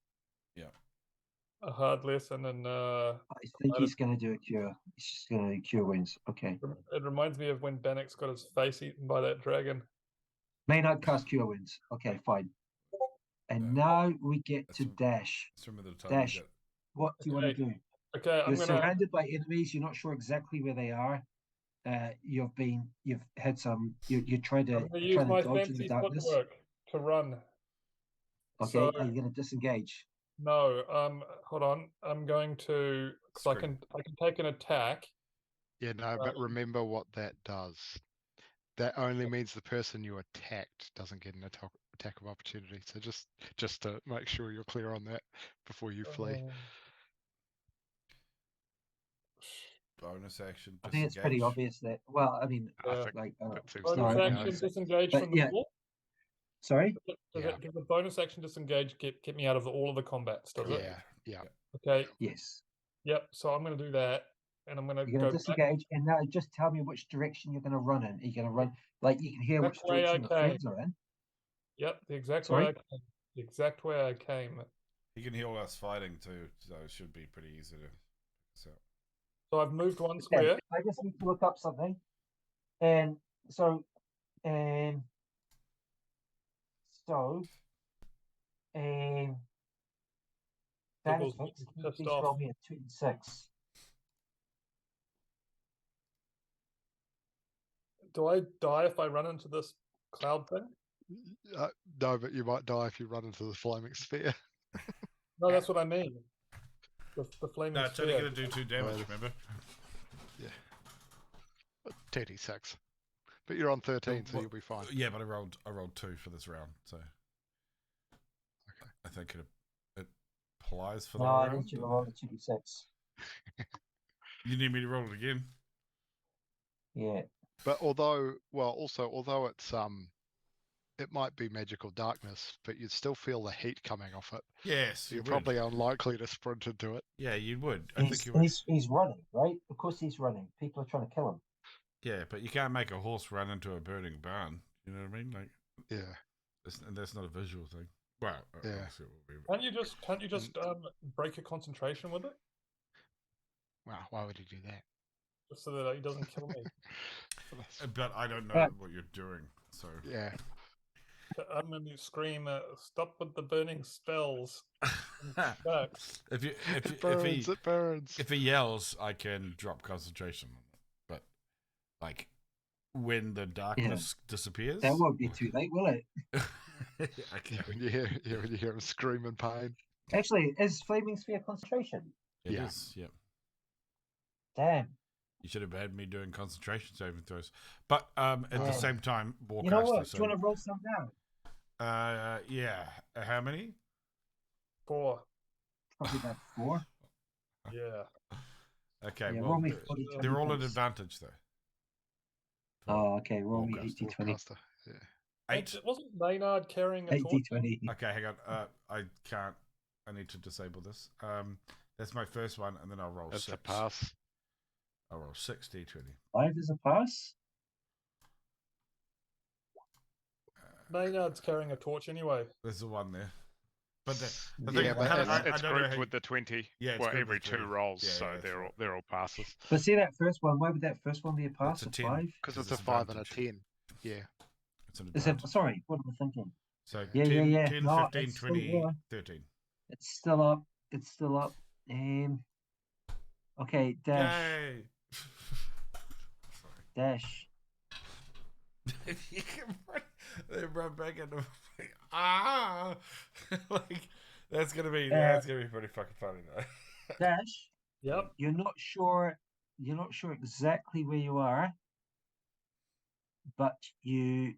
[SPEAKER 2] a hard lesson, and
[SPEAKER 1] I think he's going to do a cure. He's just going to cure wounds. Okay.
[SPEAKER 2] it reminds me of when Bannock's got his face eaten by that dragon.
[SPEAKER 1] Maynard cast cure wounds. Okay, fine. And now we get to
[SPEAKER 4] That's
[SPEAKER 1] Dash.
[SPEAKER 4] Some of the time.
[SPEAKER 1] Dash. What do you want to do?
[SPEAKER 2] Okay, I'm
[SPEAKER 1] You're
[SPEAKER 2] gonna.
[SPEAKER 1] surrounded by enemies. You're not sure exactly where they are. You've had some. You tried to
[SPEAKER 2] I'm gonna use my
[SPEAKER 1] dodge in the
[SPEAKER 2] fancy
[SPEAKER 1] darkness.
[SPEAKER 2] footwork to run.
[SPEAKER 1] Okay,
[SPEAKER 2] So-
[SPEAKER 1] are you going to disengage?
[SPEAKER 2] No, hold on. I'm going to. Cause I can take an attack.
[SPEAKER 3] Yeah, no, but remember what that does. That only means the person you attacked doesn't get an attack of opportunity. So just to make sure you're clear on that before you flee.
[SPEAKER 4] Bonus action.
[SPEAKER 1] I think it's pretty
[SPEAKER 4] disengage.
[SPEAKER 1] obvious that. Well, I mean,
[SPEAKER 3] I think
[SPEAKER 1] like,
[SPEAKER 3] that seems
[SPEAKER 2] Bonus
[SPEAKER 3] like
[SPEAKER 1] no,
[SPEAKER 2] action
[SPEAKER 3] no.
[SPEAKER 2] disengage
[SPEAKER 1] But
[SPEAKER 2] from the
[SPEAKER 1] yeah.
[SPEAKER 2] wall.
[SPEAKER 1] sorry.
[SPEAKER 2] Does
[SPEAKER 3] Yeah.
[SPEAKER 2] it give the bonus action disengage get me out of all of the combats? Does it?
[SPEAKER 3] Yeah.
[SPEAKER 2] Okay.
[SPEAKER 1] Yes.
[SPEAKER 2] Yep. So I'm going to do that, and I'm going to
[SPEAKER 1] You're
[SPEAKER 2] go
[SPEAKER 1] going to
[SPEAKER 2] back.
[SPEAKER 1] disengage, and now just tell me which direction you're going to run in. Are you going to run like you can hear
[SPEAKER 2] That's
[SPEAKER 1] which
[SPEAKER 2] way
[SPEAKER 1] direction the
[SPEAKER 2] okay.
[SPEAKER 1] friends are in?
[SPEAKER 2] Yep, the exact
[SPEAKER 1] Sorry?
[SPEAKER 2] way I came. The exact way I came.
[SPEAKER 4] He can heal us fighting too, so it should be pretty easy to. So.
[SPEAKER 2] So I've moved one
[SPEAKER 1] Okay,
[SPEAKER 2] square.
[SPEAKER 1] I just need to look up something, and so,
[SPEAKER 2] Doubles
[SPEAKER 1] Bannofix,
[SPEAKER 2] pissed
[SPEAKER 1] please
[SPEAKER 2] off.
[SPEAKER 1] roll me a 2 and 6.
[SPEAKER 2] Do I die if I run into this cloud thing?
[SPEAKER 3] No, but you might die if you run into the flaming sphere.
[SPEAKER 2] No, that's what I mean. The flaming
[SPEAKER 4] No, it's only
[SPEAKER 2] sphere.
[SPEAKER 4] going to do 2 damage.
[SPEAKER 3] Well,
[SPEAKER 4] Remember?
[SPEAKER 3] 36. But you're on 13, so
[SPEAKER 4] What-
[SPEAKER 3] you'll be fine.
[SPEAKER 4] Yeah, but I rolled 2 for this round, so.
[SPEAKER 3] Okay.
[SPEAKER 4] I think it applies for
[SPEAKER 1] No,
[SPEAKER 4] the
[SPEAKER 1] I
[SPEAKER 4] round.
[SPEAKER 1] need you to roll a 2d6.
[SPEAKER 4] You need me to roll it again?
[SPEAKER 1] Yeah.
[SPEAKER 3] But although it's it might be magical darkness, but you'd still feel the heat coming off it.
[SPEAKER 4] Yes,
[SPEAKER 3] So
[SPEAKER 4] you
[SPEAKER 3] you're
[SPEAKER 4] would.
[SPEAKER 3] probably unlikely to sprint into it.
[SPEAKER 4] Yeah, you would. I think
[SPEAKER 1] He's,
[SPEAKER 4] you would.
[SPEAKER 1] he's running, right? Of course he's running. People are trying to kill him.
[SPEAKER 4] Yeah, but you can't make a horse run into a burning barn. You know what I mean? Like,
[SPEAKER 3] Yeah.
[SPEAKER 4] that's not a visual thing. Well,
[SPEAKER 3] Yeah.
[SPEAKER 4] obviously it will be.
[SPEAKER 2] Can't you just break your concentration with it?
[SPEAKER 3] Wow, why would you do that?
[SPEAKER 2] Just so that he doesn't kill me.
[SPEAKER 4] But I don't know
[SPEAKER 1] But-
[SPEAKER 4] what you're doing, so.
[SPEAKER 3] Yeah.
[SPEAKER 2] I'm going to scream, stop with the burning spells. Back.
[SPEAKER 3] It burns.
[SPEAKER 4] If he yells, I can drop concentration. But like when the darkness disappears,
[SPEAKER 1] That won't be too late, will it?
[SPEAKER 4] I can.
[SPEAKER 3] When you hear him scream in pain.
[SPEAKER 1] Actually, is Flaming Sphere concentration?
[SPEAKER 4] It
[SPEAKER 3] Yeah.
[SPEAKER 4] is, yeah.
[SPEAKER 1] Damn.
[SPEAKER 4] You should have had me doing concentration saving throws. But at the
[SPEAKER 1] Yeah.
[SPEAKER 4] same time, Warcaster.
[SPEAKER 1] You know what?
[SPEAKER 4] So,
[SPEAKER 1] Do you want to roll some now?
[SPEAKER 4] yeah. How many?
[SPEAKER 2] 4.
[SPEAKER 1] Probably about 4.
[SPEAKER 2] Yeah.
[SPEAKER 4] Okay,
[SPEAKER 1] Yeah,
[SPEAKER 4] well,
[SPEAKER 1] roll me
[SPEAKER 4] they're,
[SPEAKER 1] 40,
[SPEAKER 4] they're all
[SPEAKER 1] 20
[SPEAKER 4] at
[SPEAKER 1] points.
[SPEAKER 4] advantage though.
[SPEAKER 1] Oh, okay. Roll me
[SPEAKER 4] Warcaster.
[SPEAKER 1] 80, 20.
[SPEAKER 3] Warcaster. Yeah.
[SPEAKER 4] 8.
[SPEAKER 2] Wasn't Maynard carrying a
[SPEAKER 1] 80,
[SPEAKER 2] torch?
[SPEAKER 1] 20.
[SPEAKER 4] Okay, hang on. I can't. I need to disable this. That's my first one, and then I'll roll
[SPEAKER 3] That's
[SPEAKER 4] 6.
[SPEAKER 3] a pass.
[SPEAKER 4] I'll roll 6 d20.
[SPEAKER 1] 5 is a pass.
[SPEAKER 2] Maynard's carrying a torch anyway.
[SPEAKER 4] There's the one there. But the
[SPEAKER 3] Yeah,
[SPEAKER 4] thing,
[SPEAKER 3] but
[SPEAKER 4] I
[SPEAKER 3] it's
[SPEAKER 4] don't know
[SPEAKER 3] grouped
[SPEAKER 4] how-
[SPEAKER 3] with the 20.
[SPEAKER 4] Yeah, it's
[SPEAKER 3] well,
[SPEAKER 4] grouped
[SPEAKER 3] every
[SPEAKER 4] with
[SPEAKER 3] 2
[SPEAKER 4] 20.
[SPEAKER 3] rolls,
[SPEAKER 4] Yeah,
[SPEAKER 3] so
[SPEAKER 4] yeah, that's
[SPEAKER 3] they're
[SPEAKER 4] right.
[SPEAKER 3] all passes.
[SPEAKER 1] But see that first one, why would that first one be a pass?
[SPEAKER 4] a
[SPEAKER 1] Of
[SPEAKER 4] 10.
[SPEAKER 1] 5?
[SPEAKER 3] Because
[SPEAKER 4] Because
[SPEAKER 3] it's a
[SPEAKER 4] it's
[SPEAKER 3] 5 and a
[SPEAKER 4] advantage.
[SPEAKER 3] 10. Yeah.
[SPEAKER 4] It's an
[SPEAKER 1] Is it,
[SPEAKER 4] advantage.
[SPEAKER 1] sorry, what am I thinking?
[SPEAKER 4] So
[SPEAKER 1] Yeah,
[SPEAKER 4] 10,
[SPEAKER 1] yeah.
[SPEAKER 4] 10
[SPEAKER 1] No,
[SPEAKER 4] 15,
[SPEAKER 1] it's still
[SPEAKER 4] 20,
[SPEAKER 1] there.
[SPEAKER 4] 13.
[SPEAKER 1] It's still up. It's still up. Okay, Dash.
[SPEAKER 4] Yay! Sorry.
[SPEAKER 1] Dash.
[SPEAKER 4] if you can run back into like that's gonna be pretty fucking funny though.
[SPEAKER 1] Dash,
[SPEAKER 2] Yep.
[SPEAKER 1] you're not sure exactly where you are, but you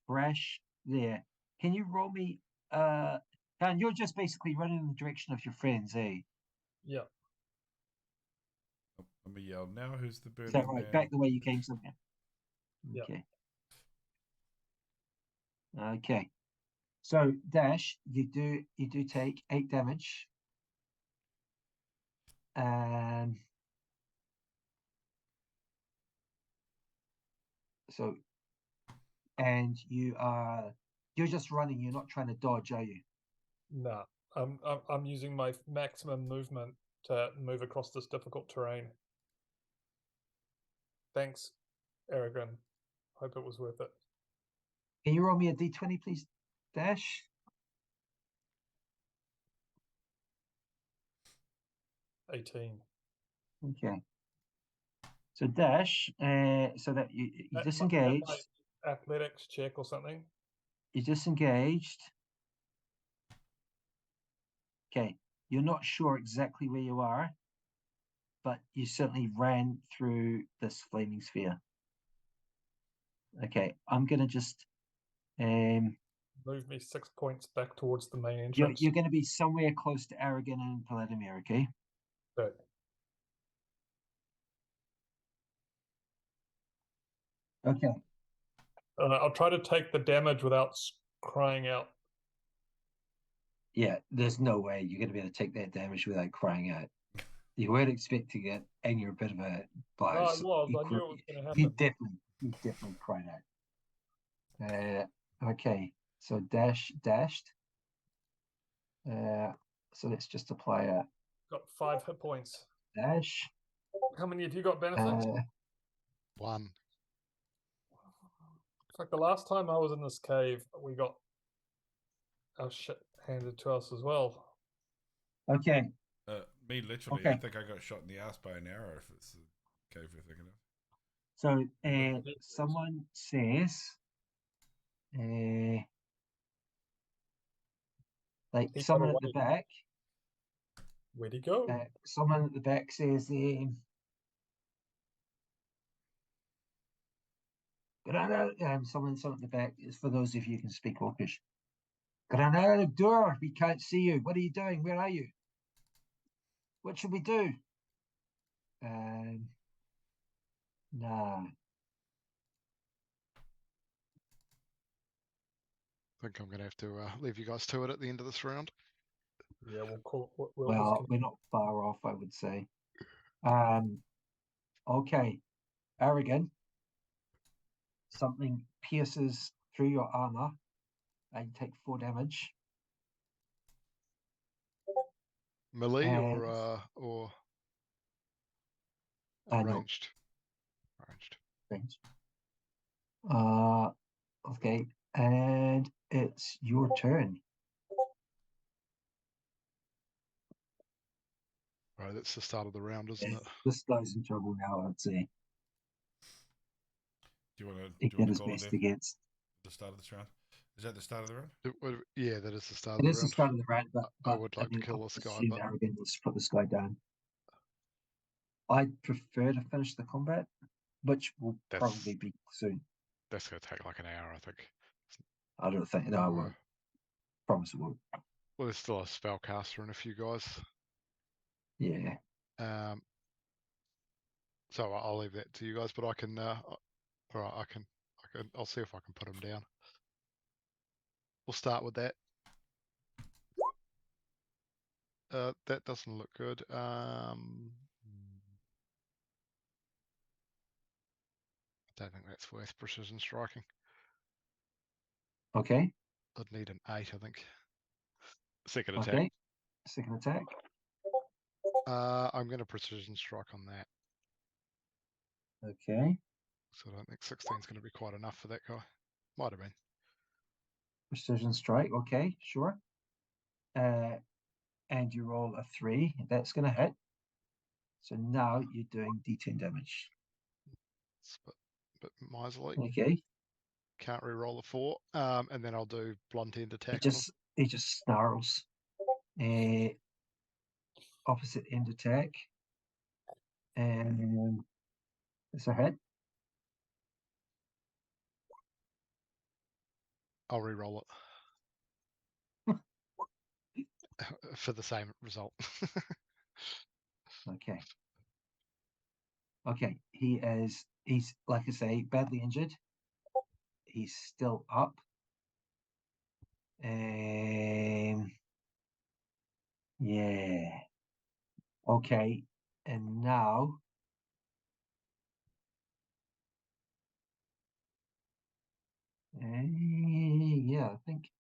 [SPEAKER 1] crash there. Can you roll me and you're just basically running in the direction of your friends, eh?
[SPEAKER 2] Yep.
[SPEAKER 4] Let me yell now. Who's the
[SPEAKER 1] Is
[SPEAKER 4] burning
[SPEAKER 1] that right?
[SPEAKER 4] man?
[SPEAKER 1] Back the way you came somewhere.
[SPEAKER 2] Yep.
[SPEAKER 1] Okay. Okay. So Dash, you do take 8 damage. So and you're just running, you're not trying to dodge, are you?
[SPEAKER 2] No. I'm using my maximum movement to move across this difficult terrain. Thanks, Aragin. Hope it was worth it.
[SPEAKER 1] Can you roll me a d20, please, Dash?
[SPEAKER 2] $18.
[SPEAKER 1] Okay. So Dash, so that you
[SPEAKER 2] That must be
[SPEAKER 1] disengaged.
[SPEAKER 2] my athletics check or something.
[SPEAKER 1] You disengaged. Okay. You're not sure exactly where you are, but you certainly ran through this flaming sphere. Okay, I'm gonna just
[SPEAKER 2] Move me 6 points back towards the main
[SPEAKER 1] you're
[SPEAKER 2] entrance.
[SPEAKER 1] gonna be somewhere close to Aragin and Paladimir, okay?
[SPEAKER 2] Good.
[SPEAKER 1] Okay.
[SPEAKER 2] I'll try to take the damage without crying out.
[SPEAKER 1] Yeah, there's no way you're gonna be able to take that damage without crying out. You weren't expecting it, and you're a bit of a bias.
[SPEAKER 2] No, I was. I knew it was going to happen.
[SPEAKER 1] You definitely cried out. Okay, so dashed. So let's just apply a
[SPEAKER 2] Got 5 hit points.
[SPEAKER 1] dash.
[SPEAKER 2] How many have you got, Bannofix?
[SPEAKER 3] 1.
[SPEAKER 2] It's like the last time I was in this cave, we got our shit handed to us as well.
[SPEAKER 1] Okay.
[SPEAKER 4] Me literally, I
[SPEAKER 1] Okay.
[SPEAKER 4] think I got shot in the ass by an arrow. If it's the cave you're thinking of.
[SPEAKER 1] So someone says, like
[SPEAKER 2] He's
[SPEAKER 1] someone
[SPEAKER 2] got
[SPEAKER 1] at the
[SPEAKER 2] away.
[SPEAKER 1] back.
[SPEAKER 2] Where'd he go?
[SPEAKER 1] Someone at the back says, someone at the back is for those of you who can speak Orcish. Get out of the door. We can't see you. What are you doing? Where are you? What should we do? Nah.
[SPEAKER 3] I think I'm going to have to leave you guys to it at the end of this round.
[SPEAKER 2] Yeah, we'll call.
[SPEAKER 1] Well, we're not far off, I would say. Okay. Arrogant. Something pierces through your armor and you take 4 damage.
[SPEAKER 3] Melee or ranged?
[SPEAKER 1] Ranged. Okay, and it's your turn.
[SPEAKER 3] Right, that's the start of the round, isn't it?
[SPEAKER 1] This guy's in trouble now, I'd say.
[SPEAKER 4] Do you want
[SPEAKER 1] He
[SPEAKER 4] to
[SPEAKER 1] did his
[SPEAKER 4] call
[SPEAKER 1] best
[SPEAKER 4] it in
[SPEAKER 1] against.
[SPEAKER 4] the start of this round? Is that the start of the round?
[SPEAKER 3] Yeah, that is the start
[SPEAKER 1] It
[SPEAKER 3] of
[SPEAKER 1] is
[SPEAKER 3] the
[SPEAKER 1] the
[SPEAKER 3] round.
[SPEAKER 1] start of the round, but
[SPEAKER 3] I would like to
[SPEAKER 1] mean,
[SPEAKER 3] kill
[SPEAKER 1] I
[SPEAKER 3] this guy,
[SPEAKER 1] assume
[SPEAKER 3] but
[SPEAKER 1] Arrogant will put this guy down. I'd prefer to finish the combat, which will probably be soon.
[SPEAKER 3] That's going to take like an hour, I think.
[SPEAKER 1] I don't think. No, I won't. Promise it won't.
[SPEAKER 3] Well, there's still a spellcaster and a few guys.
[SPEAKER 1] Yeah.
[SPEAKER 3] So I'll leave that to you guys, but I can. All right, I'll see if I can put him down. We'll start with that. That doesn't look good. I don't think that's worth precision striking.
[SPEAKER 1] Okay.
[SPEAKER 3] I'd need an 8, I think. Second attack.
[SPEAKER 1] Okay. Second attack.
[SPEAKER 3] I'm going to precision strike on that.
[SPEAKER 1] Okay.
[SPEAKER 3] So I don't think 16 is going to be quite enough for that guy. Might have been.
[SPEAKER 1] Precision strike. Okay, sure. And you roll a 3. That's going to hit. So now you're doing D10 damage.
[SPEAKER 3] But bit miserly.
[SPEAKER 1] Okay.
[SPEAKER 3] Can't re-roll a 4. And then I'll do blunt end
[SPEAKER 1] He
[SPEAKER 3] attack on him.
[SPEAKER 1] just snarls. Opposite end attack. And it's a hit.
[SPEAKER 3] I'll re-roll it. For the same result.
[SPEAKER 1] Okay. Okay. He's like I say, badly injured. He's still up. Yeah. Okay. And now yeah, I think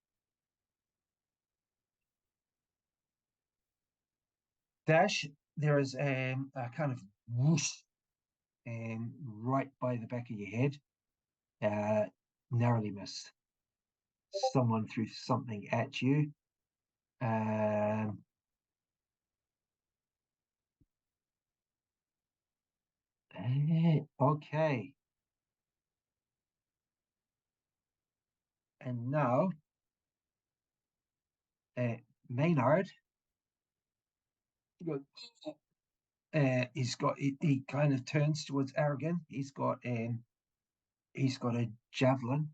[SPEAKER 1] Dash, there is a kind of whoosh right by the back of your head. Narrowly missed. Someone threw something at you. Okay. And now, Maynard. He kind of turns towards Aragin. He's got a javelin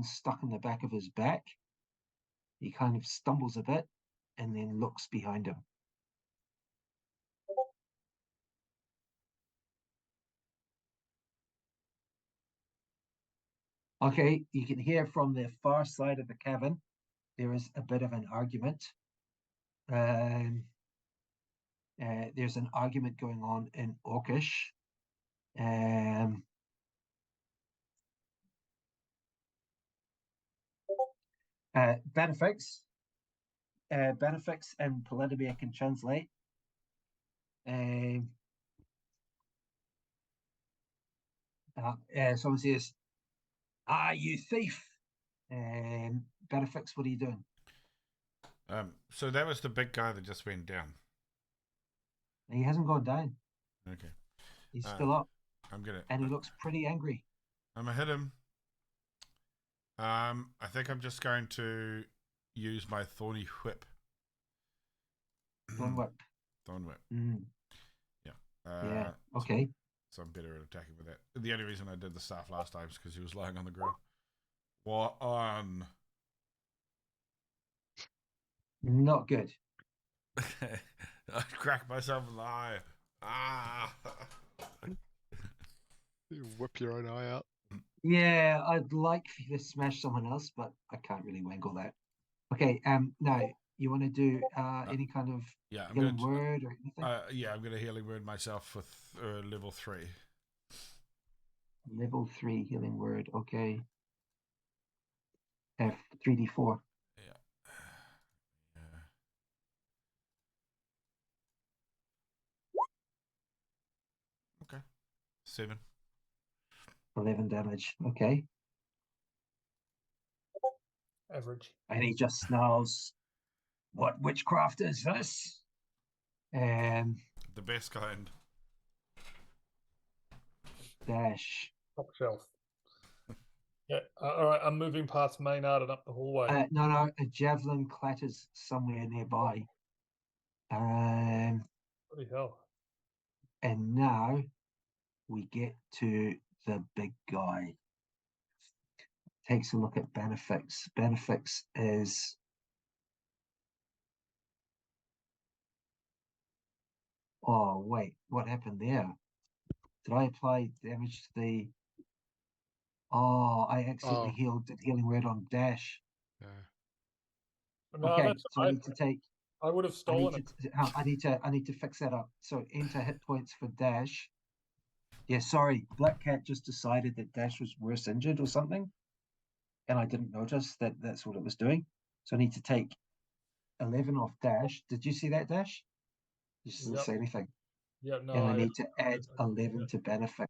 [SPEAKER 1] stuck in the back of his back. He kind of stumbles a bit and then looks behind him. Okay, you can hear from the far side of the cavern, there is a bit of an argument. There's an argument going on in Orcish. Bannofix and Paladimir can translate. Someone says, you thief. Bannofix, what are you doing?
[SPEAKER 4] So that was the big guy that just went down.
[SPEAKER 1] He hasn't gone down.
[SPEAKER 4] Okay.
[SPEAKER 1] He's still up. And he looks pretty angry.
[SPEAKER 4] I'm gonna hit him. I think I'm just going to use my thorny whip.
[SPEAKER 1] Thorn Whip.
[SPEAKER 4] Thorn Whip. Yeah.
[SPEAKER 1] Yeah. Okay.
[SPEAKER 4] So I'm better at attacking with that. The only reason I did the staff last time is because he was lying on the ground. What on?
[SPEAKER 1] Not good.
[SPEAKER 4] I cracked myself in the eye. Ah!
[SPEAKER 3] You whip your own eye out.
[SPEAKER 1] Yeah, I'd like for you to smash someone else, but I can't really wangle that. Okay, now you want to do any kind of healing word or anything?
[SPEAKER 4] Yeah, I'm going to healing word myself with level 3.
[SPEAKER 1] Level 3 healing word, okay. 3d4.
[SPEAKER 4] Yeah. 7.
[SPEAKER 1] 11 damage, okay.
[SPEAKER 2] Average.
[SPEAKER 1] And he just snarls, "What witchcraft is this?"
[SPEAKER 4] The best kind.
[SPEAKER 1] Dash.
[SPEAKER 2] Top shelf. Yeah, all right, I'm moving past Maynard and up the hallway.
[SPEAKER 1] No, a javelin clatters somewhere nearby.
[SPEAKER 2] Bloody hell.
[SPEAKER 1] And now we get to the big guy. Takes a look at Bannofix. Bannofix is... Oh, wait, what happened there? Did I apply damage to the... Oh, I accidentally did healing word on Dash.
[SPEAKER 3] Yeah.
[SPEAKER 2] No,
[SPEAKER 1] Okay,
[SPEAKER 2] that's
[SPEAKER 1] so I need to take...
[SPEAKER 2] I would have stolen it.
[SPEAKER 1] I need to fix that up. So enter hit points for Dash. Yeah, sorry, Black Cat just decided that Dash was worse injured or something, and I didn't notice that that's what it was doing. So I need to take 11 off Dash. Did you see that, Dash? You just didn't say anything.
[SPEAKER 2] Yeah, no.
[SPEAKER 1] And I need to add 11 to Bannofix.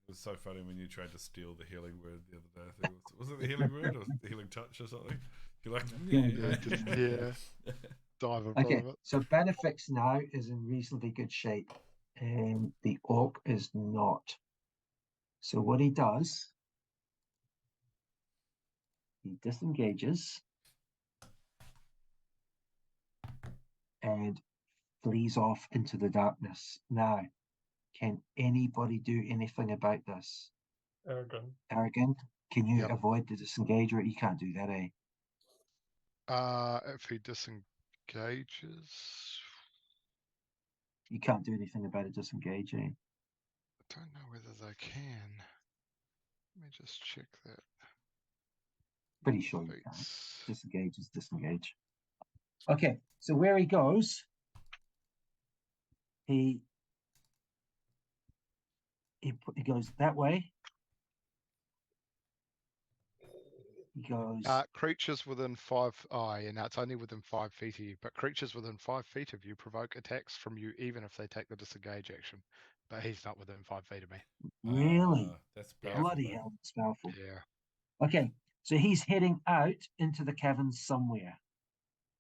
[SPEAKER 4] It was so funny when you tried to steal the healing word the other day. I think was it the healing word or the healing touch or something? You're like,
[SPEAKER 3] yeah. Dive
[SPEAKER 1] okay, so Bannofix now is in reasonably good shape, and the orc is not. So what he does, he disengages and flees off into the darkness. Now, can anybody do anything about this?
[SPEAKER 2] Aragin.
[SPEAKER 1] Arrogant, can you
[SPEAKER 3] Yep.
[SPEAKER 1] avoid the disengage, or you can't do that, eh?
[SPEAKER 3] If he disengages,
[SPEAKER 1] You can't do anything about a disengage, eh?
[SPEAKER 3] I don't know whether they can. Let me just check that.
[SPEAKER 1] Pretty sure you can't.
[SPEAKER 3] Feats.
[SPEAKER 1] Disengage is disengage. Okay, so where he goes, he goes that way. He goes.
[SPEAKER 3] Creatures within 5. Oh, yeah, no, it's only within 5 feet of you. But creatures within 5 feet of you provoke attacks from you, even if they take the disengage action. But he's not within 5 feet of me.
[SPEAKER 1] Really?
[SPEAKER 4] That's powerful.
[SPEAKER 1] Bloody
[SPEAKER 4] though.
[SPEAKER 1] hell, it's powerful.
[SPEAKER 3] Yeah.
[SPEAKER 1] Okay, so he's heading out into the cavern somewhere.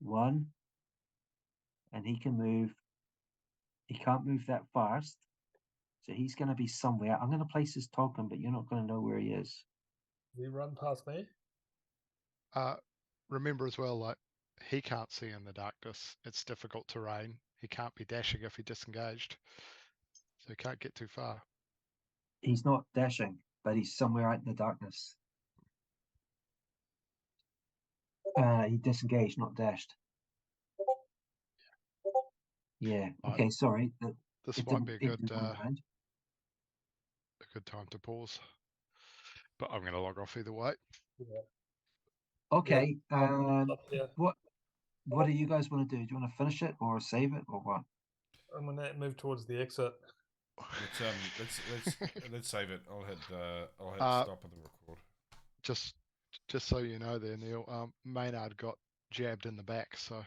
[SPEAKER 1] 1, and he can move. He can't move that fast, so he's going to be somewhere. I'm going to place his token, but you're not going to know where he is.
[SPEAKER 2] Does he run past me?
[SPEAKER 3] Remember as well, like, he can't see in the darkness. It's difficult terrain. He can't be dashing if he disengaged. So he can't get too far.
[SPEAKER 1] He's not dashing, but he's somewhere out in the darkness. He disengaged, not dashed. Yeah. Okay. Sorry.
[SPEAKER 3] This
[SPEAKER 1] It
[SPEAKER 3] might be
[SPEAKER 1] didn't go around.
[SPEAKER 3] a good time to pause. But I'm going to log off either way.
[SPEAKER 2] Yeah.
[SPEAKER 1] Okay.
[SPEAKER 2] Up here.
[SPEAKER 1] What do you guys want to do? Do you want to finish it or save it or what?
[SPEAKER 2] I'm gonna move towards the exit.
[SPEAKER 4] Let's save it. I'll hit stop on the record.
[SPEAKER 3] Just so you know there, Neil, Maynard got jabbed in the back, so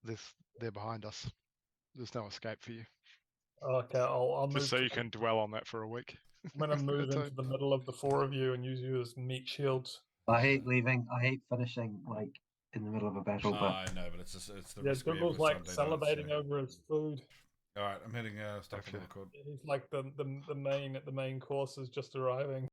[SPEAKER 3] they're behind us. There's no escape for you.
[SPEAKER 2] Okay, I'll move.
[SPEAKER 3] Just so you can dwell on that for a week.
[SPEAKER 2] I'm gonna move into the middle of the 4 of you and use you as meat shields.
[SPEAKER 1] I hate leaving. I hate finishing like in the middle of a battle. But
[SPEAKER 4] I know, but it's the
[SPEAKER 2] yeah,
[SPEAKER 4] risk we have
[SPEAKER 2] Google's
[SPEAKER 4] with
[SPEAKER 2] like
[SPEAKER 4] Sunday nights,
[SPEAKER 2] salivating
[SPEAKER 4] yeah.
[SPEAKER 2] over his food.
[SPEAKER 4] All right, I'm hitting stop on
[SPEAKER 3] Okay.
[SPEAKER 4] the record.
[SPEAKER 2] He's like the main course is just arriving.